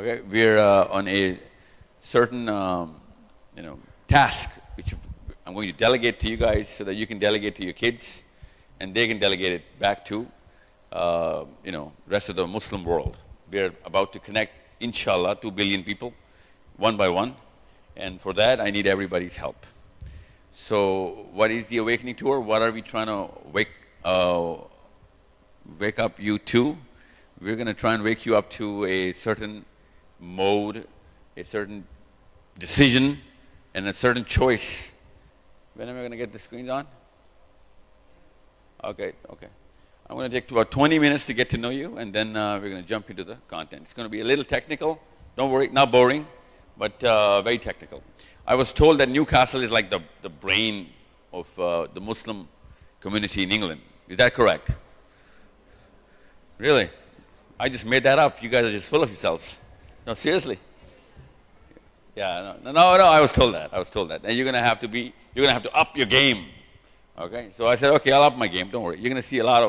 Okay, we're on a certain task which I'm going to delegate to you guys so that you can delegate to your kids, and they can delegate it back to rest of the Muslim world. We're about to connect, inshallah, 2 billion people, one by one, and for that I need everybody's help. So, what is the Awakening Tour? What are we trying to wake up you to? We're going to try and wake you up to a certain mode, a certain decision, and a certain choice. When am I going to get the screens on? Okay. I'm going to take about 20 minutes to get to know you, and then we're going to jump into the content. It's going to be a little technical. Don't worry, not boring, but very technical. I was told that Newcastle is like the brain of the Muslim community in England. Is that correct? Really? I just made that up. You guys are just full of yourselves. No, seriously. Yeah, no, I was told that. And you're going to have to up your game. Okay? So I said, okay, I'll up my game. Don't worry. You're going to see a lot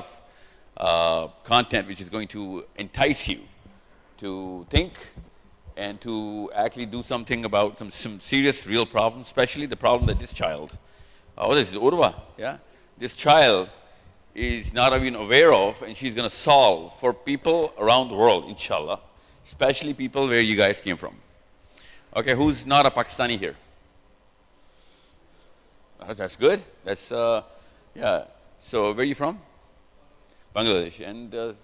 of content which is going to entice you to think and to actually do something about some serious, real problems, especially the problem that this child, this is Urva, yeah? This child is not even aware of, and she's going to solve for people around the world, inshallah, especially people where you guys came from. Okay, who's not a Pakistani here? That's good. That's, yeah. So, where are you from? Bangladesh. And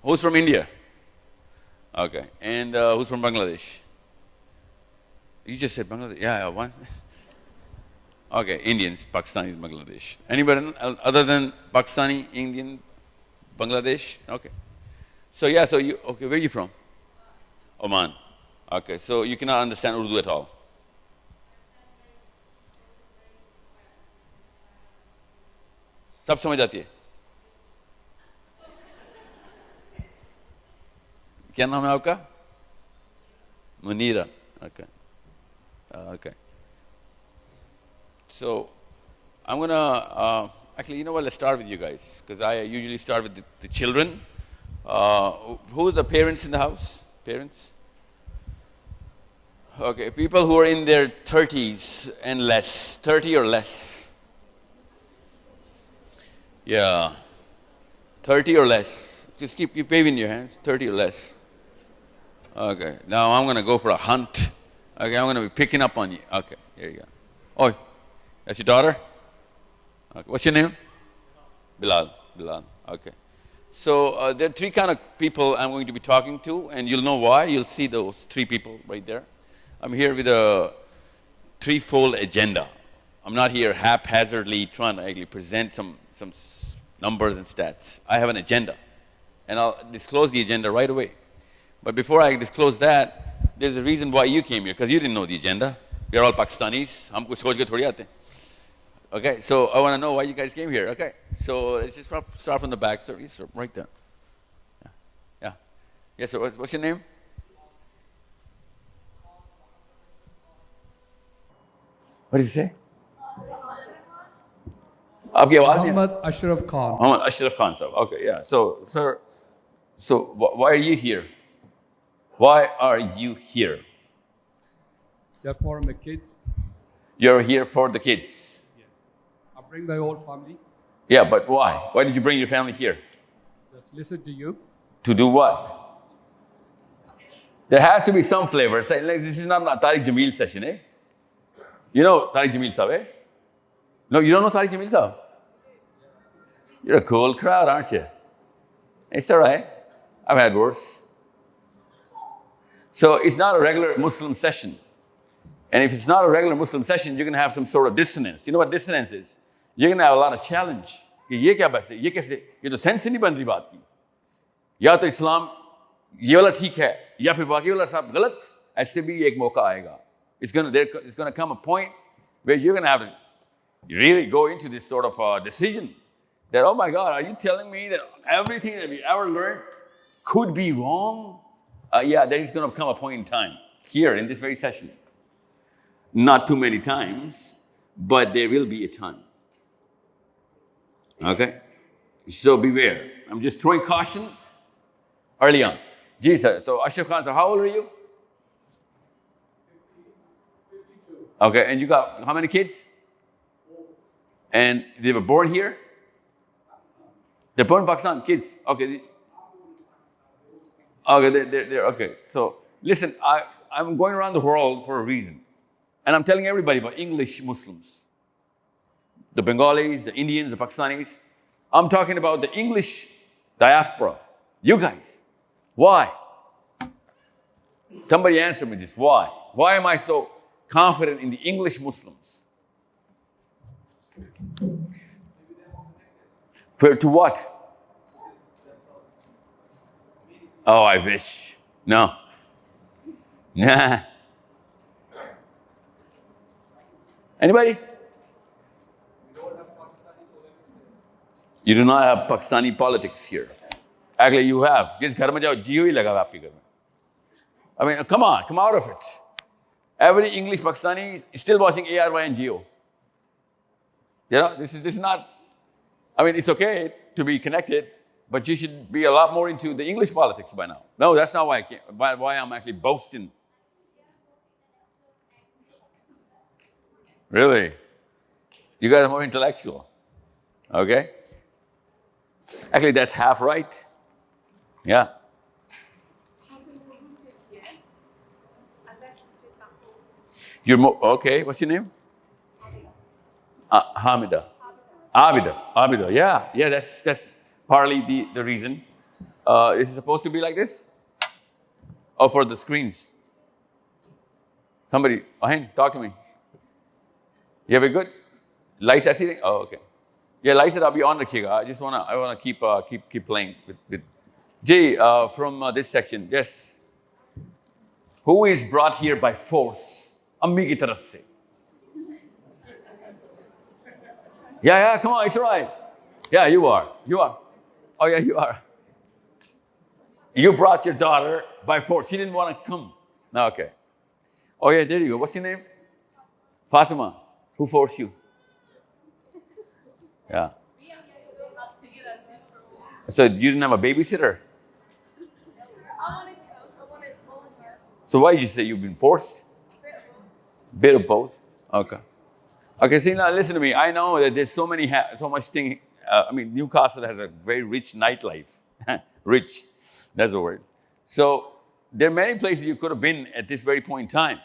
who's from India? Okay. And who's from Bangladesh? You just said Bangladesh. Yeah, one. Okay, Indians, Pakistanis, Bangladesh. Anybody other than Pakistani, Indian, Bangladesh? Okay. So yeah, okay, where are you from? Oman. Okay, so you cannot understand Urdu at all. सब समझ आती है? क्या नाम है आपका? Munira. Okay. Okay. So, I'm going to, actually, you know what, let's start with you guys, because I usually start with the children. Who are the parents in the house? Parents? Okay, people who are in their 30s and less, 30 or less. Yeah, 30 or less. Just keep waving your hands, 30 or less. Okay, now I'm going to go for a hunt. Okay, I'm going to be picking up on you. Okay, here you go. Oh, that's your daughter? Okay. What's your name? Bilal. Okay. So there are three kind of people I'm going to be talking to, and you'll know why. You'll see those three people right there. I'm here with a threefold agenda. I'm not here haphazardly trying to actually present some numbers and stats. I have an agenda, and I'll disclose the agenda right away. But before I disclose that, there's a reason why you came here, because you didn't know the agenda. We're all Pakistanis. हम कुछ सोच के थोड़ी आते हैं. Okay, so I want to know why you guys came here. Okay, so let's just start from the back. So right there. Yeah. Yes, sir. What's your name? What did you say? Muhammad Ashraf Khan. Muhammad Ashraf Khan, sir. Okay, yeah. So, sir, why are you here? Why are you here? Just for my kids. You're here for the kids. Yeah. I bring my whole family. Yeah, but why? Why did you bring your family here? Just listen to you. To do what? There has to be some flavor. Say, like, this is not a Tariq Jameel session, eh? You know Tariq Jameel Sahib, eh? No, you don't know Tariq Jameel Sahib? You're a cool crowd, aren't you? It's all right. I've had worse. So it's not a regular Muslim session. And if it's not a regular Muslim session, you're going to have some sort of dissonance. You know what dissonance is? You're going to have a lot of challenge. कि ये क्या बस है? ये कैसे? ये तो sense ही नहीं बन रही बात की. या तो इस्लाम ये वाला ठीक है, या फिर बाकी वाला सब गलत. ऐसे भी एक मौका आएगा. It's going to come a point where you're going to have to really go into this sort of decision that, oh my God, are you telling me that everything that we ever learned could be wrong? Yeah, there is going to come a point in time here in this very session. Not too many times, but there will be a time. Okay? So beware. I'm just throwing caution early on. Ji sir. So Ashraf Khan, sir, how old are you? 52. Okay, and you got how many kids? 4. And they were born here? They're born in Pakistan, kids. Okay. Okay, they're okay. So listen, I'm going around the world for a reason. And I'm telling everybody about English Muslims. The Bengalis, the Indians, the Pakistanis. I'm talking about the English diaspora. You guys. Why? Somebody answer me this. Why? Why am I so confident in the English Muslims? To what? Oh, I wish. No. Nah. Anybody? You do not have Pakistani politics here. Actually, you have. Kis ghar mein jao, Jio hi laga hua aapke ghar mein. I mean, come on, come out of it. Every English Pakistani is still watching ARY and Jio. You know, this is not, I mean, it's okay to be connected, but you should be a lot more into the English politics by now. No, that's not why I can't, why I'm actually boasting. Really? You guys are more intellectual. Okay? Actually, that's half right. Yeah. You're more, okay, what's your name? Hamida. Abida. Yeah, that's partly the reason. Is it supposed to be like this? Or for the screens? Somebody, Ahin, talk to me. Yeah, we good? Lights, I see. Oh, okay. Yeah, lights that I'll be on rakhega. I wanna keep playing with Jay from this section. Yes. Who is brought here by force? Ammi ki taraf se. Yeah, come on, it's all right. Yeah, you are. Oh yeah, you are. You brought your daughter by force. She didn't want to come. No, okay. Oh yeah, there you go. What's your name? Fatima. Who forced you? Yeah. So you didn't have a babysitter? I wanted to volunteer. So why did you say you've been forced? Bit of both. Okay. Okay, see now listen to me. I know that there's so much thing. I mean, Newcastle has a very rich nightlife. Rich, that's the word. So there are many places you could have been at this very point in time.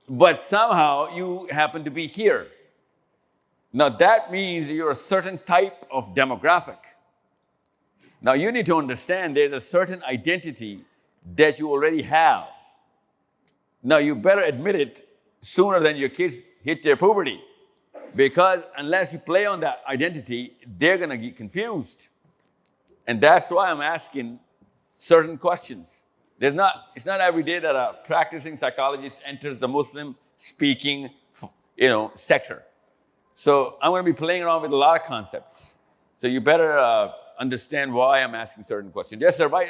But somehow you happen to be here. Now that means you're a certain type of demographic. Now you need to understand there's a certain identity that you already have. Now you better admit it sooner than your kids hit their puberty. Because unless you play on that identity, they're going to get confused. And that's why I'm asking certain questions. It's not every day that a practicing psychologist enters the Muslim speaking, sector. So I'm going to be playing around with a lot of concepts. So you better understand why I'm asking certain questions. Yes, sir. Right,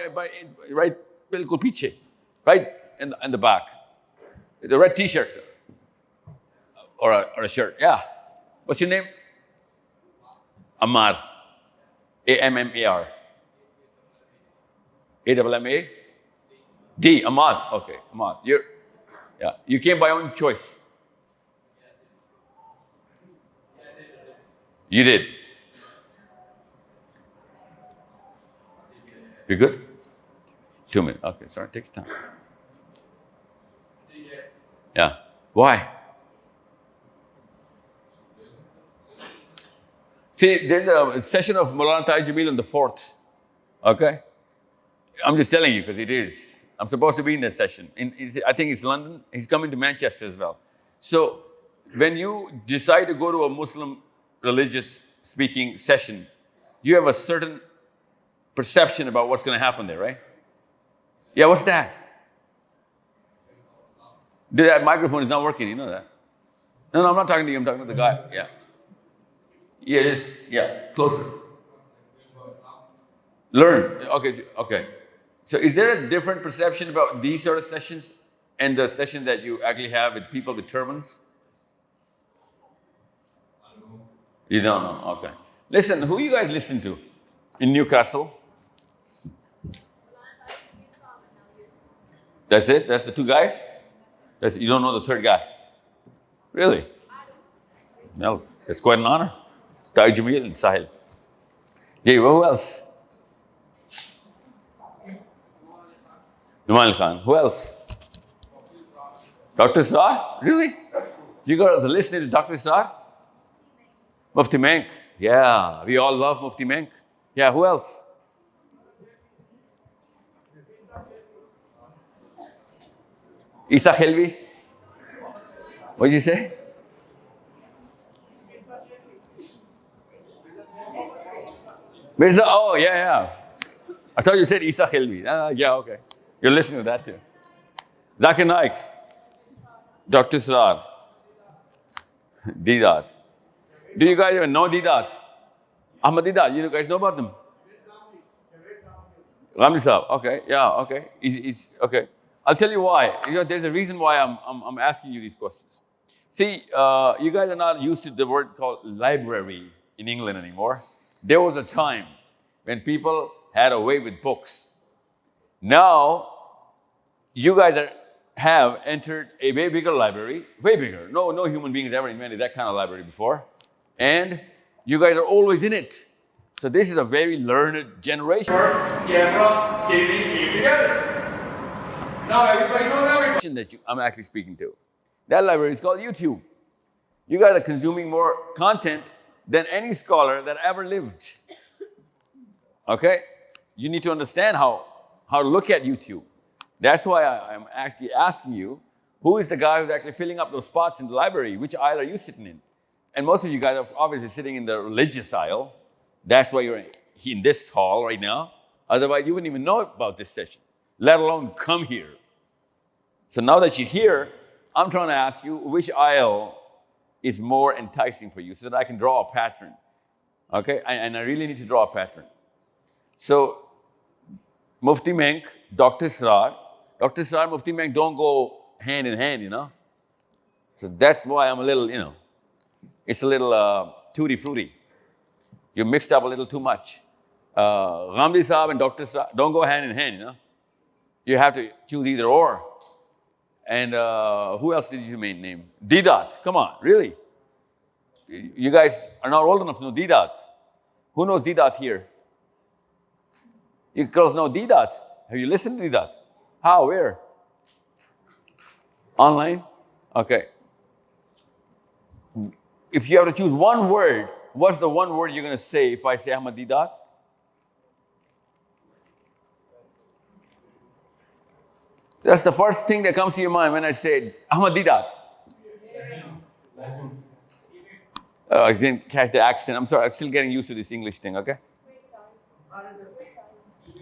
bilkul piche, right in the back, the red T-shirt, sir. Or a shirt. Yeah. What's your name? Ammar. Ammar. Amma? D. Ammar. Okay, Ammar. You came by own choice. You did. You good? 2 minutes. Okay, sorry. Take your time. Yeah. Why? See, there's a session of Maulana Taj Jamil on the 4th. Okay? I'm just telling you because it is. I'm supposed to be in that session. I think it's London. He's coming to Manchester as well. So when you decide to go to a Muslim religious speaking session, you have a certain perception about what's going to happen there, right? Yeah, what's that? That microphone is not working, you know that? No, I'm not talking to you. I'm talking to the guy. Yeah. Closer. Learn. Okay. So is there a different perception about these sort of sessions and the session that you actually have with people with turbans? You don't know. Okay. Listen, who you guys listen to in Newcastle? That's it? That's the two guys? You don't know the third guy? Really? No, it's quite an honor. Taj Jamil and Sahil. Yeah, who else? Numan Khan. Who else? Dr. Sar? Really? You guys are listening to Dr. Sar? Mufti Menk. Yeah, we all love Mufti Menk. Yeah, who else? Isa Khelvi? What did you say? Mirza, oh, yeah. I thought you said Isa Khelvi. Yeah, okay. You're listening to that too. Zakir Naik, Dr. Srar, Didat. Do you guys even know Didat? Ahmad Didat, you guys know about them? Ramli Saab, okay, yeah, okay. He's okay. I'll tell you why. There's a reason why I'm asking you these questions. See, you guys are not used to the word called library in England anymore. There was a time when people had a way with books. Now, you guys have entered a way bigger library, way bigger. No human being has ever invented that kind of library before. And you guys are always in it. So this is a very learned generation. Camera, sitting, keep together. Now everybody knows everything that I'm actually speaking to. That library is called YouTube. You guys are consuming more content than any scholar that ever lived. Okay? You need to understand how to look at YouTube. That's why I'm actually asking you, who is the guy who's actually filling up those spots in the library? Which aisle are you sitting in? And most of you guys are obviously sitting in the religious aisle. That's why you're in this hall right now. Otherwise, you wouldn't even know about this session, let alone come here. So now that you're here, I'm trying to ask you which aisle is more enticing for you so that I can draw a pattern. Okay? And I really need to draw a pattern. So, Mufti Menk, Dr. Srar, Mufti Menk don't go hand in hand, you know. So that's why I'm a little, it's a little tutti-frutti. You mixed up a little too much. Ghamdi Saab and Dr. Srar don't go hand in hand, you know. You have to choose either or. And who else did you name? Didat, come on, really? You guys are not old enough to know Didat. Who knows Didat here? You girls know Didat. Have you listened to Didat? How? Where? Online? Okay. If you have to choose one word, what's the one word you're going to say if I say Ahmad Didat? That's the first thing that comes to your mind when I say Ahmad Didat. I didn't catch the accent. I'm sorry. I'm still getting used to this English thing, okay?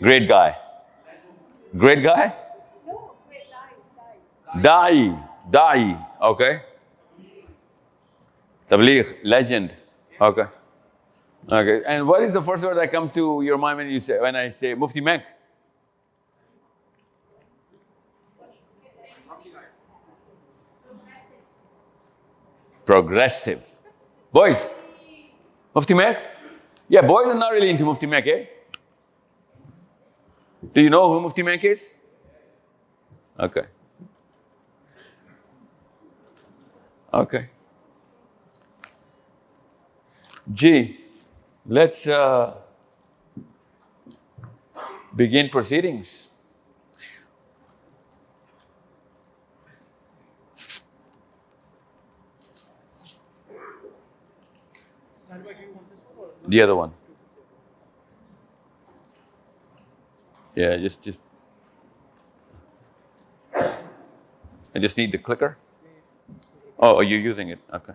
Great guy. Great guy? No, great guy. Da'i. Okay. Tabligh, legend. Okay. Okay. And what is the first word that comes to your mind when I say Mufti Menk? Progressive. Boys, Mufti Menk? Yeah, boys are not really into Mufti Menk, eh? Do you know who Mufti Menk is? Okay. Okay. Gee, let's begin proceedings. The other one. Yeah, just. I just need the clicker. Oh, you're using it. Okay.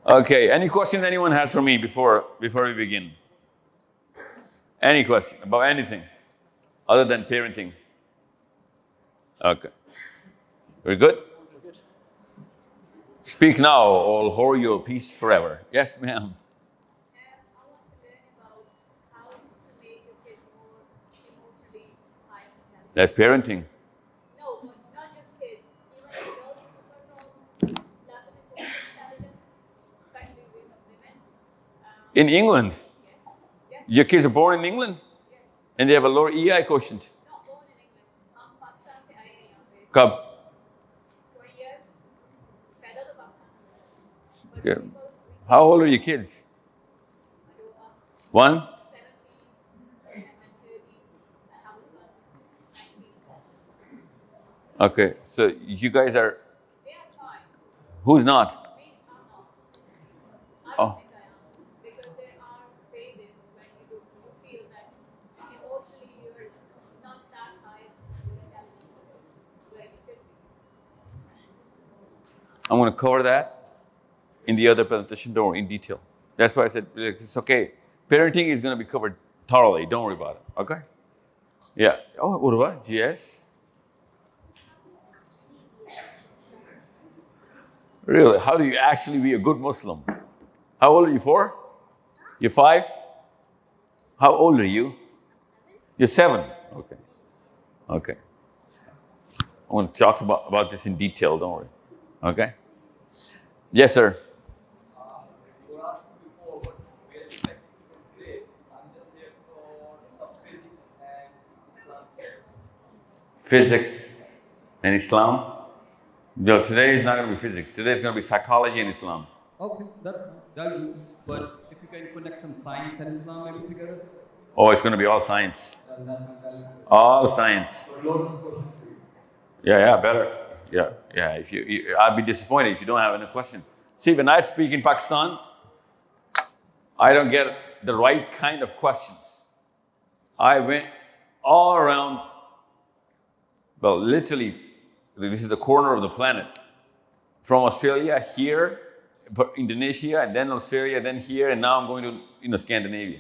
Okay. Any questions anyone has for me before we begin? Any question about anything other than parenting? Okay. We're good? Speak now, or hold your peace forever. Yes, ma'am. I want to learn about how to make your kid more emotionally high intelligent. That's parenting. No, but not just kids. Even adults who control level of intelligence, especially women. In England? Yes. Your kids are born in England? Yes. And they have a lower EI quotient? Not born in England. Pakistan से Cub. 20 years. Better the Pakistan. But Yeah. people, How old are your kids? I do One? 17 and then 30. I have a son, 19. Okay. So you guys are, They are fine. who's not? Me, I'm not. I Oh. don't think I am. Because there are phases when you feel that emotionally you're not that high intelligence level where you should be. I'm going to cover that in the other presentation, don't worry, in detail. That's why I said it's okay. Parenting is going to be covered thoroughly. Don't worry about it. Okay? Yeah. Oh, Urva, GS. Really? How do you actually be a good Muslim? How old are you? 4? You're 5? How old are you? You're 7. Okay. Okay. I want to talk about this in detail. Don't worry. Okay? Yes, sir. You were asking before what we are expecting from today. I'm just here for some physics and Islam. Physics and Islam. No, today is not going to be physics. Today is going to be psychology and Islam. Okay, that's fine. That'll do. But if you can connect some science and Islam maybe together, Oh, it's going to be all science. that's fantastic. All science. Yeah, better. Yeah. If I'd be disappointed if you don't have any questions. See, when I speak in Pakistan, I don't get the right kind of questions. I went all around, well, literally, this is the corner of the planet. From Australia, here, Indonesia, and then Australia, then here, and now I'm going to Scandinavia.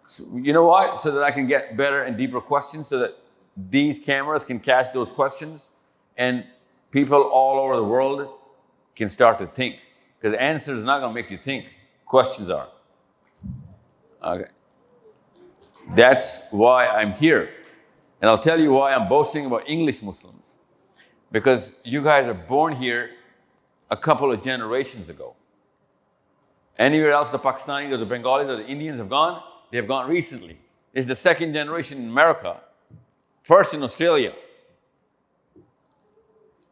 So, you know what? So that I can get better and deeper questions, so that these cameras can catch those questions, and people all over the world can start to think. Because the answer is not going to make you think. Questions are. Okay. That's why I'm here. And I'll tell you why I'm boasting about English Muslims. Because you guys are born here a couple of generations ago. Anywhere else the Pakistanis or the Bengalis or the Indians have gone, they have gone recently. It's the second generation in America, first in Australia.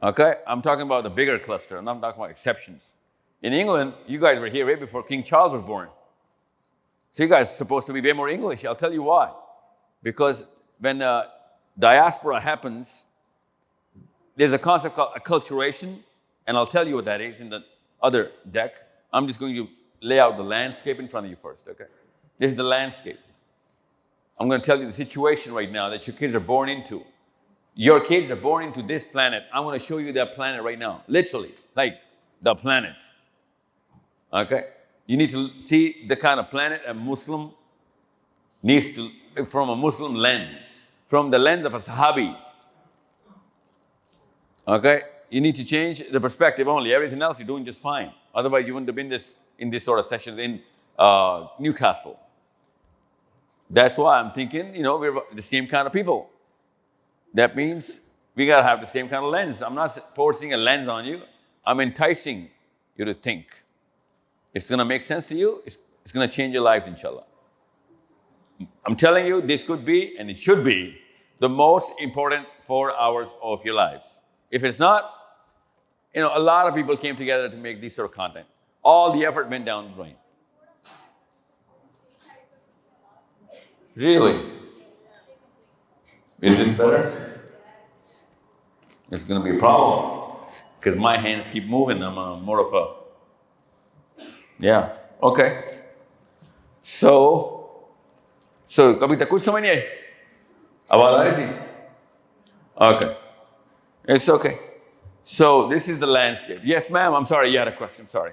Okay? I'm talking about the bigger cluster, and I'm talking about exceptions. In England, you guys were here way before King Charles was born. So you guys are supposed to be way more English. I'll tell you why. Because when diaspora happens, there's a concept called acculturation, and I'll tell you what that is in the other deck. I'm just going to lay out the landscape in front of you first, okay? This is the landscape. I'm going to tell you the situation right now that your kids are born into. Your kids are born into this planet. I'm going to show you that planet right now. Literally, like the planet. Okay? You need to see the kind of planet a Muslim needs to, from a Muslim lens, from the lens of a Sahabi. Okay? You need to change the perspective only. Everything else you're doing just fine. Otherwise, you wouldn't have been in this sort of session in Newcastle. That's why I'm thinking, we're the same kind of people. That means we got to have the same kind of lens. I'm not forcing a lens on you. I'm enticing you to think. It's going to make sense to you. It's going to change your life, inshallah. I'm telling you, this could be, and it should be, the most important 4 hours of your lives. If it's not, a lot of people came together to make this sort of content. All the effort went down the drain. Really? Is this better? It's going to be a problem because my hands keep moving. I'm more of a... Yeah. Okay. So कभी तक कुछ समझ नहीं आई? आवाज आ रही थी? Okay. It's okay. So this is the landscape. Yes, ma'am. I'm sorry. You had a question. Sorry.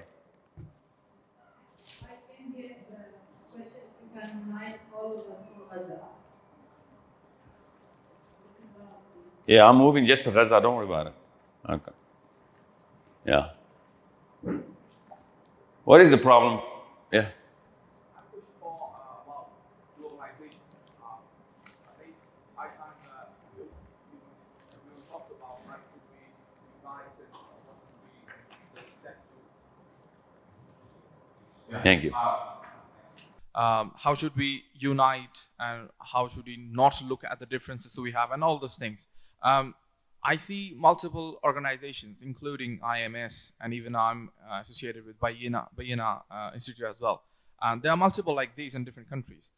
I came here a question if you can unite all of us for Gaza. Yeah, I'm moving just for Gaza. Don't worry about it. Okay. Yeah. What is the problem? Yeah. I'm pushing for globalization. I think it's high time we talked about how should we unite and what should we the step to. Thank you. How should we unite and how should we not look at the differences we have and all those things. I see multiple organizations, including IMS, and even I'm associated with Bayina Institute as well. And there are multiple like these in different countries.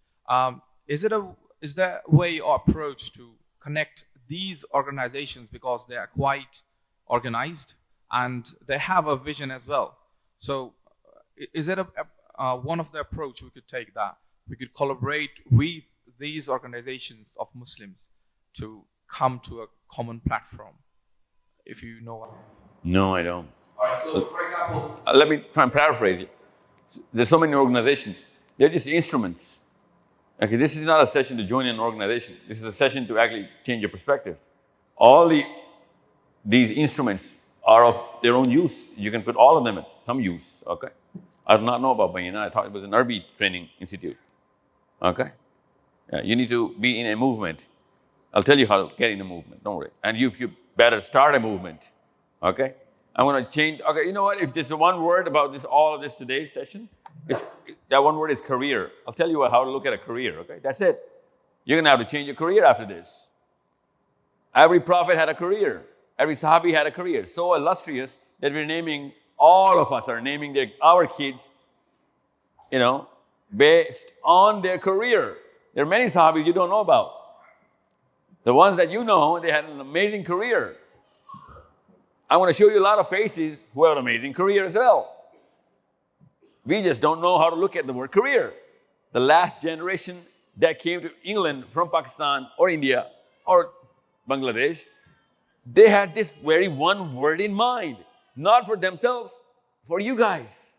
Is there a way or approach to connect these organizations, because they are quite organized and they have a vision as well? So is it one of the approach we could take, that we could collaborate with these organizations of Muslims to come to a common platform, if you know what I mean? No, I don't. All right, so for example, Let me try and paraphrase you. There's so many organizations. They're just instruments. Okay, this is not a session to join an organization. This is a session to actually change your perspective. All these instruments are of their own use. You can put all of them in some use, okay? I did not know about Bayina. I thought it was an Arabic training institute, okay? Yeah, you need to be in a movement. I'll tell you how to get in a movement, don't worry. And you better start a movement, okay? I'm going to change. Okay, you know what? If there's one word about this, all of this today's session, that one word is career. I'll tell you how to look at a career, okay? That's it. You're going to have to change your career after this. Every prophet had a career. Every Sahabi had a career. So illustrious that we're naming, all of us are naming our kids, based on their career. There are many Sahabis you don't know about. The ones that you know, they had an amazing career. I want to show you a lot of faces who have an amazing career as well. We just don't know how to look at the word career. The last generation that came to England from Pakistan or India or Bangladesh, they had this very one word in mind, not for themselves, for you guys.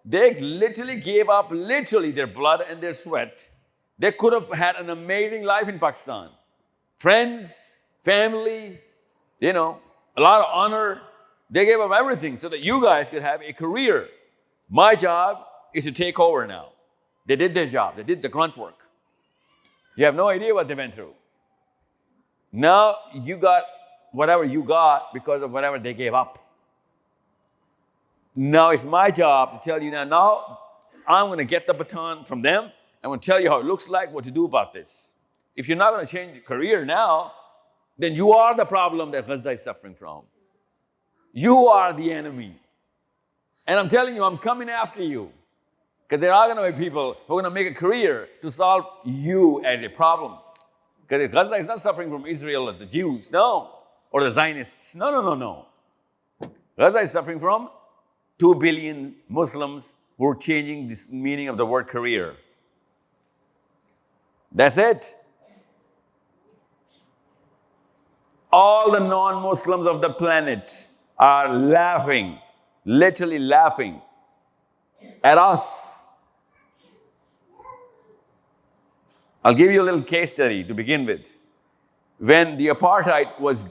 They literally gave up their blood and their sweat. They could have had an amazing life in Pakistan. Friends, family, a lot of honor. They gave up everything so that you guys could have a career. My job is to take over now. They did their job. They did the grunt work. You have no idea what they went through. Now you got whatever you got because of whatever they gave up. Now it's my job to tell you now I'm going to get the baton from them. I'm going to tell you how it looks like, what to do about this. If you're not going to change your career now, then you are the problem that Gaza is suffering from. You are the enemy. And I'm telling you, I'm coming after you. Because there are going to be people who are going to make a career to solve you as a problem. Because Gaza is not suffering from Israel or the Jews, no. Or the Zionists, no. Gaza is suffering from 2 billion Muslims who are changing this meaning of the word career. That's it. All the non-Muslims of the planet are laughing, literally laughing at us. I'll give you a little case study to begin with. When the apartheid was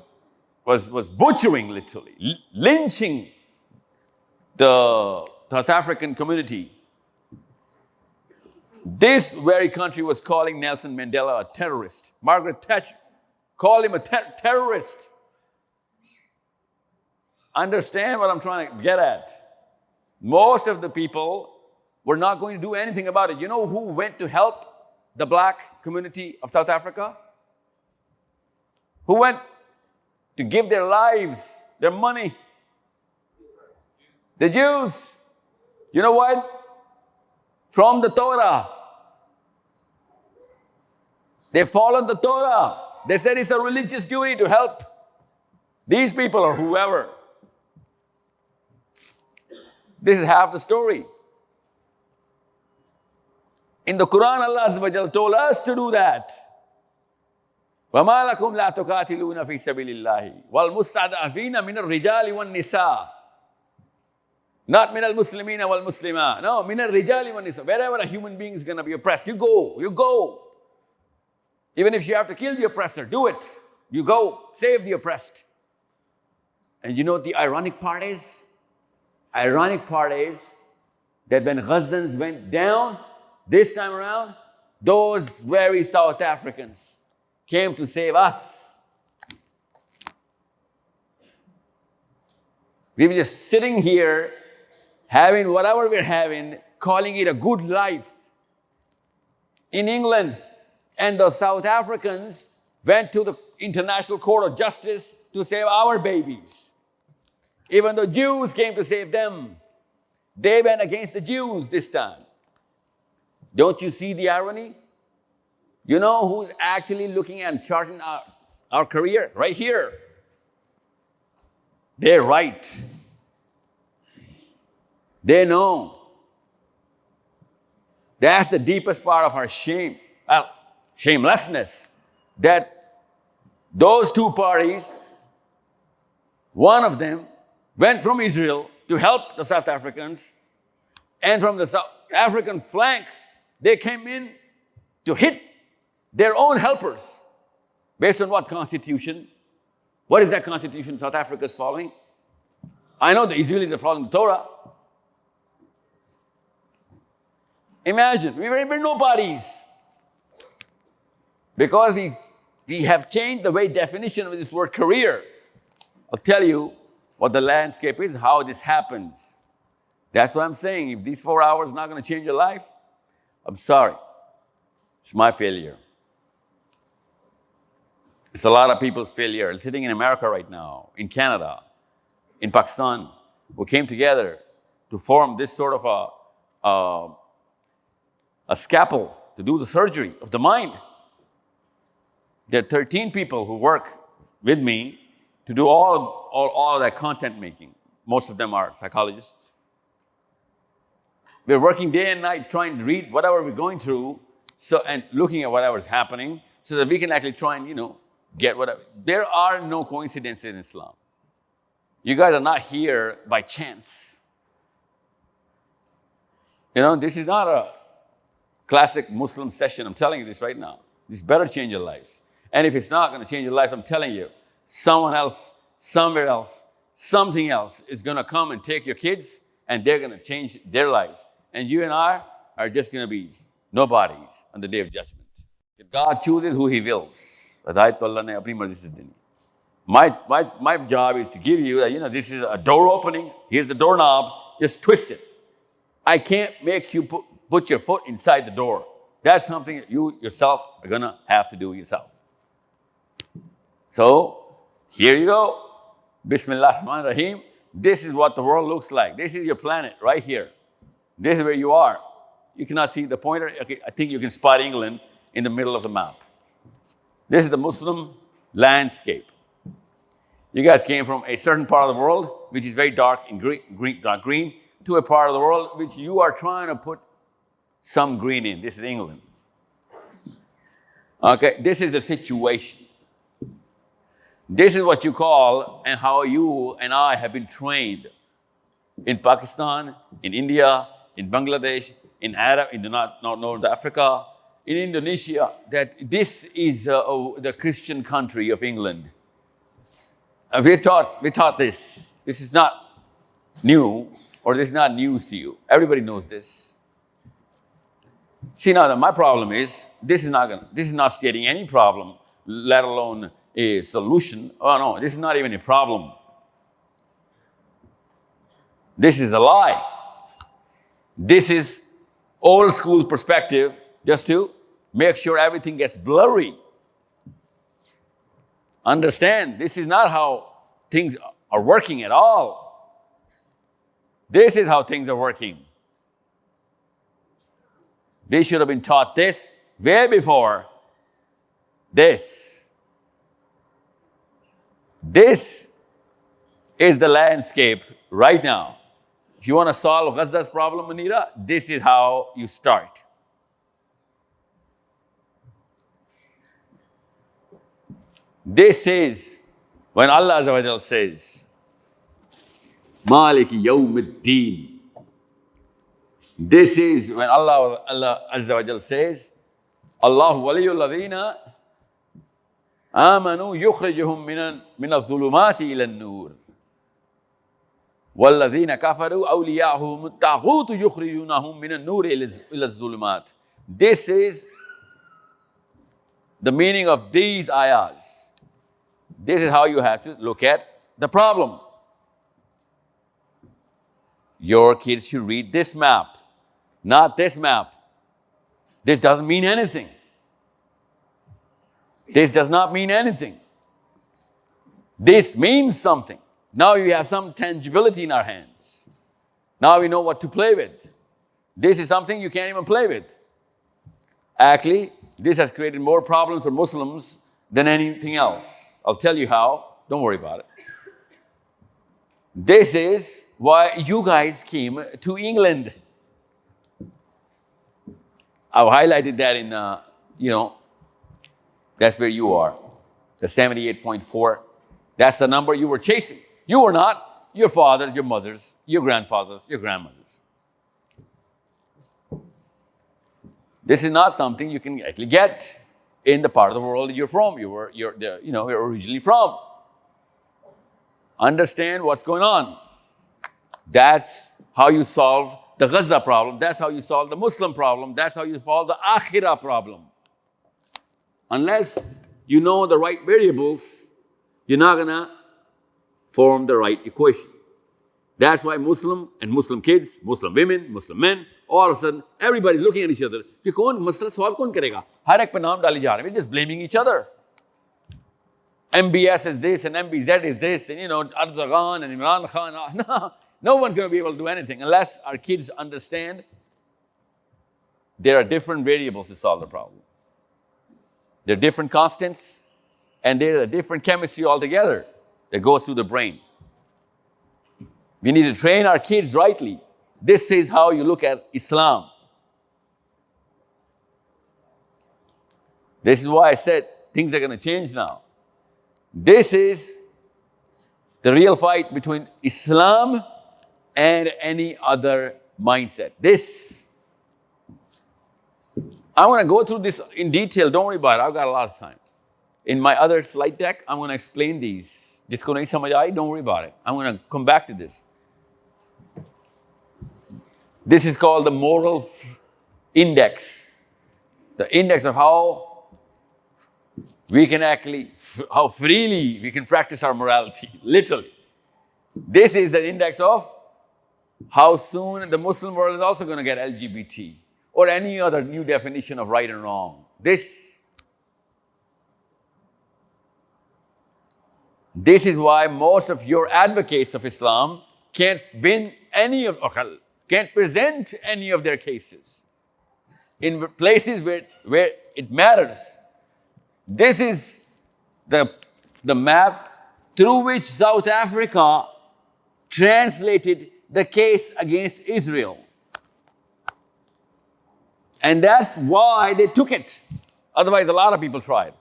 butchering, literally, lynching the South African community, this very country was calling Nelson Mandela a terrorist. Margaret Thatcher called him a terrorist. Understand what I'm trying to get at? Most of the people were not going to do anything about it. You know who went to help the black community of South Africa? Who went to give their lives, their money? The Jews. You know what? From the Torah. They followed the Torah. They said it's a religious duty to help these people or whoever. This is half the story. In the Quran, Allah Azza wa Jalla told us to do that. وَمَا لَكُمْ لَا تُقَاتِلُونَ فِي سَبِيلِ اللَّهِ وَالْمُسْتَضْعَفِينَ مِنَ الرِّجَالِ وَالنِّسَاءِ. Not min al-Muslimina wal-Muslima. No, min al-Rijali wal-Nisa. Wherever a human being is going to be oppressed, you go. Even if you have to kill the oppressor, do it. You go, save the oppressed. And you know what the ironic part is? Ironic part is that when Ghazans went down, this time around, those very South Africans came to save us. We were just sitting here, having whatever we're having, calling it a good life in England. And the South Africans went to the International Court of Justice to save our babies. Even though Jews came to save them, they went against the Jews this time. Don't you see the irony? You know who's actually looking and charting our career? Right here. They're right. They know. That's the deepest part of our shame, shamelessness, that those two parties, one of them went from Israel to help the South Africans, and from the South African flanks, they came in to hit their own helpers. Based on what constitution? What is that constitution South Africa is following? I know the Israelis are following the Torah. Imagine, we were nobodies. Because we have changed the way definition of this word career. I'll tell you what the landscape is, how this happens. That's what I'm saying. If these 4 hours are not going to change your life, I'm sorry. It's my failure. It's a lot of people's failure. Sitting in America right now, in Canada, in Pakistan, who came together to form this sort of a scalpel to do the surgery of the mind. There are 13 people who work with me to do all of that content making. Most of them are psychologists. We're working day and night trying to read whatever we're going through and looking at whatever is happening so that we can actually try and, get whatever. There are no coincidences in Islam. You guys are not here by chance. This is not a classic Muslim session. I'm telling you this right now. This better change your lives. And if it's not going to change your life, I'm telling you, someone else, somewhere else, something else is going to come and take your kids, and they're going to change their lives. And you and I are just going to be nobodies on the day of judgment. God chooses who He wills. My job is to give you that, this is a door opening. Here's the doorknob. Just twist it. I can't make you put your foot inside the door. That's something that you yourself are going to have to do yourself. So, here you go. Bismillah ar-Rahman ar-Rahim. This is what the world looks like. This is your planet right here. This is where you are. You cannot see the pointer. Okay, I think you can spot England in the middle of the map. This is the Muslim landscape. You guys came from a certain part of the world, which is very dark and dark green, to a part of the world which you are trying to put some green in. This is England. Okay, this is the situation. This is what you call and how you and I have been trained in Pakistan, in India, in Bangladesh, in Arab, in North Africa, in Indonesia, that this is the Christian country of England. We're taught this. This is not new, or this is not news to you. Everybody knows this. See, now my problem is this is not stating any problem, let alone a solution. Oh no, this is not even a problem. This is a lie. This is old school perspective just to make sure everything gets blurry. Understand, this is not how things are working at all. This is how things are working. They should have been taught this way before this. This is the landscape right now. If you want to solve Gaza's problem, Manira, this is how you start. This is when Allah Azza wa Jal says, Maliki Yawmiddin. This is when Allah Azza wa Jal says, Allahu waliyul ladhina amanu yukhrijuhum min al-dhulumati ila al-nur. وَالَّذِينَ كَفَرُوا أَوْلِيَاءُهُمُ الطَّاغُوتُ يُخْرِجُونَهُم مِّنَ النُّورِ إِلَى الظُّلُمَاتِ. This is the meaning of these ayahs. This is how you have to look at the problem. Your kids should read this map, not this map. This doesn't mean anything. This does not mean anything. This means something. Now we have some tangibility in our hands. Now we know what to play with. This is something you can't even play with. Actually, this has created more problems for Muslims than anything else. I'll tell you how. Don't worry about it. This is why you guys came to England. I've highlighted that in, that's where you are. The 78.4. That's the number you were chasing. You were not. Your fathers, your mothers, your grandfathers, your grandmothers. This is not something you can actually get in the part of the world you're from. You're originally from. Understand what's going on. That's how you solve the Gaza problem. That's how you solve the Muslim problem. That's how you solve the Akhirah problem. Unless you know the right variables, you're not going to form the right equation. That's why Muslim and Muslim kids, Muslim women, Muslim men, all of a sudden, everybody's looking at each other. कि कौन मसला solve कौन करेगा? हर एक पे नाम डाले जा रहे हैं. We're just blaming each other. MBS is this and MBZ is this and Erdogan and Imran Khan. No one's going to be able to do anything unless our kids understand there are different variables to solve the problem. There are different constants and there's a different chemistry altogether that goes through the brain. We need to train our kids rightly. This is how you look at Islam. This is why I said things are going to change now. This is the real fight between Islam and any other mindset. I'm going to go through this in detail. Don't worry about it. I've got a lot of time. In my other slide deck, I'm going to explain these. Jisko nahi samajh aayi, don't worry about it. I'm going to come back to this. This is called the moral index. The index of how we can actually, how freely we can practice our morality, literally. This is the index of how soon the Muslim world is also going to get LGBT or any other new definition of right and wrong. This is why most of your advocates of Islam can't present any of their cases in places where it matters. This is the map through which South Africa translated the case against Israel. And that's why they took it. Otherwise, a lot of people tried.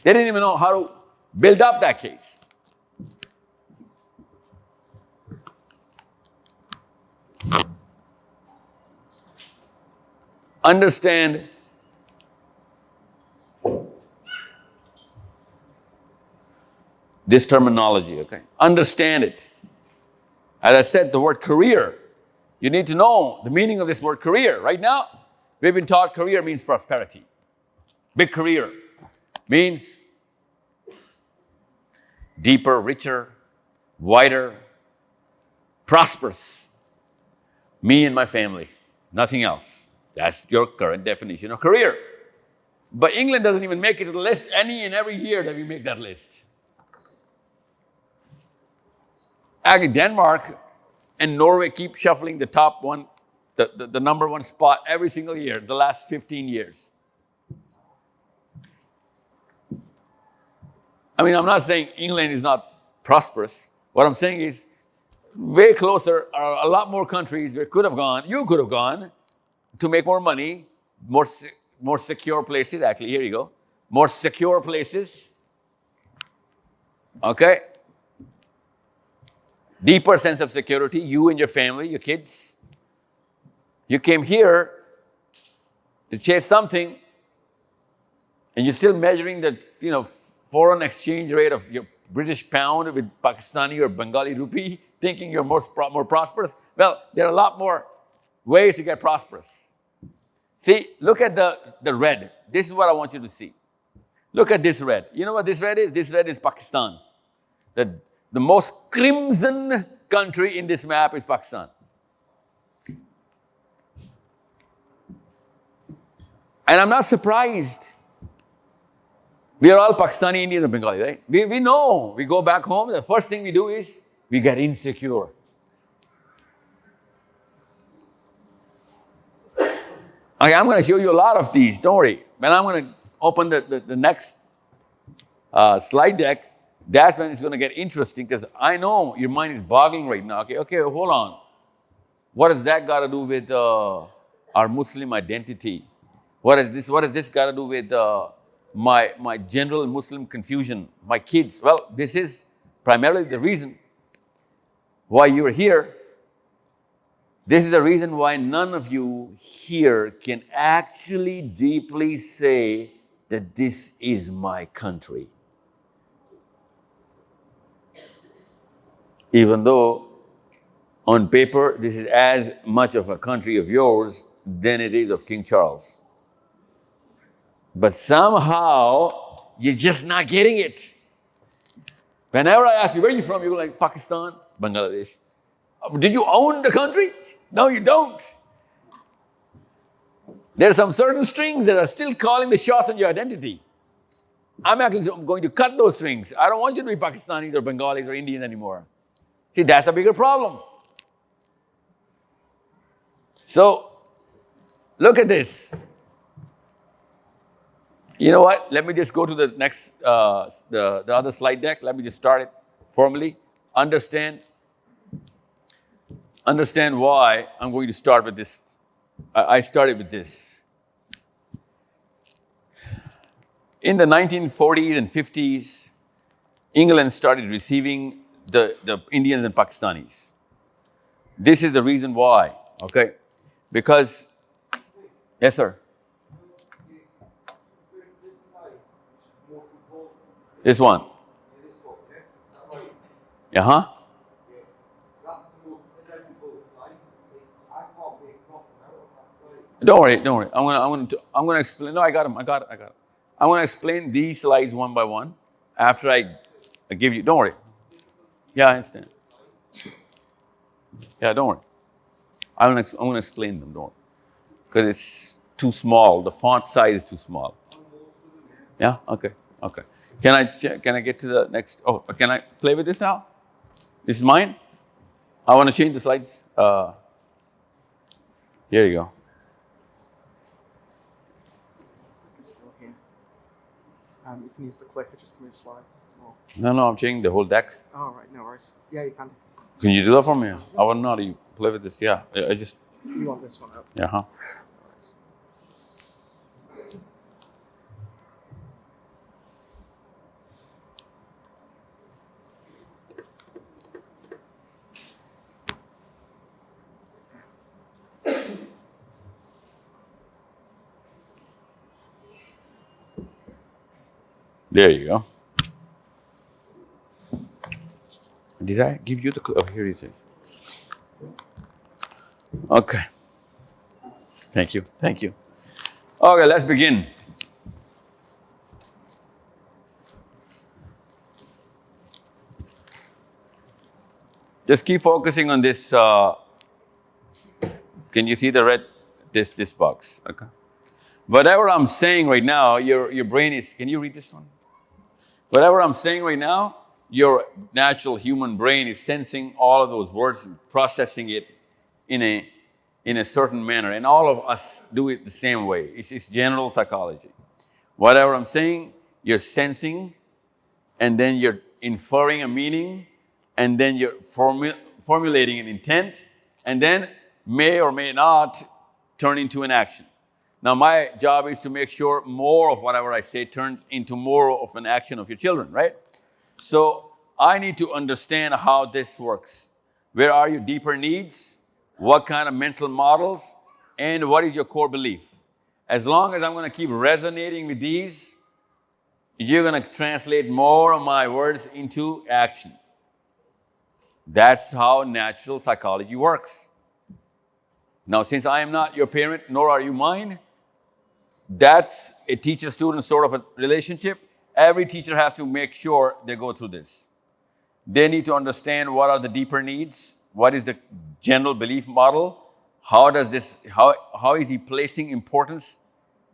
They didn't even know how to build up that case. Understand this terminology, okay? Understand it. As I said, the word career, you need to know the meaning of this word career. Right now, we've been taught career means prosperity. Big career means deeper, richer, wider, prosperous. Me and my family, nothing else. That's your current definition of career. But England doesn't even make it to the list any and every year that we make that list. Actually, Denmark and Norway keep shuffling the top one, the number one spot every single year, the last 15 years. I mean, I'm not saying England is not prosperous. What I'm saying is way closer are a lot more countries where you could have gone to make more money, more secure places. Actually, here you go. More secure places. Okay? Deeper sense of security, you and your family, your kids. You came here to chase something, and you're still measuring the, foreign exchange rate of your British pound with Pakistani or Bengali rupee, thinking you're more prosperous. Well, there are a lot more ways to get prosperous. See, look at the red. This is what I want you to see. Look at this red. You know what this red is? This red is Pakistan. The most crimson country in this map is Pakistan. And I'm not surprised We are all Pakistani, Indians, and Bengali, right? We know. We go back home, the first thing we do is we get insecure. Okay, I'm going to show you a lot of these. Don't worry. When I'm going to open the next slide deck, that's when it's going to get interesting because I know your mind is boggling right now. Okay, hold on. What has that got to do with our Muslim identity? What has this got to do with my general Muslim confusion? My kids. Well, this is primarily the reason why you're here. This is the reason why none of you here can actually deeply say that this is my country. Even though on paper this is as much of a country of yours than it is of King Charles. But somehow you're just not getting it. Whenever I ask you, where are you from? You go like, Pakistan, Bangladesh. Did you own the country? No, you don't. There are some certain strings that are still calling the shots on your identity. I'm actually going to cut those strings. I don't want you to be Pakistanis or Bengalis or Indians anymore. See, that's a bigger problem. So, look at this. You know what? Let me just go to the next, the other slide deck. Let me just start it formally. Understand why I'm going to start with this. I started with this. In the 1940s and 50s, England started receiving the Indians and Pakistanis. This is the reason why, okay? Because, yes, sir. This one. Uh-huh. Don't worry. I'm gonna explain. No, I got him. I'm gonna explain these slides one by one after I give you. Don't worry. Yeah, I understand. Yeah, don't worry. I'm gonna explain them. Don't worry, because it's too small. The font size is too small. Yeah. Okay. Can I get to the next? Oh, can I play with this now? This is mine. I want to change the slides. Here you go. It's still here. You can use the clicker just to move slides. Or... No, I'm changing the whole deck. Oh, right, no worries. Yeah, you can. Can you do that for me? I want to know how you play with this. Yeah, I just. You want this one up? Yeah. Huh. There you go. Did I give you the... Oh, here it is. Okay. Thank you. Okay, let's begin. Just keep focusing on this. Can you see the red? This box. Okay. Whatever I'm saying right now, your brain is... Can you read this one? Whatever I'm saying right now, your natural human brain is sensing all of those words and processing it in a certain manner. And all of us do it the same way. It's general psychology. Whatever I'm saying, you're sensing, and then you're inferring a meaning, and then you're formulating an intent, and then may or may not turn into an action. Now, my job is to make sure more of whatever I say turns into more of an action of your children, right? So I need to understand how this works. Where are your deeper needs? What kind of mental models? And what is your core belief? As long as I'm going to keep resonating with these, you're going to translate more of my words into action. That's how natural psychology works. Now, since I am not your parent, nor are you mine, that's a teacher-student sort of a relationship. Every teacher has to make sure they go through this. They need to understand what are the deeper needs, what is the general belief model, how is he placing importance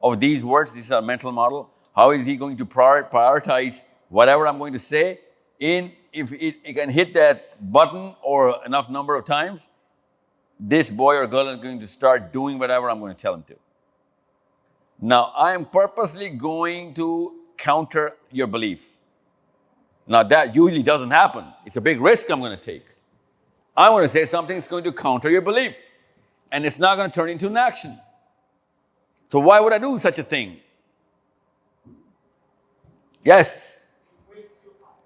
of these words, this is a mental model, How is he going to prioritize whatever I'm going to say? If it can hit that button or enough number of times, this boy or girl is going to start doing whatever I'm going to tell him to. Now, I am purposely going to counter your belief. Now, that usually doesn't happen. It's a big risk I'm going to take. I want to say something that's going to counter your belief. And it's not going to turn into an action. So why would I do such a thing? Yes.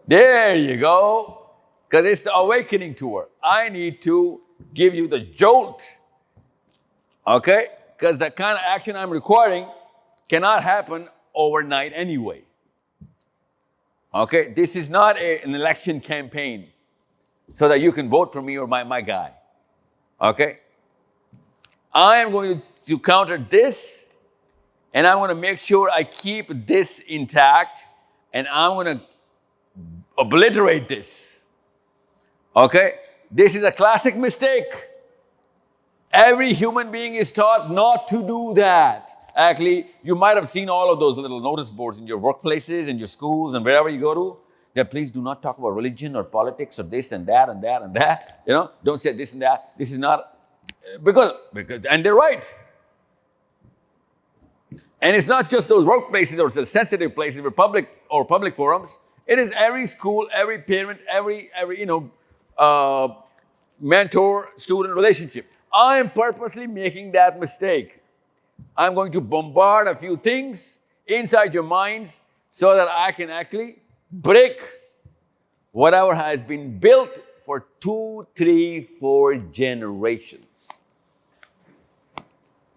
There you go. Because it's the awakening tour. I need to give you the jolt. Okay? Because the kind of action I'm requiring cannot happen overnight anyway. Okay? This is not an election campaign so that you can vote for me or my guy. Okay? I am going to counter this, and I'm going to make sure I keep this intact, and I'm going to obliterate this. Okay? This is a classic mistake. Every human being is taught not to do that. Actually, you might have seen all of those little notice boards in your workplaces, in your schools, and wherever you go to, that please do not talk about religion or politics or this and that and that and that. You know, don't say this and that. This is not, because and they're right. And it's not just those workplaces or sensitive places where public forums. It is every school, every parent, every mentor-student relationship. I am purposely making that mistake. I'm going to bombard a few things inside your minds so that I can actually break whatever has been built for 2, 3, 4 generations.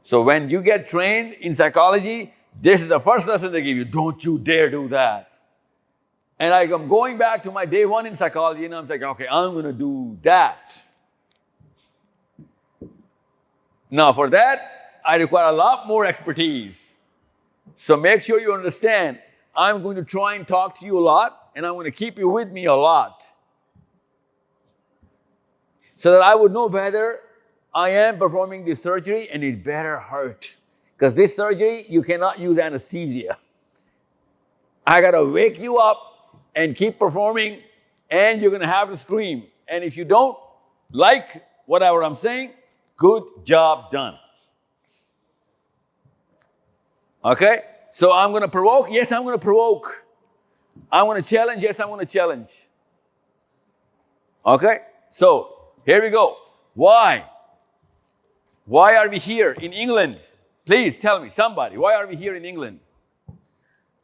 So when you get trained in psychology, this is the first lesson they give you. Don't you dare do that. And I'm going back to my day one in psychology, and I'm like, okay, I'm going to do that. Now, for that, I require a lot more expertise. So make sure you understand, I'm going to try and talk to you a lot, and I'm going to keep you with me a lot. So that I would know whether I am performing this surgery, and it better hurt. Because this surgery, you cannot use anesthesia. I got to wake you up and keep performing, and you're going to have to scream. And if you don't like whatever I'm saying, good job done. Okay? So I'm going to provoke? Yes, I'm going to provoke. I'm going to challenge? Yes, I'm going to challenge. Okay? So, here we go. Why? Why are we here in England? Please tell me, somebody, why are we here in England?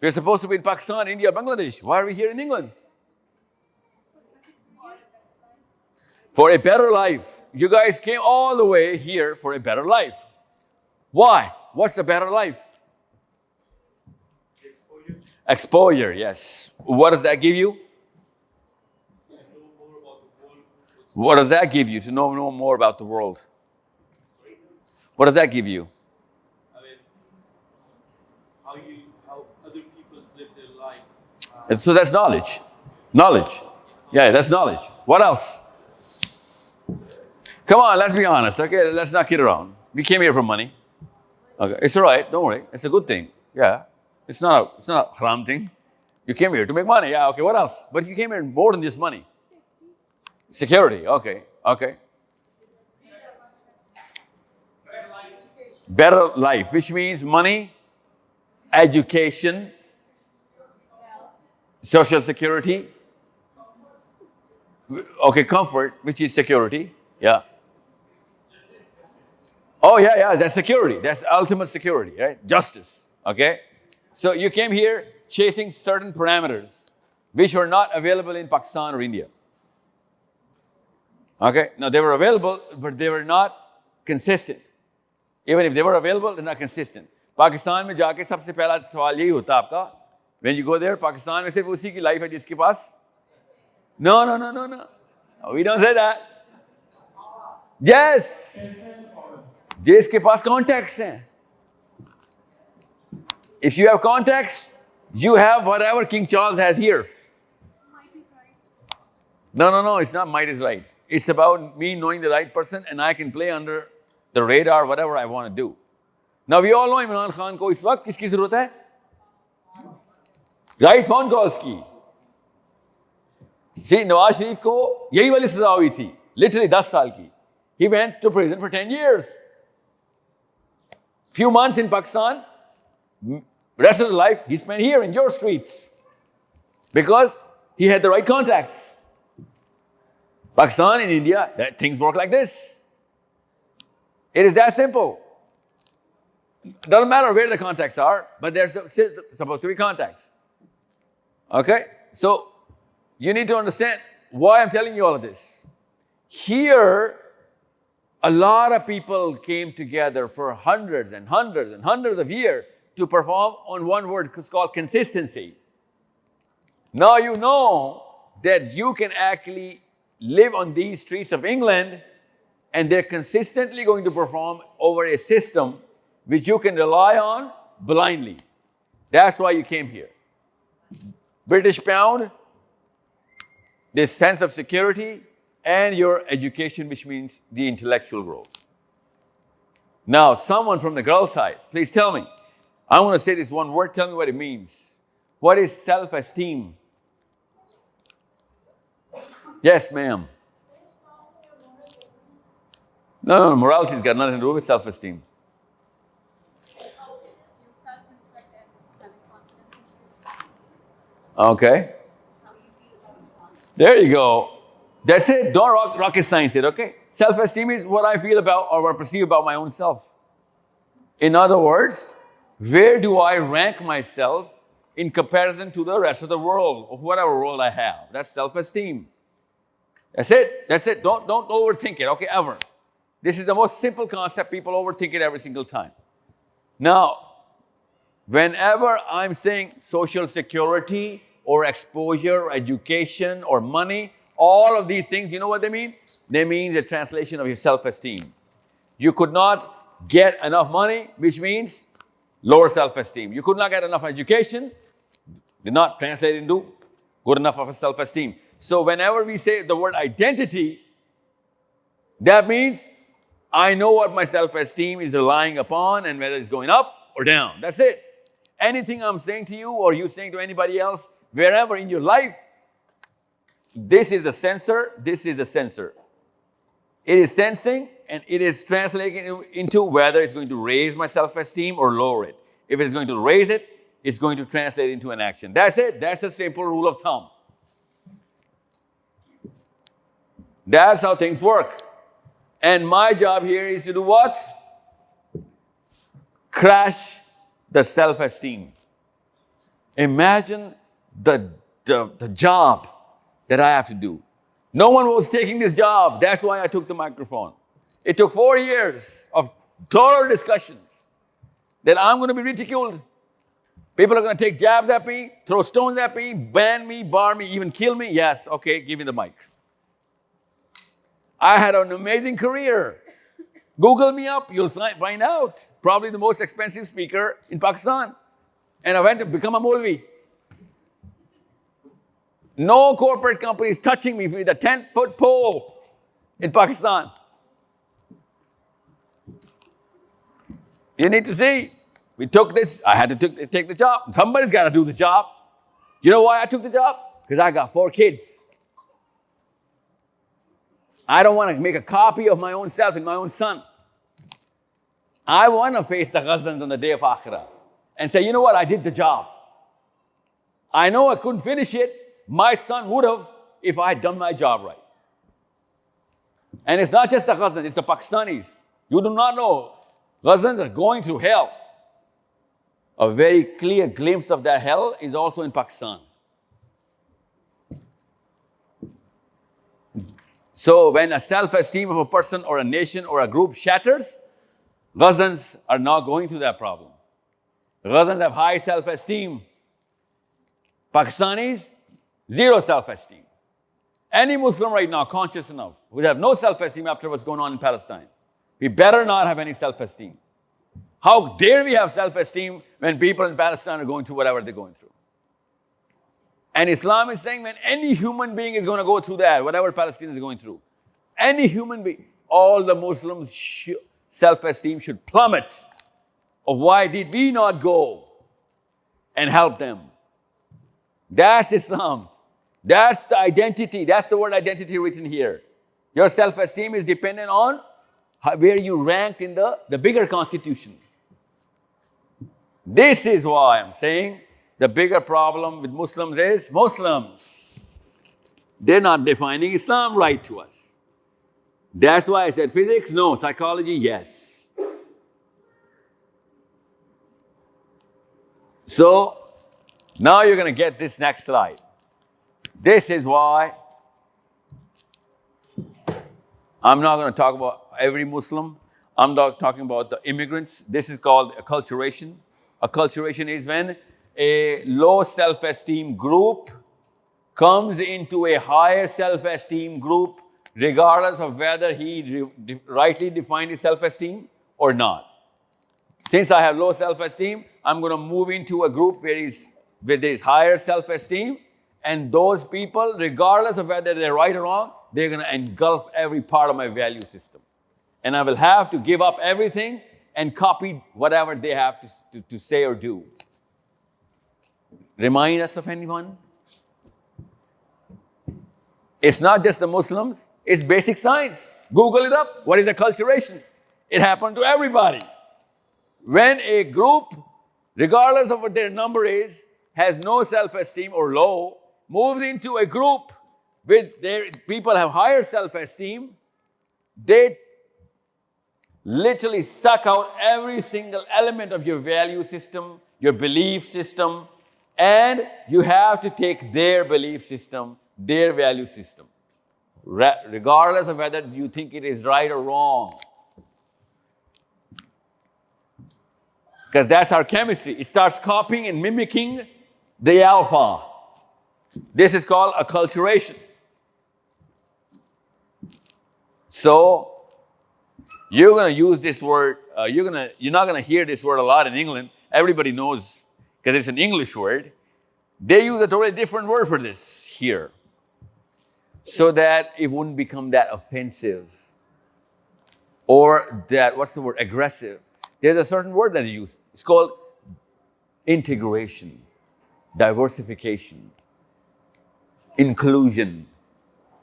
We're supposed to be in Pakistan, India, Bangladesh. Why are we here in England? For a better life. You guys came all the way here for a better life. Why? What's the better life? Exposure, yes. What does that give you? What does that give you to know more about the world? What does that give you? I mean, how other people live their life. So that's knowledge. Knowledge. Yeah, that's knowledge. What else? Come on, let's be honest. Okay, let's not kid around. We came here for money. Okay, it's all right. Don't worry. It's a good thing. Yeah, it's not a haram thing. You came here to make money. Yeah. Okay. What else? But you came here more than just money. Security. Okay. Okay. Better life, which means money, education, social security. Okay, comfort, which is security. Yeah. Oh, yeah, that's security. That's ultimate security, right? Justice, okay? So you came here chasing certain parameters which were not available in Pakistan or India. Okay? Now, they were available, but they were not consistent. Even if they were available, they're not consistent. Pakistan में जाके सबसे पहला सवाल यही होता आपका. When you go there, Pakistan में सिर्फ उसी की life है जिसके पास. No. We don't say that. Yes. जिसके पास contacts हैं. If you have contacts, you have whatever King Charles has here. Might is right. No. It's not might is right. It's about me knowing the right person, and I can play under the radar, whatever I want to do. Now we all know Imran Khan को इस वक्त किसकी जरूरत है? Right phone calls की. See, Nawaz Sharif को यही वाली सजा हुई थी. Literally 10 साल की. He went to prison for 10 years. Few months in Pakistan, rest of the life he spent here in your streets. Because he had the right contacts. Pakistan and India, things work like this. It is that simple. Doesn't matter where the contacts are, but there's supposed to be contacts. Okay? So, you need to understand why I'm telling you all of this. Here, a lot of people came together for hundreds and hundreds and hundreds of years to perform on one word. It's called consistency. Now you know that you can actually live on these streets of England and they're consistently going to perform over a system which you can rely on blindly. That's why you came here. British pound, this sense of security, and your education, which means the intellectual growth. Now, someone from the girl side, please tell me. I want to say this one word, tell me what it means. What is self-esteem? Yes, ma'am. No, morality's got nothing to do with self-esteem. Okay. There you go. That's it. Don't rocket science it, okay? Self-esteem is what I feel about or what I perceive about my own self. In other words, where do I rank myself in comparison to the rest of the world, or whatever world I have? That's self-esteem. That's it. That's it. Don't overthink it, okay, ever. This is the most simple concept. People overthink it every single time. Now, whenever I'm saying social security or exposure or education or money, all of these things, you know what they mean? They mean the translation of your self-esteem. You could not get enough money, which means lower self-esteem. You could not get enough education, did not translate into good enough of a self-esteem. So whenever we say the word identity, that means I know what my self-esteem is relying upon and whether it's going up or down. That's it. Anything I'm saying to you or you saying to anybody else, wherever in your life, this is the sensor, this is the sensor. It is sensing and it is translating into whether it's going to raise my self-esteem or lower it. If it's going to raise it, it's going to translate into an action. That's it. That's a simple rule of thumb. That's how things work. And my job here is to do what? Crash the self-esteem. Imagine the job that I have to do. No one was taking this job. That's why I took the microphone. It took 4 years of thorough discussions that I'm going to be ridiculed. People are going to take jabs at me, throw stones at me, ban me, bar me, even kill me. Yes, okay, give me the mic. I had an amazing career. Google me up, you'll find out. Probably the most expensive speaker in Pakistan. And I went to become a Maulvi. No corporate company is touching me with a 10-foot pole in Pakistan. You need to see. We took this. I had to take the job. Somebody's got to do the job. You know why I took the job? Because I got 4 kids. I don't want to make a copy of my own self and my own son. I want to face the Ghazans on the day of Akhirah and say, you know what, I did the job. I know I couldn't finish it. My son would have if I had done my job right. And it's not just the Ghazans, it's the Pakistanis. You do not know. Ghazans are going through hell. A very clear glimpse of that hell is also in Pakistan. So when a self-esteem of a person or a nation or a group shatters, Ghazans are not going through that problem. Ghazans have high self-esteem. Pakistanis, zero self-esteem. Any Muslim right now, conscious enough, would have no self-esteem after what's going on in Palestine. We better not have any self-esteem. How dare we have self-esteem when people in Palestine are going through whatever they're going through? And Islam is saying when any human being is going to go through that, whatever Palestine is going through, any human being, all the Muslims' self-esteem should plummet. Of why did we not go and help them? That's Islam. That's the identity. That's the word identity written here. Your self-esteem is dependent on where you ranked in the bigger constitution. This is why I'm saying the bigger problem with Muslims is Muslims. They're not defining Islam right to us. That's why I said physics, no. Psychology, yes. So, now you're going to get this next slide. This is why I'm not going to talk about every Muslim. I'm not talking about the immigrants. This is called acculturation. Acculturation is when a low self-esteem group comes into a higher self-esteem group, regardless of whether he rightly defined his self-esteem or not. Since I have low self-esteem, I'm going to move into a group where there's higher self-esteem, and those people, regardless of whether they're right or wrong, they're going to engulf every part of my value system. And I will have to give up everything and copy whatever they have to say or do. Remind us of anyone? It's not just the Muslims, it's basic science. Google it up. What is acculturation? It happened to everybody. When a group, regardless of what their number is, has no self-esteem or low, moves into a group with their people have higher self-esteem, they literally suck out every single element of your value system, your belief system, and you have to take their belief system, their value system, regardless of whether you think it is right or wrong. Because that's our chemistry. It starts copying and mimicking the alpha. This is called acculturation. So, you're going to use this word, you're not going to hear this word a lot in England. Everybody knows, because it's an English word. They use a totally different word for this here, so that it wouldn't become that offensive or that, what's the word, aggressive. There's a certain word that they use. It's called integration, diversification, inclusion,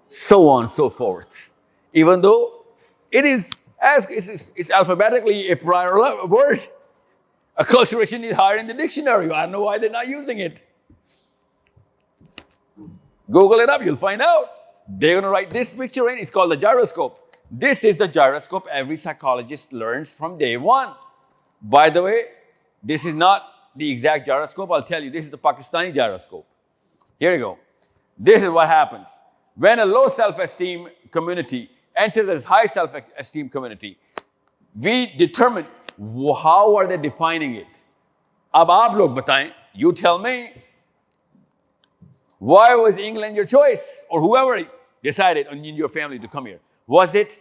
so on and so forth. Even though it's alphabetically a prior word. Acculturation is higher in the dictionary. I don't know why they're not using it. Google it up, you'll find out. They're going to write this picture in. It's called the gyroscope. This is the gyroscope every psychologist learns from day one. By the way, this is not the exact gyroscope. I'll tell you, this is the Pakistani gyroscope. Here you go. This is what happens. When a low self-esteem community enters a high self-esteem community, we determine how are they defining it. Ab aap log bataएं, you tell me, why was England your choice? Or whoever decided in your family to come here. Was it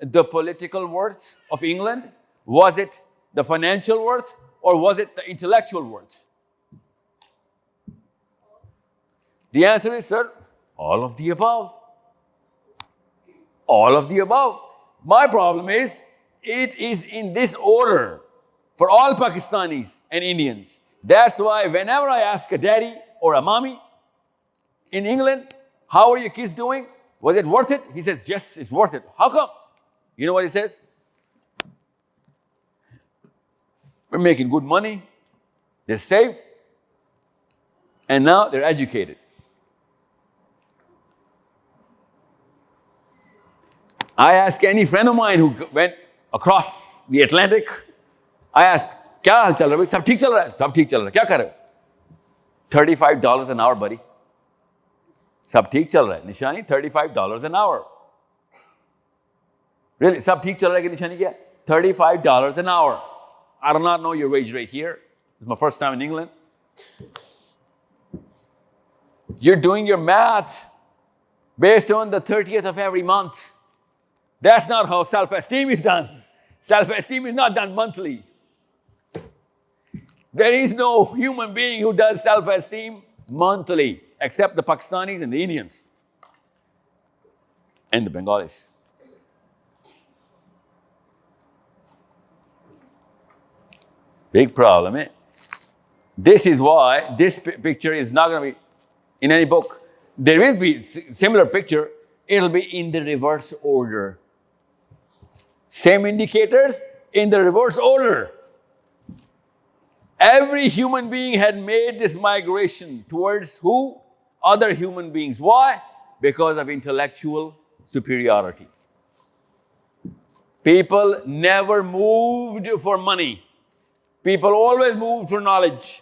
the political worth of England? Was it the financial worth? Or was it the intellectual worth? The answer is, sir, all of the above. All of the above. My problem is, it is in this order for all Pakistanis and Indians. That's why whenever I ask a daddy or a mommy in England, how are your kids doing? Was it worth it? He says, yes, it's worth it. How come? You know what he says? We're making good money. They're safe. And now they're educated. I ask any friend of mine who went across the Atlantic, I ask, क्या हाल चल रहा है? सब ठीक चल रहा है? सब ठीक चल रहा है. क्या कर रहे हो? $35 an hour, buddy. सब ठीक चल रहा है. निशानी, $35 an hour. Really? सब ठीक चल रहा है कि निशानी क्या? $35 an hour. I do not know your wage rate here. It's my first time in England. You're doing your math based on the 30th of every month. That's not how self-esteem is done. Self-esteem is not done monthly. There is no human being who does self-esteem monthly, except the Pakistanis and the Indians. And the Bengalis. Big problem, eh? This is why this picture is not going to be in any book, there will be similar picture. It'll be in the reverse order. Same indicators in the reverse order. Every human being had made this migration towards who? Other human beings. Why? Because of intellectual superiority. People never moved for money. People always moved for knowledge.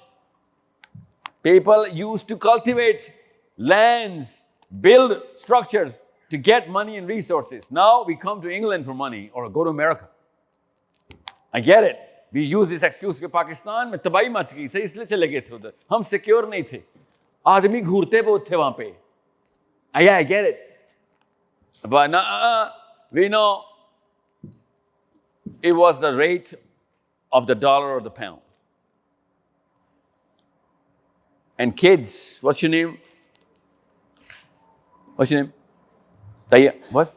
People used to cultivate lands, build structures to get money and resources. Now we come to England for money or go to America. I get it. We use this excuse कि पाकिस्तान में तबाही much गई, सही इसलिए चले गए थे उधर. हम सिक्योर नहीं थे. आदमी घूरते बहुत थे वहां पे. Yeah, I get it. But we know it was the rate of the dollar or the pound. And kids, what's your name? What's your name? Taya, what?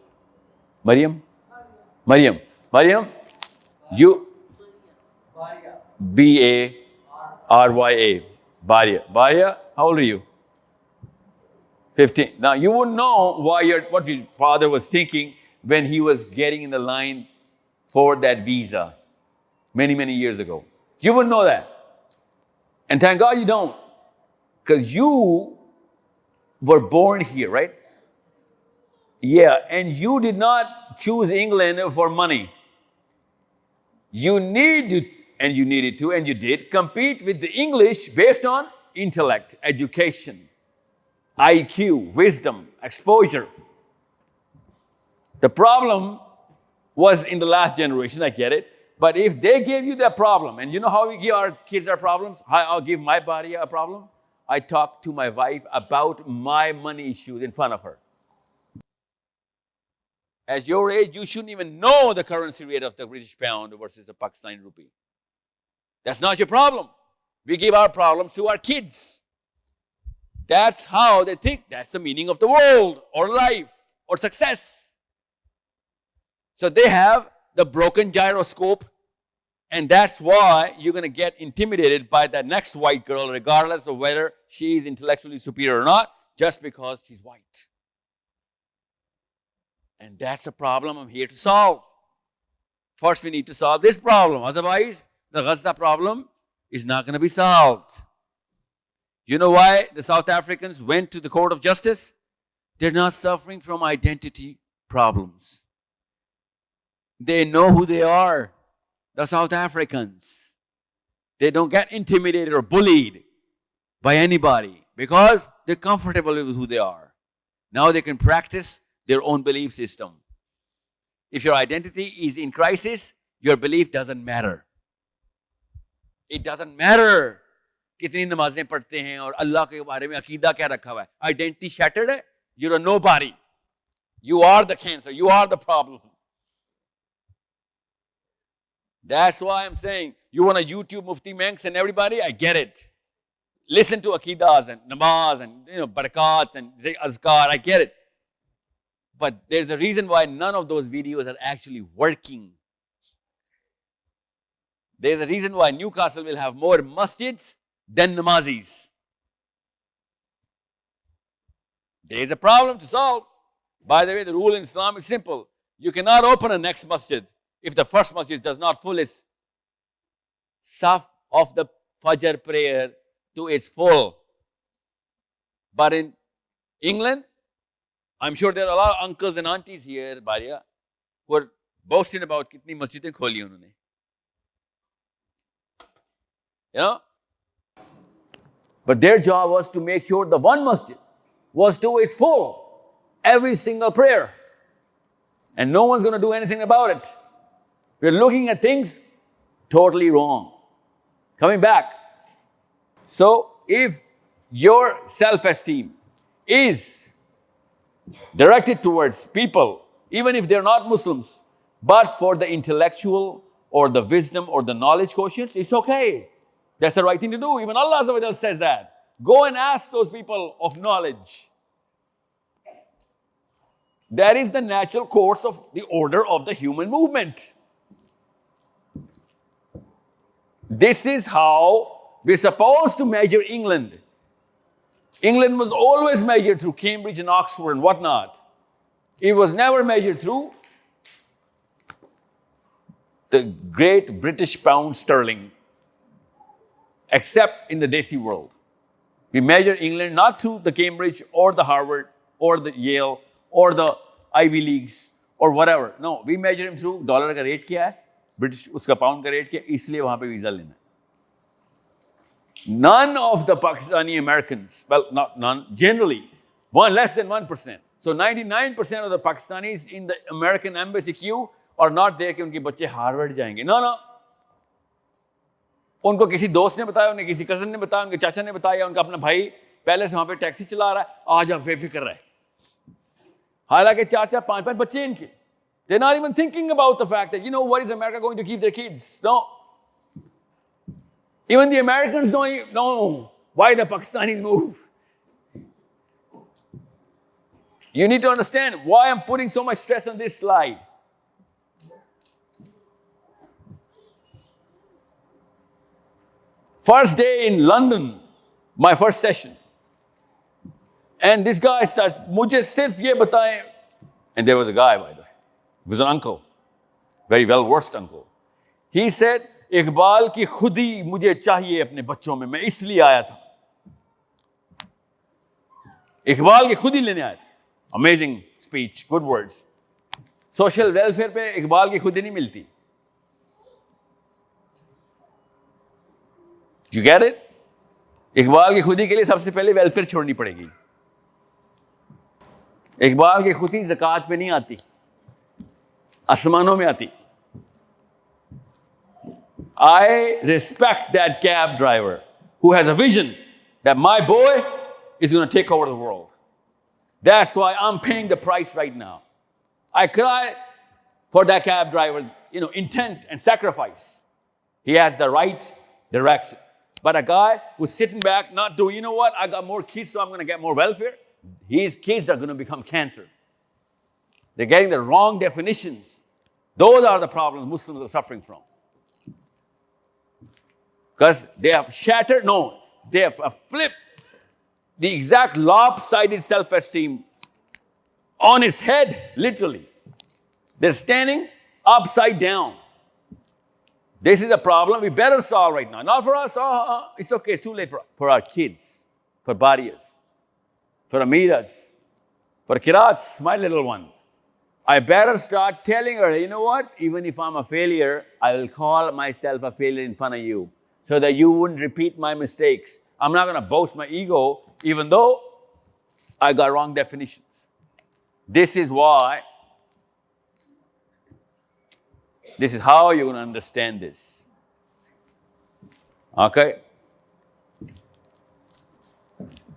Mariam? Mariam. Mariam, you? B-A-R-Y-A. Barya. Barya, how old are you? 15. Now, you wouldn't know what your father was thinking when he was getting in the line for that visa many, many years ago. You wouldn't know that. And thank God you don't. Because you were born here, right? Yeah, and you did not choose England for money. You needed to, and you did, compete with the English based on intellect, education, IQ, wisdom, exposure. The problem was in the last generation, I get it. But if they gave you that problem, and you know how we give our kids our problems? I'll give my body a problem. I talk to my wife about my money issues in front of her. At your age, you shouldn't even know the currency rate of the British pound versus the Pakistani rupee. That's not your problem. We give our problems to our kids. That's how they think. That's the meaning of the world or life or success. So they have the broken gyroscope, and that's why you're going to get intimidated by that next white girl, regardless of whether she is intellectually superior or not, just because she's white. And that's a problem I'm here to solve. First, we need to solve this problem. Otherwise, the Gaza problem is not going to be solved. You know why the South Africans went to the Court of Justice? They're not suffering from identity problems. They know who they are, the South Africans. They don't get intimidated or bullied by anybody because they're comfortable with who they are. Now they can practice their own belief system. If your identity is in crisis, your belief doesn't matter. It doesn't matter कितनी नमाजें पढ़ते हैं और अल्लाह के बारे में अकीदा क्या रखा हुआ है. Identity shattered है, you're a nobody. You are the cancer, you are the problem. That's why I'm saying, you want to YouTube Mufti Manx and everybody? I get it. Listen to Aqidas and Namaz and Barakat and Azkar, I get it. But there's a reason why none of those videos are actually working. There's a reason why Newcastle will have more masjids than namazis. There's a problem to solve. By the way, the rule in Islam is simple. You cannot open a next masjid if the first masjid does not fill its saf of the Fajr prayer to its full. But in England, I'm sure there are a lot of uncles and aunties here, Baria, who are boasting about kitni masjidin kholi unhone. You know? But their job was to make sure the one masjid was to its full, every single prayer. And no one's going to do anything about it. We're looking at things totally wrong. Coming back. So, if your self-esteem is directed towards people, even if they're not Muslims, but for the intellectual or the wisdom or the knowledge quotient, it's okay. That's the right thing to do. Even Allah Azza wa Jal says that. Go and ask those people of knowledge. That is the natural course of the order of the human movement. This is how we're supposed to measure England. England was always measured through Cambridge and Oxford and whatnot. It was never measured through the great British pound sterling, except in the Desi world. We measure England not through the Cambridge or the Harvard or the Yale or the Ivy Leagues or whatever. No, we measure him through dollar का rate क्या है, British उसका pound का rate क्या है, इसलिए वहाँ पे वीजा लेना है. None of the Pakistani Americans, well, not none, generally, less than 1%. So 99% of the Pakistanis in the American embassy queue are not there कि उनके बच्चे हार्वर्ड जाएंगे. No, no. उनको किसी दोस्त ने बताया, उन्हें किसी कजन ने बताया, उनके चाचा ने बताया, उनका अपना भाई पहले से वहां पे टैक्सी चला रहा है, आज आप बेफिक्र रहे. हालांकि चाचा 5 बच्चे इनके. They're not even thinking about the fact that, what is America going to keep their kids? No. Even the Americans don't even know why the Pakistanis move. You need to understand why I'm putting so much stress on this slide. First day in London, my first session. And this guy starts, mujhe sirf ye bataye. And there was a guy, by the way. He was an uncle. Very well-versed uncle. He said, Iqbal की खुदी मुझे चाहिए अपने बच्चों में, मैं इसलिए आया था. इकबाल की खुदी लेने आया था. Amazing speech, good words. Social welfare पे इकबाल की खुदी नहीं मिलती. You get it? इकबाल की खुदी के लिए सबसे पहले वेलफेयर छोड़नी पड़ेगी. इकबाल की खुदी ज़कात पे नहीं आती, आसमानों में आती. I respect that cab driver who has a vision that my boy is going to take over the world. That's why I'm paying the price right now. I cry for that cab driver's, intent and sacrifice. He has the right direction. But a guy who's sitting back, not doing, I got more kids, so I'm going to get more welfare. His kids are going to become cancer. They're getting the wrong definitions. Those are the problems Muslims are suffering from. Because they have shattered, they have flipped the exact lopsided self-esteem on its head, literally. They're standing upside down. This is a problem we better solve right now. Not for us, it's okay, it's too late for our kids, for Bariyas, for Amiras, for Kirats, my little one. I better start telling her, even if I'm a failure, I will call myself a failure in front of you, so that you wouldn't repeat my mistakes. I'm not going to boast my ego, even though I got wrong definitions. This is how you're going to understand this. Okay?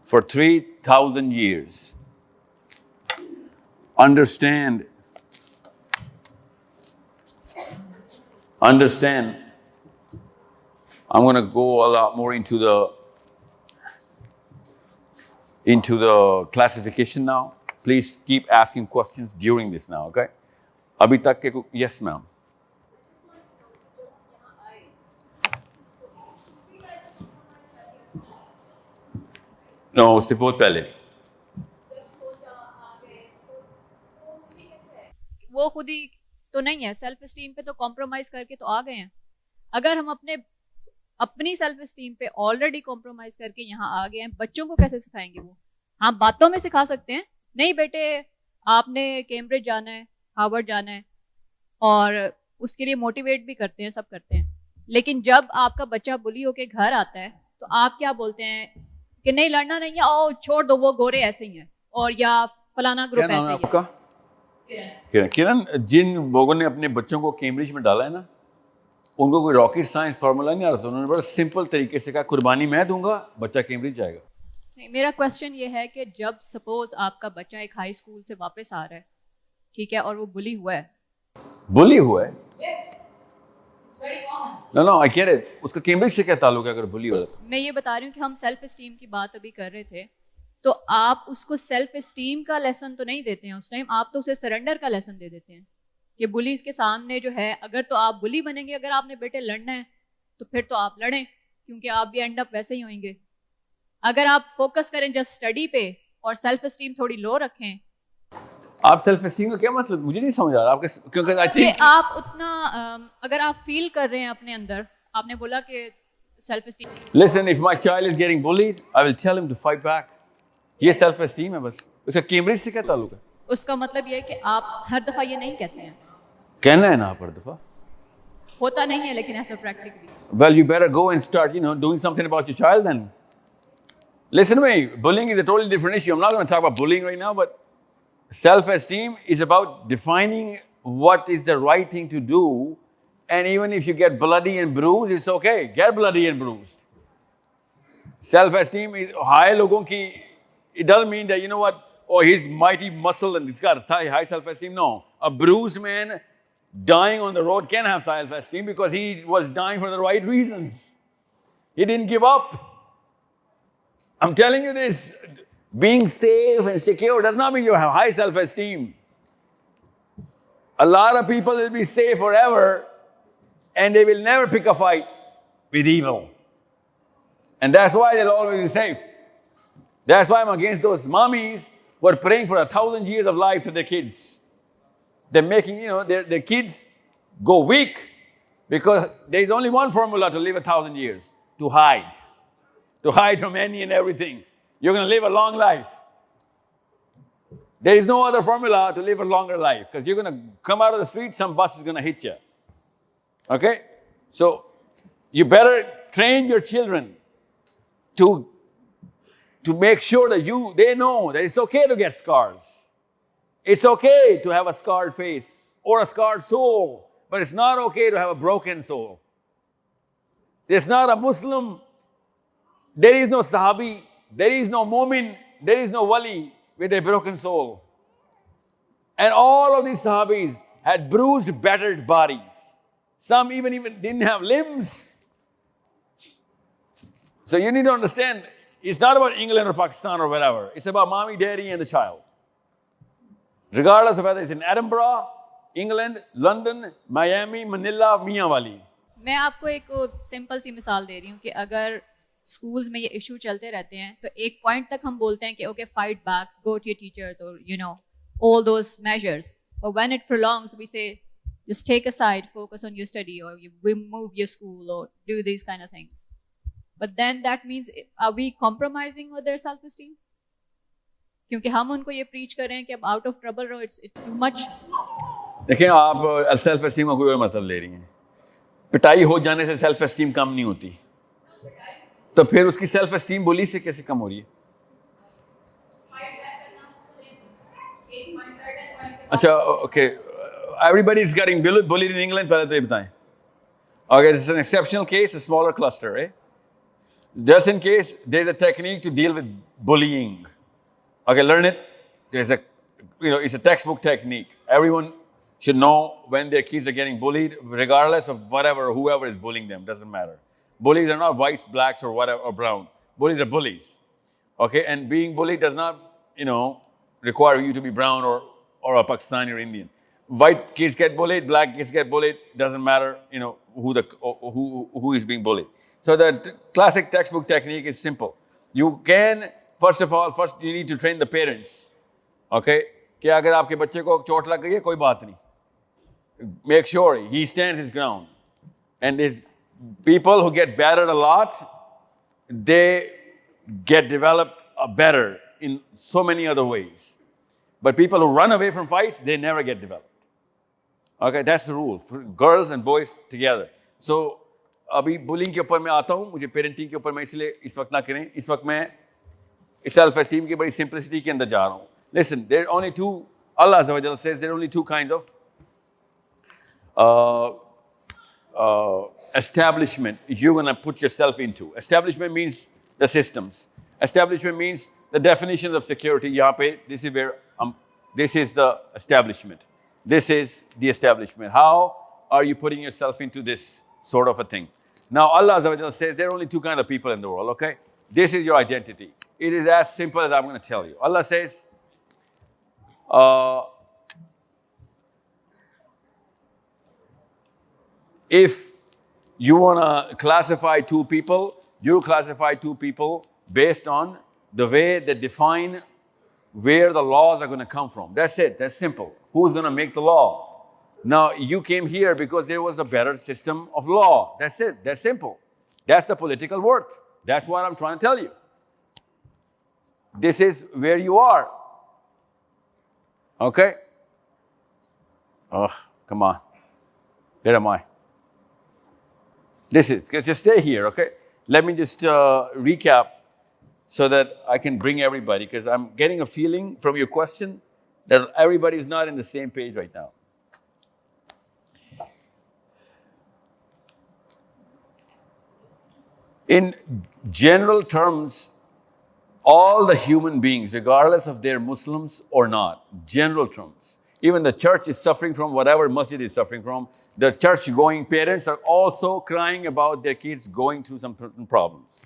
For 3,000 years, understand, I'm going to go a lot more into the classification now. Please keep asking questions during this now, okay? Abhi tak ke yes, ma'am. No, उससे बहुत पहले. वो खुद ही तो नहीं है, self esteem पे तो कॉम्प्रोमाइज करके तो आ गए हैं. अगर हम अपनी सेल्फ एस्टीम पे ऑलरेडी कॉम्प्रोमाइज करके यहाँ आ गए हैं, बच्चों को कैसे सिखाएंगे वो? हाँ, बातों में सिखा सकते हैं, नहीं बेटे आपने कैम्ब्रिज जाना है, हार्वर्ड जाना है, और उसके लिए मोटिवेट भी करते हैं, सब करते हैं. लेकिन जब आपका बच्चा बुली होके घर आता है तो आप क्या बोलते हैं कि नहीं लड़ना नहीं है, ओ छोड़ दो, वो गोरे ऐसे ही हैं, और या फलाना ग्रुप ऐसे ही है. किरण, जिन लोगों ने अपने बच्चों को कैम्ब्रिज में डाला है ना, उनको कोई रॉकेट साइंस फार्मूला नहीं आ रहा था. उन्होंने बड़ा सिंपल तरीके से कहा, कुर्बानी मैं दूंगा, बच्चा कैम्ब्रिज जाएगा. नहीं, मेरा क्वेश्चन ये है कि जब सपोज आपका बच्चा एक हाई स्कूल से वापस आ रहा है, ठीक है, और वो बुली हुआ है. Yes, it's very common. No, I get it. उसका कैम्ब्रिज से क्या ताल्लुक है अगर बुली हो? मैं ये बता रही हूँ कि हम सेल्फ एस्टीम की बात अभी कर रहे थे, तो आप उसको सेल्फ एस्टीम का लेसन तो नहीं देते हैं उस टाइम, आप तो उसे सरेंडर का लेसन दे देते हैं कि बुलीज के सामने जो है, अगर तो आप बुली बनेंगे, अगर आपने बेटे लड़ना है तो फिर तो आप लड़ें, क्योंकि आप भी एंड अप वैसे ही होंगे. अगर आप फोकस करें जस्ट स्टडी पे और सेल्फ एस्टीम थोड़ी लो रखें, आप सेल्फ एस्टीम का क्या मतलब, मुझे नहीं समझ आ रहा आपके, क्योंकि आई कि थिंक आप उतना अगर आप फील कर रहे हैं अपने अंदर, आपने बोला कि self esteem, listen, if my child is getting bullied I will tell him to fight back. ये सेल्फ एस्टीम है बस. उसका कैम्ब्रिज से क्या ताल्लुक है? उसका मतलब ये है कि आप हर दफा ये नहीं कहते हैं, कहना है ना हर दफा. होता नहीं है लेकिन ऐसा practically. Well, you better go and start, doing something about your child then. Listen to me, bullying is a totally different issue. I'm not going to talk about bullying right now, but self-esteem is about defining what is the right thing to do. And even if you get bloody and bruised, it's okay. Get bloody and bruised. Self-esteem is high logon ki, it doesn't mean that, you know what, oh, he's mighty muscle and he's got high self-esteem. No. A bruised man dying on the road can have self-esteem because he was dying for the right reasons. He didn't give up. I'm telling you this. Being safe and secure does not mean you have high self-esteem. A lot of people will be safe forever and they will never pick a fight with evil. And that's why they'll always be safe. That's why I'm against those mommies who are praying for 1,000 years of life to their kids. They're making, their kids go weak because there's only one formula to live 1,000 years, to hide. To hide from any and everything. You're going to live a long life. There is no other formula to live a longer life because you're going to come out of the street, some bus is going to hit you. Okay? So, you better train your children to make sure that they know that it's okay to get scars. It's okay to have a scarred face or a scarred soul, but it's not okay to have a broken soul. There's not a Muslim, there is no Sahabi, there is no Mu'min, there is no Wali with a broken soul. And all of these Sahabis had bruised, battered bodies. Some even didn't have limbs. So you need to understand, it's not about England or Pakistan or wherever. It's about mommy, daddy, and the child. Regardless of whether it's in Edinburgh, England, London, Miami, Manila, Miyan Wali. मैं आपको एक simple सी मिसाल दे रही हूँ कि अगर schools में ये इशू चलते रहते हैं तो एक पॉइंट तक हम बोलते हैं कि okay fight back, go to your teachers और all those measures. But when it prolongs, we say just take a side, focus on your study, or we move your school, or do these kind of things. But then that means, are we compromising with their self-esteem? क्योंकि हम उनको ये preach कर रहे हैं कि अब out of trouble रहो, इट्स टू मच. देखिए, आप सेल्फ एस्टीम का कोई और मतलब ले रही हैं. पिटाई हो जाने से सेल्फ एस्टीम कम नहीं होती, तो फिर उसकी सेल्फ एस्टीम बुली से कैसे कम हो रही है? अच्छा, okay, everybody is getting bullied in England, पहले तो ये बताएं. Okay, this is an exceptional case, a smaller cluster, right? Just in case, there's a technique to deal with bullying. Okay, learn it. There's it's a textbook technique. Everyone should know when their kids are getting bullied, regardless of whoever is bullying them, doesn't matter. Bullies are not whites, blacks, or whatever, or brown. Bullies are bullies. Okay, and being bullied does not, require you to be brown or a Pakistani or Indian. White kids get bullied, black kids get bullied, doesn't matter, who is being bullied. So the classic textbook technique is simple. You can, first you need to train the parents. Okay? कि अगर आपके बच्चे को चोट लग गई है, कोई बात नहीं. Make sure he stands his ground. And these people who get battered a lot, they get developed better in so many other ways. But people who run away from fights, they never get developed. Okay, that's the rule for girls and boys together. So, अभी bullying के ऊपर मैं आता हूँ, मुझे parenting के ऊपर मैं इसलिए इस वक्त ना करें, इस वक्त मैं self-esteem की बड़ी simplicity के अंदर जा रहा हूँ. Listen, there are only two. Allah Azza wa Jalla says there are only two kinds of establishment you're going to put yourself into. Establishment means the systems. Establishment means the definitions of security. Yahan pe, this is where this is the establishment. This is the establishment. How are you putting yourself into this sort of a thing? Now, Allah Azza wa Jalla says there are only two kinds of people in the world, okay? This is your identity. It is as simple as I'm going to tell you. Allah says, if you want to classify two people, you classify two people based on the way they define where the laws are going to come from. That's it. That's simple. Who's going to make the law? Now, you came here because there was a better system of law. That's it. That's simple. That's the political worth. That's what I'm trying to tell you. This is where you are. Okay? Oh, come on. Where am I? This is, just stay here, okay? Let me just recap so that I can bring everybody, because I'm getting a feeling from your question that everybody is not in the same page right now. In general terms, all the human beings, regardless of they're Muslims or not, general terms, even the church is suffering from whatever masjid is suffering from. The church-going parents are also crying about their kids going through some problems.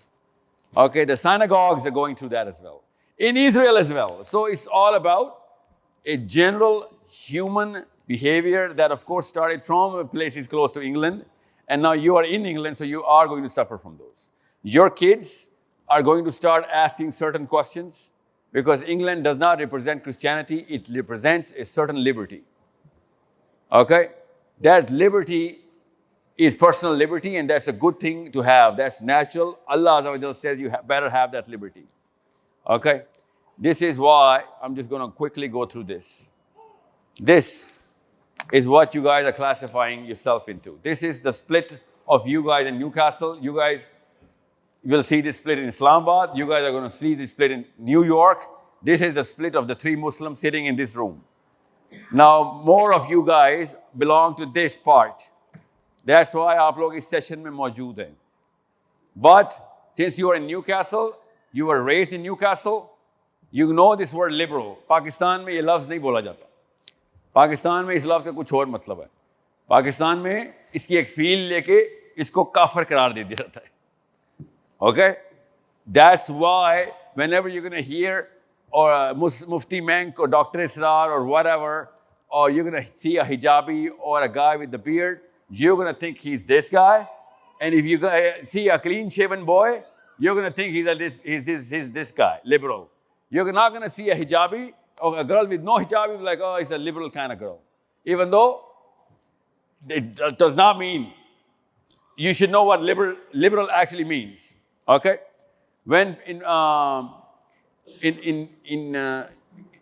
Okay, the synagogues are going through that as well. In Israel as well. So it's all about a general human behavior that, of course, started from places close to England. And now you are in England, so you are going to suffer from those. Your kids are going to start asking certain questions because England does not represent Christianity. It represents a certain liberty. Okay? That liberty is personal liberty, and that's a good thing to have. That's natural. Allah Azza wa Jalla says you better have that liberty. Okay? This is why I'm just going to quickly go through this. This is what you guys are classifying yourself into. This is the split of you guys in Newcastle. You guys will see this split in Islamabad. You guys are going to see this split in New York. This is the split of the 3 Muslims sitting in this room. Now, more of you guys belong to this part. That's why आप लोग इस session में मौजूद हैं. But since you are in Newcastle, you were raised in Newcastle, you know this word liberal. Pakistan में ये लफ्ज़ नहीं बोला जाता. पाकिस्तान में इस लफ्ज़ का कुछ और मतलब है. पाकिस्तान में इसकी एक फील लेके इसको काफिर करार दे दिया जाता है. Okay? That's why whenever you're going to hear or Mufti Menk or Dr. Israr or whatever, or you're going to see a hijabi or a guy with the beard, you're going to think he's this guy. And if you see a clean-shaven boy, you're going to think he's this guy, liberal. You're not going to see a hijabi or a girl with no hijabi, like, oh, he's a liberal kind of girl. Even though it does not mean, you should know what liberal actually means. Okay? When in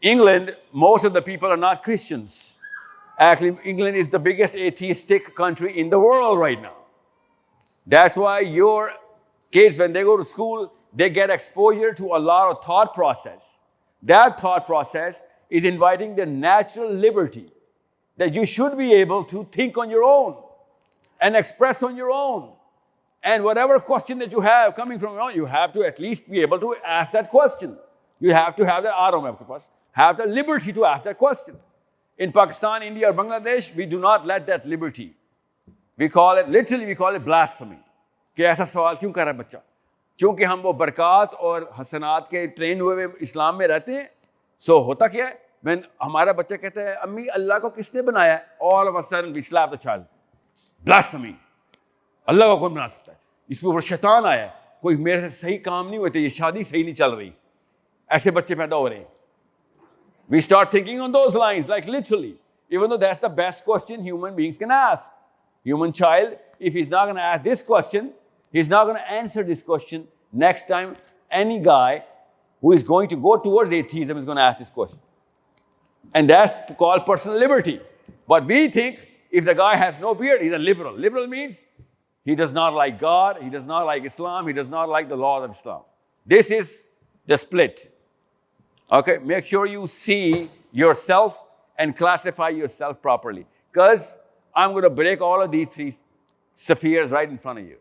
England, most of the people are not Christians. Actually, England is the biggest atheistic country in the world right now. That's why your kids, when they go to school, they get exposure to a lot of thought process. That thought process is inviting the natural liberty that you should be able to think on your own and express on your own. And whatever question that you have coming from your own, you have to at least be able to ask that question. You have to have the liberty to ask that question. In Pakistan, India, or Bangladesh, we do not let that liberty. We call it blasphemy. कि ऐसा सवाल क्यों कर रहा है बच्चा? क्योंकि हम वो बरक़ात और हसनात के ट्रेन हुए इस्लाम में रहते हैं. So होता क्या है? When हमारा बच्चा कहता है, अम्मी अल्लाह को किसने बनाया है? All of a sudden we slap the child. Blasphemy. अल्लाह को कौन बना सकता है? इसके ऊपर शैतान आया है. कोई मेरे से सही काम नहीं हुए थे, ये शादी सही नहीं चल रही. ऐसे बच्चे पैदा हो रहे हैं. We start thinking on those lines, like literally. Even though that's the best question human beings can ask. Human child, if he's not going to ask this question, he's not going to answer this question. Next time, any guy who is going to go towards atheism is going to ask this question. And that's called personal liberty. But we think if the guy has no beard, he's a liberal. Liberal means he does not like God, he does not like Islam, he does not like the laws of Islam. This is the split. Okay, make sure you see yourself and classify yourself properly. Because I'm going to break all of these 3 spheres right in front of you.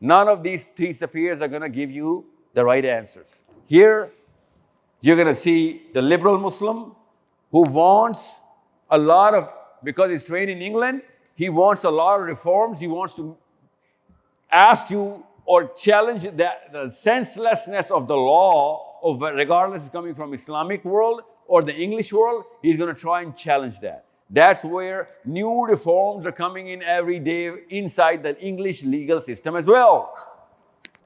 None of these 3 spheres are going to give you the right answers. Here, you're going to see the liberal Muslim who wants a lot of, because he's trained in England, he wants a lot of reforms. He wants to ask you or challenge the senselessness of the law, regardless it's coming from Islamic world or the English world. He's going to try and challenge that. That's where new reforms are coming in every day inside the English legal system as well.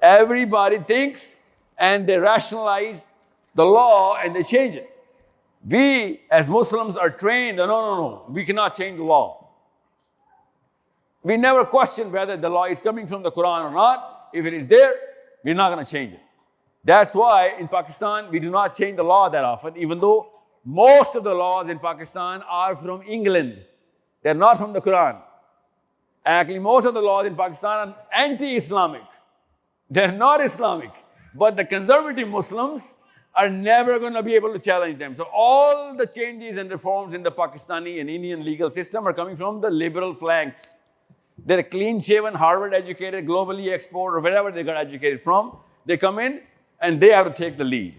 Everybody thinks and they rationalize the law and they change it. We as Muslims are trained, no, we cannot change the law. We never question whether the law is coming from the Quran or not. If it is there, we're not going to change it. That's why in Pakistan, we do not change the law that often, even though most of the laws in Pakistan are from England. They're not from the Quran. Actually, most of the laws in Pakistan are anti-Islamic. They're not Islamic. But the conservative Muslims are never going to be able to challenge them. So all the changes and reforms in the Pakistani and Indian legal system are coming from the liberal flanks. They're clean-shaven, Harvard-educated, globally exported, or wherever they got educated from. They come in and they have to take the lead.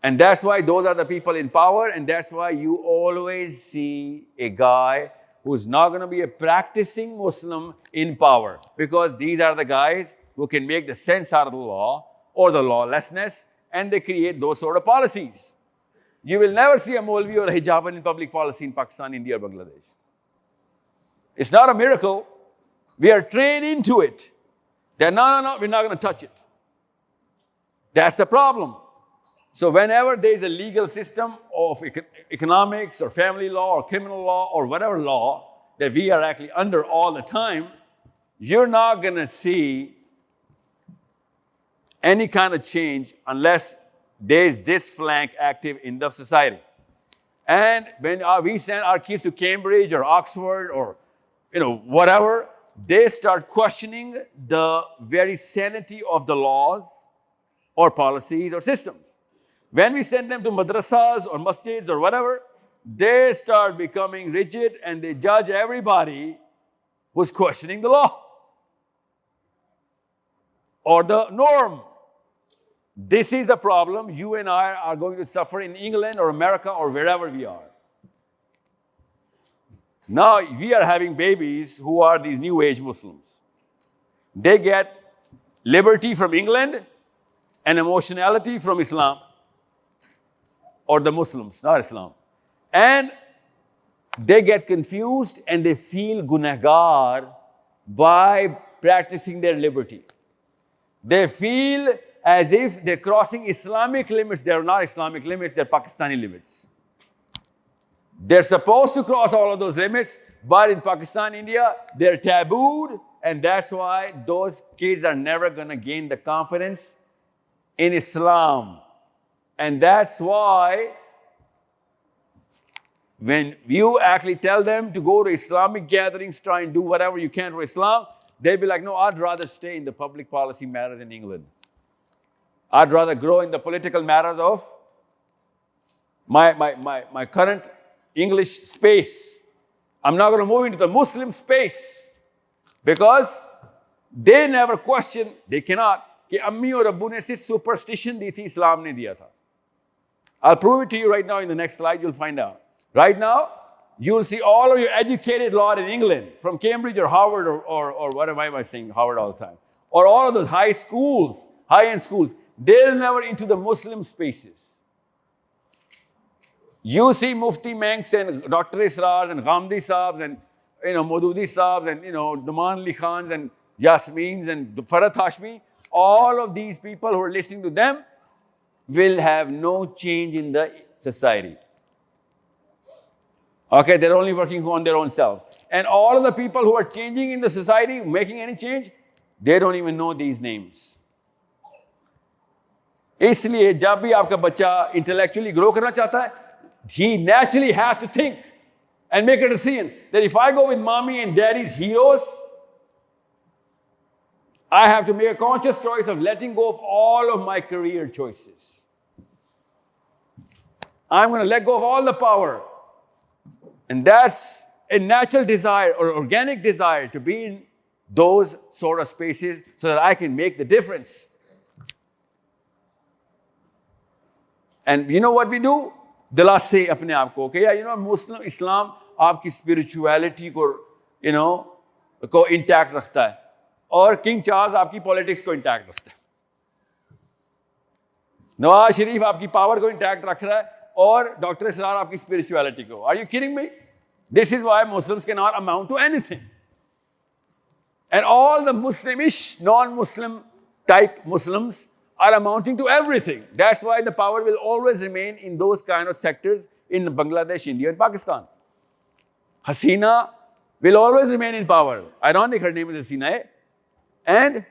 And that's why those are the people in power, and that's why you always see a guy who's not going to be a practicing Muslim in power, because these are the guys who can make the sense out of the law or the lawlessness, and they create those sort of policies. You will never see a Maulvi or a hijaban in public policy in Pakistan, India, or Bangladesh. It's not a miracle. We are trained into it. That no, we're not going to touch it. That's the problem. So whenever there is a legal system of economics or family law or criminal law or whatever law that we are actually under all the time, you're not going to see any kind of change unless there is this flank active in the society. And when we send our kids to Cambridge or Oxford or whatever, they start questioning the very sanity of the laws or policies or systems. When we send them to madrasas or masjids or whatever, they start becoming rigid and they judge everybody who's questioning the law or the norm. This is the problem you and I are going to suffer in England or America or wherever we are. Now we are having babies who are these new age Muslims. They get liberty from England and emotionality from Islam. Or the Muslims, not Islam. And they get confused and they feel gunahgar by practicing their liberty. They feel as if they're crossing Islamic limits. They're not Islamic limits, they're Pakistani limits. They're supposed to cross all of those limits, but in Pakistan, India, they're tabooed, and that's why those kids are never going to gain the confidence in Islam. And that's why when you actually tell them to go to Islamic gatherings, try and do whatever you can for Islam, they'll be like, no, I'd rather stay in the public policy matters in England. I'd rather grow in the political matters of my current English space. I'm not going to move into the Muslim space because they never question, they cannot, कि अम्मी और अब्बू ने सिर्फ superstition दी थी, इस्लाम ने दिया था. I'll prove it to you right now in the next slide, you'll find out. Right now, you'll see all of your educated lot in England, from Cambridge or Harvard or what am I saying, Harvard all the time, or all of those high schools, high-end schools, they're never into the Muslim spaces. You see Mufti Manx and Dr. Isrars and Ghamdi Saabs and Maududi Saabs and Numan Ali Khans and Yasmeens and Farhat Hashmi, all of these people who are listening to them will have no change in the society. Okay, they're only working on their own selves. And all of the people who are changing in the society, making any change, they don't even know these names. इसलिए जब भी आपका बच्चा intellectually grow करना चाहता है, he naturally has to think and make a decision that if I go with mommy and daddy's heroes, I have to make a conscious choice of letting go of all of my career choices. I'm going to let go of all the power. And that's a natural desire or organic desire to be in those sort of spaces so that I can make the difference. And you know what we do? दिला से अपने आप को कि Muslim Islam आपकी spirituality को intact रखता है और King Charles आपकी politics को intact रखता है. नवाज शरीफ आपकी power को intact रख रहा है और Dr. Israr आपकी spirituality को. Are you kidding me? This is why Muslims cannot amount to anything. And all the Muslimish, non-Muslim type Muslims are amounting to everything. That's why the power will always remain in those kind of sectors in Bangladesh, India, and Pakistan. Hasina will always remain in power. Ironic, her name is Hasina. And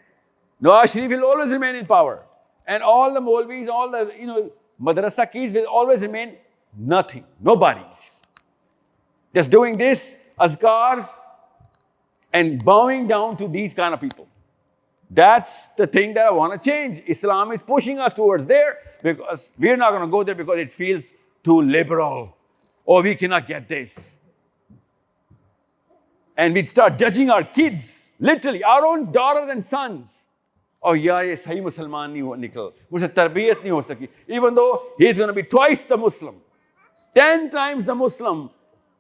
Nawaz Sharif will always remain in power. And all the Maulvis, all the, madrasa kids will always remain nothing, nobodies. Just doing this, azkars, and bowing down to these kind of people. That's the thing that I want to change. Islam is pushing us towards there because we're not going to go there because it feels too liberal. Or we cannot get this. And we start judging our kids, literally, our own daughters and sons. Oh, yeah, ye sahi Musliman nahi nikal. Mujhe tarbiyat nahi ho saki. Even though he's going to be twice the Muslim, 10 times the Muslim,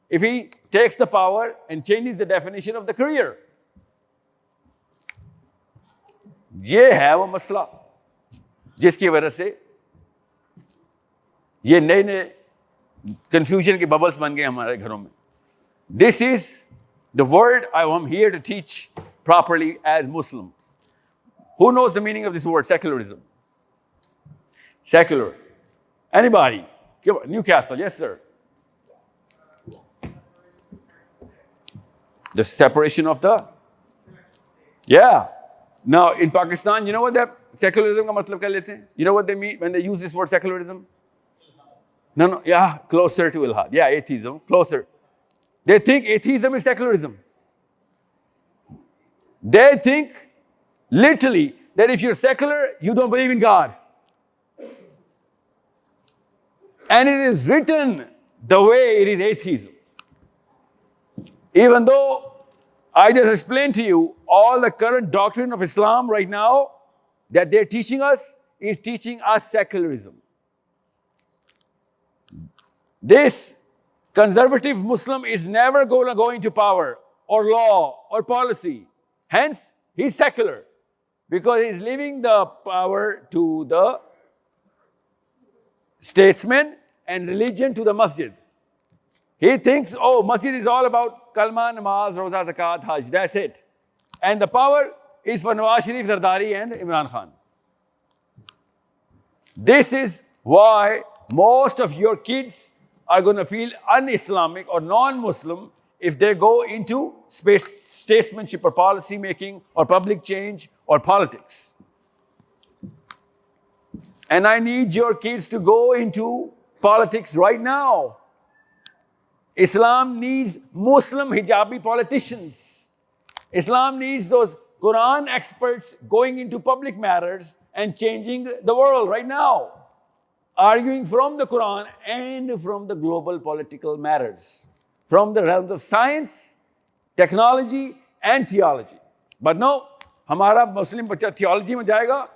if he takes the power and changes the definition of the career. ये है वो मसला जिसकी वजह से ये नए नए कंफ्यूजन के बबल्स बन गए हमारे घरों में. This is the word I am here to teach properly as Muslims. Who knows the meaning of this word, secularism? Secular. Anybody? Newcastle, yes sir. The separation of the, yeah. Now in Pakistan, you know what that secularism ka matlab kar lete hain? You know what they mean when they use this word secularism? No, yeah, closer to ilhad. Yeah, atheism, closer. They think atheism is secularism. They think literally that if you're secular, you don't believe in God. And it is written the way it is atheism. Even though I just explained to you all the current doctrine of Islam right now that they're teaching us is teaching us secularism. This conservative Muslim is never going to go into power or law or policy. Hence, he's secular because he's leaving the power to the statesmen and religion to the masjid. He thinks, oh, masjid is all about kalma, namaz, roza, zakat, hajj. That's it. And the power is for Nawaz Sharif, Zardari and Imran Khan. This is why most of your kids are going to feel un-Islamic or non-Muslim if they go into statesmanship or policy making or public change or politics. And I need your kids to go into politics right now. Islam needs Muslim hijabi politicians. Islam needs those Quran experts going into public matters and changing the world right now, arguing from the Quran and from the global political matters, from the realms of science, technology and theology. But no, हमारा Muslim बच्चा theology में जाएगा,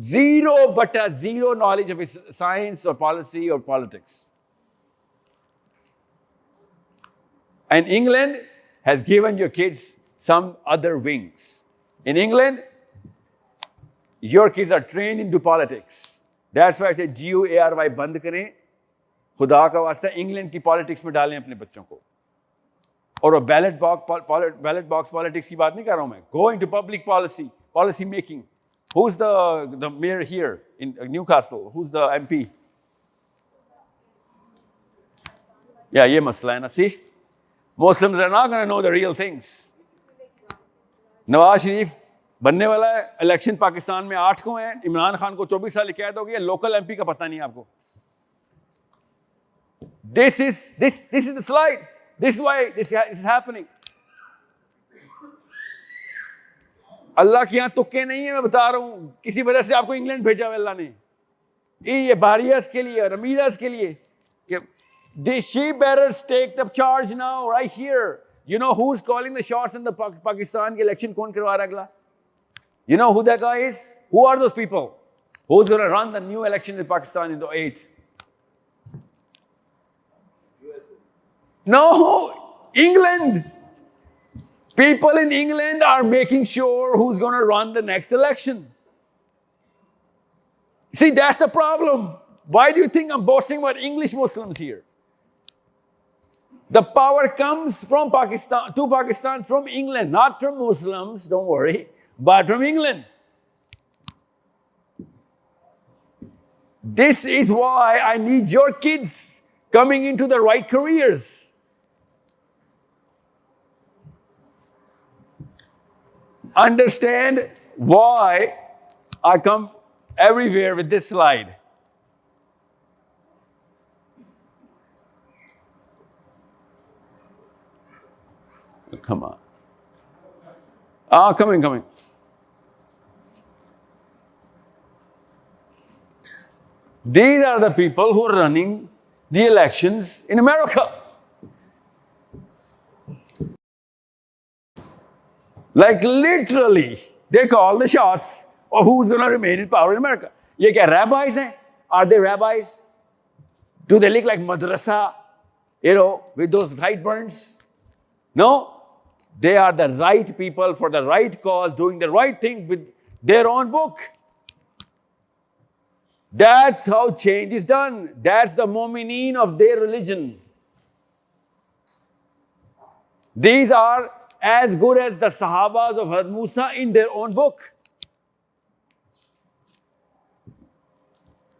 zero knowledge of science or policy or politics. And England has given your kids some other wings. In England, your kids are trained into politics. That's why I say GUARY बंद करें, खुदा का वास्ता England की politics में डालें अपने बच्चों को. और वो ballot box politics की बात नहीं कर रहा हूँ मैं. Go into public policy making. Who's the mayor here in Newcastle? Who's the MP? Yeah, ये मसला है ना. See? Muslims are not going to know the real things. Nawaz Sharif बनने वाला है, इलेक्शन पाकिस्तान में 8 को हैं, इमरान खान को 24 साल की कैद हो गई है, लोकल एमपी का पता नहीं है आपको. This is the slide. This is why this is happening. अल्लाह के यहाँ तुक्के नहीं है, मैं बता रहा हूँ. किसी वजह से आपको इंग्लैंड भेजा है अल्लाह ने. ये बारियस के लिए और अमीरस के लिए कि the sheep bearers take the charge now, right here. You know who's calling the shots in the Pakistan election? कौन करवा रहा है अगला? You know who that guy is? Who are those people? Who's going to run the new election in Pakistan in the 8th? USA. No, England. People in England are making sure who's going to run the next election. See, that's the problem. Why do you think I'm boasting about English Muslims here? The power comes from Pakistan, to Pakistan from England, not from Muslims, don't worry, but from England. This is why I need your kids coming into the right careers. Understand why I come everywhere with this slide. Come on. Coming. These are the people who are running the elections in America. Like literally, they call the shots of who's going to remain in power in America. Ye kya rabbis hain? Are they rabbis? Do they look like madrasa, with those sideburns? No. They are the right people for the right cause, doing the right thing with their own book. That's how change is done. That's the mu'mineen of their religion. These are as good as the Sahabas of Hazrat Musa in their own book.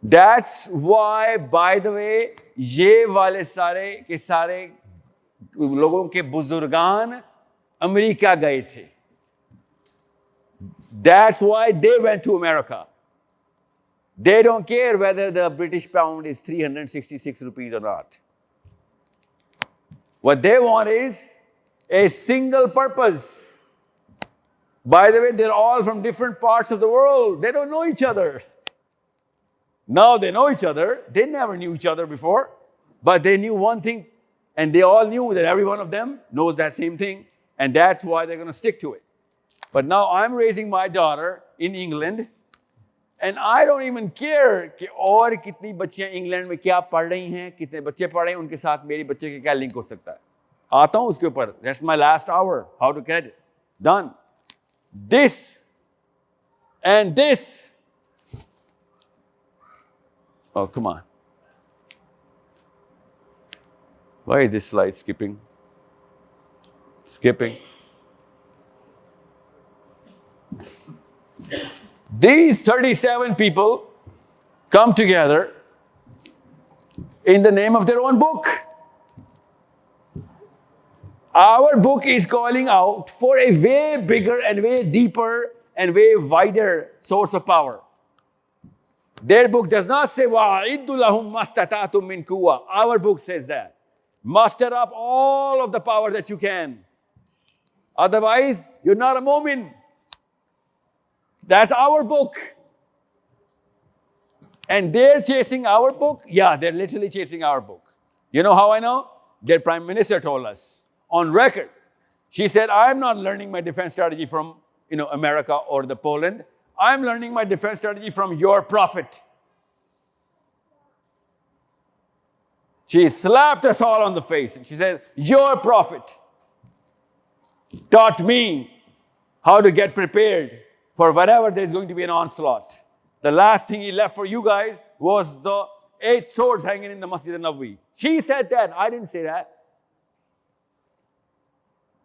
That's why, by the way, ये वाले सारे के सारे लोगों के बुजुर्गान America गए थे. That's why they went to America. They don't care whether the British pound is 366 rupees or not. What they want is a single purpose. By the way, they're all from different parts of the world. They don't know each other. Now they know each other. They never knew each other before, but they knew one thing, and they all knew that every one of them knows that same thing, and that's why they're going to stick to it. But now I'm raising my daughter in England, and I don't even care कि और कितनी बच्चियां England में क्या पढ़ रही हैं, कितने बच्चे पढ़ रहे हैं, उनके साथ मेरी बच्चे के क्या लिंक हो सकता है. आता हूं उसके ऊपर. That's my last hour. How to get it done. This and this. Oh, come on. Why is this slide skipping? These 37 people come together in the name of their own book. Our book is calling out for a way bigger and way deeper and way wider source of power. Their book does not say, وَأَعِدُّ لَهُمْ مَسْتَطَعْتُم مِّن قُوَّةٍ. Our book says that. Muster up all of the power that you can. Otherwise, you're not a mu'min. That's our book. And they're chasing our book? Yeah, they're literally chasing our book. You know how I know? Their prime minister told us on record. She said, I'm not learning my defense strategy from, America or the Poland. I'm learning my defense strategy from your prophet. She slapped us all on the face and she said, your prophet taught me how to get prepared for whatever there's going to be an onslaught. The last thing he left for you guys was the 8 swords hanging in the Masjid al-Nabawi. She said that. I didn't say that.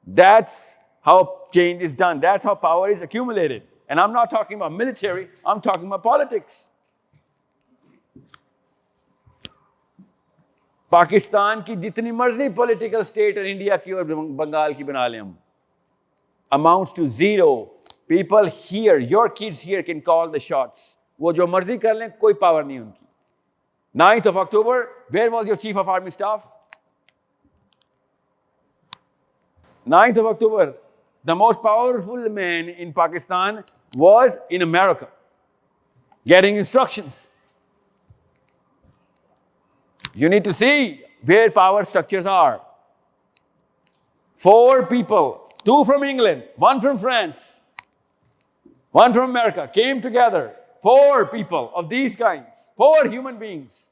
That's how change is done. That's how power is accumulated. And I'm not talking about military. I'm talking about politics. Pakistan की जितनी मर्जी political state और India की और बंगाल की बना लें हम, amounts to zero. People here, your kids here can call the shots. वो जो मर्जी कर लें, कोई power नहीं उनकी. 9th of October, where was your chief of army staff? 9th of October, the most powerful man in Pakistan was in America, getting instructions. You need to see where power structures are. 4 people, 2 from England, 1 from France, 1 from America, came together. 4 people of these kinds, 4 human beings.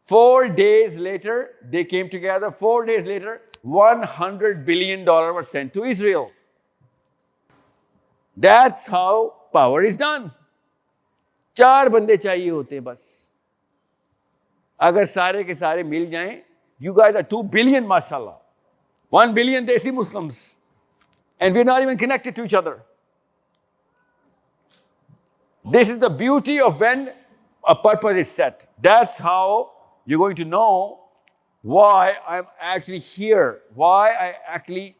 4 days later, they came together. 4 days later, $100 billion was sent to Israel. That's how power is done. 4 बंदे चाहिए होते हैं बस. अगर सारे के सारे मिल जाएं, you guys are 2 billion, mashallah. 1 billion Desi Muslims. And we're not even connected to each other. This is the beauty of when a purpose is set. That's how you're going to know why I'm actually here, why I actually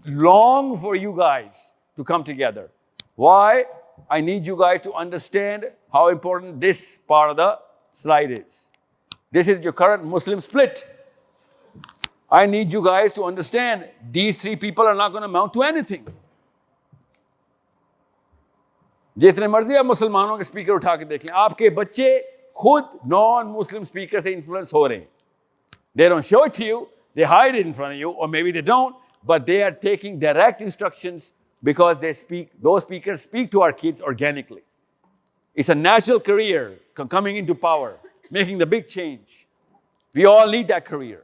long for you guys to come together, why I need you guys to understand how important this part of the slide is. This is your current Muslim split. I need you guys to understand these three people are not going to amount to anything. जितने मर्जी आप मुसलमानों के speaker उठा के देख लें, आपके बच्चे खुद नॉन मुस्लिम स्पीकर से इन्फ्लुएंस हो रहे हैं. They don't show it to you, they hide it in front of you, or maybe they don't, but they are taking direct instructions because those speakers speak to our kids organically. It's a natural career coming into power, making the big change. We all need that career.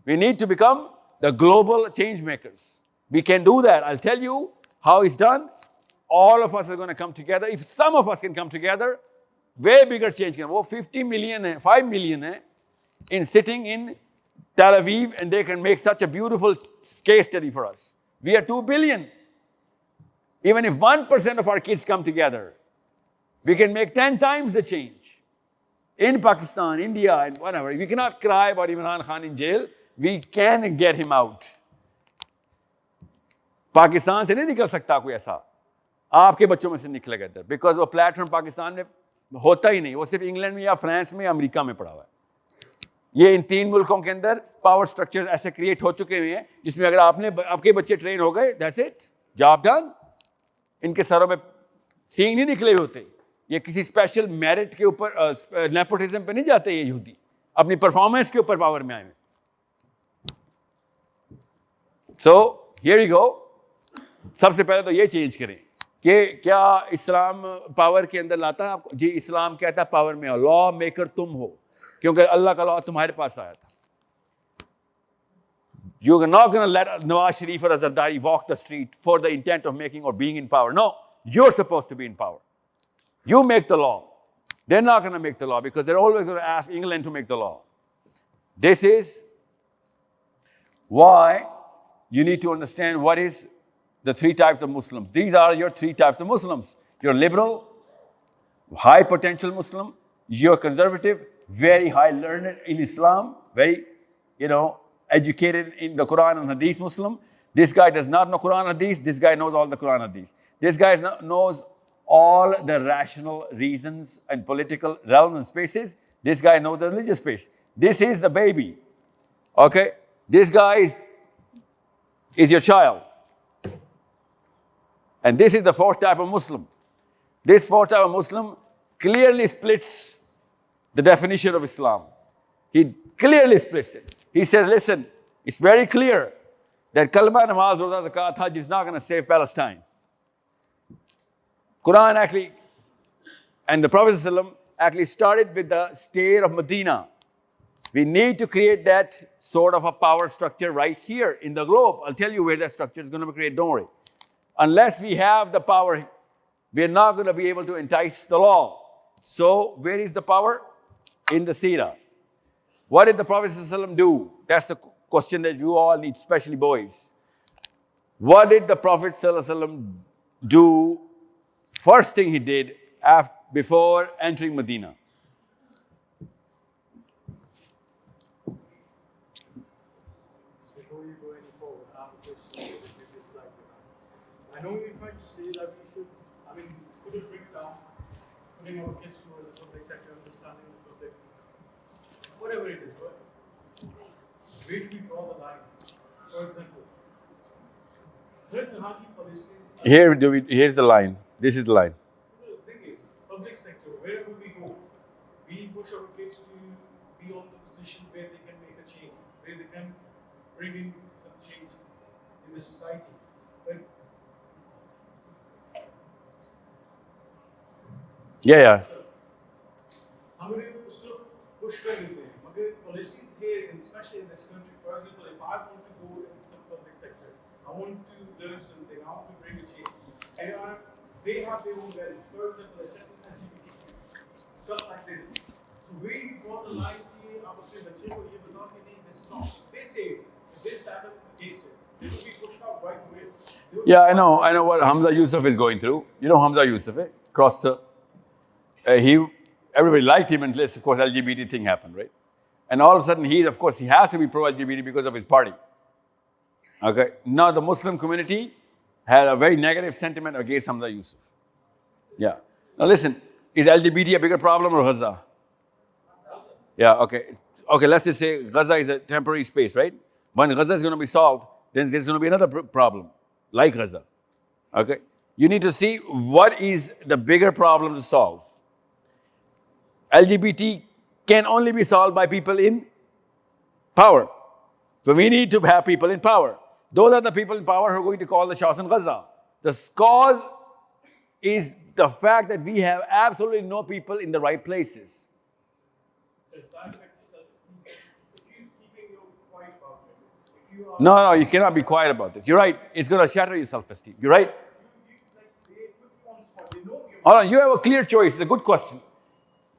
We need to become the global change makers. We can do that. I'll tell you how it's done. All of us are going to come together. If some of us can come together, way bigger change can. वो 50 million है, 5 million है, in sitting in Tel Aviv, and they can make such a beautiful case study for us. We are 2 billion. Even if 1% of our kids come together, we can make 10 times the change. In Pakistan, India, and whatever. We cannot cry about Imran Khan in jail. We can get him out. Pakistan से नहीं निकल सकता कोई ऐसा. आपके बच्चों में से निकलेगा इधर, बिकॉज वो प्लेटफॉर्म पाकिस्तान में होता ही नहीं. वो सिर्फ इंग्लैंड में या फ्रांस में या अमेरिका में पड़ा हुआ है. ये इन 3 मुल्कों के अंदर पावर स्ट्रक्चर ऐसे क्रिएट हो चुके हुए हैं जिसमें अगर आपके बच्चे ट्रेन हो गए, दैट्स इट, जॉब डन. इनके सरों में सींग नहीं निकले होते. ये किसी स्पेशल मेरिट के ऊपर नेपोटिज्म पे नहीं जाते. ये यहूदी अपनी परफॉर्मेंस के ऊपर पावर में आए हैं. So here you go. सबसे पहले तो ये चेंज करें कि क्या इस्लाम पावर के अंदर लाता है आपको? जी, इस्लाम कहता है पावर में लॉ मेकर तुम हो, क्योंकि अल्लाह का लॉ तुम्हारे पास आया था. You are not going to let Nawaz Sharif or Zardari walk the street for the intent of making or being in power. No, you're supposed to be in power. You make the law. They're not going to make the law because they're always going to ask England to make the law. This is why you need to understand what is the 3 types of Muslims. These are your 3 types of Muslims. You're liberal, high potential Muslim. You're conservative, very high learned in Islam, very, educated in the Quran and Hadith Muslim. This guy does not know Quran and Hadith. This guy knows all the Quran and Hadith. This guy knows all the rational reasons and political realms and spaces. This guy knows the religious space. This is the baby. Okay? This guy is your child. And this is the 4th type of Muslim. This 4th type of Muslim clearly splits the definition of Islam. He clearly splits it. He says, listen, it's very clear that kalma, namaz, roza, zakat, hajj is not going to save Palestine. Quran actually, and the Prophet ﷺ actually started with the state of Medina. We need to create that sort of a power structure right here in the globe. I'll tell you where that structure is going to be created, don't worry. Unless we have the power, we're not going to be able to entice the law. So where is the power? In the seerah. What did the Prophet ﷺ do? That's the question that you all need, especially boys. What did the Prophet ﷺ do? First thing he did before entering Medina. Before you go any forward, I have a question for the previous slide. I know you're trying to say that we should, put it break down, putting our kids towards the public sector, understanding the public, whatever it is, right? Where do we draw the line? For example, Here's the line. This is the line. The thing is, public sector, wherever we go, we push our kids to be on the position where they can make a change, where they can bring in some change in the society. But Yeah. हमारे उस तरफ push कर देते हैं, मगर policies here, and especially in this country, for example, if I want to go in some public sector, I want to learn something, I want to bring a change. They have their own values. For example, a certain LGBTQ, stuff like this. So where you draw the line कि आप अपने बच्चे को ये बताओ कि नहीं, this is not. They say this type of case, they will be pushed out right away. Yeah, I know what Hamza Yusuf is going through. You know Hamza Yusuf, crossed the everybody liked him unless, of course, LGBT thing happened, right? And all of a sudden, he has to be pro-LGBT because of his party. Okay. Now the Muslim community had a very negative sentiment against Hamza Yusuf. Yeah. Now listen, is LGBT a bigger problem or Gaza? Yeah. Okay. Okay. Let's just say Gaza is a temporary space, right? When Gaza is going to be solved, then there's going to be another problem like Gaza. Okay. You need to see what is the bigger problem to solve. LGBT can only be solved by people in power. So we need to have people in power. Those are the people in power who are going to call the shots in Gaza. The cause is the fact that we have absolutely no people in the right places. Does that affect your self-esteem? If you keeping your quiet about it, if you are No, you cannot be quiet about this. You're right. It's going to shatter your self-esteem. You're right. they put you on the spot, they know you're All right, you have a clear choice. It's a good question.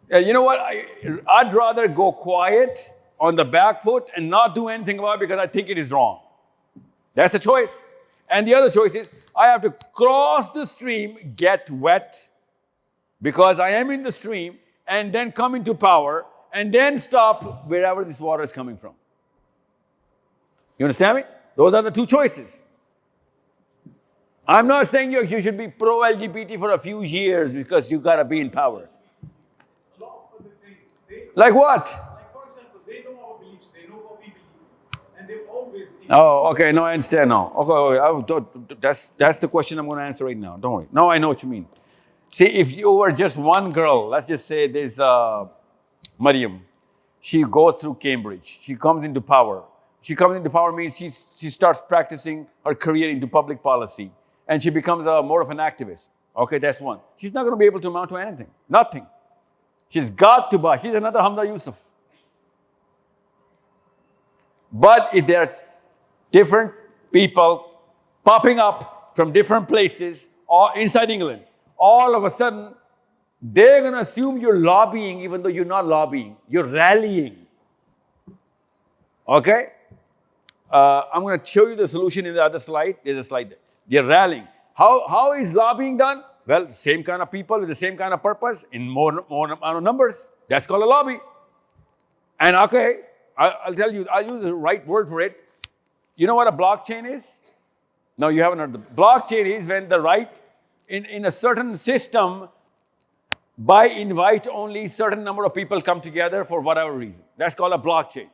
You know what? I'd rather go quiet on the back foot and not do anything about it because I think it is wrong. That's the choice. And the other choice is I have to cross the stream, get wet because I am in the stream, and then come into power and then stop wherever this water is coming from. You understand me? Those are the two choices. I'm not saying you should be pro-LGBT for a few years because you got to be in power. a lot of the things. Like what? Like for example, they know our beliefs, they know what we believe, and they've always. Oh, okay. No, I understand now. Okay. That's the question I'm going to answer right now. Don't worry. Now I know what you mean. See, if you were just one girl, let's just say there's Mariam. She goes through Cambridge. She comes into power. She comes into power means she starts practicing her career into public policy. And she becomes more of an activist. Okay, that's one. She's not going to be able to amount to anything. Nothing. She's got to buy. She's another Hamza Yusuf. But if there are different people popping up from different places or inside England, all of a sudden, they're going to assume you're lobbying even though you're not lobbying. You're rallying. Okay? I'm going to show you the solution in the other slide. There's a slide there. They're rallying. How is lobbying done? Well, the same kind of people with the same kind of purpose in more amount of numbers. That's called a lobby. And okay, I'll tell you, I'll use the right word for it. You know what a blockchain is? No, you haven't heard. The blockchain is when the right, in a certain system, by invite only certain number of people come together for whatever reason. That's called a blockchain.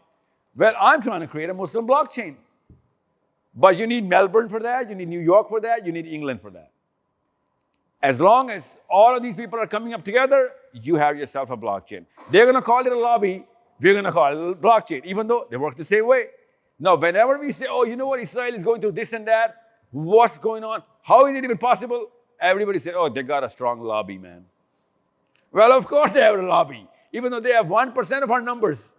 Well, I'm trying to create a Muslim blockchain. But you need Melbourne for that, you need New York for that, you need England for that. As long as all of these people are coming up together, you have yourself a blockchain. They're going to call it a lobby, we're going to call it a blockchain, even though they work the same way. Now, whenever we say, oh, you know what, Israel is going through this and that, what's going on? How is it even possible? Everybody says, oh, they got a strong lobby, man. Well, of course they have a lobby, even though they have 1% of our numbers.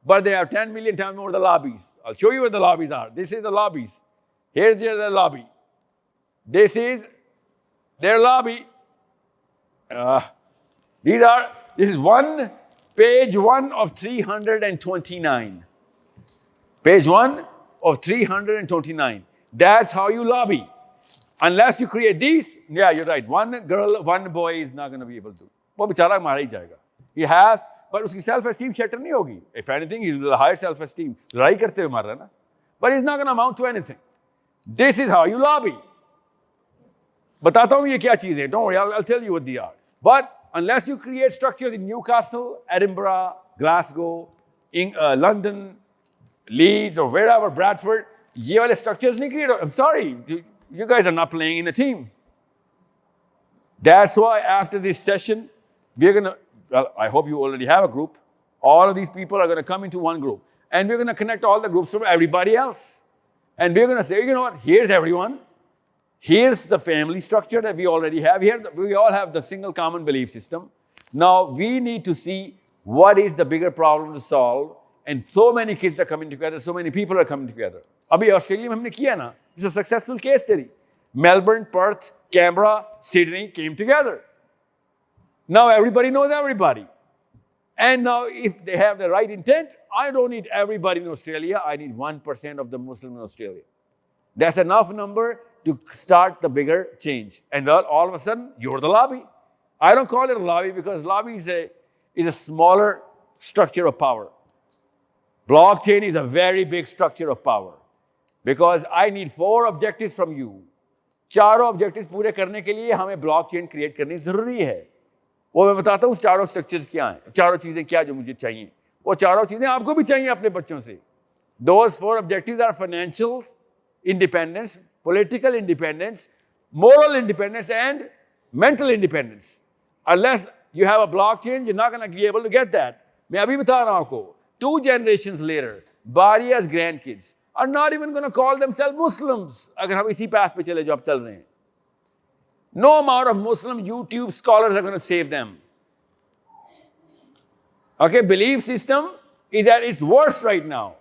But they have 10 million times more the lobbies. I'll show you what the lobbies are. This is the lobbies. Here's their lobby. This is their lobby. This is page 1 of 329. Page 1 of 329. That's how you lobby. Unless you create these, yeah, you're right. One girl, one boy is not going to be able to. वो बेचारा मारा ही जाएगा. He has, but उसकी self-esteem shatter नहीं होगी. If anything, he's a higher self-esteem. लड़ाई करते हुए मार रहा है ना. But he's not going to amount to anything. This is how you lobby. बताता हूँ ये क्या चीज़ है. Don't worry, I'll tell you what they are. But unless you create structures in Newcastle, Edinburgh, Glasgow, London, Leeds, or wherever, Bradford, ये वाले structures नहीं create. I'm sorry, you guys are not playing in a team. That's why after this session, we're going to, well, I hope you already have a group. All of these people are going to come into one group. And we're going to connect all the groups from everybody else. And we're going to say, you know what, here's everyone. Here's the family structure that we already have. Here, we all have the single common belief system. Now, we need to see what is the bigger problem to solve. And so many kids are coming together, so many people are coming together. Abhi Australia mein humne kiya na. It's a successful case study. Melbourne, Perth, Canberra, Sydney came together. Now everybody knows everybody. And now if they have the right intent, I don't need everybody in Australia. I need 1% of the Muslims in Australia. That's enough number to start the bigger change. And all of a sudden, you're the lobby. I don't call it a lobby because lobby is a smaller structure of power. Blockchain is a very big structure of power because I need 4 objectives from you. 4 objectives पूरे करने के लिए हमें blockchain create करनी ज़रूरी है. वो मैं बताता हूँ 4 structures क्या हैं, 4 चीज़ें क्या जो मुझे चाहिए. वो 4 चीज़ें आपको भी चाहिए अपने बच्चों से. Those 4 objectives are financial independence, political independence, moral independence, and mental independence. Unless you have a blockchain, you're not going to be able to get that. मैं अभी बता रहा हूँ आपको. 2 generations later, Baria's grandkids are not even going to call themselves Muslims. अगर हम इसी path पे चले जो आप चल रहे हैं. No amount of Muslim YouTube scholars are going to save them. Okay, belief system is at its worst right now.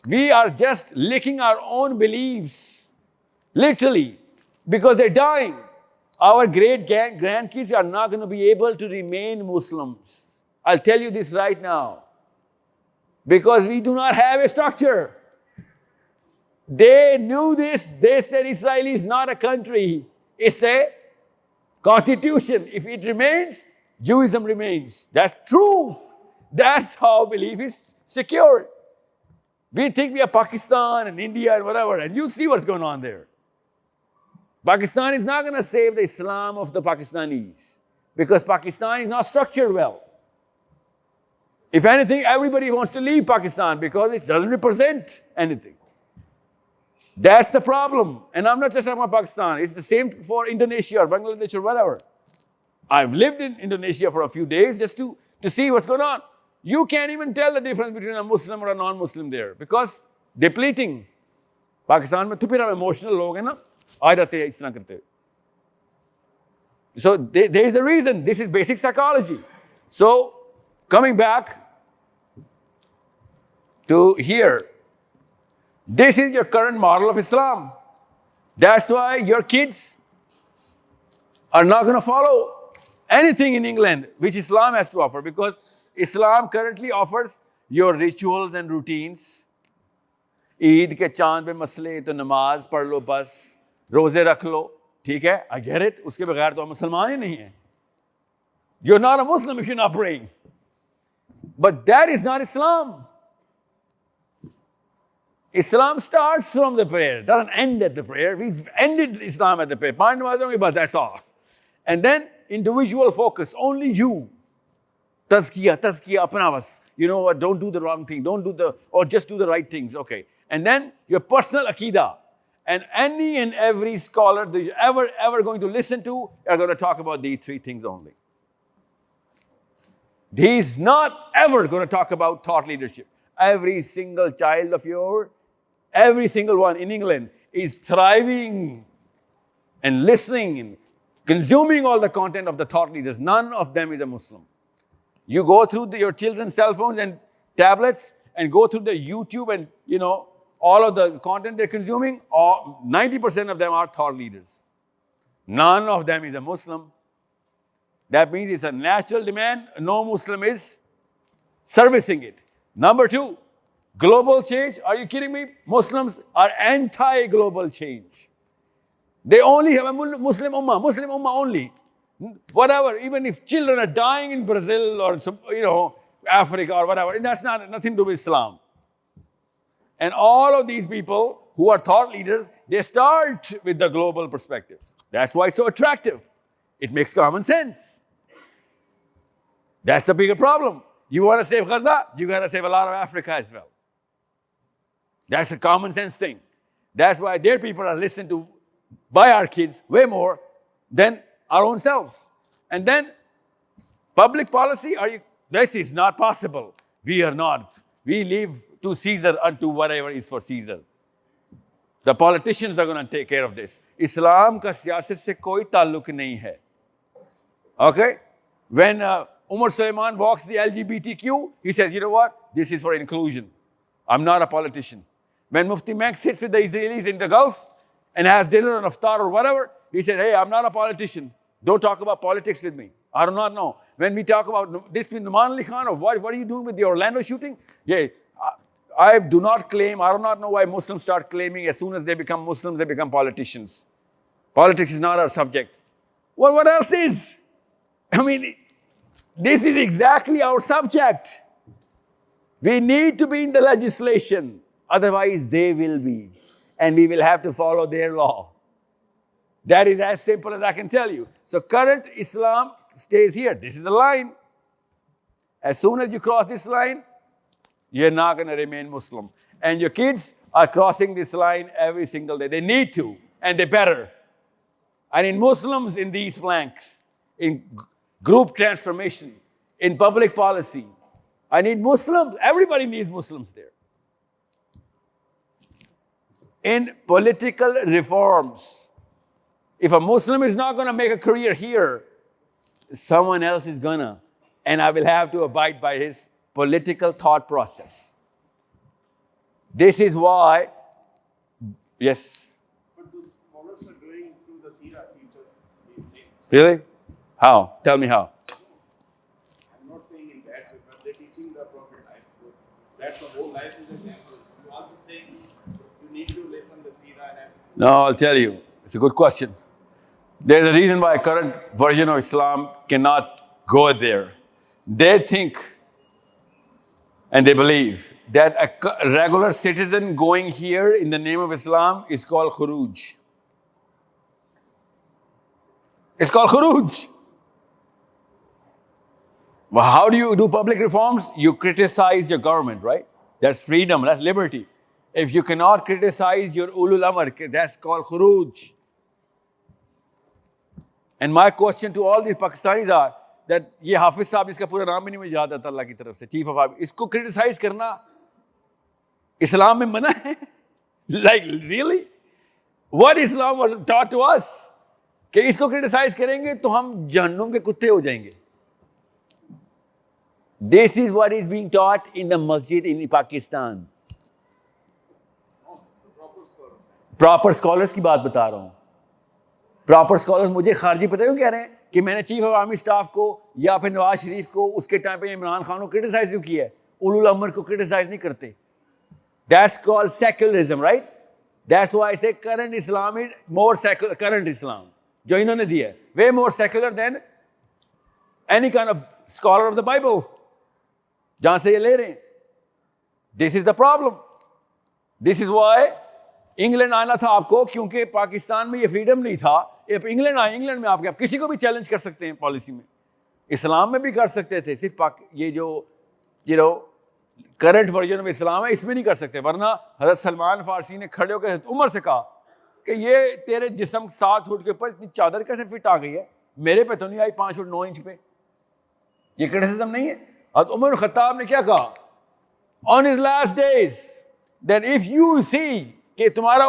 We are just licking our own beliefs, literally, because they're dying. Our great grandkids are not going to be able to remain Muslims. I'll tell you this right now. Because we do not have a structure. They knew this. They said Israel is not a country. It's a constitution. If it remains, Judaism remains. That's true. That's how belief is secured. We think we are Pakistan and India and whatever, and you see what's going on there. Pakistan is not going to save the Islam of the Pakistanis because Pakistan is not structured well. If anything, everybody wants to leave Pakistan because it doesn't represent anything. That's the problem. And I'm not just talking about Pakistan. It's the same for Indonesia or Bangladesh or whatever. I've lived in Indonesia for a few days just to see what's going on. You can't even tell the difference between a Muslim or a non-Muslim there because depleting. Pakistan में तो फिर हम emotional लोग हैं ना, आ जाते हैं इस तरह करते. So there is a reason. This is basic psychology. So coming back to here, this is your current model of Islam. That's why your kids are not going to follow anything in England which Islam has to offer because Islam currently offers your rituals and routines. Eid के चांद पे मसले तो नमाज पढ़ लो बस, रोजे रख लो, ठीक है, I get it. उसके बगैर तो हम मुसलमान ही नहीं हैं. You're not a Muslim if you're not praying. But that is not Islam. Islam starts from the prayer, doesn't end at the prayer. We've ended Islam at the prayer. But that's all. And then individual focus, only you. Tazkiyah, apna bas. You know what, don't do the wrong thing, or just do the right things, okay. And then your personal aqidah. And any and every scholar that you're ever going to listen to are going to talk about these 3 things only. He's not ever going to talk about thought leadership. Every single child of yours, every single one in England is thriving and listening and consuming all the content of the thought leaders. None of them is a Muslim. You go through your children's cell phones and tablets and go through the YouTube and, all of the content they're consuming, 90% of them are thought leaders. None of them is a Muslim. That means it's a natural demand. No Muslim is servicing it. Number 2, global change. Are you kidding me? Muslims are anti-global change. They only have a Muslim ummah only. Whatever, even if children are dying in Brazil or Africa or whatever, that's nothing to do with Islam. And all of these people who are thought leaders, they start with the global perspective. That's why it's so attractive. It makes common sense. That's the bigger problem. You want to save Gaza, you got to save a lot of Africa as well. That's a common sense thing. That's why their people are listened to by our kids way more than our own selves. And then public policy, this is not possible. We are not. We leave to Caesar unto whatever is for Caesar. The politicians are going to take care of this. Islam ka siyasat se koi taluk nahi hai. Okay? When Umar Sulaiman walks the LGBTQ, he says, you know what? This is for inclusion. I'm not a politician. When Mufti Menk sits with the Israelis in the Gulf and has dinner on iftar or whatever, he said, hey, I'm not a politician. Don't talk about politics with me. I do not know. When we talk about this with Numan Ali Khan, or what are you doing with the Orlando shooting? Yeah, I do not claim, I do not know why Muslims start claiming as soon as they become Muslims, they become politicians. Politics is not our subject. Well, what else is? I mean, this is exactly our subject. We need to be in the legislation, otherwise they will be, and we will have to follow their law. That is as simple as I can tell you. So current Islam stays here. This is the line. As soon as you cross this line, you're not going to remain Muslim. And your kids are crossing this line every single day. They need to, and they better. And in Muslims, in these flanks, in group transformation, in public policy, I need Muslims. Everybody needs Muslims there. In political reforms, if a Muslim is not going to make a career here, someone else is gonna, and I will have to abide by his political thought process. This is why, yes. But those scholars are going through the Sira teachers these days. Really? How? Tell me how. I'm not saying in that way, but they're teaching the Prophet life. So that's the whole life is an example. You also saying you need to listen the Sira and everything. No, I'll tell you. It's a good question. There's a reason why current version of Islam cannot go there. They think and they believe that a regular citizen going here in the name of Islam is called khuruj. It's called khuruj. Well, how do you do public reforms? You criticize your government, right? That's freedom, that's liberty. If you cannot criticize your ulul amr, that's called khuruj. And my question to all these Pakistanis are that ये हाफिज साहब जिसका पूरा नाम ही नहीं मुझे याद आता अल्लाह की तरफ से, चीफ ऑफ आर्मी, इसको क्रिटिसाइज करना इस्लाम में मना है? Like really? What Islam was taught to us? कि इसको क्रिटिसाइज करेंगे तो हम जहन्नुम के कुत्ते हो जाएंगे. This is what is being taught in the masjid in Pakistan. Proper scholars की बात बता रहा हूँ. प्रॉपर स्कॉलर्स मुझे खारजी पता क्यों कह रहे हैं कि मैंने चीफ ऑफ आर्मी स्टाफ को या फिर नवाज शरीफ को उसके टाइम पे इमरान खान को क्रिटिसाइज क्यों किया है, उलुल अमर को क्रिटिसाइज नहीं करते. That's called secularism, right? That's why I say current Islam is more secular. Current Islam जो इन्होंने दिया है वे more secular than any kind of scholar of the Bible जहां से ये ले रहे हैं. This is the problem. This is why England आना था आपको, क्योंकि पाकिस्तान में ये फ्रीडम नहीं था. इंग्लैंड आए, इंग्लैंड में आप किसी को भी चैलेंज कर सकते हैं पॉलिसी में, इस्लाम में भी कर सकते थे. सिर्फ ये जो करंट वर्जन ऑफ इस्लाम है इसमें नहीं कर सकते. वरना हज़रत सलमान फारसी ने खड़े होकर हज़रत उमर से कहा कि ये तेरे जिस्म 7 फुट के ऊपर इतनी चादर कैसे फिट आ गई है, मेरे पे तो नहीं आई 5 फुट 9 इंच पे. ये क्रिटिसिज्म नहीं है. हज़रत उमर खत्ताब ने क्या कहा on his last days, that if you see कि तुम्हारा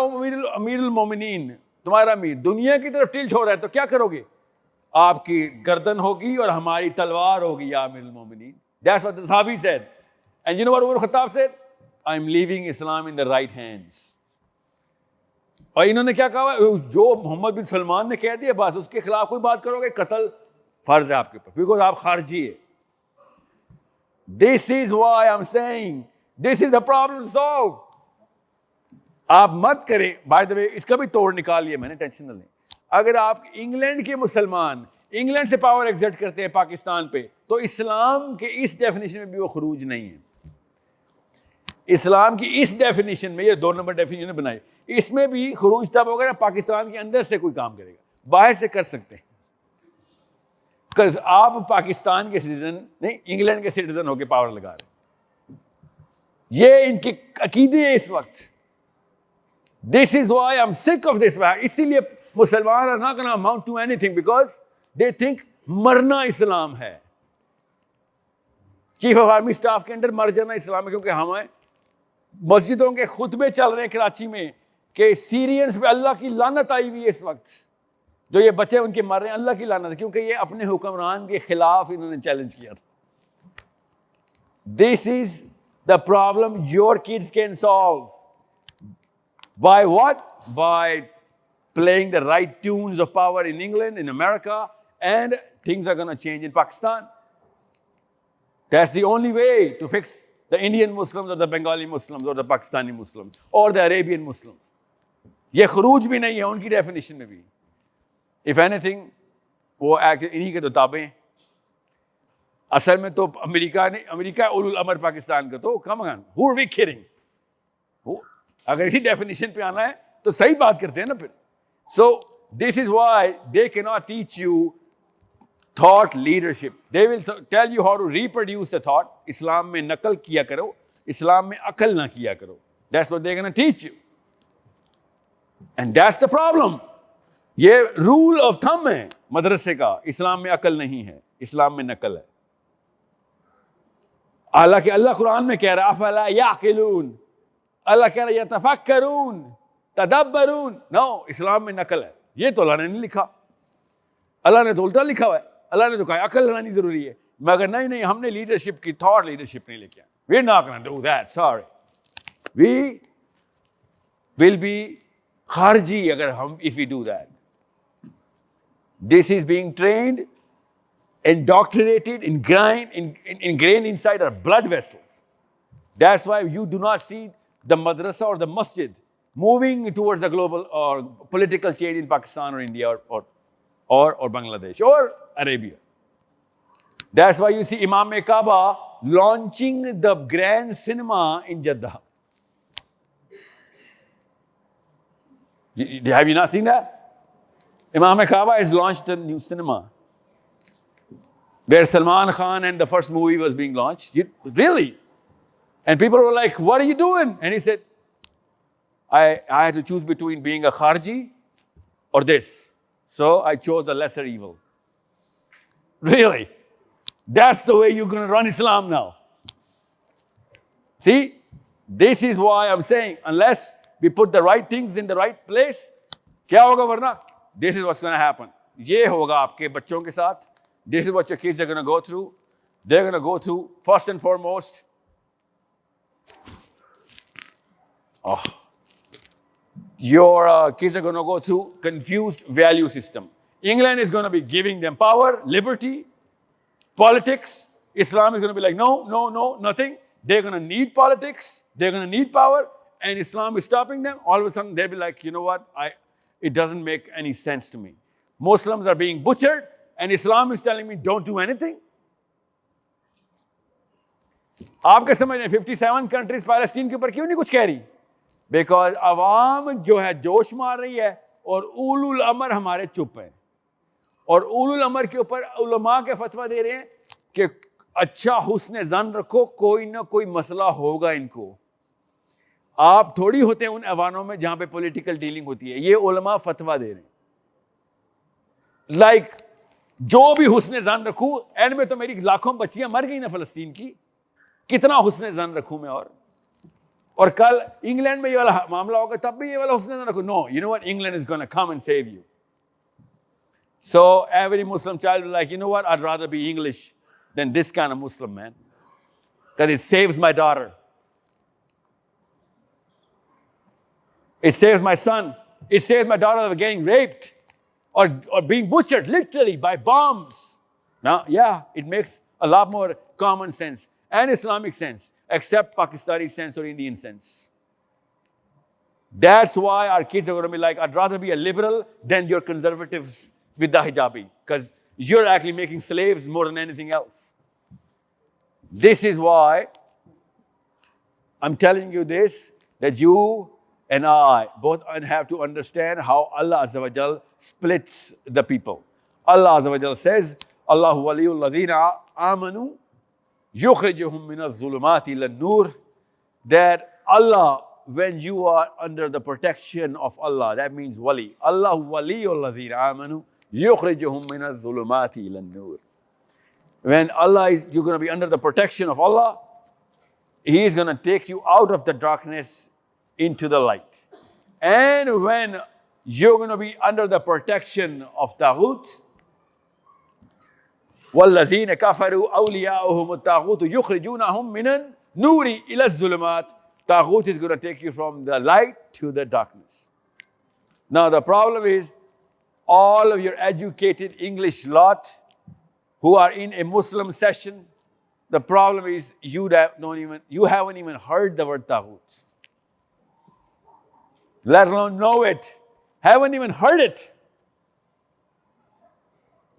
अमीरुल मोमिनीन, तुम्हारा अमीर दुनिया की तरफ टिल्ट हो रहा है तो क्या करोगे? आपकी गर्दन होगी और हमारी तलवार होगी या अमीरुल मोमिनीन. दैट्स व्हाट द सहाबी said. And you know what Umar Khattab said? I am leaving Islam in the right hands. और इन्होंने क्या कहा? जो मोहम्मद बिन सलमान ने कह दिया बस उसके खिलाफ कोई बात करोगे कत्ल फर्ज है आपके ऊपर, बिकॉज आप खारजी है. This is why I am saying this is the problem solve. आप मत करें. बाय द वे इसका भी तोड़ निकाल लिया मैंने, टेंशन न लें. अगर आप इंग्लैंड के मुसलमान इंग्लैंड से पावर एग्जर्ट करते हैं पाकिस्तान पे, तो इस्लाम के इस डेफिनेशन में भी वो खरूज नहीं है. इस्लाम की इस डेफिनेशन में, ये 2 नंबर डेफिनेशन बनाई, इसमें भी खरूज तब होगा ना पाकिस्तान के अंदर से कोई काम करेगा. बाहर से कर सकते हैं, बिकॉज आप पाकिस्तान के सिटीजन नहीं इंग्लैंड के सिटीजन होकर पावर लगा रहे. ये इनके अकीदे हैं इस वक्त. This is why I'm sick of this. इसीलिए मुसलमान are not going to amount to anything because they think मरना इस्लाम है. चीफ ऑफ आर्मी स्टाफ के अंदर मर जाना इस्लाम है, क्योंकि हमें मस्जिदों के खुतबे चल रहे हैं कराची में कि सीरियंस पे अल्लाह की लानत आई हुई है इस वक्त. जो ये बच्चे उनके मर रहे हैं अल्लाह की लानत है, क्योंकि ये अपने हुक्मरान के खिलाफ इन्होंने चैलेंज किया था. This is the problem your kids can solve. By what? By playing the right tunes of power in England, in America, and things are going to change in Pakistan. That's the only way to fix the Indian Muslims or the Bengali Muslims or the Pakistani Muslims or the Arabian Muslims. ये खरूज भी नहीं है उनकी definition में भी. If anything, वो इन्हीं के तो ताबे हैं. असल में तो अमेरिका उलुल अमर पाकिस्तान का तो come on, who are we kidding? अगर इसी डेफिनेशन पे आना है तो सही बात करते हैं ना फिर. So this is why they can not teach you thought leadership. They will tell you how to reproduce the thought. Islam में नकल किया करो, इस्लाम में अकल ना किया करो. That's what they gonna teach you, and that's the problem. ये रूल ऑफ थंब है मदरसे का. इस्लाम में अकल नहीं है, इस्लाम में नकल है. हालांकि अल्लाह कुरान में कह रहा है अफला याकिलून, अल्लाह कह रहा है यतफक्करून तदब्बरून. नो, इस्लाम में नकल है. ये तो अल्लाह ने नहीं लिखा, अल्लाह ने तो उल्टा लिखा हुआ है. अल्लाह ने तो कहा अकल लगानी जरूरी है, मगर नहीं, हमने लीडरशिप की थॉट लीडरशिप नहीं लेके आए. We are not gonna do that, sorry. We will be खारजी अगर हम if we do that. This is being trained, indoctrinated, ingrained inside our blood vessels. That's why you do not see the madrasa or the masjid moving towards the global or political change in Pakistan or India or Bangladesh or Arabia. That's why you see Imam Kaaba launching the grand cinema in Jeddah. Have you not seen that? Imam Kaaba has launched a new cinema where Salman Khan and the first movie was being launched. Really? And people were like, what are you doing? And he said, I had to choose between being a Kharji or this. So I chose the lesser evil. Really? That's the way you're going to run Islam now. See, this is why I'm saying, unless we put the right things in the right place, क्या होगा वरना? This is what's going to happen. ये होगा आपके बच्चों के साथ. This is what your kids are going to go through. They're going to go through, first and foremost, your kids are going to go through confused value system. England is going to be giving them power, liberty, politics. Islam is going to be like, no, nothing. They're going to need politics. They're going to need power. And Islam is stopping them. All of a sudden, they'll be like, you know what? It doesn't make any sense to me. Muslims are being butchered, and Islam is telling me, don't do anything. आपके समझ में 57 countries Palestine के ऊपर क्यों नहीं कुछ कह रही? बिकॉज अवाम जो है जोश मार रही है और उलुल अमर हमारे चुप हैं. और उलुल अमर के ऊपर उलमा के फतवा दे रहे हैं कि अच्छा हुस्न ज़न रखो, कोई ना कोई मसला होगा इनको. आप थोड़ी होते हैं उन अवानों में जहां पे पॉलिटिकल डीलिंग होती है. ये उलमा फतवा दे रहे हैं. लाइक जो भी हुस्न ज़न रखूं, एंड में तो मेरी लाखों बच्चियां मर गई ना फलस्तीन की. कितना हुस्न ज़न रखूं मैं? और कल इंग्लैंड में ये वाला मामला होगा तब भी ये वाला हुस्न ज़न रखूं. No, you know what, England is gonna come and save you. So every Muslim child will like, you know what, I'd rather be English than this kind of Muslim man, that it saves my daughter, it saves my son, it saves my daughter of getting raped or being butchered literally by bombs. Now, yeah, it makes a lot more common sense and Islamic sense, except Pakistani sense or Indian sense. That's why our kids are going to be like, I'd rather be a liberal than your conservatives with the hijabi, because you're actually making slaves more than anything else. This is why I'm telling you this, that you and I both have to understand how Allah Azza wa Jal splits the people. Allah Azza wa Jal says, Allahu waliyul ladhina amanu yukhrijuhum min az-zulumati ila nur. That Allah, when you are under the protection of Allah, that means wali. Allahu waliyul ladhina amanu yukhrijuhum min az-zulumati ila nur. When Allah is, you're going to be under the protection of Allah, He is going to take you out of the darkness into the light. And when you're going to be under the protection of Taghut, وَالَّذِينَ كَفَرُوا أَوْلِيَاؤُهُمُ الطَّاغُوتُ يُخْرِجُونَهُم مِّنَ النُّورِ إِلَى الظُّلُمَاتِ. Taghut is going to take you from the light to the darkness. Now the problem is, all of your educated English lot who are in a Muslim session, the problem is you haven't even heard the word Taghut, let alone know it. Haven't even heard it.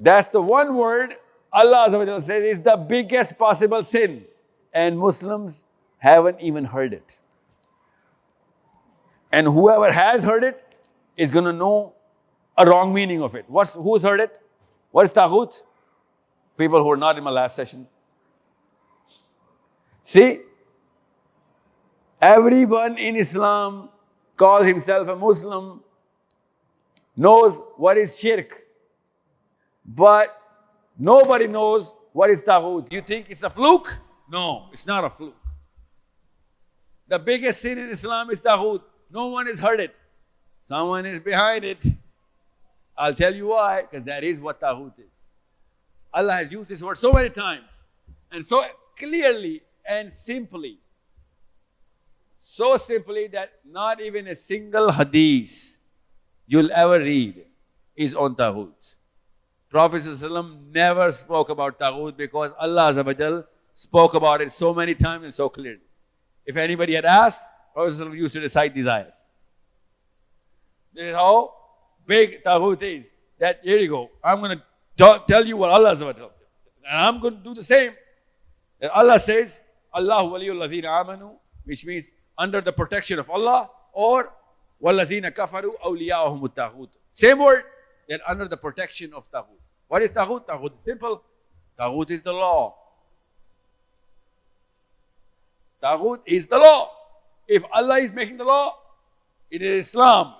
That's the one word Allah Azza wa Jalla says it's the biggest possible sin. And Muslims haven't even heard it. And whoever has heard it is going to know a wrong meaning of it. Who's heard it? What is Taghut? People who are not in my last session. See, everyone in Islam calls himself a Muslim, knows what is shirk, but nobody knows what is Taghut. You think it's a fluke? No, it's not a fluke. The biggest sin in Islam is Taghut. No one has heard it. Someone is behind it. I'll tell you why, because that is what Taghut is. Allah has used this word so many times, and so clearly and simply. So simply that not even a single hadith you'll ever read is on Taghut. Prophet ﷺ never spoke about Taghut because Allah Azza wa Jal spoke about it so many times and so clearly. If anybody had asked, Prophet ﷺ used to recite these ayahs. This is how big Taghut is. That, here you go. I'm going to tell you what Allah Azza wa Jal said. And I'm going to do the same. And Allah says, Allahu waliyul ladhina amanu, which means under the protection of Allah, or wallazina kafaru awliyahum taghut. Same word, yet under the protection of Taghut. What is Taghut? Taghut is simple. Taghut is the law. Taghut is the law. If Allah is making the law, it is Islam.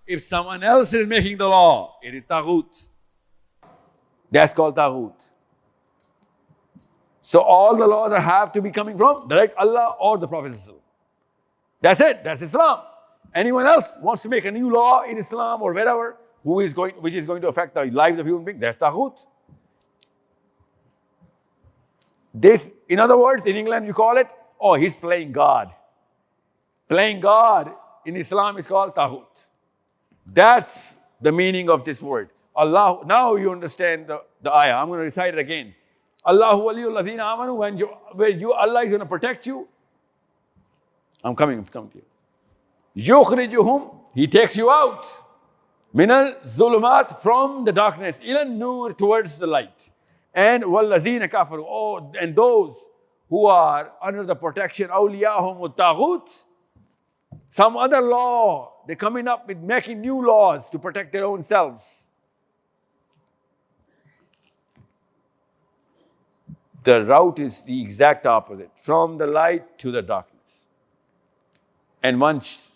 If someone else is making the law, it is Taghut. That's called Taghut. So all the laws have to be coming from direct Allah or the Prophet. That's it. That's Islam. Anyone else wants to make a new law in Islam or wherever, which is going to affect the lives of human beings, that's Taghut. This, in other words, in England you call it, oh, he's playing God. Playing God in Islam is called Taghut. That's the meaning of this word. Allah, now you understand the ayah. I'm going to recite it again. Allahu waliyul ladhina amanu, when Allah is going to protect you. I'm coming to you. Yukhrijuhum, He takes you out. Minal zulumat, from the darkness. Ilan nur, towards the light. And wallazina kafaru, oh, and those who are under the protection, awliyahum taghut, some other law, they're coming up with making new laws to protect their own selves. The route is the exact opposite, from the light to the darkness. And once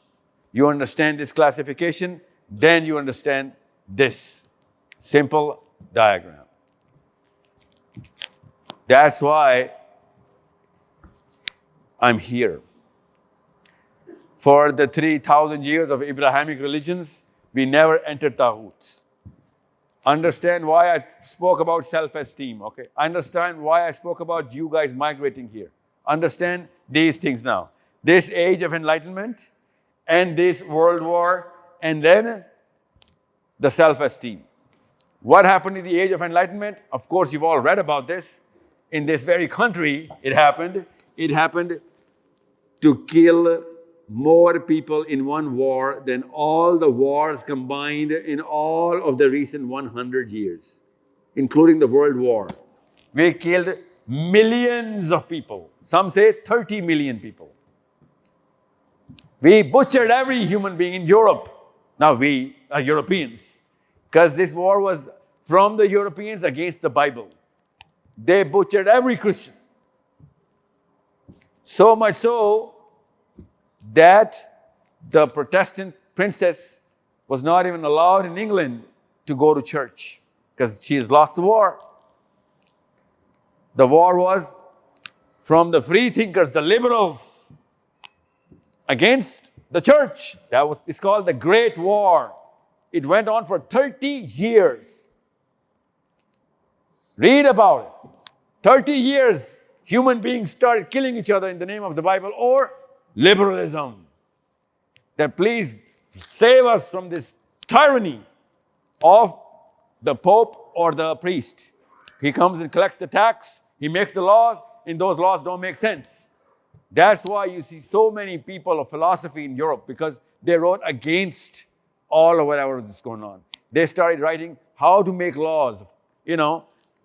you understand this classification, then you understand this simple diagram. That's why I'm here. For the 3,000 years of Abrahamic religions, we never entered Taghut. Understand why I spoke about self-esteem, okay? Understand why I spoke about you guys migrating here. Understand these things now. This age of enlightenment and this world war, and then the self-esteem. What happened in the age of enlightenment? Of course, you've all read about this. In this very country, it happened. It happened to kill more people in one war than all the wars combined in all of the recent 100 years, including the World War. We killed millions of people. Some say 30 million people. We butchered every human being in Europe. Now we are Europeans, because this war was from the Europeans against the Bible. They butchered every Christian. So much so that the Protestant princess was not even allowed in England to go to church because she has lost the war. The war was from the free thinkers, the liberals, against the church. It's called the Great War. It went on for 30 years. Read about it. 30 years, human beings started killing each other in the name of the Bible or liberalism. That please save us from this tyranny of the Pope or the priest. He comes and collects the tax, he makes the laws, and those laws don't make sense. That's why you see so many people of philosophy in Europe, because they wrote against all of whatever is going on. They started writing how to make laws,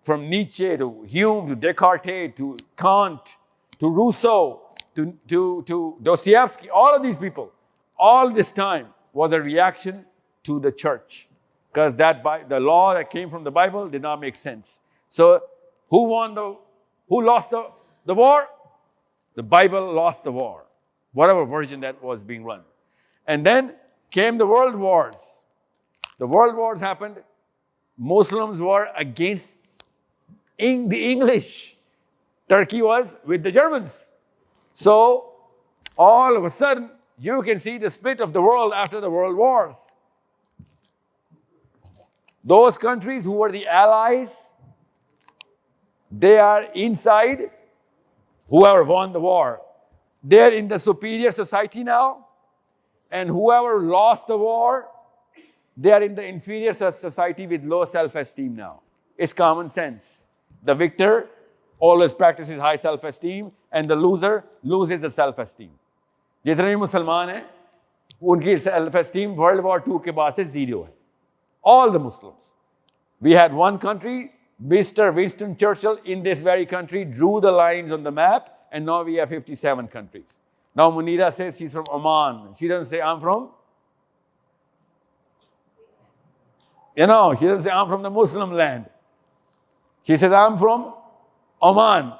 from Nietzsche to Hume to Descartes to Kant to Rousseau to Dostoevsky, all of these people, all this time was a reaction to the church. Because the law that came from the Bible did not make sense. So who lost the war? The Bible lost the war, whatever version that was being run. And then came the world wars. The world wars happened. Muslims were against the English. Turkey was with the Germans. So all of a sudden, you can see the split of the world after the world wars. Those countries who were the allies, they are inside whoever won the war. They're in the superior society now. And whoever lost the war, they are in the inferior society with low self-esteem now. It's common sense. The victor always practices high self-esteem and the loser loses the self-esteem. जितने भी मुसलमान हैं, उनकी self-esteem World War II के बाद से zero है. All the Muslims. We had one country, Mr. Winston Churchill in this very country drew the lines on the map, and now we have 57 countries. Now Munira says she's from Oman. She doesn't say I'm from, she doesn't say I'm from the Muslim land. She says I'm from Oman.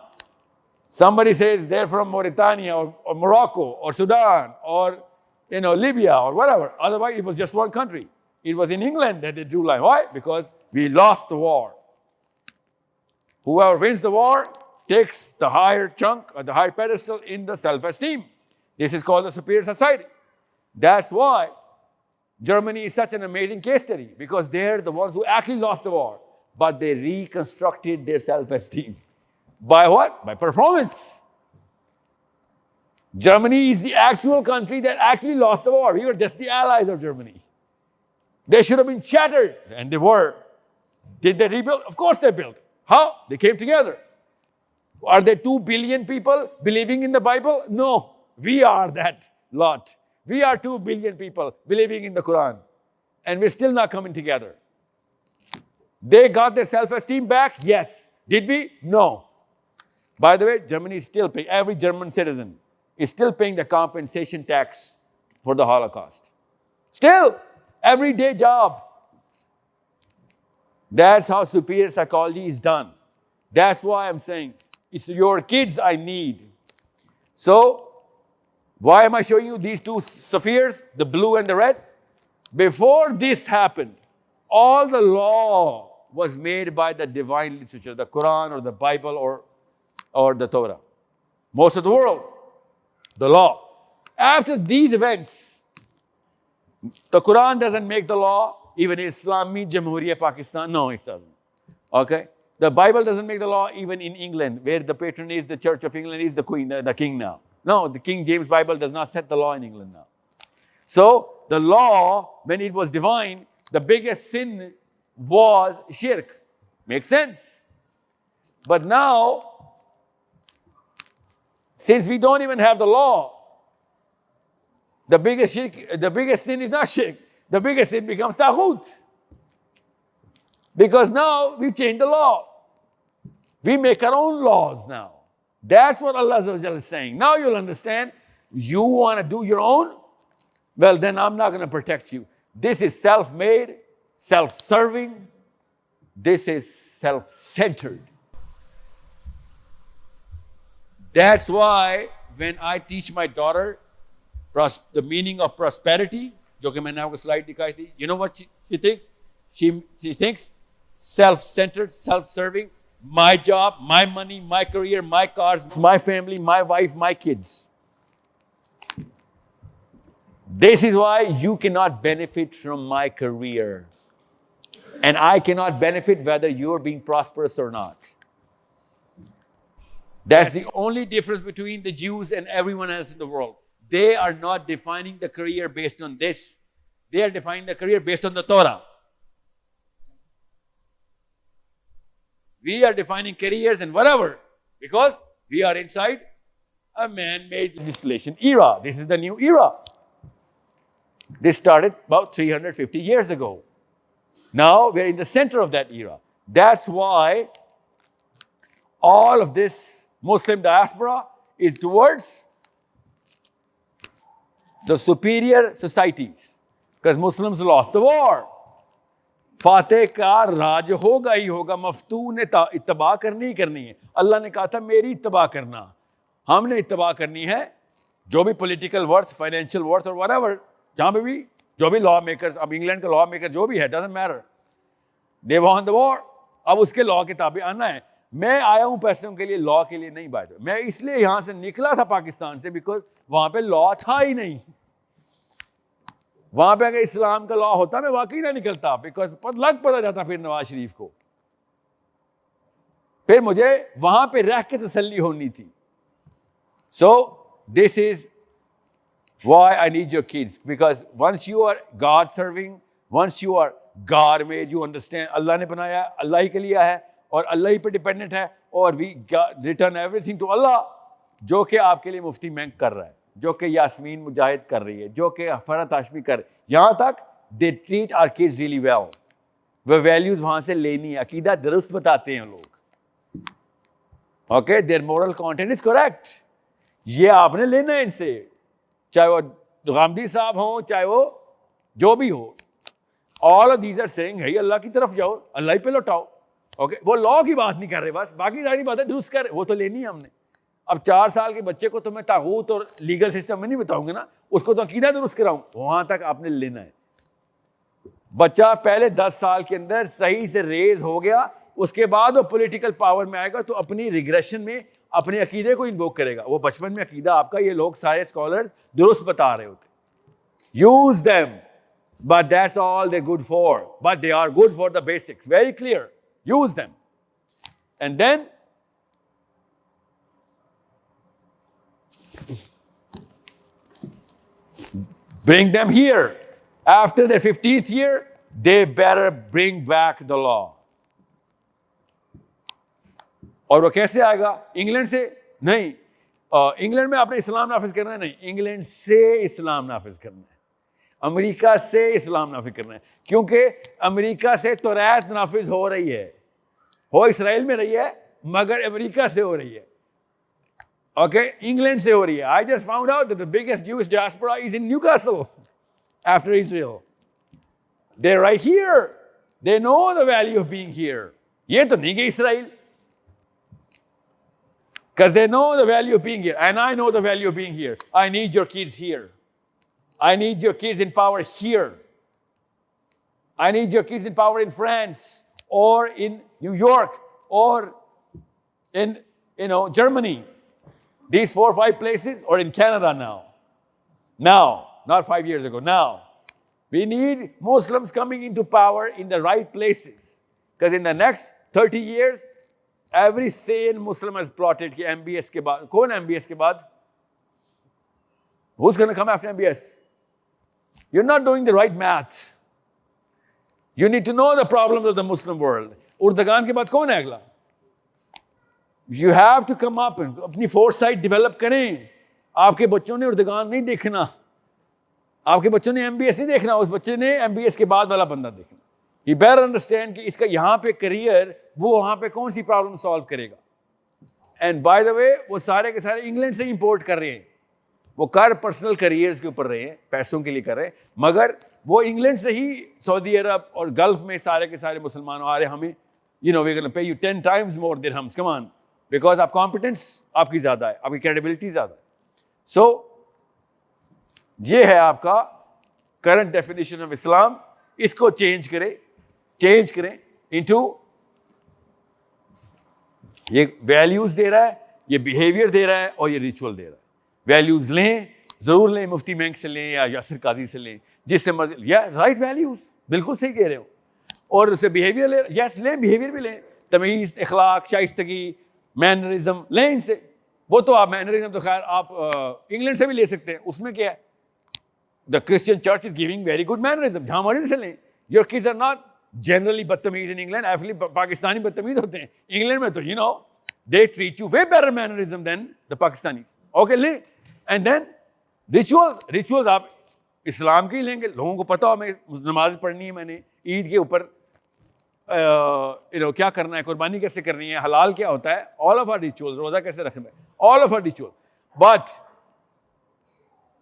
Somebody says they're from Mauritania or Morocco or Sudan or Libya or whatever. Otherwise, it was just one country. It was in England that they drew line. Why? Because we lost the war. Whoever wins the war takes the higher chunk or the higher pedestal in the self-esteem. This is called the superior society. That's why Germany is such an amazing case study, because they're the ones who actually lost the war, but they reconstructed their self-esteem. By what? By performance. Germany is the actual country that actually lost the war. We were just the allies of Germany. They should have been shattered, and they were. Did they rebuild? Of course they built. How? They came together. Are there 2 billion people believing in the Bible? No. We are that lot. We are 2 billion people believing in the Quran. And we're still not coming together. They got their self-esteem back? Yes. Did we? No. By the way, Germany is still paying, every German citizen is still paying the compensation tax for the Holocaust. Still, everyday job. That's how superior psychology is done. That's why I'm saying, it's your kids I need. So, why am I showing you these 2 spheres, the blue and the red? Before this happened, all the law was made by the divine literature, the Quran or the Bible or the Torah. Most of the world, the law. After these events, the Quran doesn't make the law, even Islamic Jamhuriya Pakistan, no, it doesn't. Okay? The Bible doesn't make the law even in England, where the patron is the Church of England, is the Queen, the King now. No, the King James Bible does not set the law in England now. So, the law, when it was divine, the biggest sin was shirk. Makes sense. But now, since we don't even have the law, the biggest sin is not shirk. The biggest sin becomes taghut. Because now we've changed the law. We make our own laws now. That's what Allah is saying. Now you'll understand. You want to do your own? Well, then I'm not going to protect you. This is self-made, self-serving. This is self-centered. That's why when I teach my daughter the meaning of prosperity, जो कि मैंने आपको slide दिखाई थी, you know what she thinks? She thinks self-centered, self-serving, my job, my money, my career, my cars, my family, my wife, my kids. This is why you cannot benefit from my career. And I cannot benefit whether you're being prosperous or not. That's the only difference between the Jews and everyone else in the world. They are not defining the career based on this. They are defining the career based on the Torah. We are defining careers and whatever, because we are inside a man-made legislation era. This is the new era. This started about 350 years ago. Now we're in the center of that era. That's why all of this Muslim diaspora is towards the superior societies, because Muslims lost the war. Fateh का राज होगा ही होगा, मफ्तू ने इत्तबा करनी ही करनी है. अल्लाह ने कहा था मेरी इत्तबा करना, हमने इत्तबा करनी है. जो भी पॉलिटिकल वर्थ, फाइनेंशियल वर्थ और व्हाटएवर, जहां पे भी जो भी लॉ मेकर्स, अब इंग्लैंड का लॉ मेकर जो भी है, doesn't matter, they want the war. अब उसके लॉ के ताबे आना है. मैं आया हूं पैसों के लिए, लॉ के लिए नहीं. बात मैं इसलिए यहां से निकला था पाकिस्तान से, बिकॉज वहां पे लॉ था ही नहीं. वहां पे अगर इस्लाम का लॉ होता मैं वाकई ना निकलता, बिकॉज पता जाता फिर नवाज शरीफ को. फिर मुझे वहां पे रह के तसल्ली होनी थी. So this is why I need your kids, because once you are God serving, once you are God made, you understand अल्लाह ने बनाया, अल्लाह ही के लिए है और अल्लाह ही पे डिपेंडेंट है, और we return everything to Allah. जो कि आपके लिए मुफ्ती बैंक कर रहा है, जो कि यास्मीन मुजाहिद कर रही है, जो कि फरहत हाशमी कर, यहां तक they treat our kids really well. वो वैल्यूज वहां से लेनी है, अकीदा दुरुस्त बताते हैं लोग. Okay, their moral content is correct. ये आपने लेना है इनसे, चाहे वो गामदी साहब हो, चाहे वो जो भी हो. All of these are saying है अल्लाह की तरफ जाओ, अल्लाह ही पे लौटाओ. ओके, वो लॉ की बात नहीं कर रहे, बस बाकी सारी बातें दुरुस्त कर, वो तो लेनी है हमने. अब 4 साल के बच्चे को तो मैं तागूत और लीगल सिस्टम में नहीं बताऊंगा ना, उसको तो अकीदा दुरुस्त कराऊं. वहां तक आपने लेना है. बच्चा पहले 10 साल के अंदर सही से रेज हो गया, उसके बाद वो पॉलिटिकल पावर में आएगा तो अपनी रिग्रेशन में अपने अकीदे को इन्वोक करेगा. वो बचपन में अकीदा आपका, ये लोग सारे स्कॉलर्स दुरुस्त बता रहे होते. Use them, but that's all they good for, but they are good for the basics. Very clear. Use them and then bring them here. After their 15th year, they better bring back the law. और वो कैसे आएगा? England से नहीं. England में आपने इस्लाम नाफिज करना है नहीं, इंग्लैंड से इस्लाम नाफिज करना है, अमेरिका से इस्लाम नाफिज करना है. क्योंकि अमेरिका से तौरात नाफिज हो रही है, हो इसराइल में रही है, मगर अमेरिका से हो रही है. Okay, England से हो रही है. I just found out that the biggest Jewish diaspora is in Newcastle after Israel. They're right here. They know the value of being here. ये तो नहीं गए Israel. Because they know the value of being here. And I know the value of being here. I need your kids here. I need your kids in power here. I need your kids in power in France or in New York or in, Germany. These 4 or 5 places, or in Canada now. Now, not 5 years ago, now. We need Muslims coming into power in the right places. Because in the next 30 years, every sane Muslim has plotted कि MBS के बाद, कौन MBS के बाद? Who's going to come after MBS? You're not doing the right maths. You need to know the problems of the Muslim world. उर्दगान के बाद कौन है अगला? You have to come up and अपनी foresight develop करें. आपके बच्चों ने उर्दगान नहीं देखना, आपके बच्चों ने MBS नहीं देखना, उस बच्चे ने MBS के बाद वाला बंदा देखना. He better understand कि इसका यहाँ पे करियर, वो वहाँ पे कौन सी प्रॉब्लम सॉल्व करेगा. एंड बाय द वे वो सारे के सारे इंग्लैंड से इंपोर्ट कर रहे हैं. वो कर पर्सनल करियर्स के ऊपर रहे हैं, पैसों के लिए कर रहे हैं, मगर वो इंग्लैंड से ही सऊदी अरब और गल्फ में सारे के सारे मुसलमान आ रहे. हमें we're going to pay you 10 times more dirhams, come on. Because आप कॉम्पिटेंस आपकी ज्यादा है, आपकी क्रेडिबिलिटी ज्यादा है. सो ये है आपका करंट डेफिनेशन ऑफ इस्लाम. इसको चेंज करें इनटू ये वैल्यूज दे रहा है, ये बिहेवियर दे रहा है और ये रिचुअल दे रहा है. वैल्यूज लें, जरूर लें, मुफ्ती बैंक से लें या यासिर काजी से लें, जिससे मर्जी. या राइट वैल्यूज, बिल्कुल सही कह रहे हो. और उससे बिहेवियर ले, यस लें, बिहेवियर भी लें, तमीज, इखलाक, शाइस्तगी, मैनरिज्म लें इनसे. वो तो आप मैनरिज्म तो खैर आप इंग्लैंड से भी ले सकते हैं, उसमें क्या है. The Christian church is giving very good mannerism, जहां मर्जी से लें. Your kids are not generally बदतमीज इन इंग्लैंड. एक्चुअली पाकिस्तानी बदतमीज होते हैं, इंग्लैंड में तो they treat you way better mannerism than the Pakistanis. Okay ले. एंड देन रिचुअल्स आप इस्लाम के ही लेंगे. लोगों को पता हो मैं नमाज पढ़नी है, मैंने ईद के ऊपर क्या करना है, कुर्बानी कैसे करनी है, हलाल क्या होता है, all of our rituals, रोजा कैसे रखना है, all of our rituals. But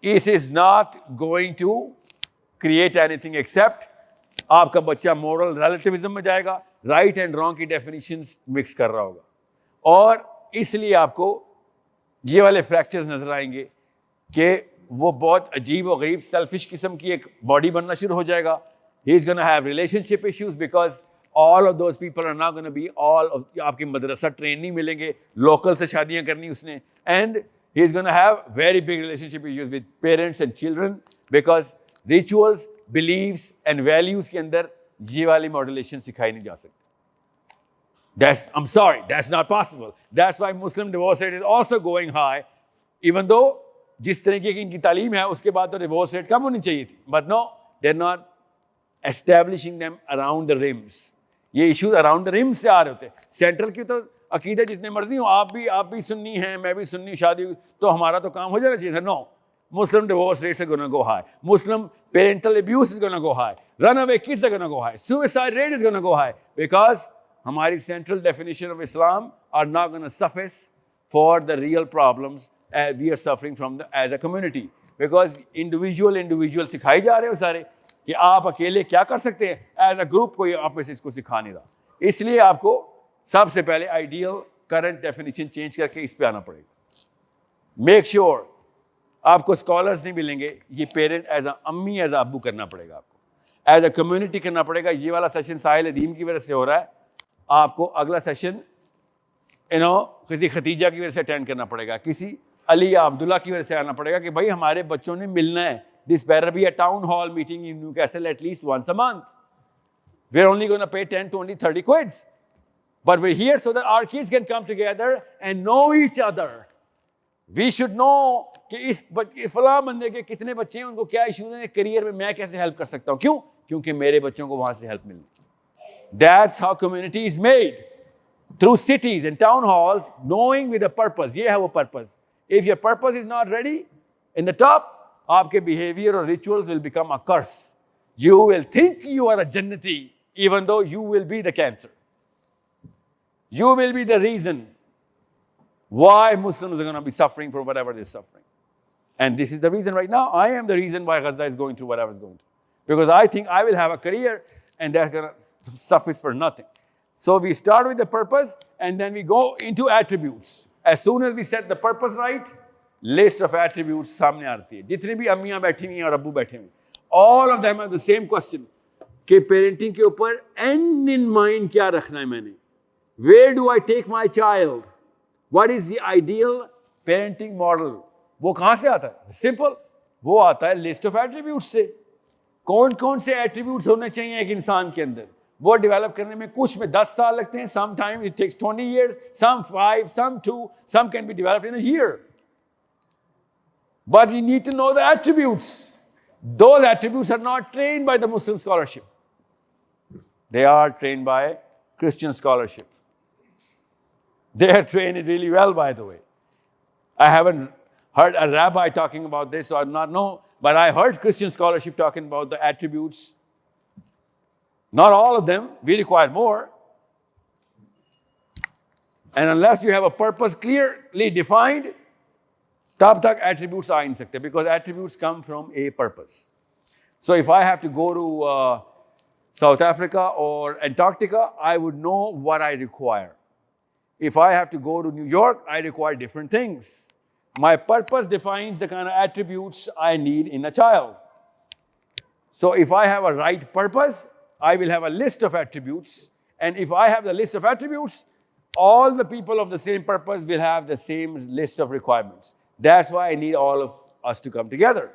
it is not going to create anything except आपका बच्चा moral relativism में जाएगा, right and wrong की definitions mix कर रहा होगा, और इसलिए आपको ये वाले fractures नजर आएंगे कि वो बहुत अजीब और गरीब selfish किस्म की एक body बनना शुरू हो जाएगा. He is going to have relationship issues because all of those people are not going to be all of आपकी मदरसा ट्रेन नहीं मिलेंगे, लोकल से शादियां करनी उसने, and he is going to have very big relationship issues with parents and children because rituals, beliefs and values के अंदर ये वाली modulation सिखाई नहीं जा सकती. I'm sorry, that's not possible. That's why Muslim divorce rate is also going high, even though जिस तरीके की इनकी तालीम है उसके बाद तो divorce rate कम होनी चाहिए थी. But no, they're not establishing them around the rims. ये issues around the rims से आ रहे होते हैं. Central की तो अकीदे जितने मर्जी हो, आप भी सुन्नी हैं, मैं भी सुन्नी, शादी तो हमारा तो काम हो जाना चाहिए था. No, Muslim divorce rates are going to go high. Muslim parental abuse is going to go high. Runaway kids are going to go high. Suicide rate is going to go high because हमारी central definition of Islam are not going to suffice for the real problems we are suffering from as a community. Because individual सिखाई जा रहे हो सारे कि आप अकेले क्या कर सकते हैं, as a group कोई आप में से इसको सिखा नहीं रहा. इसलिए आपको सबसे पहले ideal current definition change करके इस पे आना पड़ेगा. Make sure आपको scholars नहीं मिलेंगे, ये parent as a अम्मी as a अब्बू करना पड़ेगा, आपको as a community करना पड़ेगा. ये वाला सेशन साहिल अदीम की वजह से हो रहा है, आपको अगला सेशन किसी खतीजा की वजह से अटेंड करना पड़ेगा, किसी अली या अब्दुल्ला की वजह से आना पड़ेगा कि भाई हमारे बच्चों ने मिलना है. This better be a town hall meeting in Newcastle at least once a month. We're only going to pay 10, 20, 30 quids. But we're here so that our kids can come together and know each other. We should know कि इस फलां बंदे के कितने बच्चे हैं, उनको क्या इश्यूज हैं, करियर में मैं कैसे हेल्प कर सकता हूँ. क्यों? क्योंकि मेरे बच्चों को वहां से हेल्प मिलनी. That's how community is made. Through cities and town halls, knowing with a purpose. ये है वो purpose. If your purpose is not ready, in the top, आपके behavior or rituals will become a curse. You will think you are a jannati, even though you will be the cancer. You will be the reason why Muslims are going to be suffering for whatever they're suffering. And this is the reason right now. I am the reason why Gaza is going through whatever it's going through. Because I think I will have a career and that's going to suffice for nothing. So we start with the purpose and then we go into attributes. As soon as we set the purpose right, list of attributes सामने आती है. जितनी भी अम्मियाँ बैठी हुई हैं और अब्बू बैठे हुए, all of them have the same question कि parenting के ऊपर end in mind क्या रखना है मैंने? Where do I take my child? What is the ideal parenting model? वो कहाँ से आता है? Simple. वो आता है list of attributes से. कौन-कौन से attributes होने चाहिए एक इंसान के अंदर? वो develop करने में कुछ में 10 साल लगते हैं. Sometimes it takes 20 years, some 5, some 2, some can be developed in a year. But we need to know the attributes. Those attributes are not trained by the Muslim scholarship. They are trained by Christian scholarship. They are trained really well, by the way. I haven't heard a rabbi talking about this, so I do not know. But I heard Christian scholarship talking about the attributes. Not all of them. We require more. And unless you have a purpose clearly defined, तब तक attributes आ नहीं सकते, because attributes come from a purpose. So if I have to go to South Africa or Antarctica, I would know what I require. If I have to go to New York, I require different things. My purpose defines the kind of attributes I need in a child. So if I have a right purpose, I will have a list of attributes. And if I have the list of attributes, all the people of the same purpose will have the same list of requirements. That's why I need all of us to come together.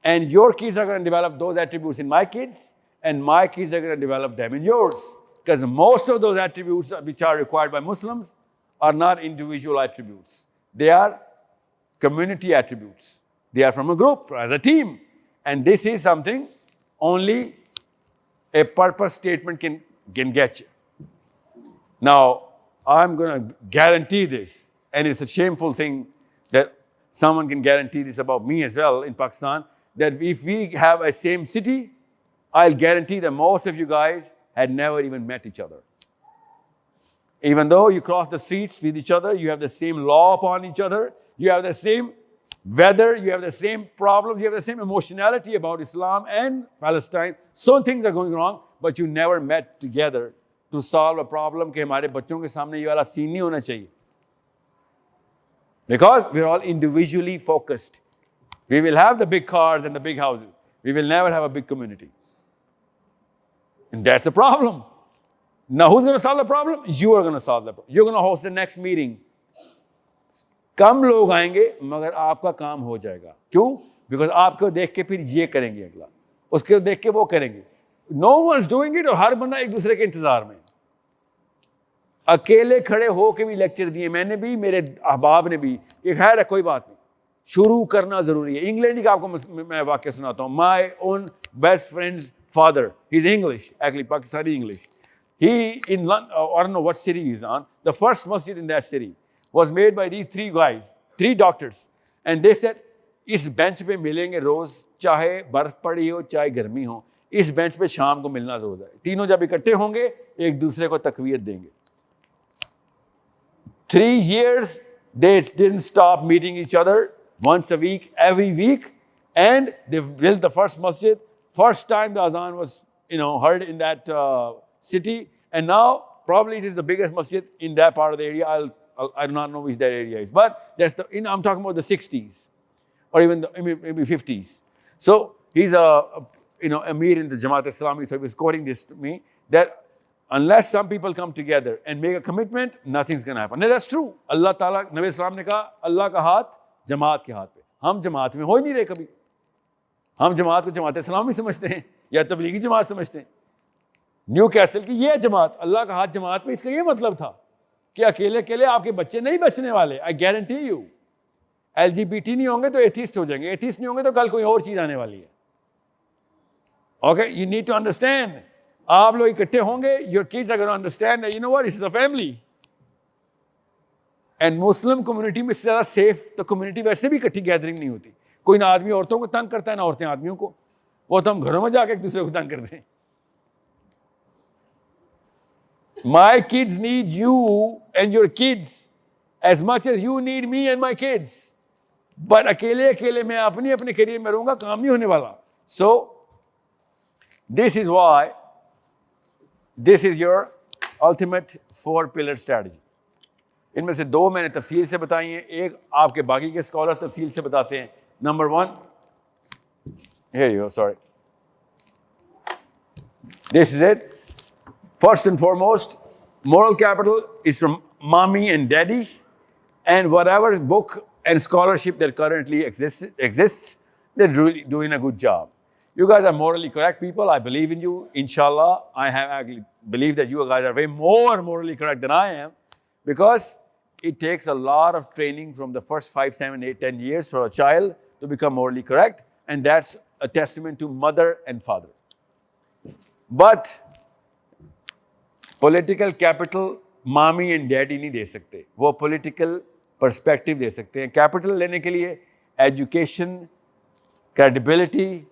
And your kids are going to develop those attributes in my kids, and my kids are going to develop them in yours. Because most of those attributes which are required by Muslims are not individual attributes. They are community attributes. They are from a group, as a team. And this is something only a purpose statement can get you. Now, I'm going to guarantee this, and it's a shameful thing that someone can guarantee this about me as well in Pakistan, that if we have a same city, I'll guarantee that most of you guys had never even met each other. Even though you cross the streets with each other, you have the same law upon each other, you have the same weather, you have the same problems, you have the same emotionality about Islam and Palestine. So things are going wrong, but you never met together to solve a problem कि हमारे बच्चों के सामने ये वाला scene नहीं होना चाहिए. Because we're all individually focused. We will have the big cars and the big houses. We will never have a big community. And that's the problem. Now who's going to solve the problem? You are going to solve the problem. You're going to host the next meeting. कम लोग आएंगे मगर आपका काम हो जाएगा. क्यों? Because आपको देख के फिर ये करेंगे अगला, उसके देख के वो करेंगे. No one's doing it और हर बंदा एक दूसरे के इंतजार में. अकेले खड़े हो के भी लेक्चर दिए मैंने भी, मेरे अहबाब ने भी. ये खैर है, कोई बात नहीं, शुरू करना जरूरी है. इंग्लैंड का आपको मैं वाक्य सुनाता हूँ. My own best friend's father, he's English, actually Pakistani English. He in London, I don't know what city he's on. The first masjid in that city was made by these three guys, three doctors, and they said, इस bench पे मिलेंगे रोज, चाहे बर्फ पड़ी हो चाहे गर्मी हो, इस बेंच पे शाम को मिलना रोज है. तीनों जब इकट्ठे होंगे एक दूसरे को तकवीयत देंगे. 3 years they didn't stop meeting each other once a week, every week, and they built the first masjid. First time the azan was heard in that city, and now probably it is the biggest masjid in that part of the area. I do not know which that area is, but that's I'm talking about the 60s or even maybe 50s. So he's a Amir in the Jamaat Islami, so he was quoting this to me that unless some people come together and make a commitment, nothing's going to happen. Now that's true. Allah Ta'ala, Nabi Islam ने कहा Allah का हाथ जमात के हाथ पे. हम जमात में हो ही नहीं रहे कभी. हम जमात को जमात इस्लामी समझते हैं या तबलीगी जमात समझते हैं. न्यू कैसल की ये जमात, अल्लाह का हाथ जमात पे, इसका ये मतलब था कि अकेले अकेले आपके बच्चे नहीं बचने वाले. I guarantee you. LGBT नहीं होंगे तो एथिस्ट हो जाएंगे, एथिस्ट नहीं होंगे तो कल कोई और चीज आने वाली है. Okay, you need to understand. आप लोग इकट्ठे होंगे, your kids are gonna understand that you know what, this is a family. And Muslim community में ज्यादा सेफ तो कम्युनिटी वैसे भी इकट्ठी गैदरिंग नहीं होती. कोई ना आदमी औरतों को तंग करता है ना औरतें आदमियों को. वो तो हम घरों में जाके एक दूसरे को तंग करते हैं. My kids need you and your kids as much as you need me and my kids. But अकेले अकेले मैं अपने अपने करियर में रहूंगा, काम नहीं होने वाला. So this is why this is your ultimate 4-pillar strategy. इनमें से 2 मैंने तफसील से बताई हैं, एक आपके बाकी के स्कॉलर तफसील से बताते हैं. Number 1, here you go, sorry. This is it. First and foremost, moral capital is from mommy and daddy, and whatever book and scholarship that currently exists, they're really doing a good job. You guys are morally correct people. I believe in you. Inshallah, I actually believe that you guys are way more morally correct than I am, because it takes a lot of training from the first 5, 7, 8, 10 years for a child to become morally correct, and that's a testament to mother and father. But political capital मामी and daddy नहीं दे सकते, वो political perspective दे सकते हैं. Capital लेने के लिए education, credibility,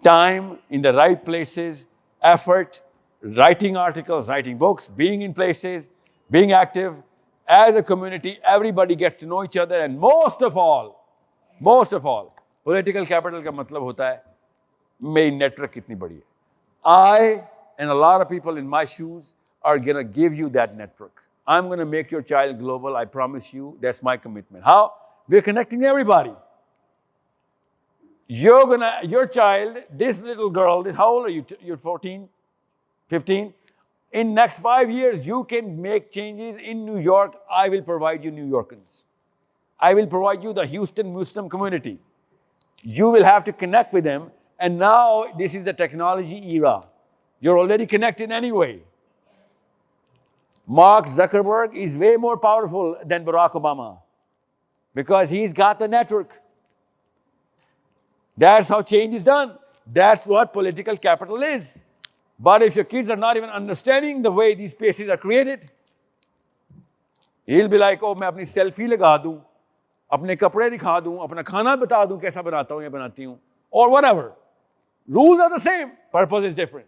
time in the right places, effort, writing articles, writing books, being in places, being active as a community. Everybody gets to know each other, and most of all political capital का मतलब होता है मेरी network कितनी बड़ी है. I and a lot of people in my shoes are going to give you that network. I'm going to make your child global. I promise you. That's my commitment. How? We're connecting everybody. Your child, this little girl, how old are you? You're 14, 15. In next 5 years, you can make changes in New York. I will provide you New Yorkers. I will provide you the Houston Muslim community. You will have to connect with them. And now this is the technology era. You're already connected anyway. Mark Zuckerberg is way more powerful than Barack Obama because he's got the network. That's how change is done. That's what political capital is. But if your kids are not even understanding the way these spaces are created, he'll be like, oh, मैं अपनी selfie लगा दूं, अपने कपड़े दिखा दूं, अपना खाना बता दूं कैसा बनाता हूं या बनाती हूं, or whatever. Rules are the same. Purpose is different.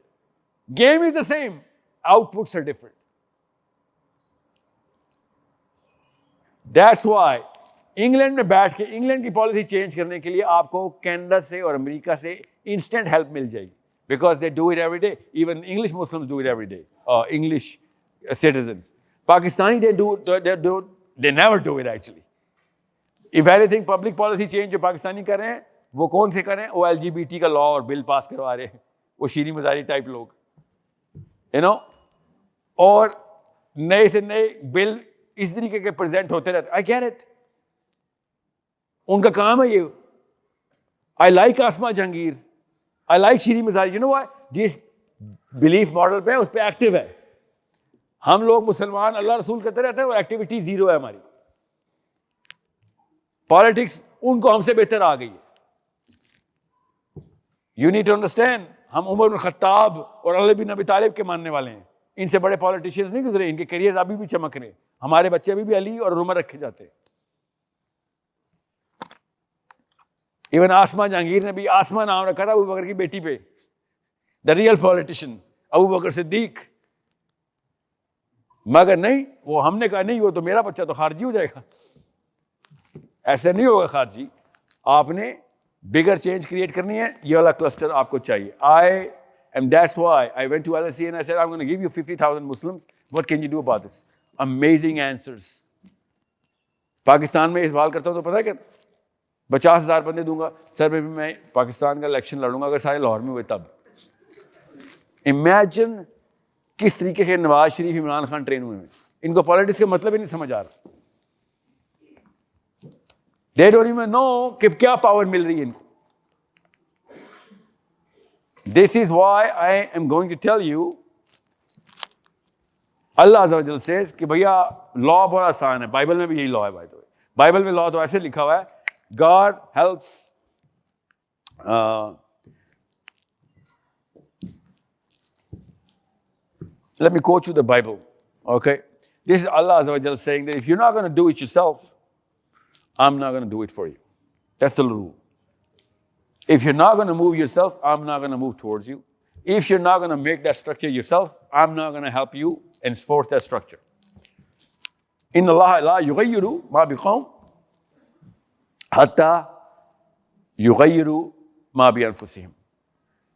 Game is the same. outputs are different. That's why England में बैठ के इंग्लैंड की पॉलिसी चेंज करने के लिए आपको कनाडा से और अमेरिका से इंस्टेंट हेल्प मिल जाएगी, because they do it every day. Even English Muslims do it every day, English citizens. Pakistani, they never do it actually. If anything, public policy change जो पाकिस्तानी कर रहे हैं वो कौन से कर रहे हैं? वो LGBT का लॉ और बिल पास करवा रहे हैं, वो शीरी मजारी टाइप लोग, you know. और नए से नए बिल इस तरीके के प्रेजेंट होते रहते. I get it. उनका काम है ये. I like Asma Jahangir, I like Shireen Mazari. You know why? जिस बिलीफ मॉडल पे उस पे एक्टिव है. हम लोग मुसलमान अल्लाह रसूल करते रहते हैं और एक्टिविटी जीरो है हमारी. पॉलिटिक्स उनको हमसे बेहतर आ गई है. यू नीड टू अंडरस्टैंड, हम उमर बिन खत्ताब और अली बिन अबी तालिब के मानने वाले हैं. इनसे बड़े पॉलिटिशियंस नहीं गुजरे, इनके करियर अभी भी चमक रहे. हमारे बच्चे अभी भी अली और उमर रखे जाते हैं. इवन आसमा जहांगीर ने भी आसमा नाम रखा था अबू बकर की बेटी पे. द रियल पॉलिटिशियन अबू बकर सिद्दीक. मगर नहीं, वो हमने कहा नहीं, वो तो मेरा बच्चा तो खारजी हो जाएगा. ऐसे नहीं होगा खारजी. आपने बिगर चेंज क्रिएट करनी है. ये वाला क्लस्टर आपको चाहिए. That's why I went to LSE and I said, I'm going to give you 50,000 Muslims. What can you do about this? Amazing answers. Pakistan में इस सवाल करता हूं तो पता है क्या, 50,000 बंदे दूंगा. सर मैं पाकिस्तान का इलेक्शन लड़ूंगा अगर सारे लाहौर में हुए तब. इमेजिन किस तरीके के नवाज शरीफ इमरान खान ट्रेन हुए हैं. इनको पॉलिटिक्स का मतलब ही नहीं समझ आ रहा. दे डोंट इवन नो कि क्या पावर मिल रही है इनको. This is why I am going to tell you. अल्लाह अज़्ज़ा व जल सेज कि भैया लॉ बहुत आसान है. बाइबल में भी यही लॉ है. बाय द वे बाइबल में लॉ तो ऐसे लिखा हुआ है, God helps. Let me quote you the Bible, okay? This is Allah Azza wa Jalla saying that if you're not going to do it yourself, I'm not going to do it for you. That's the rule. If you're not going to move yourself, I'm not going to move towards you. If you're not going to make that structure yourself, I'm not going to help you enforce that structure. Inna Allah la yughayyiru ma biqawm hatta yughayyiru ma bi anfusihim.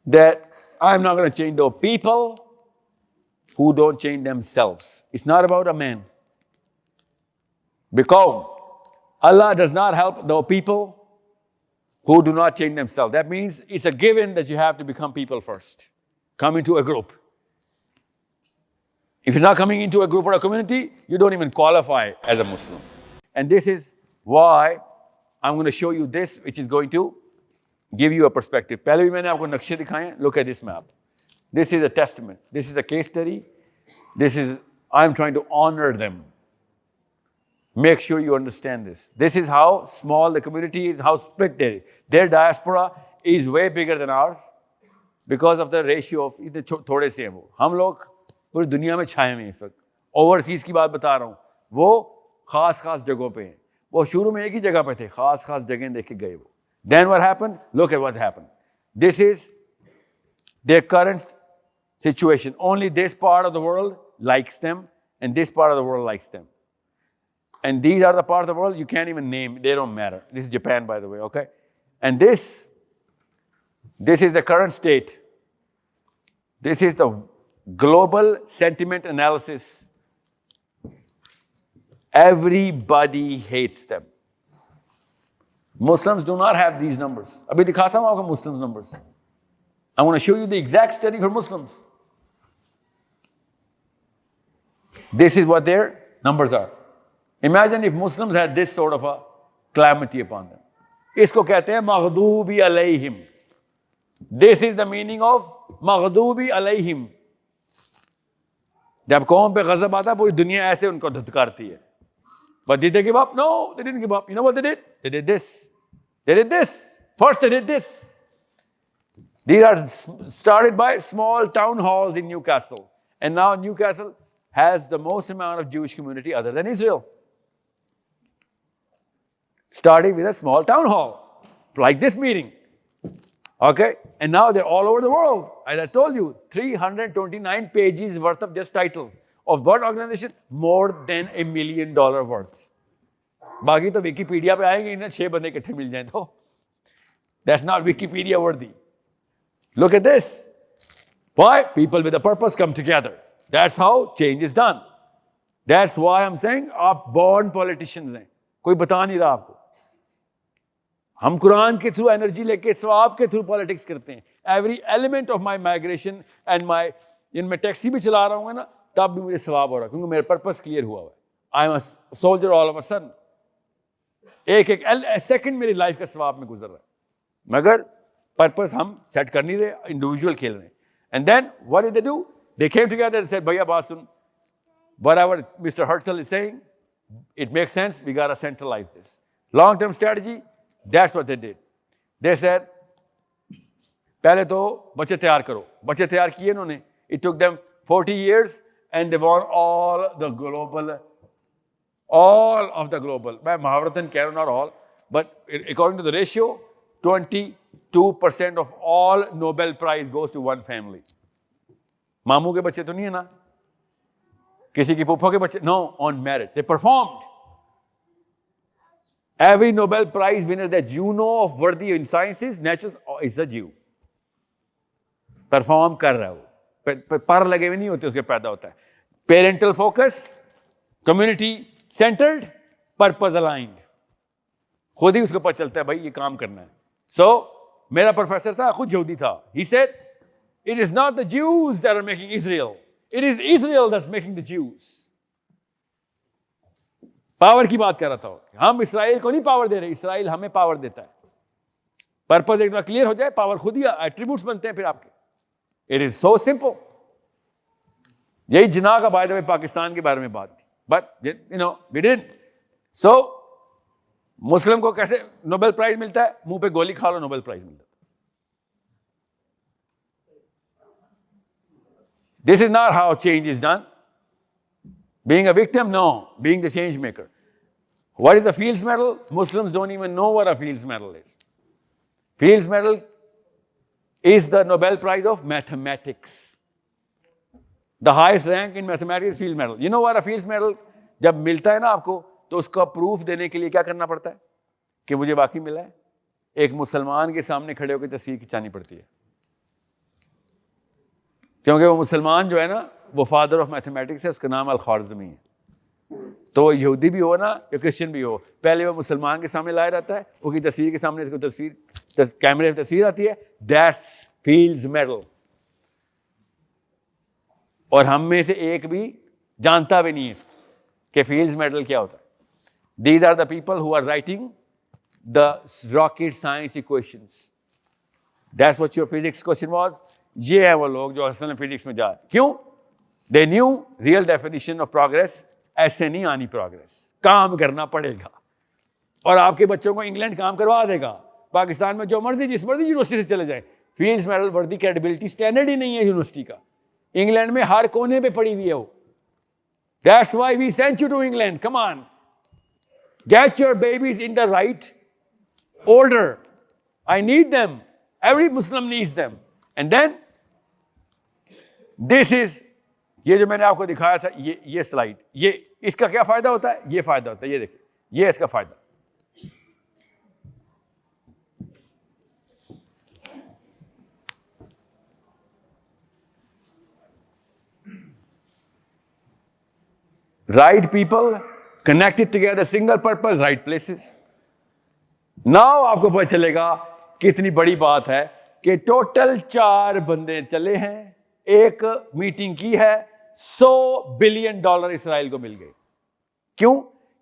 That I'm not going to change those people who don't change themselves. It's not about a man. Because Allah does not help the people who do not change themselves. That means it's a given that you have to become people first. Come into a group. If you're not coming into a group or a community, you don't even qualify as a Muslim. And this is why I'm going to show you this, which is going to give you a perspective. पहले भी मैंने आपको नक्शे दिखाए हैं. Look at this map. This is a testament. This is a case study. I'm trying to honor them. Make sure you understand this. This is how small the community is, how split they are. Their diaspora is way bigger than ours because of the ratio of इतने थोड़े से हैं वो. हम लोग पूरी दुनिया में छाए हुए हैं इस वक्त. ओवरसीज की बात बता रहा हूँ. वो खास जगहों पे हैं. वो शुरू में एक ही जगह पे थे, खास जगह देख के गए वो. Then what happened? Look at what happened. This is their current situation. Only this part of the world likes them, and this part of the world likes them. And these are the part of the world you can't even name. They don't matter. This is Japan, by the way, okay? And this is the current state. This is the global sentiment analysis. Everybody hates them. Muslims do not have these numbers. Abhi dikhata hu aapko Muslims numbers. I want to show you the exact study for Muslims. This is what their numbers are. Imagine if Muslims had this sort of a calamity upon them. Isko kehte hain maghdubi alayhim. This is the meaning of maghdubi alayhim. जब कौम पे गजब आता है पूरी दुनिया ऐसे उनको धुतकारती है. But did they give up? No, they didn't give up. You know what they did? They did this. They did this. First they did this. These are started by small town halls in Newcastle. And now Newcastle has the most amount of Jewish community other than Israel. Starting with a small town hall, like this meeting. Okay? And now they're all over the world. As I told you, 329 pages worth of just titles. Of what organization? More than $1 million worth. बाकी तो Wikipedia पे आएंगे इन्हें 6 बंदे इकट्ठे मिल जाएं तो. That's not Wikipedia worthy. Look at this. Why? People with a purpose come together. That's how change is done. That's why I'm saying आप born politicians हैं. कोई बता नहीं रहा आपको. हम कुरान के थ्रू एनर्जी लेके सवाब के थ्रू पॉलिटिक्स करते हैं. Every element of my migration and my मैं टैक्सी भी चला रहा हूँ ना तब भी मुझे सवाब हो रहा है क्योंकि मेरा पर्पस क्लियर हुआ है. I am a soldier all of a sudden. एक सेकंड मेरी लाइफ का सवाब में गुजर रहा है मगर पर्पस हम सेट कर नहीं रहे, इंडिविजुअल खेल रहे हैं. And then what did they do? They came together and said भैया बात सुन, whatever Mr. Hertzl is saying, it makes sense, we got to centralize this. Long-term strategy, that's what they did. They said, पहले तो बच्चे तैयार करो. बच्चे तैयार किए इन्होंने. It took them 40 years and they won all of the global. मैं महावरतन कह रहा हूँ, not all, but according to the ratio, 22% of all Nobel Prize goes to one family. मामू के बच्चे तो नहीं है ना, किसी की फूफा के बच्चे, no, on merit. They performed. Every Nobel Prize winner that you know of worthy in sciences, natural, is a Jew. Perform कर रहा है वो. पर लगे हुए नहीं होते उसके पैदा होता है. Parental focus, community centered, purpose aligned. खुद ही उसको पता चलता है भाई ये काम करना है. So मेरा प्रोफेसर था, खुद यहूदी था. He said, it is not the Jews that are making Israel. It is Israel that's making the Jews. Power की बात कर रहा था. हम इसराइल को नहीं पावर दे रहे, इसराइल हमें पावर देता है. पर्पस एक बार क्लियर हो जाए, पावर खुद ही एट्रीब्यूट्स बनते हैं फिर आपके. It is so simple. यही जिना का बाय द वे पाकिस्तान के बारे में बात थी. But you know we did. So Muslim को कैसे नोबेल प्राइज मिलता है? मुंह पे गोली खा लो, नोबेल प्राइज मिलता है. This is not how change is done. Being a victim? No. Being the change maker. What is a Fields Medal? Muslims don't even know what a Fields Medal is. Fields Medal is the Nobel Prize of Mathematics. The highest rank in mathematics is Fields Medal. You know what a Fields Medal? जब मिलता है ना आपको तो उसका proof देने के लिए क्या करना पड़ता है कि मुझे वाकई मिला है? एक मुसलमान के सामने खड़े होकर तस्वीर खिंचानी पड़ती है क्योंकि वो मुसलमान जो है ना वो फादर ऑफ मैथमेटिक्स है, उसका नाम अल-ख्वारिज़मी है. तो वो यहूदी भी हो ना या क्रिश्चियन भी हो, पहले वो मुसलमान के सामने लाया जाता है, उसकी तस्वीर के सामने इसको कैमरे में तस्वीर आती है. That's fields medal. और हम में से एक भी जानता भी नहीं है कि फील्ड्स मेडल क्या होता है. These are the people who are writing the rocket science equations. That's what your physics question was. ये है वो लोग जो असल में फिजिक्स में जाए. क्यों? They nu real definition of progress. ऐसे नहीं आनी प्रोग्रेस, काम करना पड़ेगा. और आपके बच्चों को इंग्लैंड काम करवा देगा. पाकिस्तान में जो मर्जी जिस मर्जी यूनिवर्सिटी से चले जाए, फील्ड्स मेडल वर्दी क्रेडिबिलिटी स्टैंडर्ड ही नहीं है यूनिवर्सिटी का. इंग्लैंड में हर कोने पे पड़ी हुई है वो. That's why we sent you to England. Come on, get your babies in the right order. I need them. Every Muslim needs them. And then this is, ये जो मैंने आपको दिखाया था, ये स्लाइड, ये इसका क्या फायदा होता है? ये फायदा होता है, ये देखिए, ये इसका फायदा. Right people connected together, single purpose, right places. Now आपको पता चलेगा कितनी बड़ी बात है कि टोटल 4 बंदे चले हैं, एक मीटिंग की है, $100 बिलियन इसराइल को मिल गए. क्यों?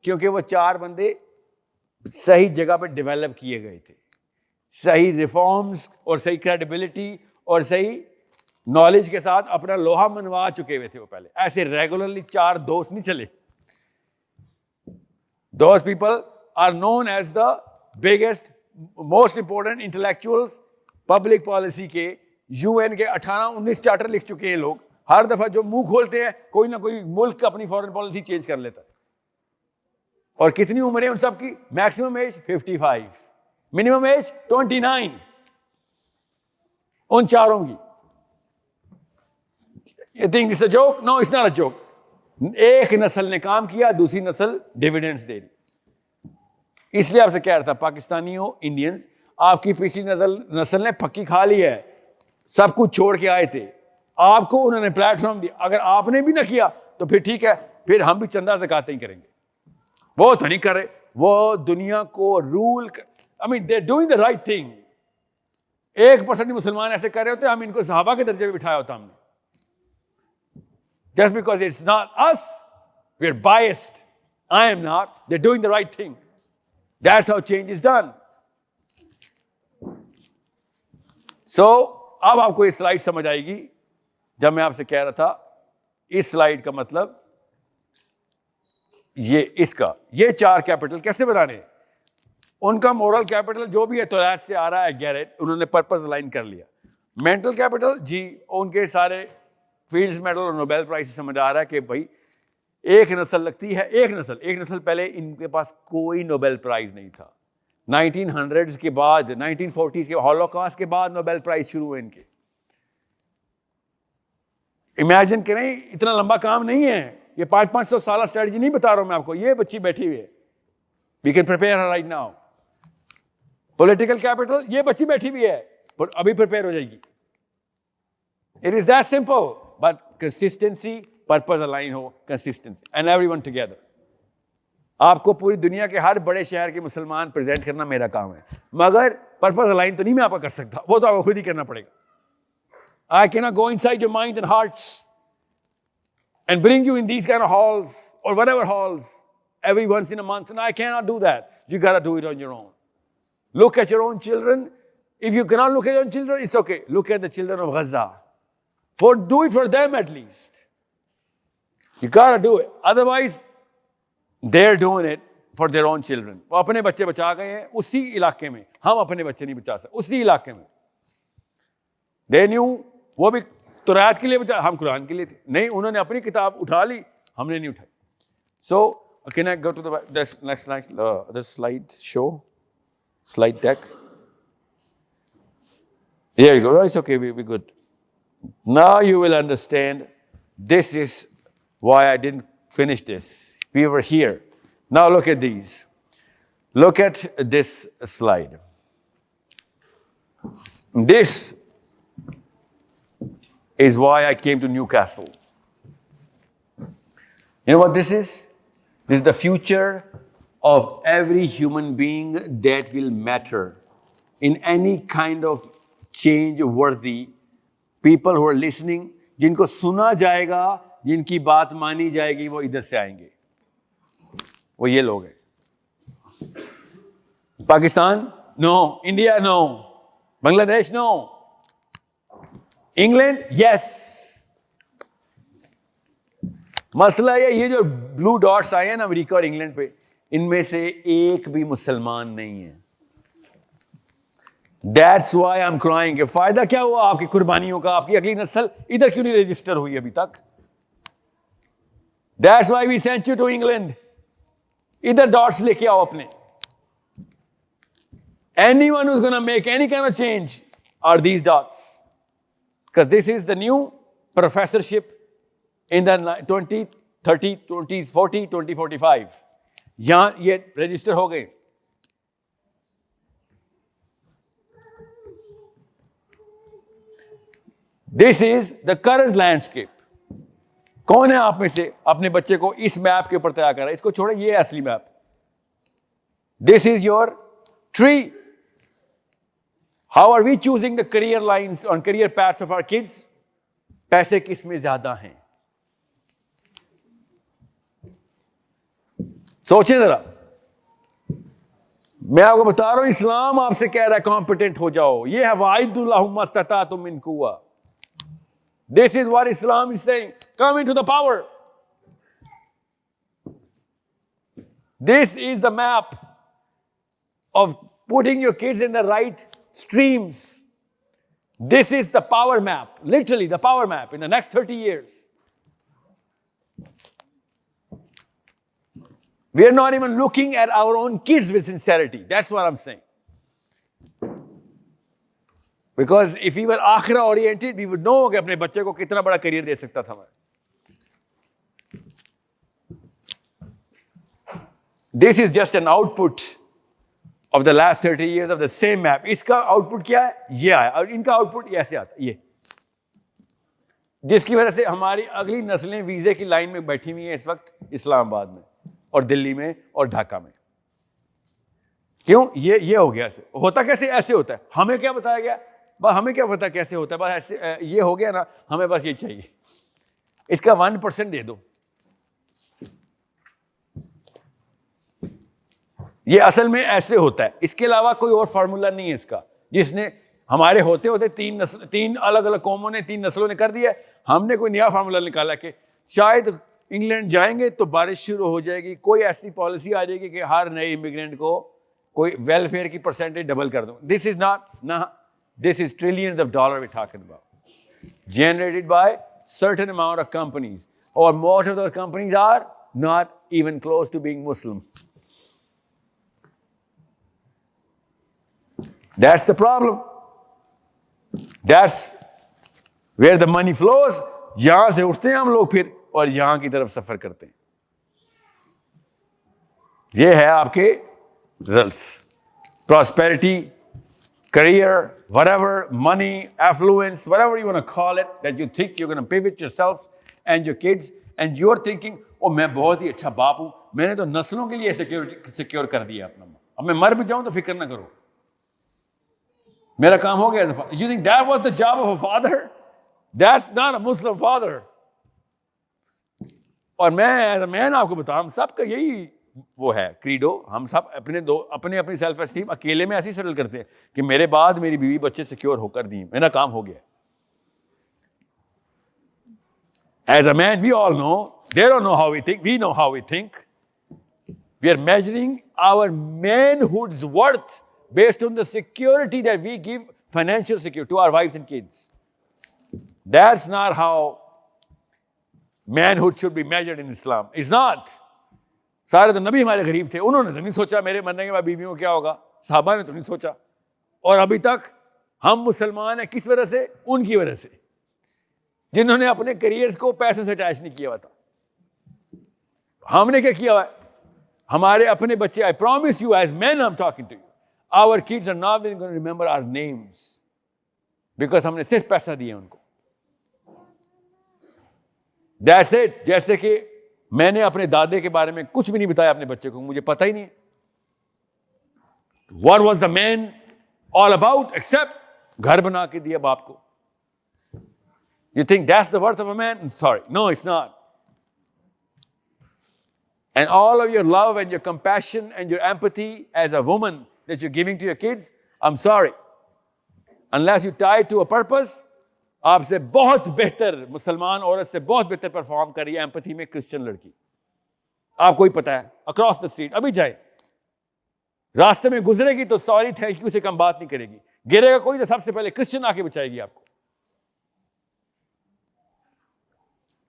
क्योंकि वो 4 बंदे सही जगह पे डेवलप किए गए थे. सही रिफॉर्म्स और सही क्रेडिबिलिटी और सही नॉलेज के साथ अपना लोहा मनवा चुके हुए थे वो पहले. ऐसे रेगुलरली 4 दोस्त नहीं चले. Those people are known as the biggest, most important intellectuals. Public policy के यूएन के 18-19 चार्टर लिख चुके हैं लोग. हर दफा जो मुंह खोलते हैं कोई ना कोई मुल्क अपनी फॉरेन पॉलिसी चेंज कर लेता है. और कितनी उम्र है उन सब की? Maximum age 55, minimum age 29. उन चारों की। You think it's a joke? No, it's not a joke. एक नस्ल ने काम किया, दूसरी नस्ल डिविडेंड्स दे रही। इसलिए आपसे कह रहा था, पाकिस्तानियों, इंडियंस, आपकी पिछली नस्ल ने पक्की खा ली है, सब कुछ छोड़ के आए थे, आपको उन्होंने प्लेटफॉर्म दिया। अगर आपने भी ना किया तो फिर ठीक है, फिर हम भी चंदा ज़कात ही करेंगे। वो तो नहीं कर रहे, वो दुनिया को rule I mean they doing the right thing. 1% मुसलमान ऐसे कर रहे होते, हम इनको सहाबा के दर्जे में बिठाया होता हमने। Just because it's not us, we're biased. I am not. They're doing the right thing. That's how change is done. So, अब आपको ये स्लाइड समझ आएगी। जब मैं आपसे कह रहा था, इस स्लाइड का मतलब ये 4 कैपिटल कैसे बनाने हैं? उनका मोरल कैपिटल जो भी है तौरात से आ रहा है, गैरेट, उन्होंने पर्पस अलाइन कर लिया। मेंटल कैपिटल जी, उनके सारे फील्ड्स मेडल और नोबेल प्राइज से समझ आ रहा है कि भाई एक नस्ल लगती है, एक नस्ल पहले इनके पास कोई नोबेल प्राइज नहीं था। 1900s के बाद, 1940s के हॉलोकॉस्ट के बाद नोबेल प्राइज शुरू हुए इनके। इमेजिन करें, इतना लंबा काम नहीं है ये। 500 साल स्ट्रेटजी नहीं बता रहा हूं मैं आपको, ये बच्ची बैठी हुई है। We can prepare her right now. Political capital, ये बच्ची बैठी हुई है, पर अभी प्रिपेयर हो जाएगी। It is that simple, but consistency, purpose align हो, कंसिस्टेंसी एंड एवरीवन टुगेदर। आपको पूरी दुनिया के हर बड़े शहर के मुसलमान प्रेजेंट करना मेरा काम है, मगर पर्पस अलाइन तो नहीं मैं आपका कर सकता, वो तो आपको खुद ही करना पड़ेगा। I cannot go inside your minds and hearts and bring you in these kind of halls or whatever halls every once in a month. And I cannot do that. You got to do it on your own. Look at your own children. If you cannot look at your own children, it's okay. Look at the children of Gaza. Do it for them at least. You got to do it. Otherwise, they're doing it for their own children. वो अपने बच्चे बचा गए हैं उसी इलाके में, हम अपने बच्चे नहीं बचा सकते उसी इलाके में। They knew, वो भी तौरात के लिए बचा, हम कुरान के लिए थे। नहीं, उन्होंने अपनी किताब उठा ली, हमने नहीं उठाई। So, can I go to the next slide? The slide show, slide deck. Here you go. It's okay. We're good. Now you will understand. This is why I didn't finish this. We were here. Now look at these. Look at this slide. This is why I came to Newcastle. You know what this is? This is the future of every human being that will matter in any kind of change-worthy people who are listening, जिनको सुना जाएगा, जिनकी बात मानी जाएगी, वो इधर से आएंगे। वो ये लोग हैं। Pakistan? No. India? No. Bangladesh? No. England? Yes. मसला ये जो ब्लू डॉट्स आए हैं ना अमेरिका और इंग्लैंड पे, इनमें से एक भी मुसलमान नहीं है। That's why I am crying. कि फायदा क्या हुआ आपकी कुर्बानियों का? आपकी अगली नस्ल इधर क्यों नहीं रजिस्टर हुई अभी तक? That's why we sent you to England. इधर डॉट्स लेके आओ अपने। Anyone who is gonna make any kind of change are these dots, because this is the new professorship in the 20, 30, 20, 40, 2045. यहां ये रजिस्टर हो गए। This is the current landscape. कौन है आप में से अपने बच्चे को इस मैप के ऊपर तैयार कर रहा है? इसको छोड़े, ये है असली map. This is your tree. How are we choosing the career lines on career paths of our kids? पैसे किस में ज्यादा हैं? सोचें जरा। मैं आपको बता रहा हूं, इस्लाम आपसे कह रहा है कॉम्पिटेंट हो जाओ। ये है वाइदुल्लाहुम्मा इस्तताअतुम मिन कुव्वा। This is what Islam is saying. Come into the power. This is the map of putting your kids in the right streams. This is the power map, literally the power map in the next 30 years. We are not even looking at our own kids with sincerity. That's what I'm saying. Because if we were akhira oriented, we would know कि अपने बच्चे को कितना बड़ा career दे सकता था मैं. This is just an output of the last 30 years of the same map. इसका आउटपुट क्या है? ये आया, और इनका आउटपुट ऐसे आता है, ये, जिसकी वजह से हमारी अगली नस्लें वीजे की लाइन में बैठी हुई हैं इस वक्त इस्लामाबाद में और दिल्ली में और ढाका में. क्यों? ये हो गया. ऐसे होता कैसे? ऐसे होता है. हमें क्या बताया गया? बस हमें क्या पता कैसे होता है? बस ऐसे ये हो गया ना, हमें बस ये चाहिए. इसका 1% दे दो. ये असल में ऐसे होता है, इसके अलावा कोई और फार्मूला नहीं है इसका, जिसने हमारे होते होते तीन अलग अलग कौमों ने, 3 नस्लों ने कर दिया. हमने कोई नया फार्मूला निकाला कि शायद इंग्लैंड जाएंगे तो बारिश शुरू हो जाएगी, कोई ऐसी पॉलिसी आ जाएगी कि हर नए इमिग्रेंट को कोई वेलफेयर की परसेंटेज डबल कर दो. दिस इज नॉट ना, this is trillions of dollar we talking about, generated by certain amount of companies, or most of those companies are not even close to being Muslim. That's the problem. That's where the money flows. यहां से उठते हैं हम लोग फिर और यहां की तरफ सफर करते हैं. ये है आपके results. Prosperity, career, whatever, money, affluence, whatever you want to call it, that you think you're going to pivot yourself and your kids, and you're thinking, oh, मैं बहुत ही अच्छा बाप हूं, मैंने तो नस्लों के लिए सिक्योर कर दिया अपना, अब मैं मर भी जाऊं तो फिक्र ना करो, मेरा काम हो गया. You think that was the job of a father? That's not a Muslim father. और मैं आपको बताऊं, हम सबका यही वो है क्रीडो. हम सब अपनी सेल्फ एस्टीम अकेले में ऐसे सेटल करते हैं कि मेरे बाद मेरी बीवी बच्चे सिक्योर होकर दी, मेरा काम हो गया. As a man, we all know, they don't know how we think, we know how we think. We are measuring our manhood's worth based on the security that we give, financial security, to our wives and kids. That's not how manhood should be measured in Islam. It's not. सारे तो नबी हमारे गरीब थे, उन्होंने तो नहीं सोचा मेरे मरने के बाद बीवियों को क्या होगा, साहबा ने तो नहीं सोचा. और अभी तक हम मुसलमान हैं किस वजह से? उनकी वजह से, जिन्होंने अपने करियर्स को पैसे से अटैच नहीं किया हुआ था. हमने क्या किया हुआ है? हमारे अपने बच्चे, I promise you, as men I'm talking to you, our kids are not even going to remember our names because हमने सिर्फ पैसा दिया उनको. That's it. जैसे कि मैंने अपने दादे के बारे में कुछ भी नहीं बताया अपने बच्चे को, मुझे पता ही नहीं है. What was the man all about except घर बना के दिया बाप को. You think that's the worth of a man? Sorry, no, it's not. And all of your love and your compassion and your empathy as a woman that you're giving to your kids, I'm sorry, unless you tie it to a purpose, आपसे बहुत बेहतर मुसलमान औरत से बहुत बेहतर perform कर रही है एम्पैथी में क्रिश्चियन लड़की. आपको ही पता है, अक्रॉस द स्ट्रीट अभी जाए, रास्ते में गुजरेगी तो सॉरी थैंक यू से कम बात नहीं करेगी, गिरेगा कोई तो सबसे पहले क्रिश्चियन आके बचाएगी आपको.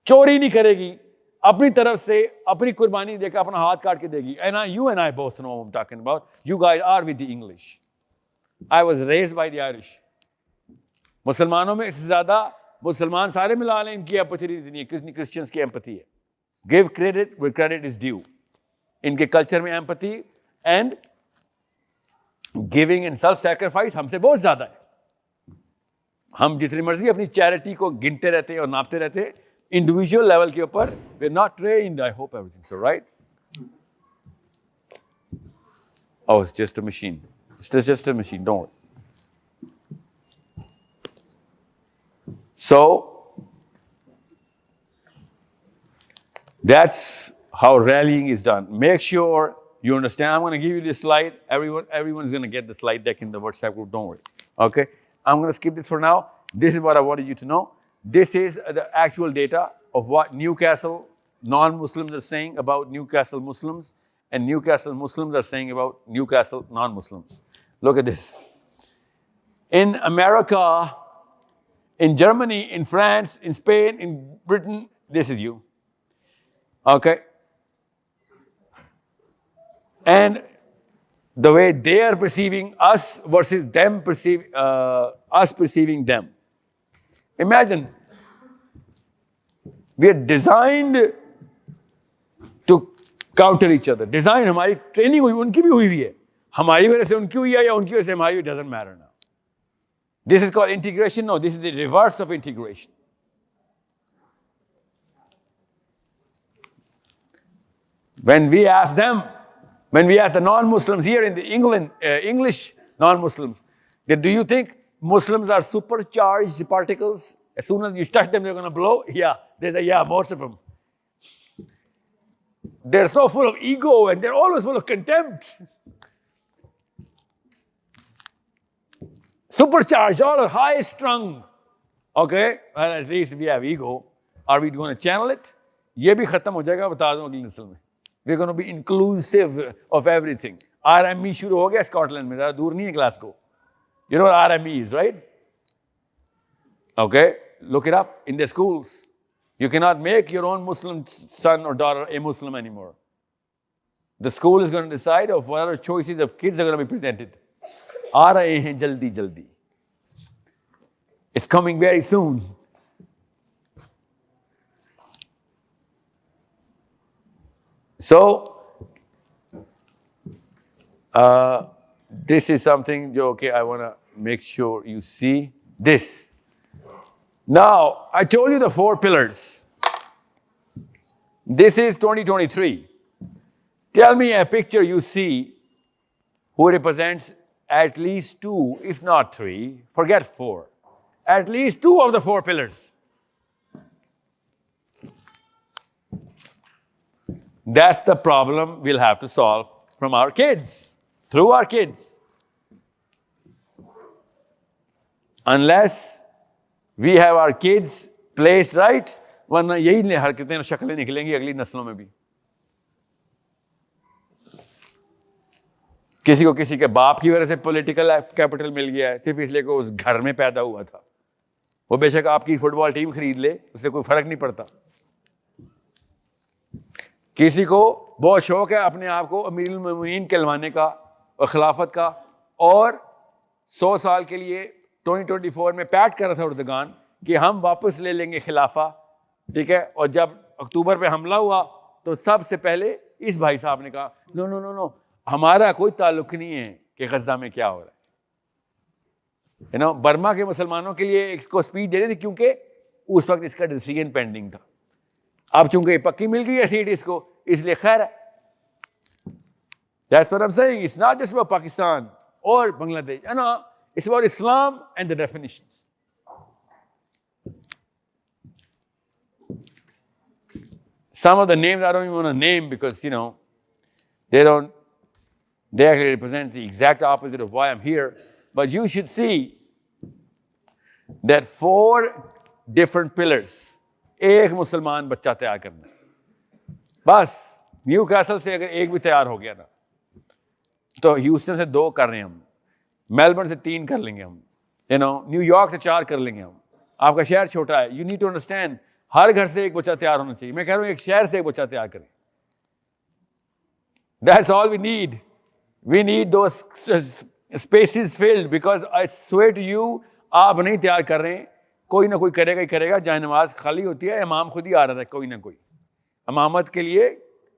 चोरी नहीं करेगी, अपनी तरफ से अपनी कुर्बानी देकर अपना हाथ काट के देगी. You and I both know what I'm talking about. You guys are with the English. I was raised by the Irish. मुसलमानों में इससे ज्यादा मुसलमान सारे मिला लें, इनकी एम्पैथी नहीं है, क्रिश्चियंस की एम्पैथी है. Give credit where credit is due. इनके कल्चर में empathy and giving and self sacrifice हमसे बहुत ज्यादा है. हम जितनी मर्जी अपनी चैरिटी को गिनते रहते हैं और नापते रहते हैं, इंडिविजुअल लेवल के ऊपर we are not trained. I hope everything so right. Oh, it's just a machine. It's just a machine, don't worry. So, that's how rallying is done. Make sure you understand. I'm going to give you this slide. Everyone's going to get the slide deck in the WhatsApp group, don't worry. Okay? I'm going to skip this for now. This is what I wanted you to know. This is the actual data of what Newcastle non-Muslims are saying about Newcastle Muslims, and Newcastle Muslims are saying about Newcastle non-Muslims. Look at this. In America, in Germany, in France, in Spain, in Britain, this is you. Okay? And the way they are perceiving us versus them us perceiving them. Imagine, we are designed to counter each other. Design हमारी training हुई, उनकी भी हुई है, हमारी वजह से उनकी हुई है या उनकी वजह से हमारी, doesn't matter now. This is called integration. No, this is the reverse of integration. When we ask them, when we ask the non-Muslims here in the English non-Muslims, that do you think Muslims are supercharged particles? As soon as you touch them, they're going to blow? Yeah, they say, yeah, most of them. They're so full of ego and they're always full of contempt. Supercharged, all high strung. Okay, well, at least we have ego. Are we going to channel it? ये भी खत्म हो जाएगा, बता दूं अगली नस्ल में. We're going to be inclusive of everything. RME शुरू हो गया स्कॉटलैंड में, ज़्यादा दूर नहीं है क्लास को. You know what RME is, right? Okay, look it up in the schools. You cannot make your own Muslim son or daughter a Muslim anymore. The school is going to decide of what other choices of kids are going to be presented. आ रहे हैं जल्दी जल्दी. It's coming very soon. So, this is something, okay, I want to make sure you see this. Now, I told you the 4 pillars. This is 2023. Tell me a picture you see who represents at least 2, if not 3, forget 4. At least 2 of the 4 pillars. That's the problem we'll have to solve from our kids, through our kids. Unless we have our kids placed right, वरना यही हरकतें और शक्लें निकलेंगी अगली नस्लों में भी. किसी को किसी के बाप की वजह से पॉलिटिकल कैपिटल मिल गया है, सिर्फ इसलिए कि उस घर में पैदा हुआ था. वो बेशक आपकी फुटबॉल टीम खरीद ले, उससे कोई फर्क नहीं पड़ता. किसी को बहुत शौक है अपने आप को अमीरुल मोमिनीन कहलवाने का और खिलाफत का, और 100 साल के लिए 2024 में पैट कर रहा था उर्दगान कि हम वापस ले लेंगे खिलाफा, ठीक है. और जब अक्टूबर पे हमला हुआ तो सबसे पहले इस भाई साहब ने कहा नो नो नो नो, हमारा कोई ताल्लुक नहीं है कि गजा में क्या हो रहा है. बर्मा के मुसलमानों के लिए इसको स्पीड दे रहे थे क्योंकि उस वक्त इसका डिसीजन पेंडिंग था. अब चूंकि पक्की मिल गई है सीट इसको, इसलिए खैर है. That's what I'm saying. It's not just about Pakistan or Bangladesh. It's about Islam and the definitions. Some of the names I don't even want to name because, they actually represent the exact opposite of why I'm here. But you should see that 4 different pillars. एक मुसलमान बच्चा तैयार करना है. बस Newcastle से अगर एक भी तैयार हो गया ना, तो ह्यूस्टन से 2 कर रहे हैं हम, मेलबर्न से 3 कर लेंगे हम, न्यूयॉर्क से 4 कर लेंगे हम. आपका शहर छोटा है. यू नीड टू अंडरस्टैंड, हर घर से एक बच्चा तैयार होना चाहिए. मैं कह रहा हूं एक शहर से एक बच्चा तैयार करें. That's all we need. We need those spaces filled because I swear to you, आप नहीं तैयार कर रहे हैं, कोई ना कोई करेगा ही करेगा. जहाँ नमाज खाली होती है, इमाम खुद ही आ रहा था, कोई ना कोई इमामत के लिए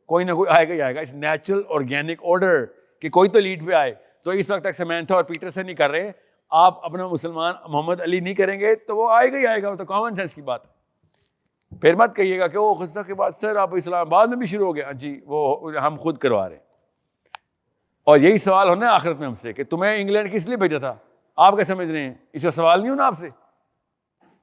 कोई ना कोई आएगा ही आएगा. इस नेचुरल ऑर्गेनिक ऑर्डर कि कोई तो लीड पे आए. तो इस वक्त तक समैंथा और पीटरसन नहीं कर रहे, आप अपना मुसलमान मोहम्मद अली नहीं करेंगे तो वो आएगा ही आएगा. वो तो कॉमन सेंस की बात है. फिर मत कहिएगा कि वो गुस्सा के बाद सर आप इस्लामाबाद में भी शुरू हो गया. जी वो हम खुद करवा रहे हैं. और यही सवाल होना है आखिरत में हमसे कि तुम्हें इंग्लैंड किस लिए भेजा था, आप क्या समझ रहे हैं. इसका सवाल नहीं होना आपसे.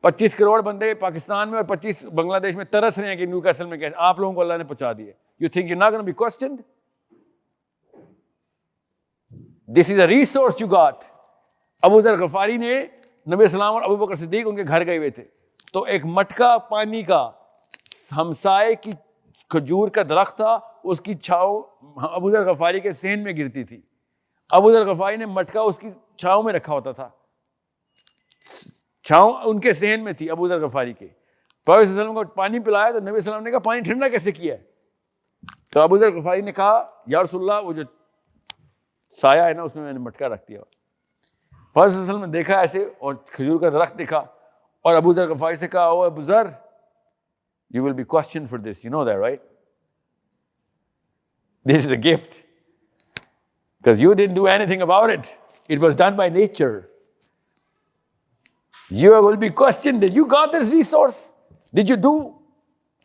25 करोड़ बंदे पाकिस्तान में और 25 बांग्लादेश में तरस रहे हैं कि न्यूकासल में कैसे आप लोगों को अल्लाह ने पहुंचा दिए. You think you not gonna be questioned. This is a resource you got. अबू ज़र गफारी ने नबी सलाम और अबू बकर सिद्दीक उनके घर गए हुए थे, तो एक मटका पानी का हमसाए की खजूर का दरख्त था, उसकी छाँव अबू ज़र गफारी के सहन में गिरती थी. अबू ज़र गफारी ने मटका उसकी छाँव में रखा होता था, छाँव उनके सहन में थी अबू ज़र गफारी के. प्रॉफेट सल्लल्लाहु अलैहि वसल्लम को पानी पिलाया तो नबी सल्लल्लाहु अलैहि वसल्लम ने कहा पानी ठंडा कैसे किया है. तो अबू ज़र गफारी ने कहा या रसूलल्लाह, वो जो साया है ना, उसमें मैंने मटका रख दिया। फर्स्ट में देखा ऐसे और खजूर का दरख्त देखा और अबू जर गफारी से कहा, ओ अबू जर, you will be questioned for this, you know that, right? This is a gift because you didn't do anything about it. It was done by nature. You will be questioned. Did you got this resource? Did you do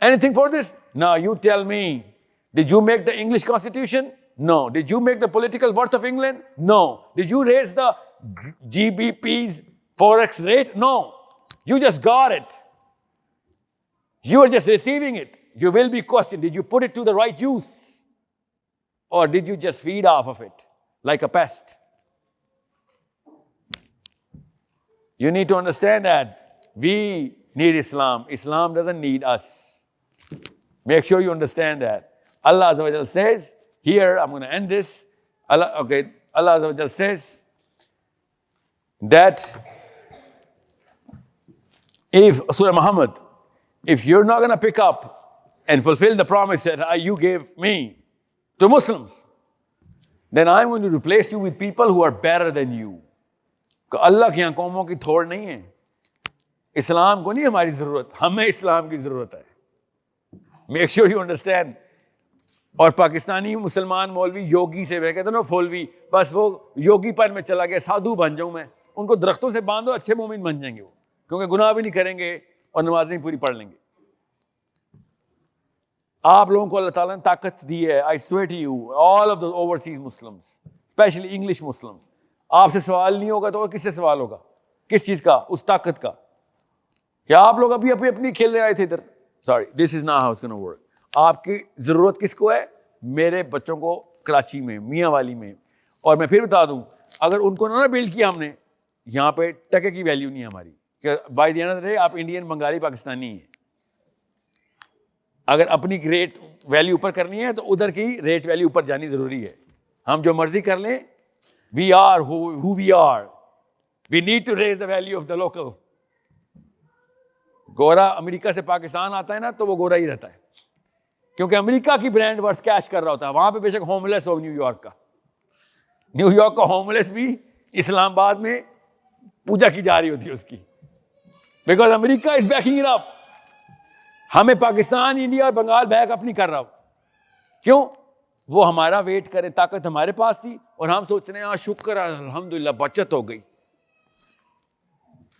anything for this? Now you tell me. Did you make the English Constitution? No. Did you make the political worth of England? No. Did you raise the GBP's forex rate? No. You just got it. You are just receiving it. You will be questioned. Did you put it to the right use? Or did you just feed off of it like a pest? You need to understand that we need Islam. Islam doesn't need us. Make sure you understand that. Allah Azza wa Jal says, here, I'm going to end this. Allah Azza wa Jal says that if, Surah Muhammad, if you're not going to pick up and fulfill the promise that you gave me to Muslims, then I'm going to replace you with people who are better than you. अल्लाह की यहाँ कौमों की थोड़ नहीं है। इस्लाम को नहीं हमारी जरूरत, हमें इस्लाम की जरूरत है। Make sure you understand. और पाकिस्तानी मुसलमान मौलवी योगी से, मैं कहता हूँ ना फौलवी, बस वो योगी पर में चला गया, साधु बन जाऊं मैं। उनको दरख्तों से बांधो, अच्छे मोमिन बन जाएंगे वो, क्योंकि गुनाह भी नहीं करेंगे और नमाजें पूरी पढ़ लेंगे। आप लोगों को अल्लाह ताला ने ताकत दी है। I swear to you, all of the overseas Muslims, specially English Muslims, आपसे सवाल नहीं होगा तो और किससे सवाल होगा? किस चीज का? उस ताकत का। क्या आप लोग अभी अपनी खेल रहे आए थे इधर? Sorry, this is not how it's gonna work. आपकी जरूरत किसको है? मेरे बच्चों को कराची में, मियाँ वाली में। और मैं फिर बता दूं, अगर उनको ना बिल्ड किया हमने, यहाँ पे टके की वैल्यू नहीं है हमारी। By the end of the day आप इंडियन, बंगाली, पाकिस्तानी हैं। अगर अपनी रेट वैल्यू ऊपर करनी है तो उधर की रेट वैल्यू ऊपर जानी जरूरी है। हम जो मर्जी कर लें, we are who we are. We need to raise the value of the local. गोरा अमेरिका से पाकिस्तान आता है ना, तो वो गोरा ही रहता है, क्योंकि अमेरिका की ब्रांड वर्थ कैश कर रहा होता है। वहां पे बेशक होमलेस हो न्यूयॉर्क का, न्यूयॉर्क का होमलेस भी इस्लामाबाद में पूजा की जा रही होती है उसकी, because America is banking it up. हमें पाकिस्तान, इंडिया और बंगाल बैक अप नहीं कर रहा। क्यों? वो हमारा वेट करे, ताकत हमारे पास थी और हम सोच रहे हैं हाँ शुक्र है, अल्हम्दुलिल्लाह बचत हो गई,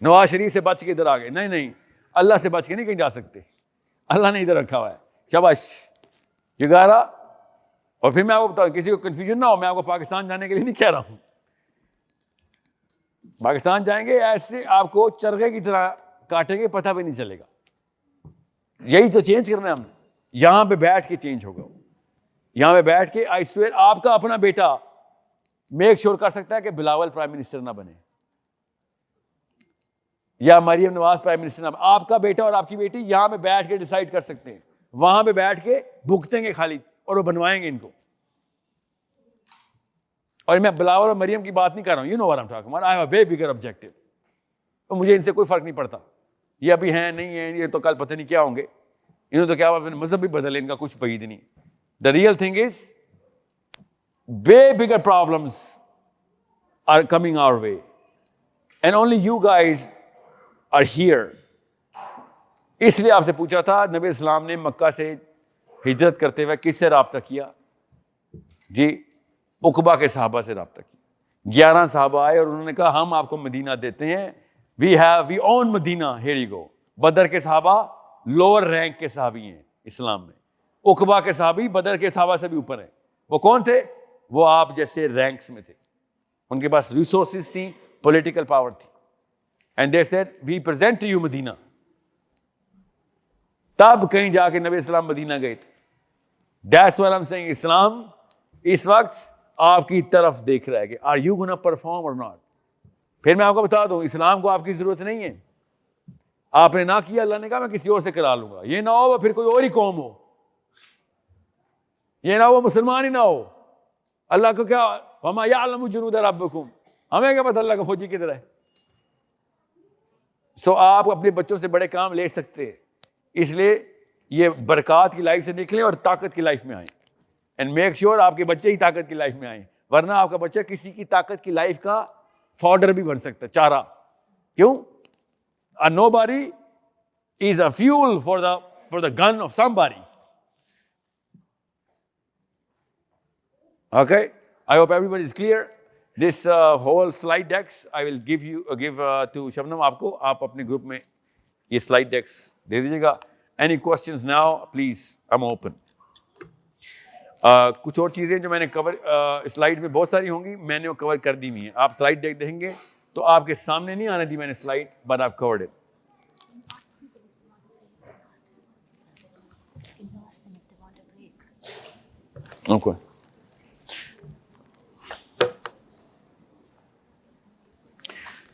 नवाज शरीफ से बच के इधर आ गए। नहीं नहीं, अल्लाह से बच के नहीं कहीं जा सकते, अल्लाह ने इधर रखा हुआ है। शाबाश, ये गारा। और फिर मैं आपको बताऊं, किसी को कंफ्यूजन ना हो, मैं आपको पाकिस्तान जाने के लिए नहीं कह रहा हूं। पाकिस्तान जाएंगे ऐसे आपको चरखे की तरह काटेंगे, पता भी नहीं चलेगा। यही तो चेंज करना है हमने। यहां पे बैठ के चेंज होगा। यहां पे बैठ के आई स्वेयर, आपका अपना बेटा मेक श्योर कर सकता है कि बिलावल प्राइम मिनिस्टर ना बने या मरियम नवाज प्राइम मिनिस्टर ना बने। आपका बेटा और आपकी बेटी यहां पे बैठ के डिसाइड कर सकते हैं। वहां पे बैठ के भुगतेंगे खाली, और वो बनवाएंगे इनको। और मैं बिलावल और मरियम की बात नहीं कर रहा हूं, you know what I am talking about. I have a very bigger objective. तो मुझे इनसे कोई फर्क नहीं पड़ता, ये अभी हैं नहीं है, ये तो कल पता नहीं क्या होंगे। इन्होंने तो क्या मजहब भी बदले, इनका कुछ पईद नहीं। The real thing is, way bigger problems are coming our way. And only you guys are here. इसलिए आपसे पूछा था, नबी इस्लाम ने मक्का से हिजरत करते हुए किससे राब्ता किया? जी, उकबा के सहाबा से राब्ता किया। 11 सहाबा आए और उन्होंने कहा हम आपको मदीना देते हैं। we own Medina, here you go. बदर के सहाबा लोअर रैंक के सहाबी हैं इस्लाम में। उकबा के सहाबी बदर के सहाबा से भी ऊपर हैं। वो कौन थे? वो आप जैसे रैंक्स में थे। उनके पास रिसोर्सेज थी, पॉलिटिकल पावर थी। And they said we present to you मदीना। तब कहीं जाके नबी इस्लाम मदीना गए थे। That's what I am saying, Islam इस वक्त आपकी तरफ देख रहा है कि आर यू गोना परफॉर्म और नॉट। फिर मैं आपको बता दूं, इस्लाम को आपकी जरूरत नहीं है। आपने ना किया, अल्लाह ने कहा मैं किसी और से करा लूंगा। ये ना हो फिर कोई और ही कौम हो, ये ना वो मुसलमान ही ना हो। अल्लाह को क्या, वमा यअलमु जुनूद रब्बिकुम, हमें क्या पता अल्लाह का फौजी किधर है। सो आप अपने बच्चों से बड़े काम ले सकते हैं। इसलिए ये बरकत की लाइफ से निकले और ताकत की लाइफ में आए। एंड मेक श्योर आपके बच्चे ही ताकत की लाइफ में आए। वरना आपका बच्चा किसी की ताकत की लाइफ का फॉडर भी बन सकता है, चारा। क्यों? A nobody is a fuel for the gun of somebody. Okay, I hope everybody is clear. This whole slide decks I will give to Shabnam आपको, आप अपने ग्रुप में ये slide decks दे दीजिएगा. Any questions now, please, I'm open. कुछ और चीज़ें जो मैंने कवर स्लाइड में बहुत सारी होंगी, मैंने वो कवर कर दी हुई हैं. आप स्लाइड देख देंगे तो आपके सामने नहीं आने दी मैंने स्लाइड, बट आप कवर्ड इट. ओके,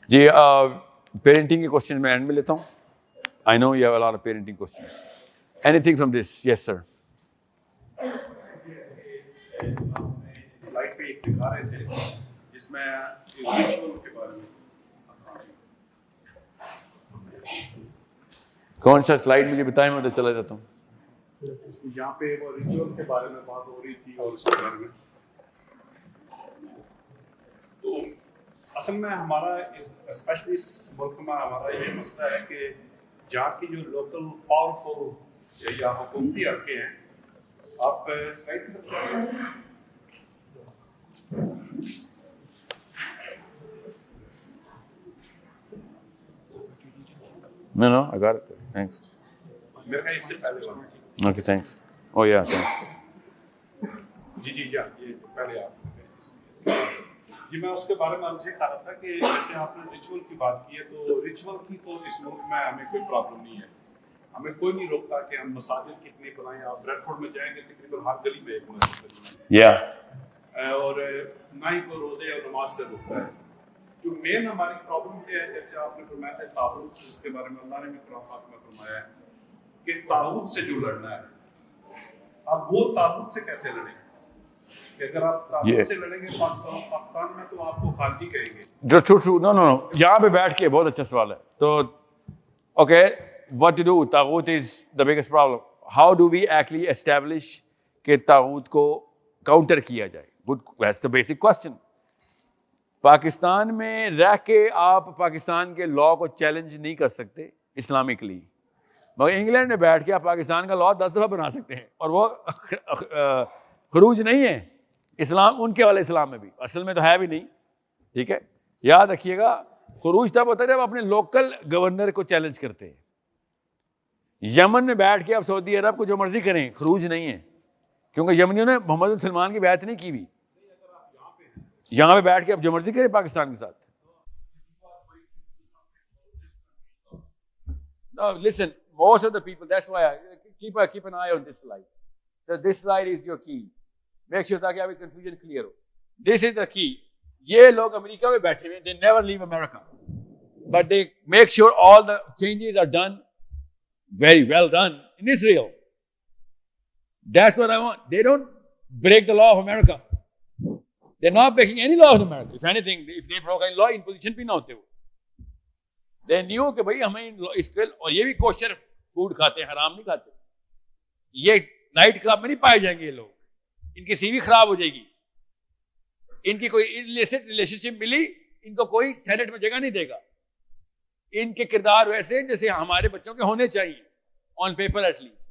जी पेरेंटिंग के क्वेश्चन मैं एंड में लेता हूँ. I know you have a lot of parenting questions. Anything from this? Yes sir. Slide पे एक दिखा रहे थे जिसमें रिचुअल के बारे में. कौन सा स्लाइड मुझे बताएं, मैं तो चला जाता हूँ. यहाँ पे वो रिचुअल के बारे में बात हो रही थी और उसके बारे में. तो असल में हमारा स्पेशली इस मुल्क में हमारा ये मसला है कि जहाँ की जो लोकल पावरफुल या हुकूमती हल्के हैं, आप स्लाइड की तरफ No, I got it. Thanks. मेरे ख्याल इससे पहले वाला. Okay, thanks. Oh yeah, thanks. जी ये पहले आप जी मैं उसके बारे में आपसे कह रहा था कि जैसे आपने रिचुअल की बात की है, तो रिचुअल की तो इस मुल्क में हमें कोई प्रॉब्लम नहीं है. हमें कोई नहीं रोकता कि हम मसाजिद कितने बनाएं. आप ब्रेडफोर्ड में जाएंगे तकरीबन हर गली में एक मस्जिद बनाएं. और ना ही कोई रोजे और नमाज से रोकता है. जो मेन हमारी प्रॉब्लम ये है, जैसे आपने फरमाया था ताऊत, जिसके बारे में अल्लाह ने भी कुरान पाक में फरमाया है कि ताऊत से जो लड़ना है, अब वो ताऊत से कैसे लड़ेंगे? कि अगर आप ताऊत से लड़ेंगे पाकिस्तान में, तो आपको खारजी कहेंगे. ट्रू. नो, यहाँ पे बैठ के बहुत अच्छा सवाल है. तो ओके, व्हाट टू डू? ताऊत is the biggest problem. How do we actually establish कि ताऊत को काउंटर किया जाए? Good, that's the basic question. Pakistan में रह के आप पाकिस्तान के लॉ को चैलेंज नहीं कर सकते इस्लामिकली, मगर इंग्लैंड में बैठ के आप पाकिस्तान का लॉ 10 दफ़ा बना सकते हैं, और वो खरूज नहीं है. इस्लाम उनके वाले इस्लाम में भी असल में तो है भी नहीं. ठीक है, याद रखिएगा, खरूज तब होता है जब अपने लोकल गवर्नर को चैलेंज करते हैं. यमन में बैठ के आप सऊदी अरब को जो मर्जी करें, खरूज नहीं है, क्योंकि यमनियों ने मोहम्मद बिन सलमान की बैत नहीं की हुई. यहाँ पे बैठ के आप जो मर्जी करें पाकिस्तान के साथ. No, listen, most of the people, that's why I keep an eye on this slide. So this slide is your key. Make sure ताकि आपकी confusion clear हो. This is the key. ये लोग अमेरिका में बैठे हुए, they never leave America, but they make sure all the changes are done very well done in Israel. That's what I want. They don't break the law of America. They're not breaking any law of America. If anything, if they broke any law, in position भी ना होते वो. They knew कि भाई हमें इसके, और ये भी कोशर फूड खाते हैं, हराम नहीं खाते. ये नाइट क्लब में नहीं पाए जाएंगे ये लोग. इनकी सीवी खराब हो जाएगी. इनकी कोई इलिसिट रिलेशनशिप मिली, इनको कोई सेनेट में जगह नहीं देगा. इनके किरदार वैसे जैसे हमारे बच्चों के होने चाहिए, on paper at least.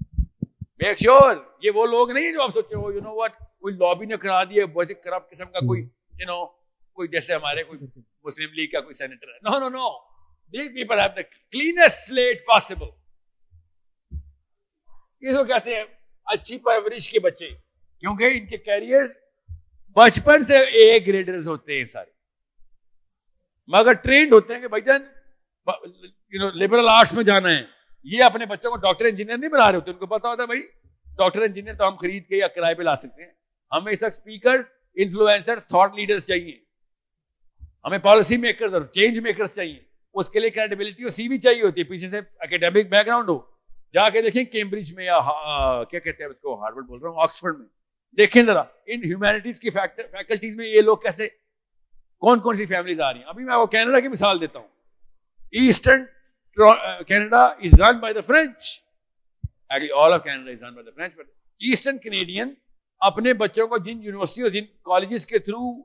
Make sure ये वो लोग नहीं जो आप सोचते हो, यू नो व्हाट, कोई लॉबी ने करा दिया, बहुत करप्ट किस्म का कोई, यू नो, कोई जैसे हमारे कोई मुस्लिम लीग का कोई सेनेटर है. No, these people have the cleanest slate possible. इसको कहते हैं अच्छी परवरिश के बच्चे, क्योंकि इनके कैरियर्स बचपन से ए ग्रेडर्स होते हैं सारे, मगर ट्रेंड होते हैं कि भाईजान यू नो लिबरल आर्ट्स में जाना है. ये अपने बच्चों को डॉक्टर इंजीनियर नहीं बना रहे होते. उनको पता होता है भाई डॉक्टर इंजीनियर तो हम खरीद के या किराए पे ला सकते हैं. हमें इस वक्त स्पीकर, इन्फ्लुएंसर्स, थॉट लीडर्स चाहिए. हमें पॉलिसी मेकर्स और चेंज मेकर्स चाहिए. उसके लिए क्रेडिबिलिटी और सीवी चाहिए होती है, पीछे से एकेडमिक बैकग्राउंड हो. जाके देखें कैम्ब्रिज में या क्या कहते हैं उसको, हार्वर्ड बोल रहा हूँ, ऑक्सफोर्ड में देखें जरा इन ह्यूमैनिटीज की फैकल्टीज में ये लोग कैसे, कौन कौन सी फैमिलीज आ रही हैं. अभी मैं आपको कनाडा की मिसाल देता हूँ. Eastern Canada is run by the French. Actually, all of Canada is run by the French, but Eastern Canadian अपने बच्चों को जिन यूनिवर्सिटी और जिन कॉलेजेस के थ्रू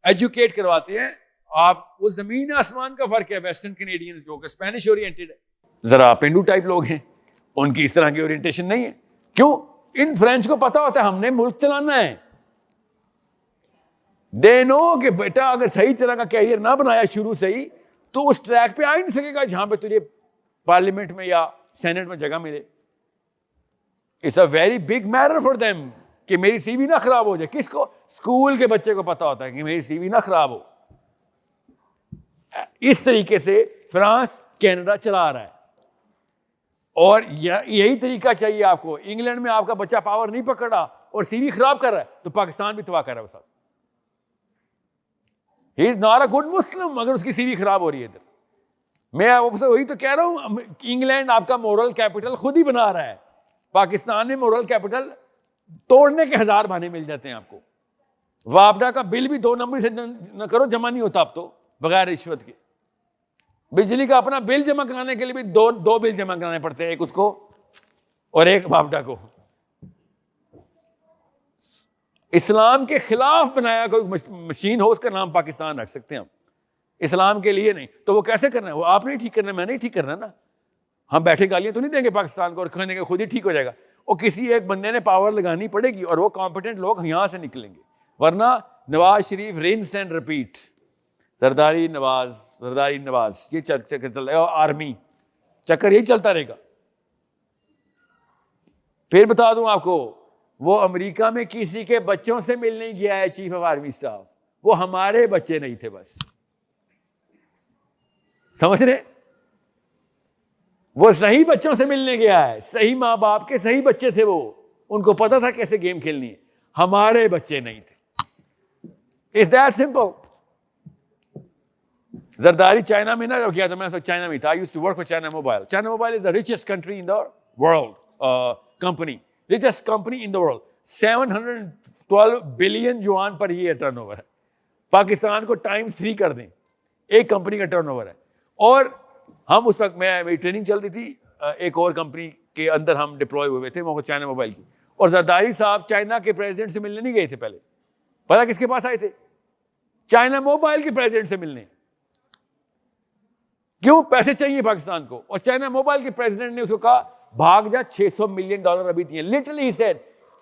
एजुकेट करवाते हैं, आप वो जमीन आसमान का फर्क है। वेस्टर्न कैनेडियंस जो कि स्पेनिश ओरिएंटेड है, जरा पेंडू टाइप लोग हैं, उनकी इस तरह की ओरिएंटेशन नहीं है। क्यों? इन फ्रेंच को पता होता है हमने मुल्क चलाना है। दे नो कि बेटा अगर सही तरह का कैरियर ना बनाया शुरू से ही तो उस ट्रैक पे आ ही नहीं सकेगा जहां पे तुझे पार्लियामेंट में या सेनेट में जगह मिले। It's a very big matter for them कि मेरी सीवी ना खराब हो जाए। किसको? स्कूल के बच्चे को पता होता है कि मेरी सीवी ना खराब हो। इस तरीके से फ्रांस कनाडा चला रहा है और यही तरीका चाहिए आपको। इंग्लैंड में आपका बच्चा पावर नहीं पकड़ा और सीवी खराब कर रहा है तो पाकिस्तान भी तबाह कर रहा है साथ। ही is not a good Muslim अगर उसकी सीवी खराब हो रही है इधर। मैं आपसे वही तो कह रहा हूं, इंग्लैंड आपका मोरल कैपिटल खुद ही बना रहा है। पाकिस्तान में मोरल कैपिटल तोड़ने के 1000 बहाने मिल जाते हैं आपको। वापडा का बिल भी 2 नंबर से न करो, जमा नहीं होता अब तो बगैर रिश्वत के। बिजली का अपना बिल जमा कराने के लिए भी दो बिल जमा कराने पड़ते हैं, एक उसको और एक वापडा को। इस्लाम के खिलाफ बनाया कोई मशीन हो, उसका नाम पाकिस्तान रख सकते हैं हम। इस्लाम के लिए नहीं तो वो कैसे करना है? वो आप नहीं ठीक करना, मैं नहीं ठीक करना ना। हम बैठे गालियां तो नहीं देंगे पाकिस्तान को और कहने के खुद ही ठीक हो जाएगा। और किसी एक बंदे ने पावर लगानी पड़ेगी और वो कॉम्पिटेंट लोग यहां से निकलेंगे। वरना Nawaz Sharif rinse and repeat, Zardari Nawaz ये चक्कर चल रहा है, आर्मी चक्कर यही चलता रहेगा। फिर बता दूं आपको, वो अमेरिका में किसी के बच्चों से मिलने गया है चीफ ऑफ आर्मी स्टाफ, वो हमारे बच्चे नहीं थे बस। समझ रहे? वो सही बच्चों से मिलने गया है, सही माँ बाप के सही बच्चे थे वो, उनको पता था कैसे गेम खेलनी है। हमारे बच्चे नहीं थे। Is that simple. Zardari China में ना गया था, मैं चाइना में था। I used to work for China Mobile. China Mobile is the richest country in the world, company, richest company in the world, 712 billion yuan per year turnover है। पाकिस्तान को times 3 कर दें, एक कंपनी का टर्नओवर है। और हम उस वक्त मेरी ट्रेनिंग चल रही थी, एक और कंपनी के अंदर हम डिप्लॉय हुए थे, वो चाइना मोबाइल की। और जरदारी साहब चाइना के प्रेसिडेंट से मिलने नहीं गए थे पहले। पता किसके पास आए थे? चाइना मोबाइल के प्रेसिडेंट से मिलने। क्यों? पैसे चाहिए पाकिस्तान को। और चाइना मोबाइल के प्रेसिडेंट ने उसको कहा भाग जा, $600 मिलियन अभी दिए। लिटरली ही said,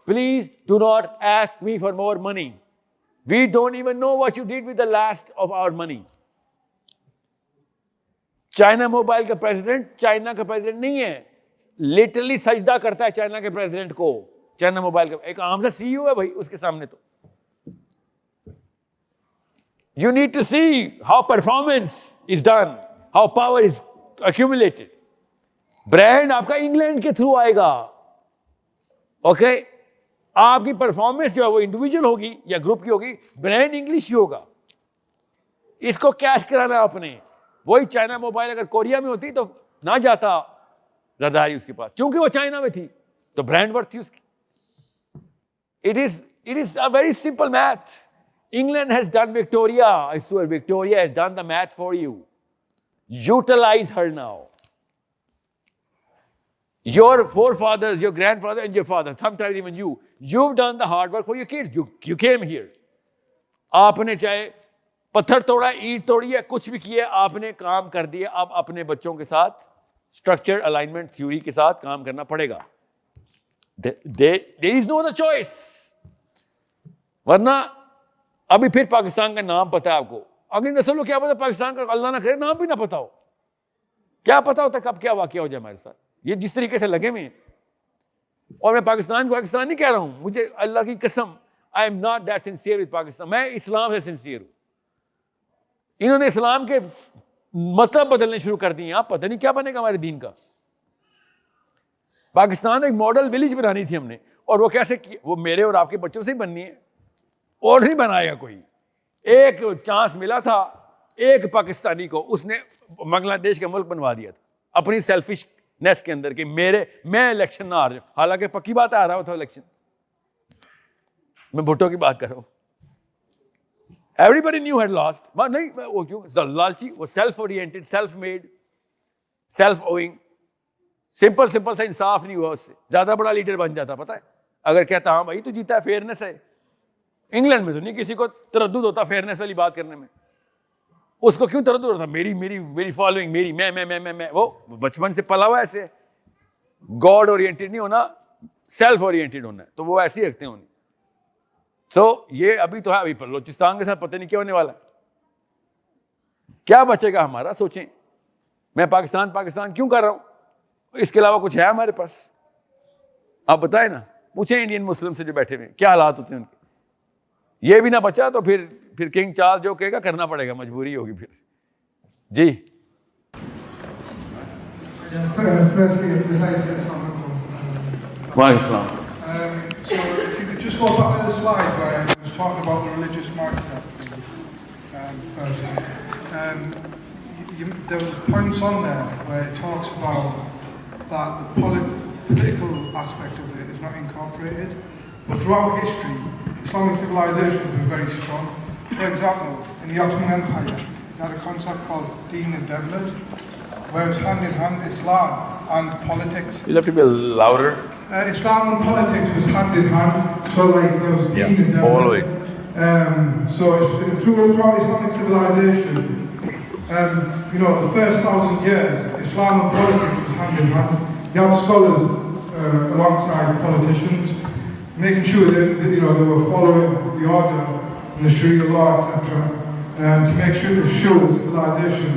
please do not ask me for more money, we don't even know what you did with the last of our money. China Mobile का प्रेसिडेंट चाइना का प्रेसिडेंट नहीं है, लिटरली सजदा करता है चाइना के प्रेसिडेंट को। चाइना मोबाइल का एक आम सा सीईओ है भाई उसके सामने। तो you need to see how performance is done, how power is accumulated. Brand आपका इंग्लैंड के थ्रू आएगा। ओके, आपकी परफॉर्मेंस जो है वो इंडिविजुअल होगी या ग्रुप की होगी, ब्रांड इंग्लिश ही होगा। इसको कैश कराना आपने। वही चाइना मोबाइल अगर कोरिया में होती तो ना जाता जरदारी उसके पास, क्योंकि वो चाइना में थी तो ब्रांड वर्थ थी उसकी। It is a very simple math. England has done Victoria. I swear Victoria has done the math for you. Utilize her now. Your forefathers, your grandfather and your father, sometimes even you've done the hard work for your kids. You came here. आपने चाहे पत्थर तोड़ा, ईंट तोड़ी है, कुछ भी किया, आपने काम कर दिया। अब अपने बच्चों के साथ स्ट्रक्चर अलाइनमेंट थ्योरी के साथ काम करना पड़ेगा। There is no other choice. वरना अभी फिर पाकिस्तान का नाम पता है आपको, अगली नस्ल को क्या पता पाकिस्तान का, अल्लाह ना करे नाम भी ना पता हो। क्या पता होता कब क्या वाकया हो जाए हमारे साथ। ये जिस तरीके से लगे हुए, और मैं पाकिस्तान को पाकिस्तान नहीं कह रहा हूं, मुझे अल्लाह की कसम, I am not that sincere with Pakistan. मैं इस्लाम से सिंसियर हूं। इन्होंने इस्लाम के मतलब बदलने शुरू कर दिए। आप पता नहीं क्या बनेगा हमारे दीन का। पाकिस्तान एक मॉडल विलेज बनानी थी हमने, और वो कैसे की? वो मेरे और आपके बच्चों से ही बननी है, और नहीं बनाएगा कोई। एक चांस मिला था एक पाकिस्तानी को, उसने बांग्लादेश का मुल्क बनवा दिया था अपनी सेल्फिशनेस के अंदर कि मैं इलेक्शन ना हार जाऊं। हालांकि पक्की बात आ रहा था इलेक्शन। मैं भुट्टो की बात कर रहा हूं। एवरीबडी न्यू हैड लॉस्ट, नहीं वो क्यों लालची, वो self oriented, self made, self owing, simple सा इंसाफ नहीं हुआ उससे। ज्यादा बड़ा लीडर बन जाता, पता है। अगर कहता हाँ भाई तो जीता है, फेयरनेस है। इंग्लैंड में तो नहीं किसी को तरद्दुद होता फेयरनेस वाली बात करने में, उसको क्यों तरद्दुद होता, मेरी मेरी मेरी फॉलोइंग, मेरी मैं, वो बचपन से पला हुआ ऐसे। गॉड ओरिएंटेड नहीं होना, सेल्फ ओरिएंटेड होना है, तो वो ऐसे ही रखते हैं उन्हें। सो ये अभी तो है, अभी बलोचिस्तान के साथ पता नहीं क्या होने वाला, क्या बचेगा हमारा, सोचें। मैं पाकिस्तान क्यों कर रहा हूं, इसके अलावा कुछ है हमारे पास? आप बताएं ना, पूछें इंडियन मुस्लिम से जो बैठे हुए क्या हालात होते हैं उनके। ये भी ना बचा तो फिर किंग चार्ल्स जो कहेगा करना पड़ेगा, मजबूरी होगी फिर। जी वालेकुम सलाम। So if you could just go back to the slide where I was talking about the religious mindset, please. Firstly, there was points on there where it talks about that the political aspect of it is not incorporated, but throughout history, Islamic civilization has been very strong. For example, in the Ottoman Empire, they had a concept called Deen and Devlet, where it's hand in hand Islam and politics. You'll have to be louder. Islam and politics was hand in hand, so like there was Deen and Devlet. Always. So throughout Islamic civilization, the first 1,000 years, Islam and politics was hand in hand. You had scholars alongside politicians, making sure that they were following the order and the Sharia law, etc., to make sure the civilization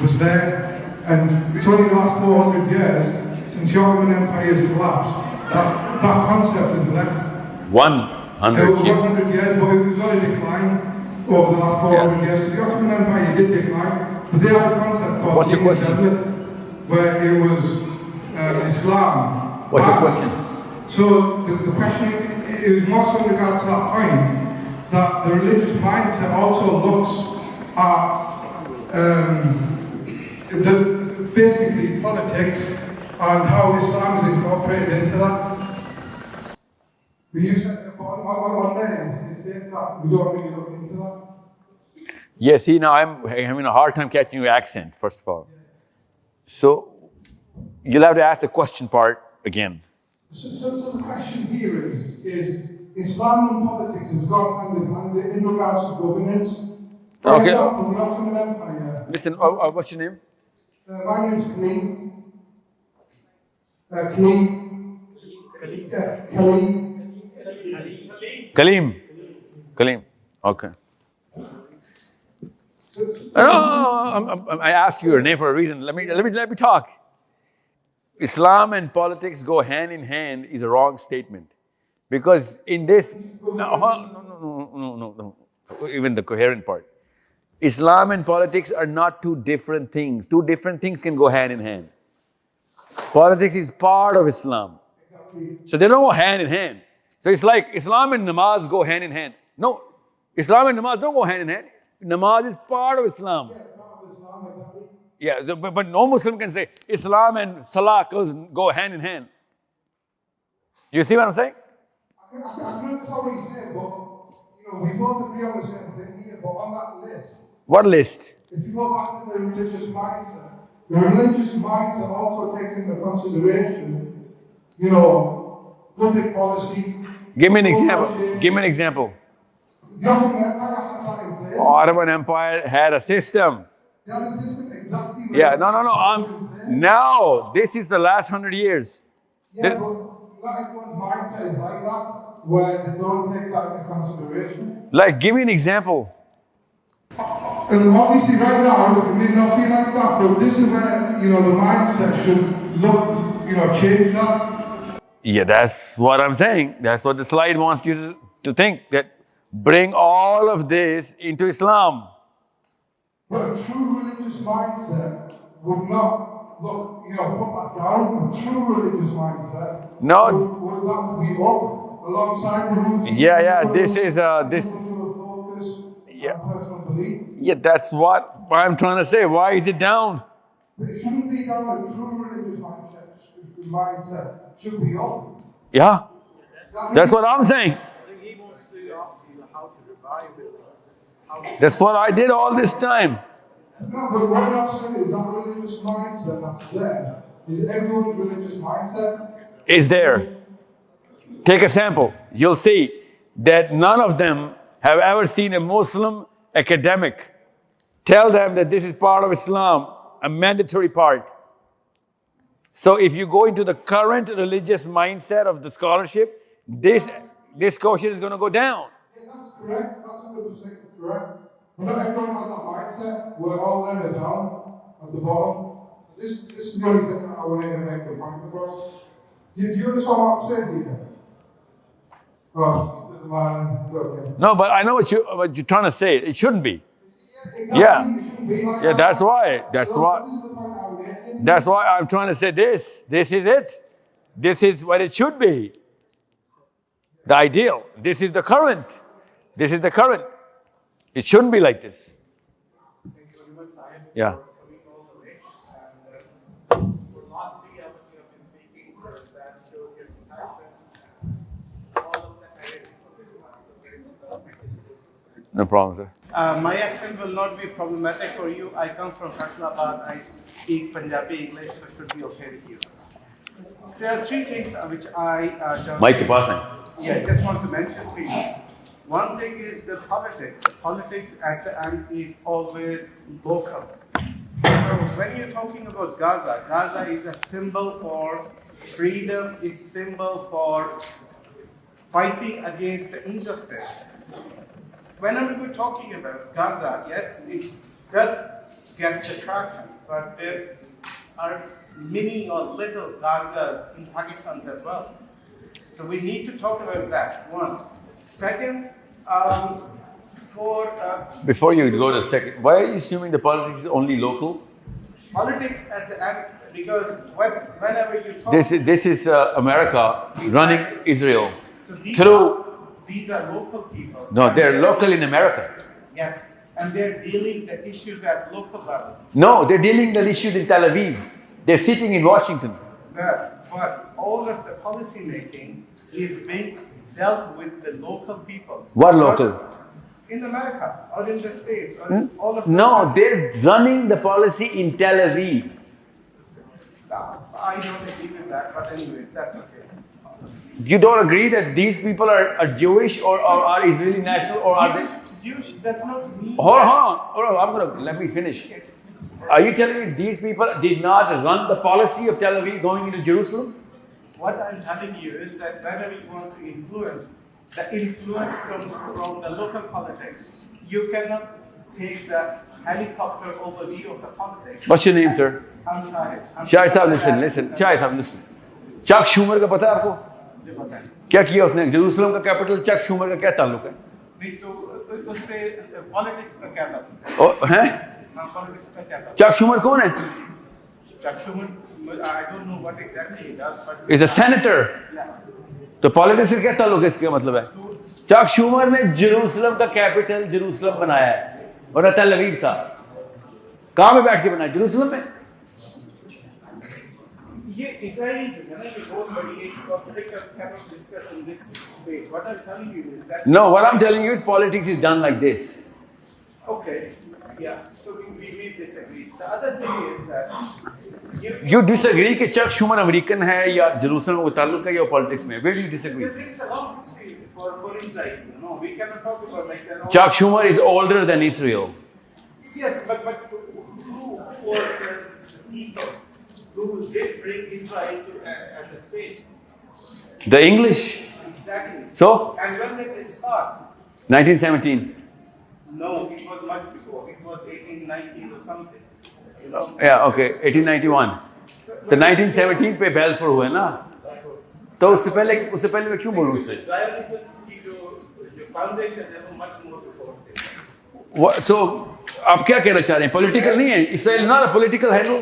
was there. And it's only the last 400 years since the Ottoman Empire has collapsed that concept has left. 100 It was 100 years, but it was on a decline over the last 400 years. Because the Ottoman Empire did decline, but they had a concept called What's your question? where it was Islam. What's your question? So the question it was more so in regards to that point, that the religious mindset also looks at basically politics and how Islam is incorporated into that. We use it on there, it states that we don't really look into that. Yeah, see, now I'm having a hard time catching your accent, first of all. So, you'll have to ask the question part again. So the question here is Islam and politics has gone hand in hand in regards to governance. For example, the Ottoman Empire. Listen, what's your name? My name is Khalid. Kaleem. Okay. I asked you your name for a reason. Let me talk. Islam and politics go hand in hand is a wrong statement, because in this no. Even the coherent part. Islam and politics are not two different things. Two different things can go hand in hand. Politics is part of Islam. So they don't go hand in hand. So it's like Islam and namaz go hand in hand. No, Islam and namaz don't go hand in hand. Namaz is part of Islam. Yeah, but no Muslim can say Islam and Salah go hand in hand. You see what I'm saying? I can understand what you're saying, but we both agree on the same thing here, but on that list. What list? If you go back to the religious mindset, the religious mindset also takes into consideration, public policy. Give me an example. The Ottoman Empire had that in place. Ottoman Empire had a system. They had a system exactly. Yeah, no. Now, this is the last 100 years. Yeah, but not everyone's mindset is like that, where they don't take that into consideration. Like, give me an example. And obviously right now, it may not be like that, but this is where, the mindset should look, change that. Yeah, that's what I'm saying. That's what the slide wants you to think, that bring all of this into Islam. But a true religious mindset would not look, put that down. A true religious mindset would that be up alongside the routine. Yeah, this is Yeah, that's what I'm trying to say. Why is it down? It shouldn't be down. A true religious mindset should be up. Yeah, that's what I'm saying. That's what I did all this time. No, but what I'm saying is that religious mindset that's there is everyone's religious mindset. Is there. Take a sample. You'll see that none of them have ever seen a Muslim academic tell them that this is part of Islam, a mandatory part. So if you go into the current religious mindset of the scholarship, this quotient is going to go down. Yeah, that's correct. That's 100% correct. But not everyone has that mindset. We're all laying down at the bottom. This is the only thing that I wanted to make the point across. Do you understand what I'm saying, Deacon? Oh, it doesn't matter. Okay. No, but I know what you're trying to say. It shouldn't be. Exactly. Yeah. It shouldn't be like Yeah, that. that's why. That's why. This is the point I'm making. That's why I'm trying to say this. This is it. This is what it should be. The ideal. This is the current. This is the current. It shouldn't be like this. Yeah. For the last 3 hours you have been speaking, so that shows your excitement and all of the ideas for this class. So very much. No problem, sir. My accent will not be problematic for you. I come from Faisalabad. I speak Punjabi English, so it should be okay with you. There are 3 things which I Mike ke paas hai. Yeah, just want to mention to you. One thing is the politics. Politics at the end is always local. So when you're talking about Gaza, Gaza is a symbol for freedom, is symbol for fighting against the injustice. Whenever we're talking about Gaza, yes, it does get the traction, but there are many or little Gazas in Pakistan as well. So we need to talk about that, one. Second, Before you go to second, why are you assuming the politics is only local? politics at the end, because whenever you talk... This is America running Israel So these are local people. No, they're local in America. Yes, and they're dealing the issues at local level. No, they're dealing the issues in Tel Aviv. They're sitting in Washington. But all of the policy making is being dealt with the local people. What local? In America, or in the States, or in all of the No, they're running the policy in Tel Aviv. I don't agree with that, but anyways, that's okay. You don't agree that these people are Jewish or are Israeli national or are they? Jewish does not mean... Hold on, let me finish. Are you telling me these people did not run the policy of Tel Aviv going into Jerusalem? What I'm telling you is that whenever you want to influence, the influence from the local politics, you cannot take the helicopter overview of the politics. What's your name, sir? I'm Shahid. Shahid Sahib, listen. Shahid Sahib, listen. Chuck Schumer का पता है आपको? क्या किया उसने? Jerusalem का capital Chuck Schumer का क्या ताल्लुक है? नहीं तो उससे पॉलिटिक्स का क्या था? हैं? पॉलिटिक्स का क्या था? चक शूमर कौन है? Chuck Schumer, I don't know what exactly he does, but... He's a senator. तो पॉलिटिक्स का क्या ताल्लुक है इसका मतलब है? चक शूमर ने जेरूसलम का कैपिटल जेरूसलम बनाया है और तल अवीव था. कहाँ पे बैठ के बनाया? जेरूसलम में. ये इजराइली जो है ना ये बहुत बड़ी एक topic cannot discuss in this space. What I'm telling you is that... No, what I'm telling you is politics is done like this. Okay, yeah. So we may disagree. The other thing is that... You disagree कि Chuck Schumer American है या Jerusalem का ताल्लुक है या politics में? Where do you disagree? There is a long history for Israel. You know, we cannot talk about like that. Chuck Schumer is older than Israel. Yes, but who was the people who did bring Israel to, as a state? The English. Exactly. So? And when did it start? 1917. No, it was much before. It was 1890s or something. Yeah, okay, 1891. तो 1917 पे बेलफोर हुआ ना? तो उससे पहले मैं क्यों बोलूँ उससे? So आप क्या कहना चाह रहे हैं? Political नहीं है? Israel not a political है no?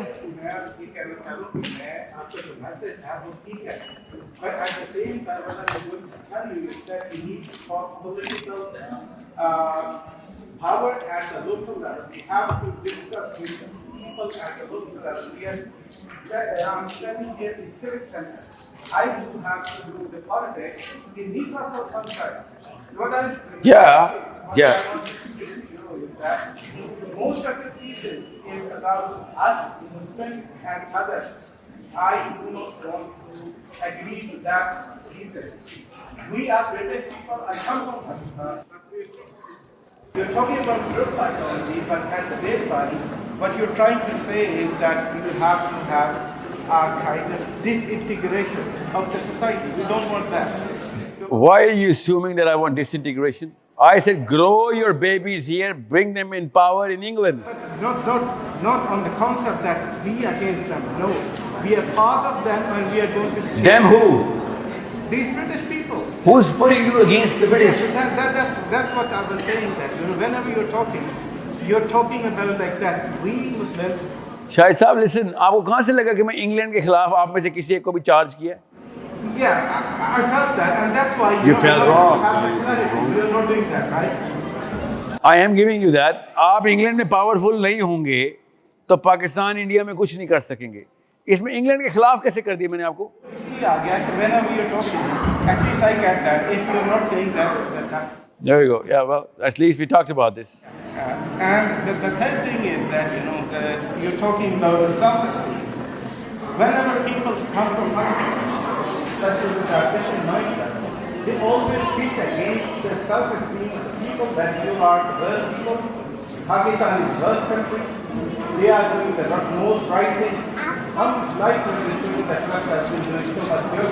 But at the same time, what I'm going to tell you is that we need to talk political power at the local level. We have to discuss with people at the local level. Yes, I'm standing here in Civic Center. I do have to do the politics in Newcastle sometime. So what I want to know is that most of the thesis is about us, Muslims and others. I do not want to agree to that thesis. We are British people. I come from Pakistan. You're talking about group psychology, but at the baseline, what you're trying to say is that you have to have a kind of disintegration of the society. We don't want that. Why are you assuming that I want disintegration? I said grow your babies here, bring them in power in England. Not on the concept that we against them. No, we are part of them and we are going to change. Them who? These British people. Who's putting you against the British? That's what I was saying, that whenever you're talking about like that. We Muslims. Shahid साहब, listen, आपको कहाँ से लगा कि मैं England के खिलाफ आप में से किसी एक को भी चार्ज किया? Yeah, I felt that, and that's why you felt wrong. We are not doing that, right? I am giving you that. आप इंग्लैंड में पावरफुल नहीं होंगे तो पाकिस्तान इंडिया में कुछ नहीं कर सकेंगे. इसमें इंग्लैंड के खिलाफ कैसे कर दिया मैंने आपको? इसलिए आ गया कि whenever you're talking, at least I get that. If you're not saying that, that's. There you go. Yeah, well, at least we talked about this. And the third thing is that you're talking about the self-esteem. Whenever people come from Pakistan, especially with our different mindset, they always pitch against the self-esteem of the people that you are the worst people. Pakistan is the worst country. They are doing the most right thing. How is life going to do that Trust has been doing so much good?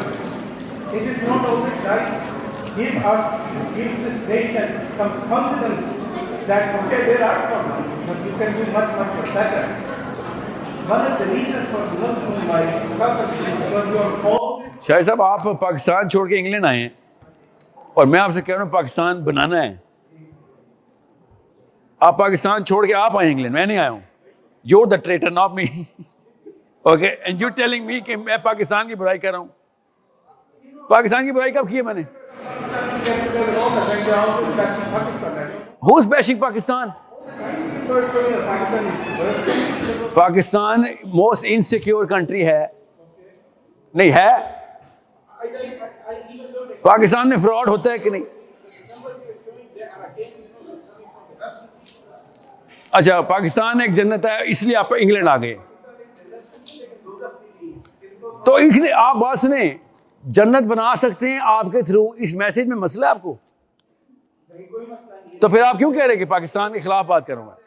It is not always right. Give this nation some confidence that, okay, there are problems, but you can do much, much better. One of the reasons for Muslim life, self-esteem, because you are all. Shahid साहब, आप पाकिस्तान छोड़ के England आए हैं और मैं आपसे कह रहा हूँ पाकिस्तान बनाना है. आप पाकिस्तान छोड़ के आप आए इंग्लैंड, मैं नहीं आया हूँ. You're the traitor, not me. Okay, and you're telling me कि मैं पाकिस्तान की बुराई कर रहा हूँ. पाकिस्तान की बुराई कब की है मैंने? Who's bashing Pakistan? Pakistan most insecure country है. नहीं है? पाकिस्तान में फ्रॉड होता है कि नहीं? अच्छा, पाकिस्तान एक जन्नत है इसलिए आप इंग्लैंड आ गए. तो इसलिए आप बात सुने, जन्नत बना सकते हैं आपके थ्रू. इस मैसेज में मसला है आपको? तो फिर आप क्यों कह रहे हैं कि पाकिस्तान के खिलाफ बात करूंगा?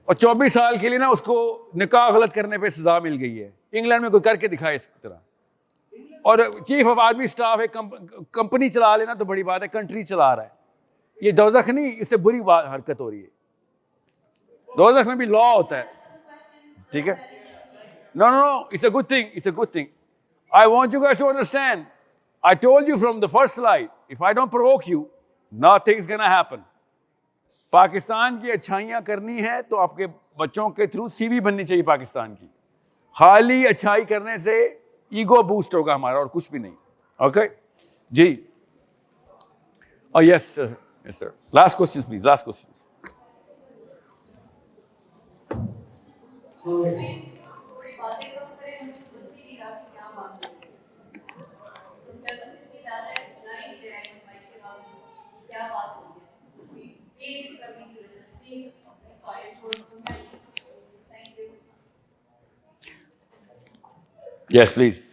और 24 साल के लिए ना उसको निकाह गलत करने पे सजा मिल गई है. इंग्लैंड में कोई करके दिखाए इस तरह. और चीफ ऑफ आर्मी स्टाफ एक कंपनी चला लेना तो बड़ी बात है, कंट्री चला रहा है. ये दोज़ख नहीं, इससे बुरी बात हरकत हो रही है. दोज़ख में भी लॉ होता है, ठीक है? No, it's a good thing. It's a good thing. I want you guys to understand. I told you from the first slide, if I don't provoke you, nothing's gonna happen. Pakistan की अच्छाइयाँ करनी है तो आपके बच्चों के थ्रू सीवी बननी चाहिए पाकिस्तान की. खाली अच्छाई करने से ईगो बूस्ट होगा हमारा और कुछ भी नहीं. Okay ji? Oh yes sir. Yes sir. Last questions please. Last questions. Yes, please.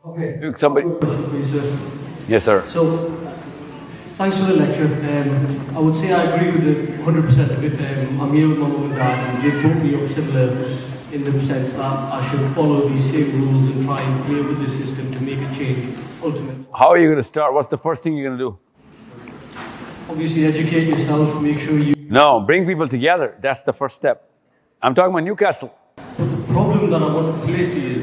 Okay. Somebody. Question for you, sir. Yes, sir. So, thanks for the lecture. I would say I agree with it 100% with I'm here with my mum and dad, and they brought me up similar in the sense that I should follow these same rules and try and play with the system to make a change. Ultimately. How are you going to start? What's the first thing you're going to do? Obviously, educate yourself. Make sure you. No, bring people together. That's the first step. I'm talking about Newcastle. But the problem that I want to place to you is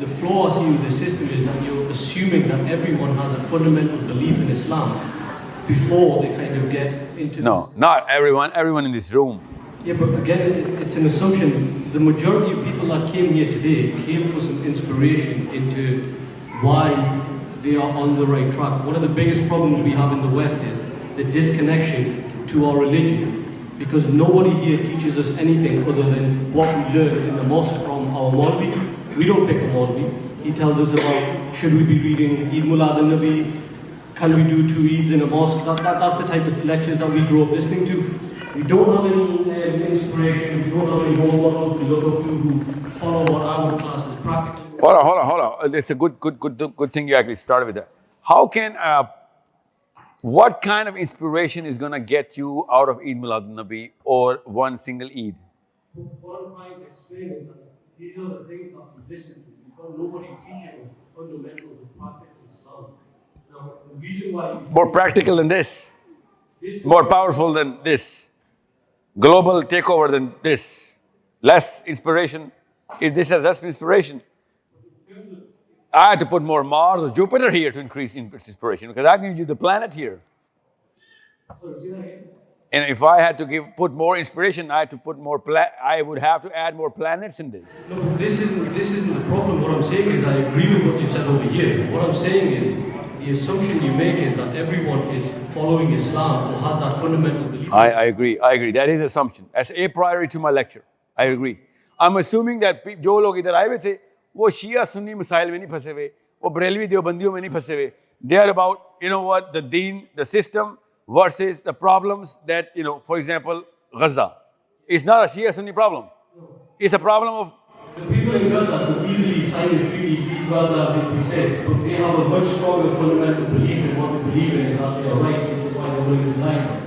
the flaw I see with the system is that you're assuming that everyone has a fundamental belief in Islam before they kind of get into. No, not everyone. Everyone in this room. Yeah, but again, it's an assumption. The majority of people that came here today came for some inspiration into why they are on the right track. One of the biggest problems we have in the West is the disconnection to our religion. Because nobody here teaches us anything other than what we learn in the mosque from our Maulvi. We don't pick a Maulvi. He tells us about should we be reading Eid Mulad al-Nabi, can we do 2 Eids in a mosque. That's the type of lectures that we grew up listening to. We don't have any inspiration, we don't have any role models we look up to who follow what I would class as practice. Hold on. It's a good thing you actually started with that. How can, what kind of inspiration is going to get you out of Eid Milad al-Nabi or one single Eid? What I'm trying to explain is that these are the things that we listen to because nobody teaches us fundamentals of practical Islam. Now, the reason why More practical than this, more powerful than this, global takeover than this, less inspiration. Is this as less inspiration? I had to put more Mars or Jupiter here to increase inspiration because I can use the planet here. And if I had to put more inspiration, I had to put more. I would have to add more planets in this. No, this isn't the problem. What I'm saying is I agree with what you said over here. What I'm saying is the assumption you make is that everyone is following Islam or has that fundamental belief. I agree. That is assumption. As a priori to my lecture, I agree. I'm assuming that जो लोग इधर आए हुए थे, वो शिया सुन्नी मसाइल में नहीं फंसे हुए, वो बरेलवी देवबंदियों में नहीं फंसे हुए. They are about, you know what, the deen, the system versus the problems that, you know, for example, Gaza. It's not a Shia Sunni problem. It's a problem of. The people in Gaza could easily sign a treaty, leave Gaza, as we said, but they have a much stronger fundamental belief in what they believe in is that they are right, which is why they're willing to deny.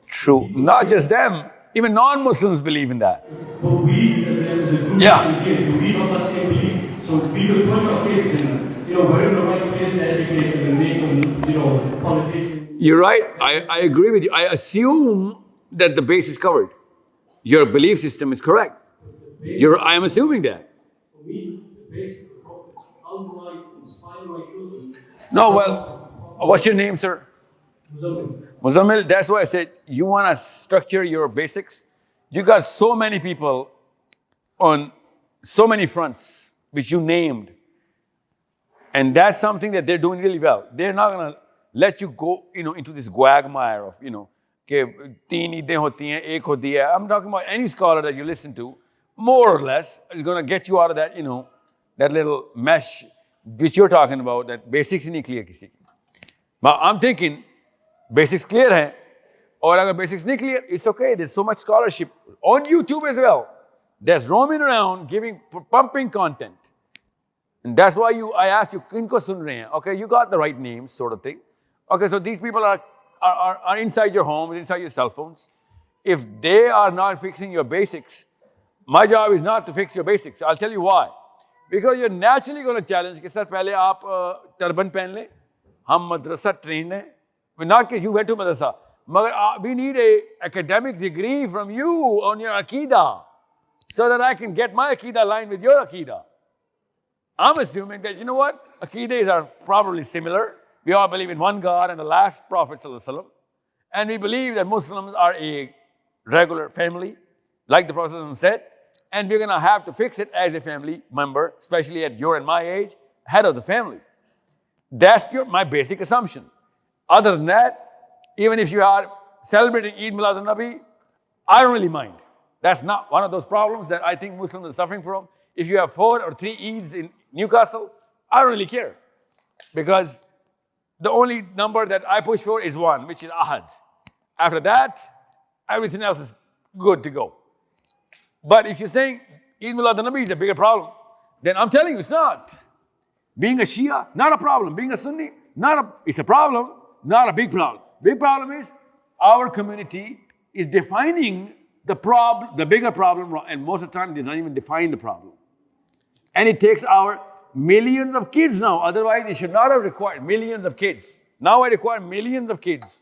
True. Not just them, even non-Muslims believe in that. But we, as a group, do we have that same belief? So we could push our kids and, you know, we're in the right place to educate them and make them, you know, politicians. You're right. I agree with you. I assume that the base is covered. Your belief system is correct. I am assuming that. For me, the base of the problem is how do I inspire my children? No, well, what's your name, sir? Muzammil. That's why I said you want to structure your basics. You got so many people on so many fronts which you named. And that's something that they're doing really well. They're not going to let you go, you know, into this quagmire of, you know, कि तीन ईदें होती हैं, एक होती है. I'm talking about any scholar that you listen to, more or less, is going to get you out of that, you know, that little mesh which you're talking about, that basics नहीं clear किसी की. But I'm thinking, basics clear हैं, और अगर basics नहीं clear, it's okay. There's so much scholarship on YouTube as well that's roaming around, pumping content. And that's why I asked you, किनको सुन रहे हैं? Okay, you got the right names, sort of thing. Okay, so these people are inside your homes, inside your cell phones. If they are not fixing your basics, my job is not to fix your basics. I'll tell you why. Because you're naturally going to challenge कि sir पहले आप turban पहन लें, हम मदरसा trained हैं. Not that you went to madrasa, मगर we need a academic degree from you on your Aqidah so that I can get my Aqidah aligned with your Aqidah. I'm assuming that, you know what, Aqidah are probably similar. We all believe in one God and the last Prophet ﷺ. And we believe that Muslims are a regular family, like the Prophet ﷺ said. And we're going to have to fix it as a family member, especially at your and my age, head of the family. That's my basic assumption. Other than that, even if you are celebrating Eid Milad al-Nabi, I don't really mind. That's not one of those problems that I think Muslims are suffering from. If you have 4 or 3 Eids in Newcastle, I don't really care. Because the only number that I push for is 1, which is Ahad. After that, everything else is good to go. But if you're saying Eid Milad al-Nabi is a bigger problem, then I'm telling you it's not. Being a Shia, not a problem. Being a Sunni, it's a problem, not a big problem. Big problem is our community is defining the bigger problem, and most of the time they don't even define the problem. And it takes our millions of kids now. Otherwise, it should not have required millions of kids. Now I require millions of kids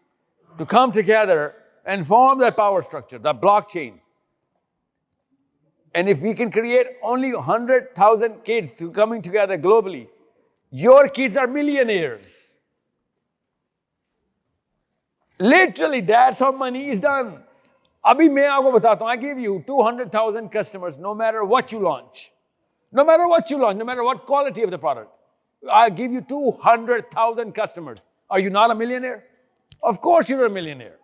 to come together and form that power structure, that blockchain. And if we can create only 100,000 kids coming together globally, your kids are millionaires. Literally, that's how money is done. Abhi main aapko batata hu, I give you 200,000 customers no matter what you launch. No matter what you launch, no matter what quality of the product. I give you 200,000 customers. Are you not a millionaire? Of course you're a millionaire.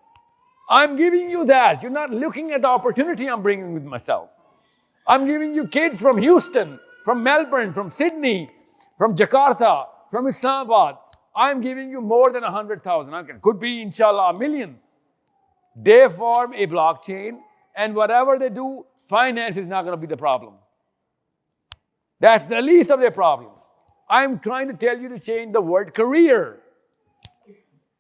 I'm giving you that. You're not looking at the opportunity I'm bringing with myself. I'm giving you kids from Houston, from Melbourne, from Sydney, from Jakarta, from Islamabad. I'm giving you more than 100,000. Okay. Could be, inshallah, 1 million. They form a blockchain, and whatever they do, finance is not going to be the problem. That's the least of their problems. I'm trying to tell you to change the word career.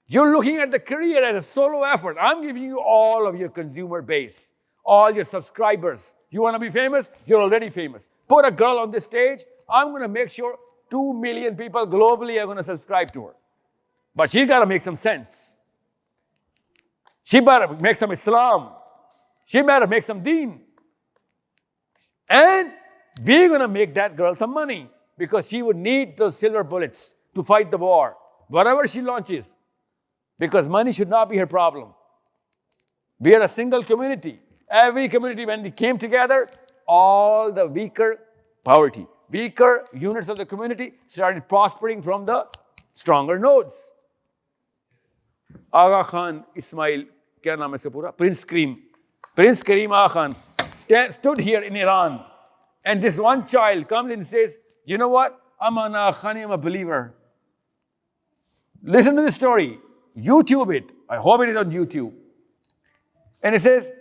You're looking at the career as a solo effort. I'm giving you all of your consumer base, all your subscribers. You want to be famous? You're already famous. Put a girl on this stage. I'm going to make sure 2 million people globally are going to subscribe to her. But she's got to make some sense. She better make some Islam. She better make some deen. And we're going to make that girl some money because she would need those silver bullets to fight the war, whatever she launches. Because money should not be her problem. We are a single community. Every community, when we came together, all the weaker units of the community started prospering from the stronger nodes. Aga Khan Ismail, kya naam hai iska pura? Prince Karim Aga Khan stood here in Iran. And this one child comes and says, you know what? I'm an Aga Khani, I'm a believer. Listen to the story. YouTube it. I hope it is on YouTube. And he says,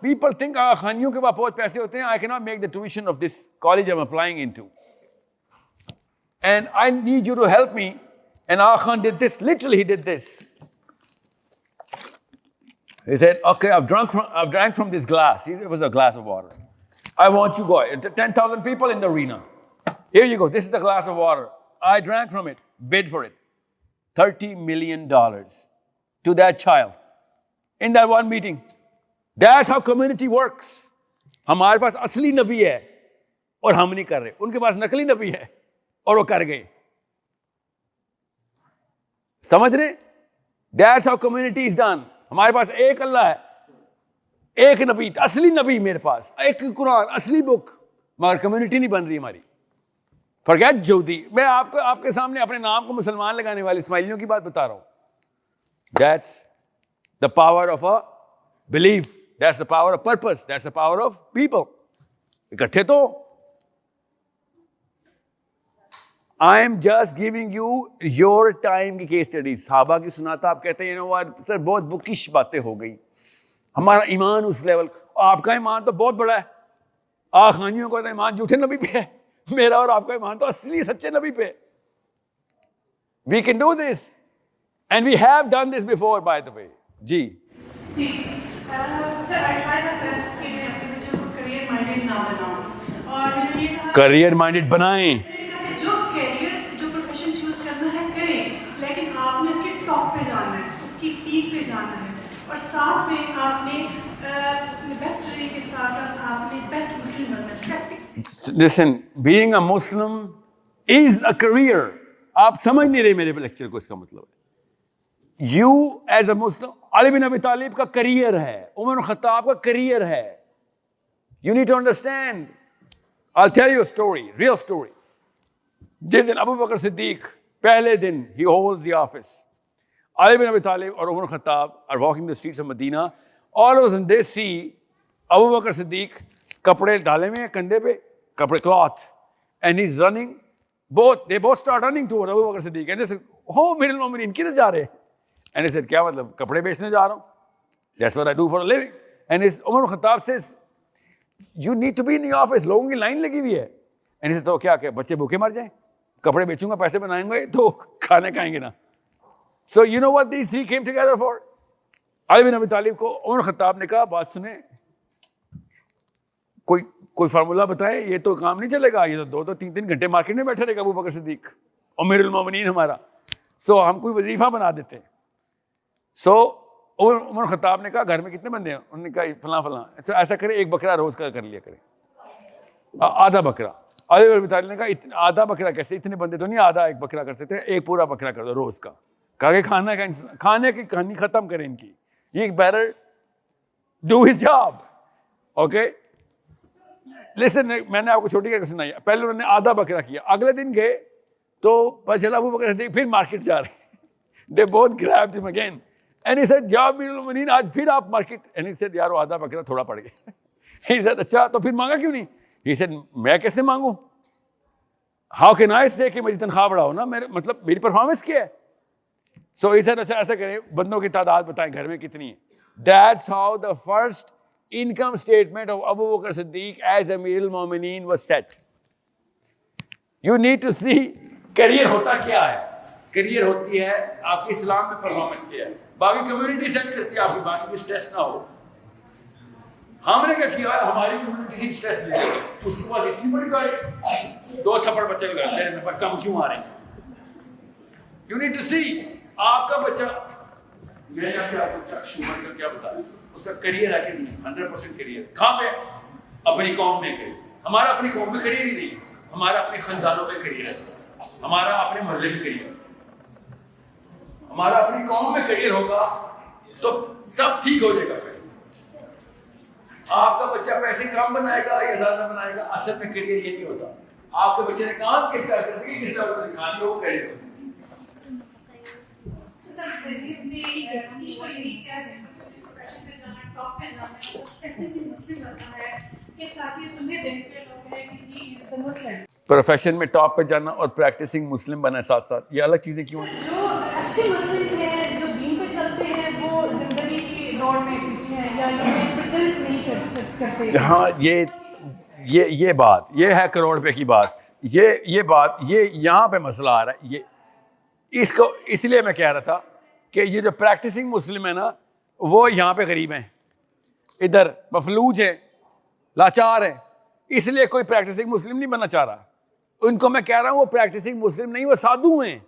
people think Aga Khaniyon ke paas bahut paise hote hain. I cannot make the tuition of this college I'm applying into. And I need you to help me. And Aga Khan did this. Literally, he did this. He said, okay, I've drank from this glass. It was a glass of water. I want you to go. 10,000 people in the arena. Here you go. This is the glass of water. I drank from it. Bid for it. $30 million to that child in that one meeting. That's how community works. हमारे पास असली नबी है और हम नहीं कर रहे. उनके पास नकली नबी है और वो कर गए. समझ रहे? That's how community is done. हमारे पास एक अल्लाह है, एक नबी, असली नबी मेरे पास, एक कुरान, असली बुक, मगर कम्युनिटी नहीं बन रही हमारी. फॉरगेट ज्योति. मैं आपके सामने अपने नाम को मुसलमान लगाने वाले इस्माइलियों की बात बता रहा हूं. That's the power of a belief. That's the power of purpose. That's the power of people. इकट्ठे तो. I am just giving you your time की case studies. साहबा की सुनाता आप कहते हैं, you know what, सर बहुत बुकिश बातें हो गई. हमारा ईमान उस लेवल, आपका ईमान तो बहुत बड़ा है. आगा खानियों का तो ईमान झूठे नबी पे है. मेरा और आपका ईमान तो असली सच्चे नबी पे. We can do this. And we have done this before, by the way. Ji. Sir, I try my best कि मैं अपने बच्चों को career minded ना बनाऊं. और मैंने ये कहा Career minded बनाएं. जो career, जो profession choose करना है करें, लेकिन आपने उसके top पे जाना है, उसकी peak पे जाना है, और साथ में आपने best study के साथ आपने best Muslim बनना है. Practice. Listen, being a Muslim is a career. आप समझ नहीं रहे मेरे लेक्चर को. इसका मतलब है You as a Muslim, Ali bin Abi Talib का करियर है, उमर खत्ताब का करियर है. You need to understand. I'll tell you a story, real story. जिस दिन अबू बकर सिद्दीक पहले दिन he holds the office, Ali bin Abi Talib और Umar Khattab are walking the streets of Medina. All of a sudden they see Abu Bakr Siddiq कपड़े डाले हुए हैं कंधे पे, कपड़े cloth, and he's running. They both start running toward Abu Bakr Siddiq and they said, "Oh, Amirul Mu'mineen, किधर जा रहे हैं?" And he said, क्या मतलब कपड़े बेचने जा रहा हूँ. That's what I do for a living. And his Umar Khattab says, you need to be in the office. लोगों की लाइन लगी हुई है. And he said, तो क्या बच्चे भूखे मर जाएं? कपड़े बेचूंगा, पैसे बनाएंगे तो खाने खाएंगे ना. So you know what these three came together for? Ali bin Abi Talib को उमर खत्ताब ने कहा, बात सुने, कोई फार्मूला बताए, ये तो काम नहीं चलेगा. ये तो 2-3 घंटे मार्केट में बैठे रहेगा अबू बकर सिद्दीक, अमीरुल मोमिनीन हमारा. So हम कोई वजीफा बना देते हैं. So उमर खत्ताब ने कहा, घर में कितने बंदे हैं? उन्होंने कहा फलां. So ऐसा करे, एक बकरा रोज का कर लिया करे, आधा बकरा. अली bin Abi Talib ने कहा, आधा बकरा कैसे, इतने बंदे तो नहीं आधा एक बकरा कर सकते, एक पूरा बकरा कर दो रोज का. कहा कि खाने की कहानी खत्म करें इनकी. ये better do his job. Okay? Listen, मैंने आपको छोटी करके सुनाई. पहले उन्होंने आधा बकरा किया, अगले दिन गए तो पता चला अबू बकर सिद्दीक फिर मार्केट जा रहे. They both grabbed him again. And he said, "Ya Amirul Mu'mineen, आज फिर आप मार्केट." And he said, "यार वो आधा बकरा थोड़ा पड़ गया." He said, "अच्छा तो फिर मांगा क्यों नहीं?" He said, "मैं कैसे मांगू? How can I say कि मेरी तनख्वाह बढ़ाओ ना, मेरे मतलब मेरी परफॉर्मेंस क्या है?" So he said, अच्छा ऐसा करें, बंदों की तादाद बताएं घर में कितनी है. That's how the first income statement of Abu Bakr Siddiq as Amirul Mu'mineen was set. You need to see career होता क्या है। करियर होती है आपकी इस्लाम में परफॉर्मेंस क्या है, बाकी कम्युनिटी सेट करती है आपकी, बाकी की स्ट्रेस ना हो। हमने क्या किया, हमारी कम्युनिटी से स्ट्रेस ले लिया, उसके पास इतनी बड़ी गाड़ी, 2 थप्पड़ बच्चे को लगाते हैं, नंबर कम क्यों आ रहे हैं। यू नीड टू सी आपका बच्चा, मैंने आपको शुगर का क्या बताया, उसका करियर है कि नहीं, 100% करियर कहाँ पे, अपनी कौम में करियर। हमारा अपनी कौम में करियर ही नहीं, हमारा अपने खानदानों में करियर है, हमारा अपने मोहल्ले में करियर है। हमारा अपनी कौम में करियर होगा तो सब ठीक हो जाएगा। आपका बच्चा पैसे कम बनाएगा या ज्यादा बनाएगा, असल में करियर ये नहीं होता। आपके बच्चे ने काम किस तरह करते हैं, किस तरह से दिखानी हो, करियर होता है। प्रोफेशन में टॉप पे जाना और प्रैक्टिसिंग मुस्लिम बनना साथ साथ, ये अलग चीजें क्यों हैं? जो अच्छे मुस्लिम हैं, जो दीन पे चलते हैं, वो जिंदगी की दौड़ में पीछे हैं या रिप्रेजेंट नहीं करते। हाँ, ये बात, ये है करोड़ रुपए की बात, ये बात, ये यहाँ पे मसला आ रहा है। ये इसको इसलिए मैं कह रहा था कि ये जो प्रैक्टिसिंग मुस्लिम है ना, वो यहाँ पे गरीब हैं, इधर मफलूज है, लाचार है, इसलिए कोई प्रैक्टिसिंग मुस्लिम नहीं बनना चाह रहा। उनको मैं कह रहा हूँ वो प्रैक्टिसिंग मुस्लिम नहीं, वो साधु हैं।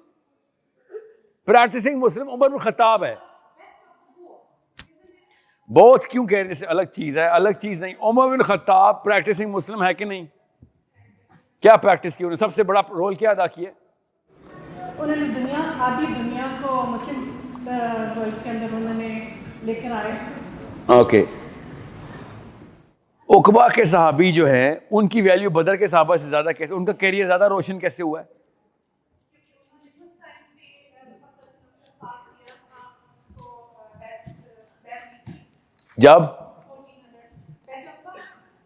प्रैक्टिसिंग मुस्लिम उमर बिन खत्ताब है। बोझ क्यों कह रहे हैं, अलग चीज है, अलग चीज नहीं। उमर बिन खत्ताब प्रैक्टिसिंग मुस्लिम है कि नहीं? क्या प्रैक्टिस की उन्होंने, सबसे बड़ा रोल क्या अदा किया? उन्होंने आधी दुनिया को मुस्लिम वर्ल्ड के अंदर उन्होंने लेकर आए। ओके, उकबा के सहाबी जो है, उनकी वैल्यू बदर के सहाबा से ज्यादा कैसे, उनका करियर ज्यादा रोशन कैसे हुआ है? जब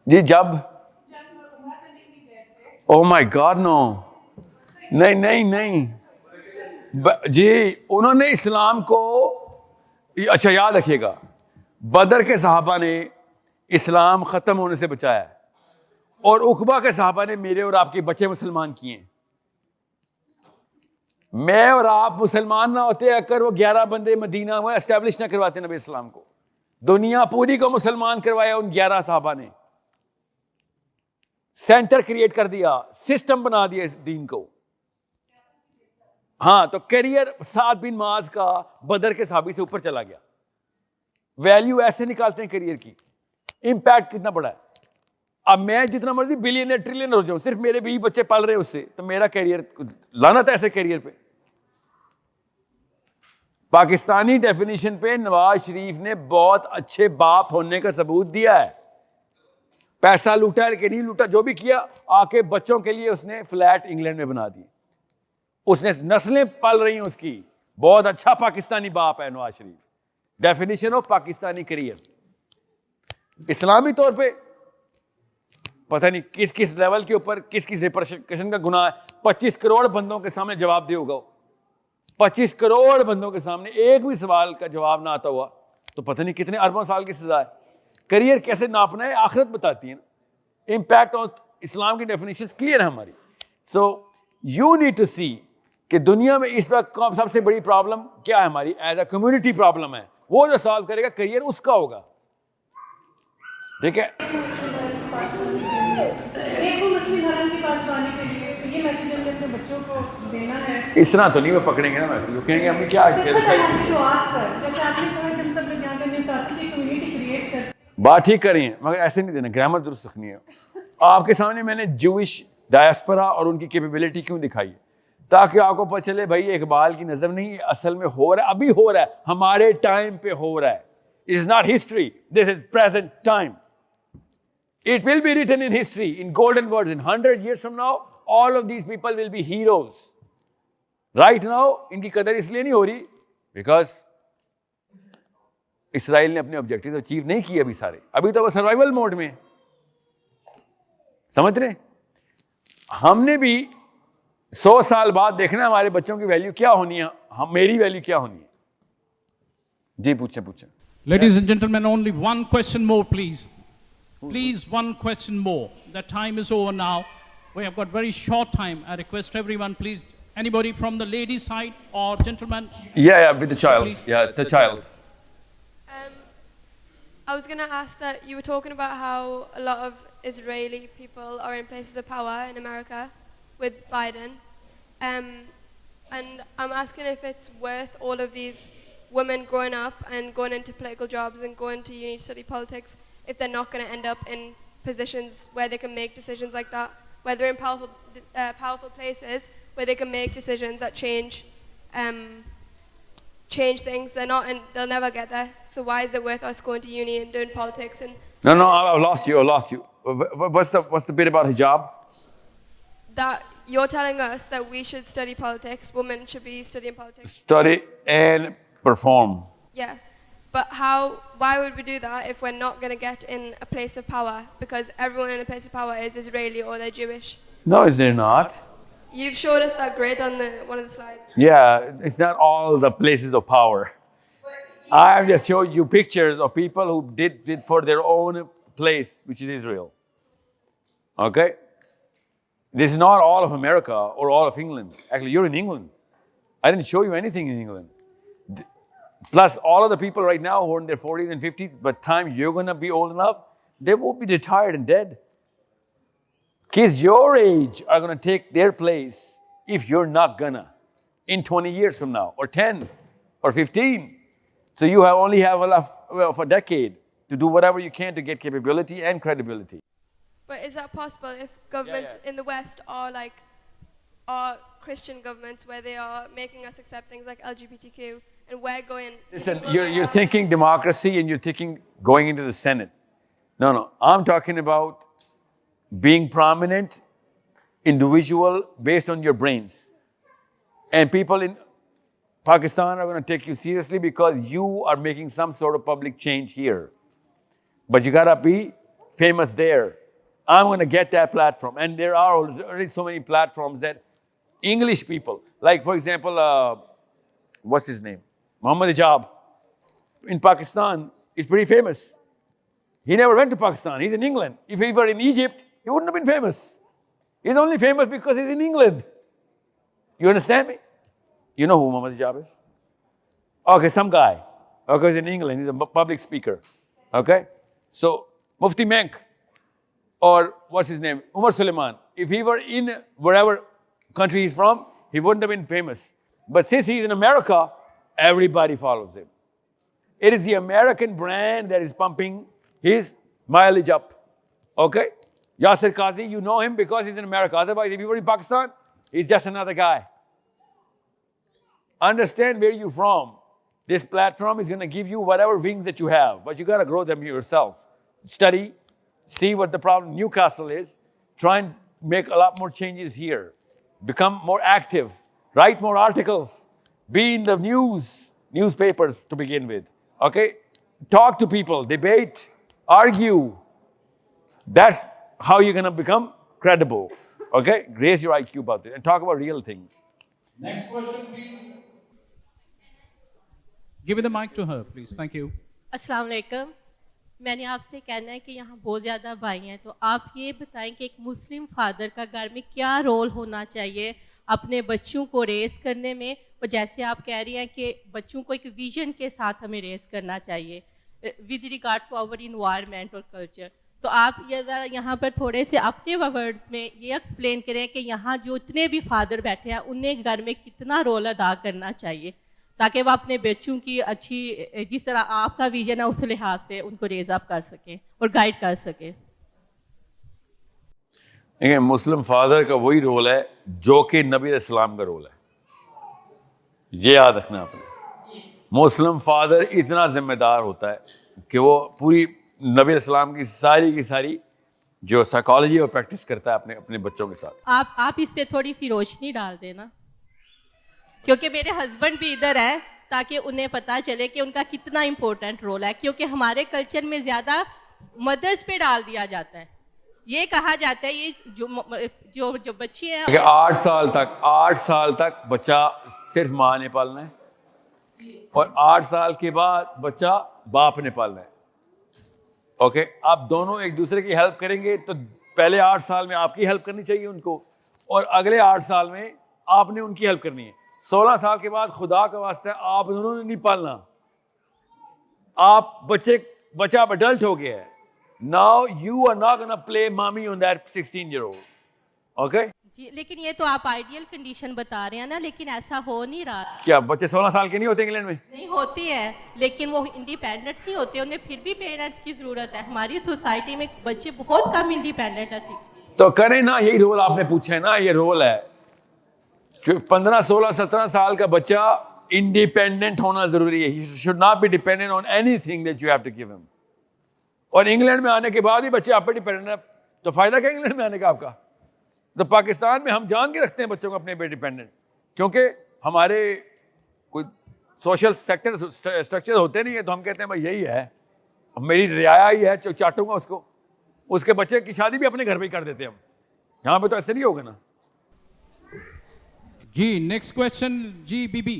जी जब ओ माय गॉड नो, नहीं नहीं नहीं जी, उन्होंने इस्लाम को, अच्छा याद रखिएगा, बदर के सहाबा ने इस्लाम ख़त्म होने से बचाया है, और उकबा के सहाबा ने मेरे और आपके बच्चे मुसलमान किए। मैं और आप मुसलमान ना होते अगर वो 11 बंदे मदीना में एस्टेब्लिश ना करवाते नबी इस्लाम को, दुनिया पूरी को मुसलमान करवाया उन 11 सहाबा ने, सेंटर क्रिएट कर दिया, सिस्टम बना दिया इस दीन को। हाँ, तो करियर साद बिन माज का बदर के सहाबी से ऊपर चला गया। वैल्यू ऐसे निकालते हैं करियर की, इंपैक्ट कितना बड़ा है। अब मैं जितना मर्जी बिलियनर ट्रिलियनर हो जाऊं, सिर्फ मेरे 20 बच्चे पल रहे उससे, तो मेरा करियर लानत है ऐसे करियर पे। पाकिस्तानी डेफिनेशन पे नवाज शरीफ ने बहुत अच्छे बाप होने का सबूत दिया है। पैसा लूटा है कि नहीं लूटा, जो भी किया, आके बच्चों के लिए उसने फ्लैट इंग्लैंड में बना दिए, उसने नस्लें पल रही हैं उसकी। बहुत अच्छा पाकिस्तानी बाप है Nawaz Sharif. Definition of Pakistani career, इस्लामी तौर पे पता नहीं किस किस लेवल के ऊपर किस किस रिप्रेशन का गुनाह है। 25 करोड़ बंदों के सामने जवाब दे होगा, 25 करोड़ बंदों के सामने एक भी सवाल का जवाब ना आता हुआ तो पता नहीं कितने अरबों साल की सजा है। करियर कैसे नापना है आखिरत बताती है ना। इंपैक्ट ऑन इस्लाम की डेफिनेशन क्लियर है हमारी। सो यू नीड टू सी कि दुनिया में इस वक्त सबसे बड़ी प्रॉब्लम क्या है हमारी, एज अ कम्युनिटी प्रॉब्लम है। वो जो सॉल्व करेगा करियर उसका होगा, ठीक है। इस तरह तो नहीं वो पकड़ेंगे ना, वैसे वो कहेंगे हमें क्या बात ठीक करी है, मगर ऐसे नहीं देना, ग्रामर दुरुस्त रखनी है। आपके सामने मैंने जूइश डायस्पोरा और उनकी कैपेबिलिटी क्यों दिखाई है, ताकि आपको पता चले भाई इकबाल की नजर नहीं, असल में हो रहा है, अभी हो रहा है, हमारे टाइम पे हो रहा है। It is not history, this is present time. It will be written in history in golden words. In 100 years from now, all of these people will be heroes. Right now, इनकी कदर इसलिए नहीं हो रही because इसराइल ने अपने objective achieve नहीं किए अभी सारे, अभी तो वो सर्वाइवल मोड में है। समझ रहे? हमने भी 100 साल बाद देखना हमारे बच्चों की वैल्यू क्या होनी है, हम मेरी वैल्यू क्या होनी है। जी पूछें। Ladies and gentlemen, only one question more, please. Please, one question more. The time is over now. We have got very short time. I request everyone, please, anybody from the ladies' side or gentlemen. Yeah, with the child. Please. Yeah, the child. I was going to ask that you were talking about how a lot of Israeli people are in places of power in America with Biden. And I'm asking if it's worth all of these women growing up and going into political jobs and going to uni to study politics if they're not going to end up in positions where they can make decisions like that, where they're in powerful places where they can make decisions that change things. They're not, and they'll never get there. So why is it worth us going to uni and doing politics? And No, I lost you. What's the bit about hijab? that you're telling us that we should study politics. Women should be studying politics. Study and perform. Yeah, but why would we do that if we're not going to get in a place of power? Because everyone in a place of power is Israeli or they're Jewish. No, they're not. You've showed us that grid on one of the slides. Yeah, it's not all the places of power. I'm just showing you pictures of people who did it for their own place, which is Israel. Okay? This is not all of America or all of England. Actually, you're in England. I didn't show you anything in England. Plus, all of the people right now who are in their 40s and 50s, by the time you're going to be old enough, they will be retired and dead. Kids your age are going to take their place if you're not gonna in 20 years from now, or 10, or 15. So you only have a decade to do whatever you can to get capability and credibility. But is that possible if governments in the West are Christian governments where they are making us accept things like LGBTQ and we're going... Listen, you're thinking democracy and you're thinking going into the Senate. No, I'm talking about being prominent, individual, based on your brains. And people in Pakistan are going to take you seriously because you are making some sort of public change here. But you got to be famous there. I'm going to get that platform. And there are already so many platforms that English people, like for example, what's his name? Muhammad Hijab. In Pakistan, is pretty famous. He never went to Pakistan. He's in England. If he were in Egypt, he wouldn't have been famous. He's only famous because he's in England. You understand me? You know who Muhammad Hijab is? Okay, some guy. Okay, he's in England. He's a public speaker. Okay? So, Mufti Menk, or what's his name? Umar Suleiman. If he were in wherever country he's from, he wouldn't have been famous. But since he's in America, everybody follows him. It is the American brand that is pumping his mileage up. Okay? Yasir Qazi, you know him because he's in America. Otherwise, if he were in Pakistan, he's just another guy. Understand where you're from. This platform is going to give you whatever wings that you have, but you got to grow them yourself. Study, see what the problem in Newcastle is, try and make a lot more changes here. Become more active, write more articles, be in the newspapers to begin with. Okay? Talk to people, debate, argue. That's how you're going to become credible. Okay? Raise your IQ about it and talk about real things. Next question, please. Give the mic to her, please. Thank you. अस्सलाम वालेकुम। मैंने आपसे कहना है कि यहाँ बहुत ज़्यादा भाई हैं, तो आप ये बताएं कि एक मुस्लिम फादर का घर में क्या रोल होना चाहिए अपने बच्चों को रेस करने में, और जैसे आप कह रही हैं कि बच्चों को एक विजन के साथ हमें रेस करना चाहिए with regard to our environment और कल्चर। तो आप ये ज़रा यहाँ पर थोड़े से अपने वर्ड्स में ये एक्सप्लेन करें कि यहाँ जो इतने भी फादर बैठे हैं उन्हें घर में कितना रोल अदा करना चाहिए ताकि वो अपने बच्चों की अच्छी, जिस तरह आपका विजन है उस लिहाज से उनको रेज अप कर सकें और गाइड कर सकें। देखिए, मुस्लिम फादर का वही रोल है जो कि नबी इस्लाम का रोल है। ये याद रखना आपने। मुस्लिम फादर इतना जिम्मेदार होता है कि वो पूरी नबी इस्लाम की सारी जो साइकोलॉजी और प्रैक्टिस करता है अपने बच्चों के साथ। आप इस पे थोड़ी सी रोशनी डाल देना, क्योंकि मेरे हस्बैंड भी इधर है ताकि उन्हें पता चले कि उनका कितना इम्पोर्टेंट रोल है, क्योंकि हमारे कल्चर में ज़्यादा मदर्स पे डाल दिया जाता है। ये कहा जाता है ये जो बच्चे हैं 8 साल तक बच्चा सिर्फ माँ ने पालना है और 8 साल के बाद बच्चा बाप ने पालना है। ओके, आप दोनों एक दूसरे की हेल्प करेंगे तो पहले 8 साल में आपकी हेल्प करनी चाहिए उनको, और अगले 8 साल में आपने उनकी हेल्प करनी है। 16 साल के बाद खुदा का वास्ता है आप दोनों ने नहीं पालना, आप बच्चा अब अडल्ट हो गया है। Now you are not gonna play mommy on that 16-year-old, okay? जी, लेकिन ये तो आप आइडियल कंडीशन बता रहे हैं ना, लेकिन ऐसा हो नहीं रहा। क्या बच्चे 16 साल के नहीं होते इंग्लैंड में? नहीं होती है, लेकिन वो इंडिपेंडेंट नहीं होते, उन्हें फिर भी पेरेंट्स की जरूरत है। हमारी सोसाइटी में बच्चे बहुत कम इंडिपेंडेंट है। तो करें ना, यही रोल आपने पूछा है ना, ये रोल है। 15, 16, 17 साल का बच्चा इंडिपेंडेंट होना जरूरी है। He should not be dependent on anything that you have to give him. और इंग्लैंड में आने के बाद ही बच्चे आप पे डिपेंडेंट है, तो फायदा क्या इंग्लैंड में आने का आपका? तो पाकिस्तान में हम जान के रखते हैं बच्चों को अपने पे डिपेंडेंट, क्योंकि हमारे कोई सोशल सेक्टर स्ट्रक्चर होते नहीं है, तो हम कहते हैं भाई यही है, मेरी रियाया ही है, चाटूंगा उसको। उसके बच्चे की शादी भी अपने घर पे ही कर देते हैं हम। यहाँ पे तो ऐसे नहीं होगा ना। जी, नेक्स्ट क्वेश्चन जी बीबी।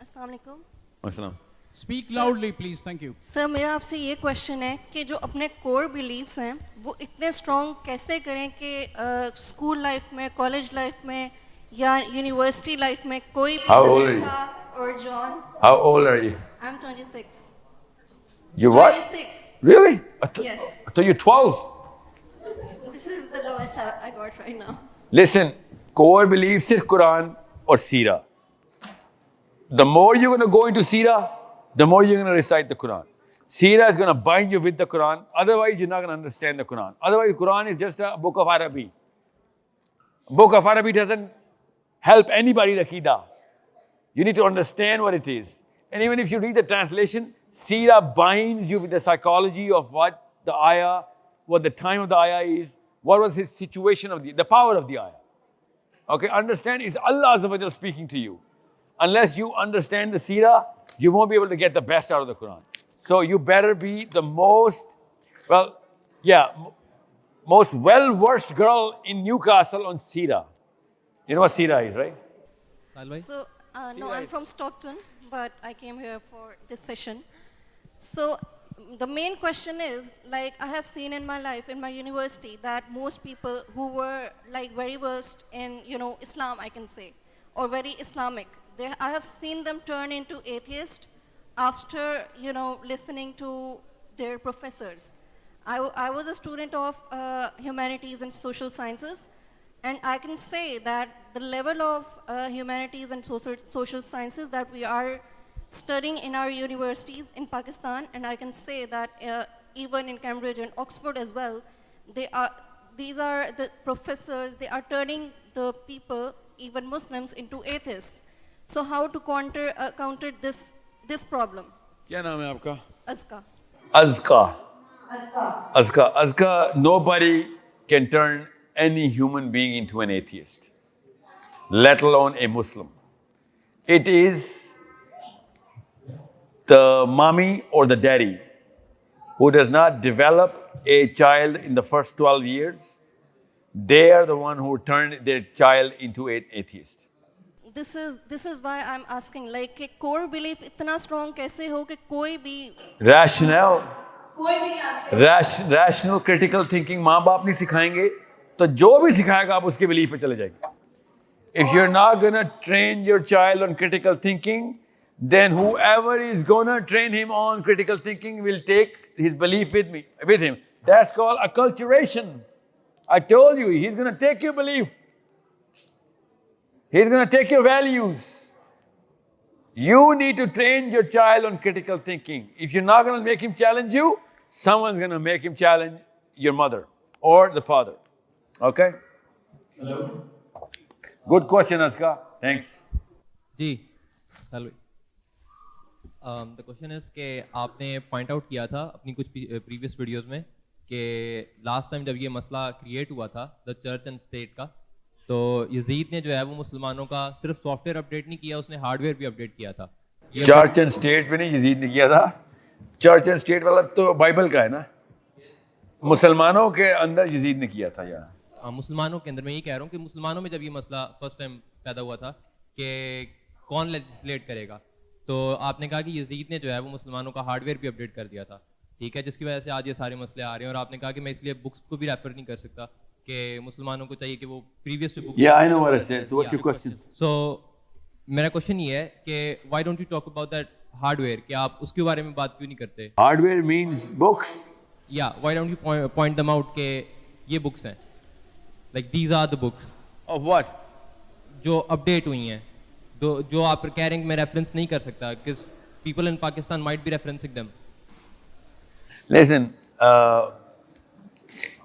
अस्सलाम वालेकुम। अस्सलाम। Speak loudly please, thank you. Sir, मेरा आपसे ये क्वेश्चन है कि जो अपने कोर बिलीव्स हैं वो इतने स्ट्रॉन्ग कैसे करें कि स्कूल लाइफ में, कॉलेज लाइफ में या यूनिवर्सिटी लाइफ में कोई भी सलीका और John. How old are you? I'm 26. You what? 26. Really? Yes. So you're 12? This is the lowest I got right now. Listen, core belief सिर्फ कुरान और सीरा. The more you're going to go into Sira, the more you're going to recite the Quran. Sira is going to bind you with the Quran. Otherwise, you're not going to understand the Quran. Otherwise, the Quran is just a book of Arabic. A book of Arabic doesn't help anybody the Aqidah. You need to understand what it is. And even if you read the translation, Sira binds you with the psychology of what the ayah, what the time of the ayah is, what was his situation of the power of the ayah. Okay, understand, it's Allah Azza wa Jalla speaking to you. Unless you understand the Sira, you won't be able to get the best out of the Quran. So you better be the most well-versed girl in Newcastle on Sira. You know what Sira is, right? So, no, I'm from Stockton, but I came here for this session. So, the main question is, like, I have seen in my life, in my university, that most people who were, like, very versed in, Islam, I can say, or very Islamic, I have seen them turn into atheists after, listening to their professors. I was a student of humanities and social sciences, and I can say that the level of humanities and social sciences that we are studying in our universities in Pakistan, and I can say that even in Cambridge and Oxford as well, these are the professors, they are turning the people, even Muslims, into atheists. So how to counter this problem? क्या नाम है आपका? Azka. Azka. Nobody can turn any human being into an atheist, let alone a Muslim. It is the mommy or the daddy who does not develop a child in the first 12 years. They are the one who turn their child into an atheist. This is why I'm asking, like, कि core belief इतना strong कैसे हो कि कोई भी rational critical thinking माँ बाप नहीं सिखाएंगे, तो जो भी सिखाएगा आप उसके belief पे चले जाएंगे. If you're not gonna train your child on critical thinking, then whoever is gonna train him on critical thinking will take his belief with him. That's called acculturation. I told you, he's gonna take your belief. He's going to take your values. You need to train your child on critical thinking. If you're not going to make him challenge you, someone's going to make him challenge your mother or the father. Okay? Hello. Good question, Aska. Thanks. Ji, hello. The question is कि आपने point out किया था अपनी कुछ previous videos में कि last time जब ये मसला create हुआ था, the church and state का, तो यजीद ने जो है वो मुसलमानों का सिर्फ सॉफ्टवेयर अपडेट नहीं किया, उसने हार्डवेयर भी अपडेट किया था। चर्च एंड स्टेट में नहीं यजीद ने किया था। चर्च एंड स्टेट वाला तो बाइबल का है ना, मुसलमानों के अंदर यजीद ने किया था यार। हाँ, मुसलमानों के अंदर मैं ये कह रहा हूँ कि मुसलमानों में जब ये मसला फर्स्ट टाइम पैदा हुआ था कि कौन लेजिस्लेट करेगा, तो आपने कहा कि यजीद ने जो है वो मुसलमानों का हार्डवेयर भी अपडेट कर दिया था। ठीक है, जिसकी वजह से आज ये सारे मसले आ रहे हैं। और आपने कहा कि मैं इसलिए बुक्स को भी रेफर नहीं कर सकता कि मुसलमानों को चाहिए कि वो previous books. Yeah, I know what I said. So what's your question? So मेरा क्वेश्चन ये है कि why don't you talk about that hardware, कि आप उसके बारे में बात क्यों नहीं करते? Hardware means books. Yeah, why don't you point them out कि ये बुक्स हैं, like these are the books. Of what? जो अपडेट हुई हैं, जो आप कह रहे हैं मैं रेफरेंस नहीं कर सकता, because people in Pakistan might be referencing them. Listen,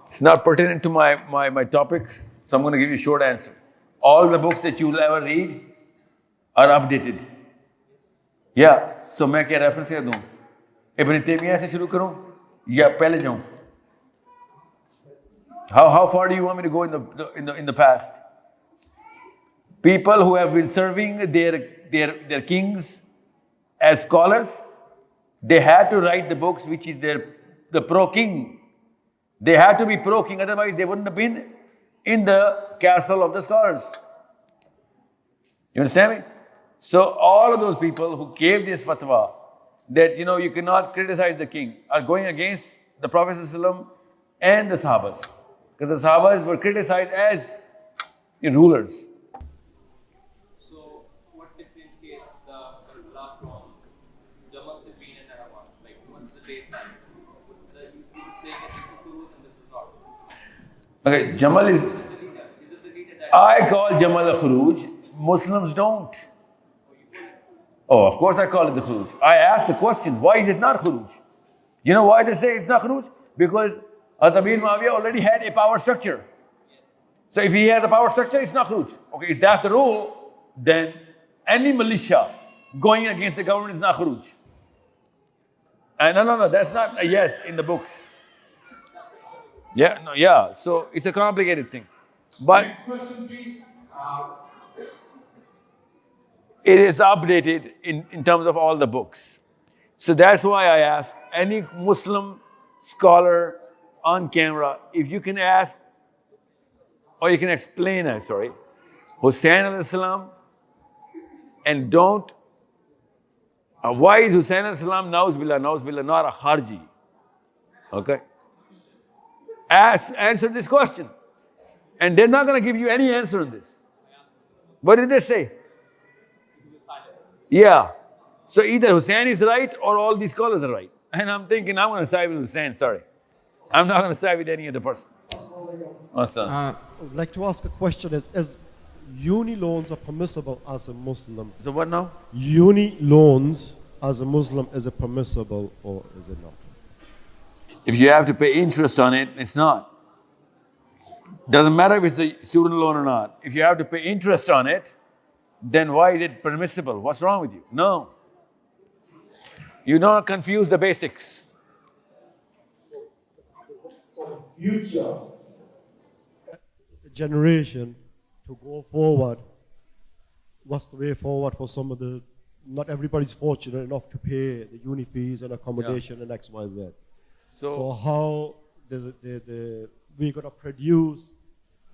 it's not pertinent to my topic, so I'm going to give you a short answer. All the books that you'll ever read are updated. Yeah, so मैं क्या reference क्या दूँ? इब्न तैमिया से शुरू करूँ या पहले जाऊँ? How far do you want me to go in the past? People who have been serving their kings as scholars, they had to write the books which is the pro-king. They had to be pro-king, otherwise they wouldn't have been in the castle of the scholars. You understand me? So all of those people who gave this fatwa that you cannot criticize the king are going against the Prophet ﷺ and the Sahabas, because the Sahabas were criticized as rulers. So what differentiates the Karbala from Jamal Siffin and Nahrawan? Like what's the baseline? What's the, you would say that this is the truth and this is not? Okay, Jamal is. I call Jamal a khuruj. Muslims don't. Oh, of course I call it the khuruj. I asked the question, why is it not khuruj? You know why they say it's not khuruj? Because Amir Muawiyah already had a power structure. So if he has a power structure, it's not khuruj. Okay, if that's the rule, then any militia going against the government is not khuruj. And no, that's not a yes in the books. Yeah, so it's a complicated thing. But next question, please. It is updated in terms of all the books. So that's why I ask any Muslim scholar on camera, if you can ask, or you can explain, Hussain alayhi salam and don't, why is Hussain alayhi salam, na'uz billah, not a Kharji? Okay? Answer this question. And they're not going to give you any answer on this. What did they say? Yeah. So either Hussain is right or all these scholars are right. And I'm thinking I'm going to side with Hussain, sorry. I'm not going to side with any other person. I would like to ask a question. Is uni loans are permissible as a Muslim? So what now? Uni loans as a Muslim, is it permissible or is it not? If you have to pay interest on it, it's not. Doesn't matter if it's a student loan or not. If you have to pay interest on it, then why is it permissible? What's wrong with you? No. You don't confuse the basics. For the future generation to go forward, what's the way forward for some of the, not everybody's fortunate enough to pay the uni fees and accommodation and X, Y, Z. So how we're going to produce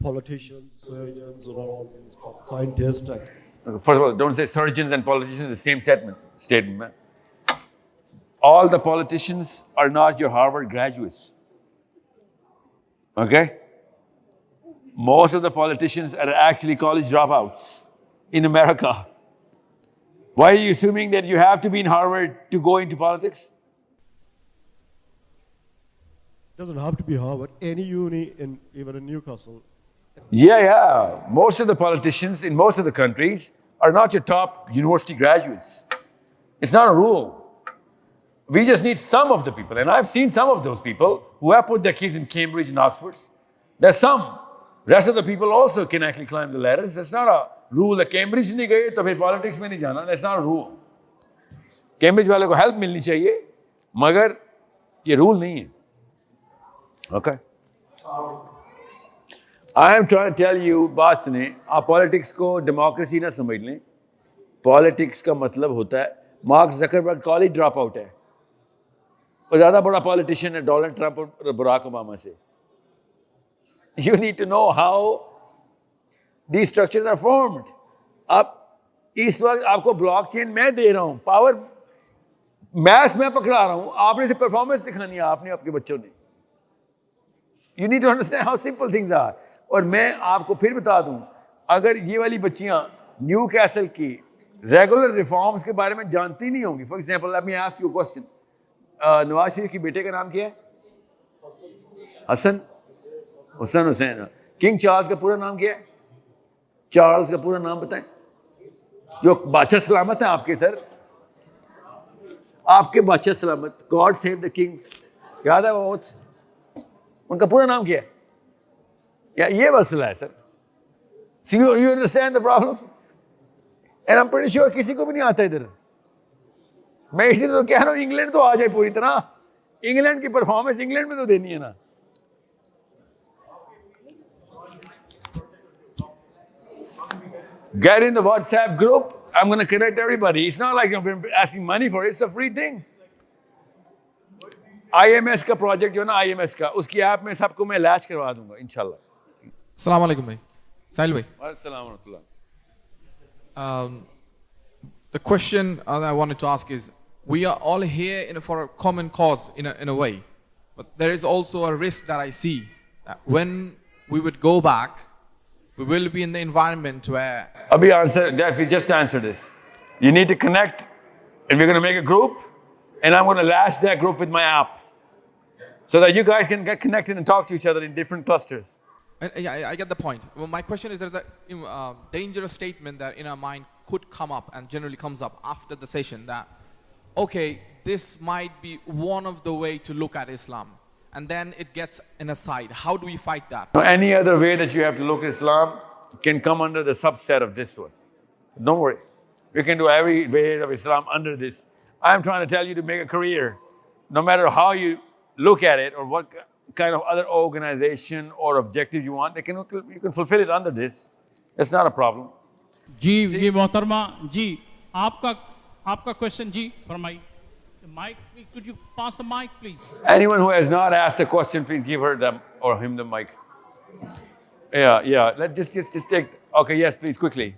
politicians, surgeons, and all these top scientists? First of all, don't say surgeons and politicians, the same statement, man. All the politicians are not your Harvard graduates. Okay? Most of the politicians are actually college dropouts in America. Why are you assuming that you have to be in Harvard to go into politics? Doesn't have to be Harvard. Any uni, even in Newcastle. Yeah. Most of the politicians in most of the countries are not your top university graduates. It's not a rule. We just need some of the people. And I've seen some of those people who have put their kids in Cambridge and Oxford. There's some. Rest of the people also can actually climb the ladders. That's not a rule. Cambridge nahi gaye, to phir politics mein nahi jana. That's not a rule. Cambridge wale ko help milni chahiye, magar ye rule nahi hai. Okay? I am trying to tell you, बात सुने, आप politics को democracy ना समझ लें. Politics का मतलब होता है, mark Zuckerberg college drop out है. वो ज़्यादा बड़ा पॉलिटिशियन है डोनाल्ड ट्रंप और बराक ओबामा से. You need to know how these structures are formed. अब इस वक्त आपको ब्लॉकचेन मैं दे रहा हूँ, पावर मैथ्स मैं पकड़ा रहा हूं, आपने से परफॉर्मेंस दिखानी है आपने आपके बच्चों ने. You need to understand how simple things are. और मैं आपको फिर बता दूं, अगर ये वाली बच्चियां न्यू कैसल की रेगुलर रिफॉर्म्स के बारे में जानती नहीं होंगी. For example let me ask you question, Nawaz Sharif के बेटे का नाम क्या है? हसन हुसैन. किंग चार्ल्स का पूरा नाम क्या है? चार्ल्स का पूरा नाम बताएं. जो बादशाह सलामत है आपके सर, आपके बादशाह सलामत, गॉड सेव द किंग, याद है वो? उनका पूरा नाम क्या है? या ये मसला है sir. So you understand the problem? And I'm pretty sure किसी को भी नहीं आता इधर. मैं इसी तो कह रहा हूँ इंग्लैंड तो आ जाए पूरी तरह. इंग्लैंड की परफॉर्मेंस इंग्लैंड में तो देनी है ना. Get in the WhatsApp group. I'm going to connect everybody. It's not like I'm asking money for it. It's a free thing. IMS का प्रोजेक्ट जो है ना, IMS का, उसकी ऐप में सबको मैं लैच करवा दूंगा इंशाल्लाह. अस्सलाम वालेकुम भाई. साहिल भाई. अस्सलाम वालेकुम. The question that I wanted to ask is, we are all here for a common cause in a way, but there is also a risk that I see that when we would go back, we will be in the environment where... Abhi answer, Jeff, you just answered this. You need to connect, and we're going to make a group, and I'm going to latch that group with my app, so that you guys can get connected and talk to each other in different clusters. Yeah, I get the point. Well, my question is, there's a dangerous statement that in our mind could come up and generally comes up after the session that, okay, this might be one of the way to look at Islam, and then it gets an aside. How do we fight that? Any other way that you have to look at Islam can come under the subset of this one. Don't worry. We can do every way of Islam under this. I'm trying to tell you to make a career. No matter how you look at it or what kind of other organization or objective you want, you can fulfill it under this. It's not a problem. जी मोहतरमा जी, आपका question जी फरमाइए. Mic, could you pass the mic, please? Anyone who has not asked a question, please give her them or him the mic. Yeah. Let's just take. Okay, yes, please, quickly.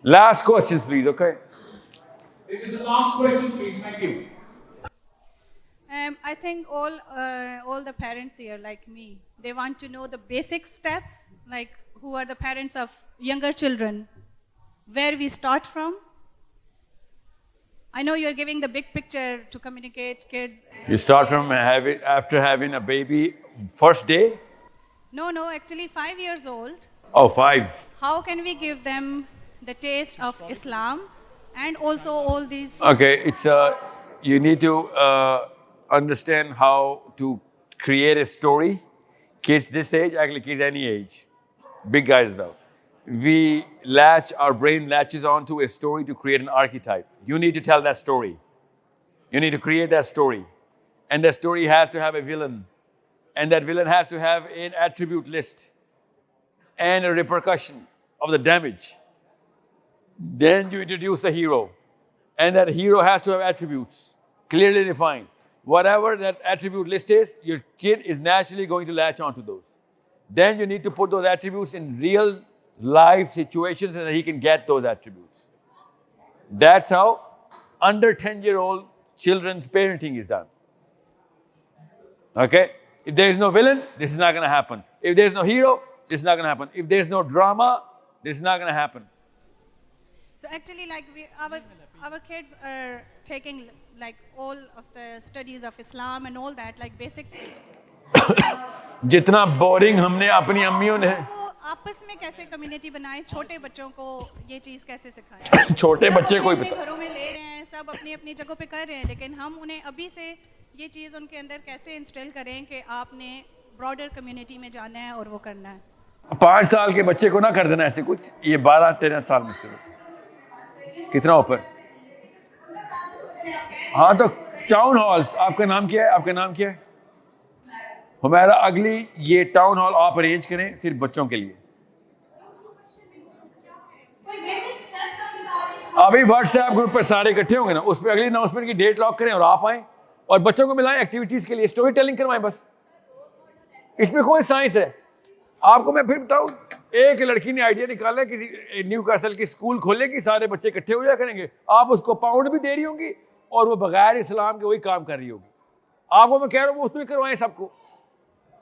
Last questions, please. Okay. This is the last question, please. Thank you. I think all the parents here, like me, they want to know the basic steps, like who are the parents of younger children, where we start from. I know you're giving the big picture to communicate kids. You start from after having a baby, first day? No, actually 5 years old. Oh, 5. How can we give them the taste of Islam and also all these? Okay, it's you need to understand how to create a story. Kids this age, actually kids any age, big guys though. Our brain latches onto a story to create an archetype. You need to tell that story. You need to create that story. And that story has to have a villain. And that villain has to have an attribute list and a repercussion of the damage. Then you introduce the hero. And that hero has to have attributes, clearly defined. Whatever that attribute list is, your kid is naturally going to latch onto those. Then you need to put those attributes in real life situations and he can get those attributes. That's how under 10-year-old children's parenting is done. Okay? If there is no villain, this is not going to happen. If there is no hero, this is not going to happen. If there is no drama, this is not going to happen. So actually, like our kids are taking like all of the studies of Islam and all that, like basic. जितना boring हमने अपनी अम्मियों ने आपस में कैसे community बनाए, छोटे बच्चों को ये चीज कैसे सिखाएं? छोटे बच्चे कोई पता घरों में ले रहे हैं, सब अपनी अपनी जगहों पे कर रहे हैं, लेकिन हम उन्हें अभी से ये चीज उनके अंदर कैसे इंस्टॉल करें कि आपने ब्रॉडर कम्युनिटी में जाना है और वो करना है. 5 साल के बच्चे को ना कर देना ऐसे कुछ, ये 12-13 साल में से कितना ऊपर. हाँ तो टाउन हॉल्स, आपका नाम क्या है? हमारा अगली ये टाउन हॉल आप अरेंज करें सिर्फ बच्चों के लिए. अभी व्हाट्सएप ग्रुप पर सारे इकट्ठे होंगे ना, उस पर अगली अनाउंसमेंट की डेट लॉक करें और आप आएं और बच्चों को मिलाएं एक्टिविटीज के लिए, स्टोरी टेलिंग करवाएं. बस इसमें कोई साइंस है. आपको मैं फिर बताऊं, एक लड़की ने आइडिया निकाला किसी न्यूकासल की स्कूल खोलेगी, सारे बच्चे इकट्ठे हो जाया करेंगे, आप उसको पाउंड भी दे रही होंगी और वो बगैर इस्लाम के वही काम कर रही होगी। आपको मैं कह रहा हूँ वो उसमें करवाएं सबको,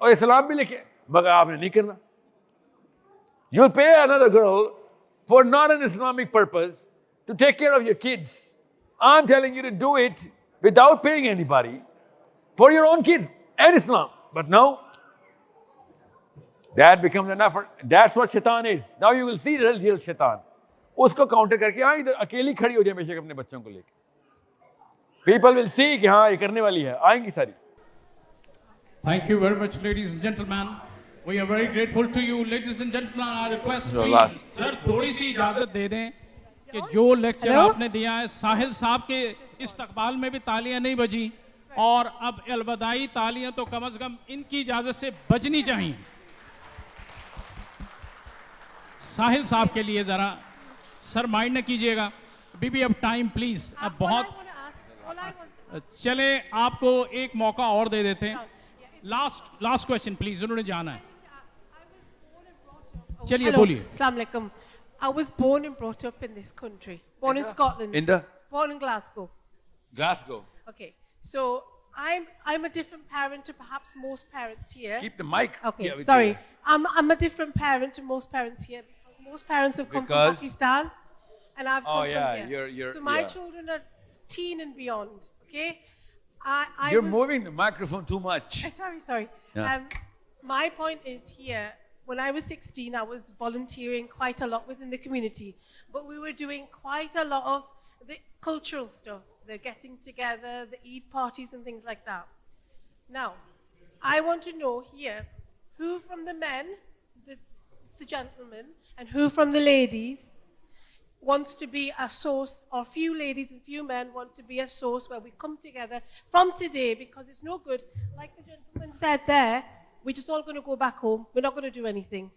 और इस्लाम भी लिखे, मगर आपने नहीं करना। You'll pay another girl for not an Islamic purpose to take care of your kids. I'm telling you to do it without paying anybody for your own kids and Islam. But no, that becomes an effort. That's what shaitan is. Now you will see the real shaitan. उसको counter करके हाँ इधर अकेली खड़ी हो जाए हमेशा अपने बच्चों को लेके. People will see कि हाँ ये करने वाली है, आएंगी सारी. Thank you very much, ladies and gentlemen. We are very grateful to you, ladies and gentlemen. I request please, sir, थोड़ी सी इजाजत दे दें कि जो लेक्चर आपने दिया है साहिल साहब के इस्तकबाल में भी तालियां नहीं बजी, और अब अलविदाई तालियां तो कम से कम इनकी इजाजत से बजनी चाहिए. साहिल साहब के लिए जरा सर माइंड न कीजिएगा, बीबी अब टाइम प्लीज, अब बहुत चले, आपको एक मौका और दे देते हैं. लास्ट क्वेश्चन प्लीज, उन्होंने जाना है. चलिए बोलिए. Assalamu alaikum. I was born and brought up in this country. Born in Scotland. Born in Glasgow. Glasgow. Okay. So I'm a different parent to perhaps most parents here. Keep the mic. Okay. Yeah, Sorry. I'm a different parent to most parents here because most parents have come from Pakistan and I've come from here. You're, so my children are teen and beyond. Okay. You're moving the microphone too much. Sorry. Yeah. My point is here, when I was 16, I was volunteering quite a lot within the community, but we were doing quite a lot of the cultural stuff, the getting together, the Eid parties and things like that. Now, I want to know here, who from the men, the gentlemen, and who from the ladies wants to be a source, or few ladies and few men want to be a source where we come together from today, because it's no good, like the gentleman said there, we're just all going to go back home. We're not going to do anything,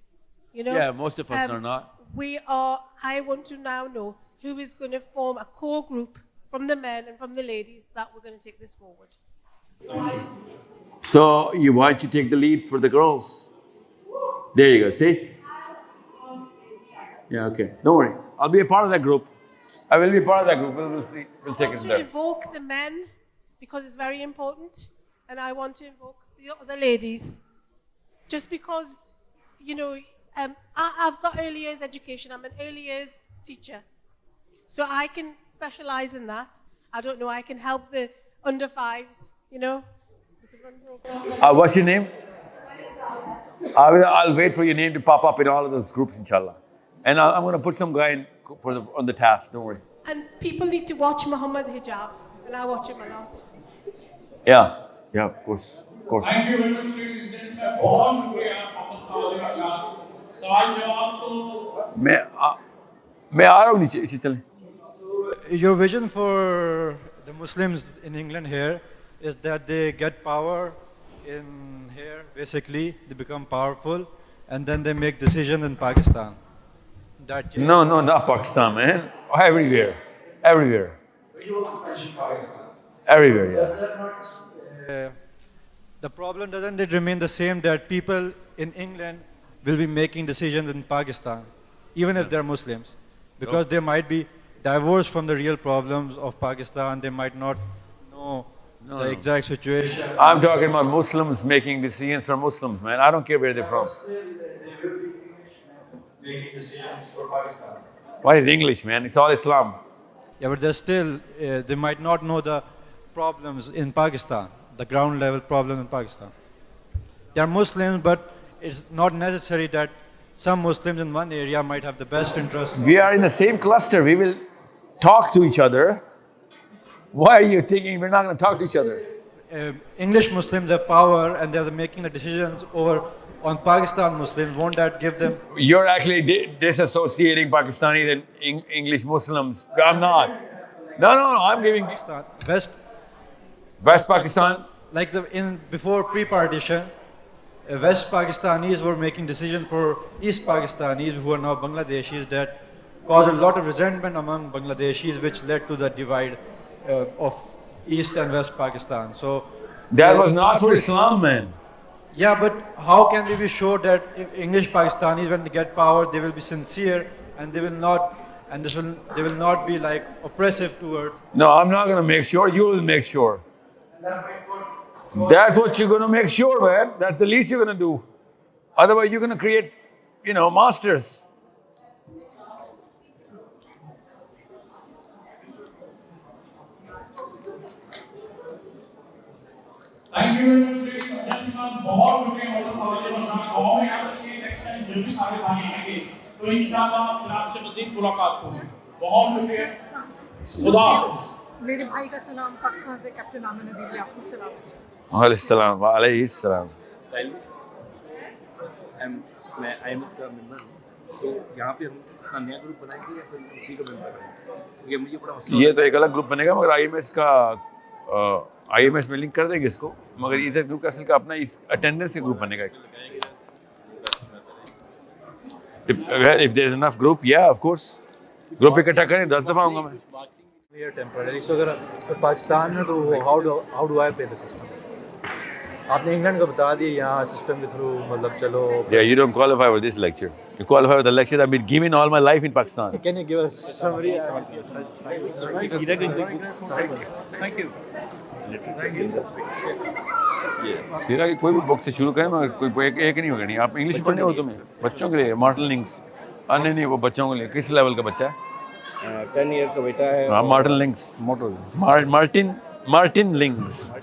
you know? Yeah, most of us are not. I want to now know who is going to form a core group from the men and from the ladies that we're going to take this forward. So why don't you take the lead for the girls? There you go, see? Yeah, okay. Don't worry. I'll be a part of that group. I will be a part of that group. We'll see. We'll take it from there. I want to invoke the men because it's very important, and I want to invoke the other ladies just because, you know, I've got early years education. I'm an early years teacher. So I can specialize in that. I don't know, I can help the under fives, you know. What's your name? I'll wait for your name to pop up in all of those groups, inshallah. And I'm going to put some guy on the task, don't worry. And people need to watch Muhammad Hijab, and I watch him a lot. Yeah, of course. Thank you very much, ladies and gentlemen. बहुत शुक्रिया आपका सवाल जवाब तो मैं आ रहा हूँ नीचे इसे चलें. So your vision for the Muslims in England here is that they get power in here, basically they become powerful and then they make decisions in Pakistan. No, not Pakistan, man. Everywhere. You also mentioned Pakistan. Everywhere, yeah. Does that not, the problem doesn't it remain the same that people in England will be making decisions in Pakistan, even if they're Muslims, because they might be divorced from the real problems of Pakistan. They might not know the exact situation. I'm talking about Muslims making decisions for Muslims, man. I don't care where they're from. Still, they will be making decisions for Pakistan. What is English, man? It's all Islam. Yeah, but they're still, they might not know the problems in Pakistan, the ground level problem in Pakistan. They are Muslims, but it's not necessary that some Muslims in one area might have the best interest. We are in the same cluster. We will talk to each other. Why are you thinking we're not going to talk to each other? English Muslims have power and they're making the decisions on Pakistan Muslims. Won't that give them? You're actually disassociating Pakistanis and English Muslims. I'm not. No, I'm giving West Pakistan. Like before pre-partition, West Pakistanis were making decisions for East Pakistanis who are now Bangladeshis that caused a lot of resentment among Bangladeshis, which led to the divide of East and West Pakistan. So that was not for Islam, man. Yeah, but how can we be sure that if English Pakistanis, when they get power, they will be sincere and they will not and they will not be like oppressive towards. No, I'm not going to make sure. You will make sure. That's what you're going to make sure, man. That's the least you're going to do. Otherwise, you're going to create, monsters. Thank you very much, ladies and gentlemen. बहुत शुक्रिया गाँव में यहाँ तक कि next time जब भी सारे भाई आएंगे तो इंशाल्लाह फिर आपसे मज़ीद मुलाकात होगी. बहुत शुक्रिया. खुदा हाफ़िज़. मेरे भाई का सलाम पाकिस्तान से कैप्टन आमिर अदीम आपको सलाम. वालेकुम. साहिल, मैं IMS का मेंबर हूँ, तो यहाँ पे हम अपना नया ग्रुप बनाएंगे या फिर उसी का मेंबर रहेंगे? ये मुझे बड़ा मसला. ये तो एक अलग ग्रुप बनेगा, मगर IMS का IMS में लिंक कर देंगे इसको, मगर इधर न्यूकासल का अपना इस अटेंडेंस का ग्रुप बनेगा. If there is enough group, yeah, of course. Group इकट्ठा करें, 10 दफ़ा आऊँगा मैं. Here temporarily. So अगर पाकिस्तान में तो how do I pay the system? आपने इंग्लैंड का बता दिया, यहाँ सिस्टम के थ्रू मतलब चलो. Yeah, you don't qualify for this lecture. You qualify for the lecture I've been given all my life in Pakistan. Can you give us summary? Thank you. सीरा की कोई भी बुक से शुरू करें, मगर कोई एक नहीं होगा. नहीं, आप इंग्लिश पढ़ने उर्दू में बच्चों के लिए मार्टिन लिंक्स. नहीं, वो बच्चों के लिए. किस लेवल का बच्चा है? 10 ईयर का बेटा है. हाँ, मार्टिन लिंक्स. Martin links.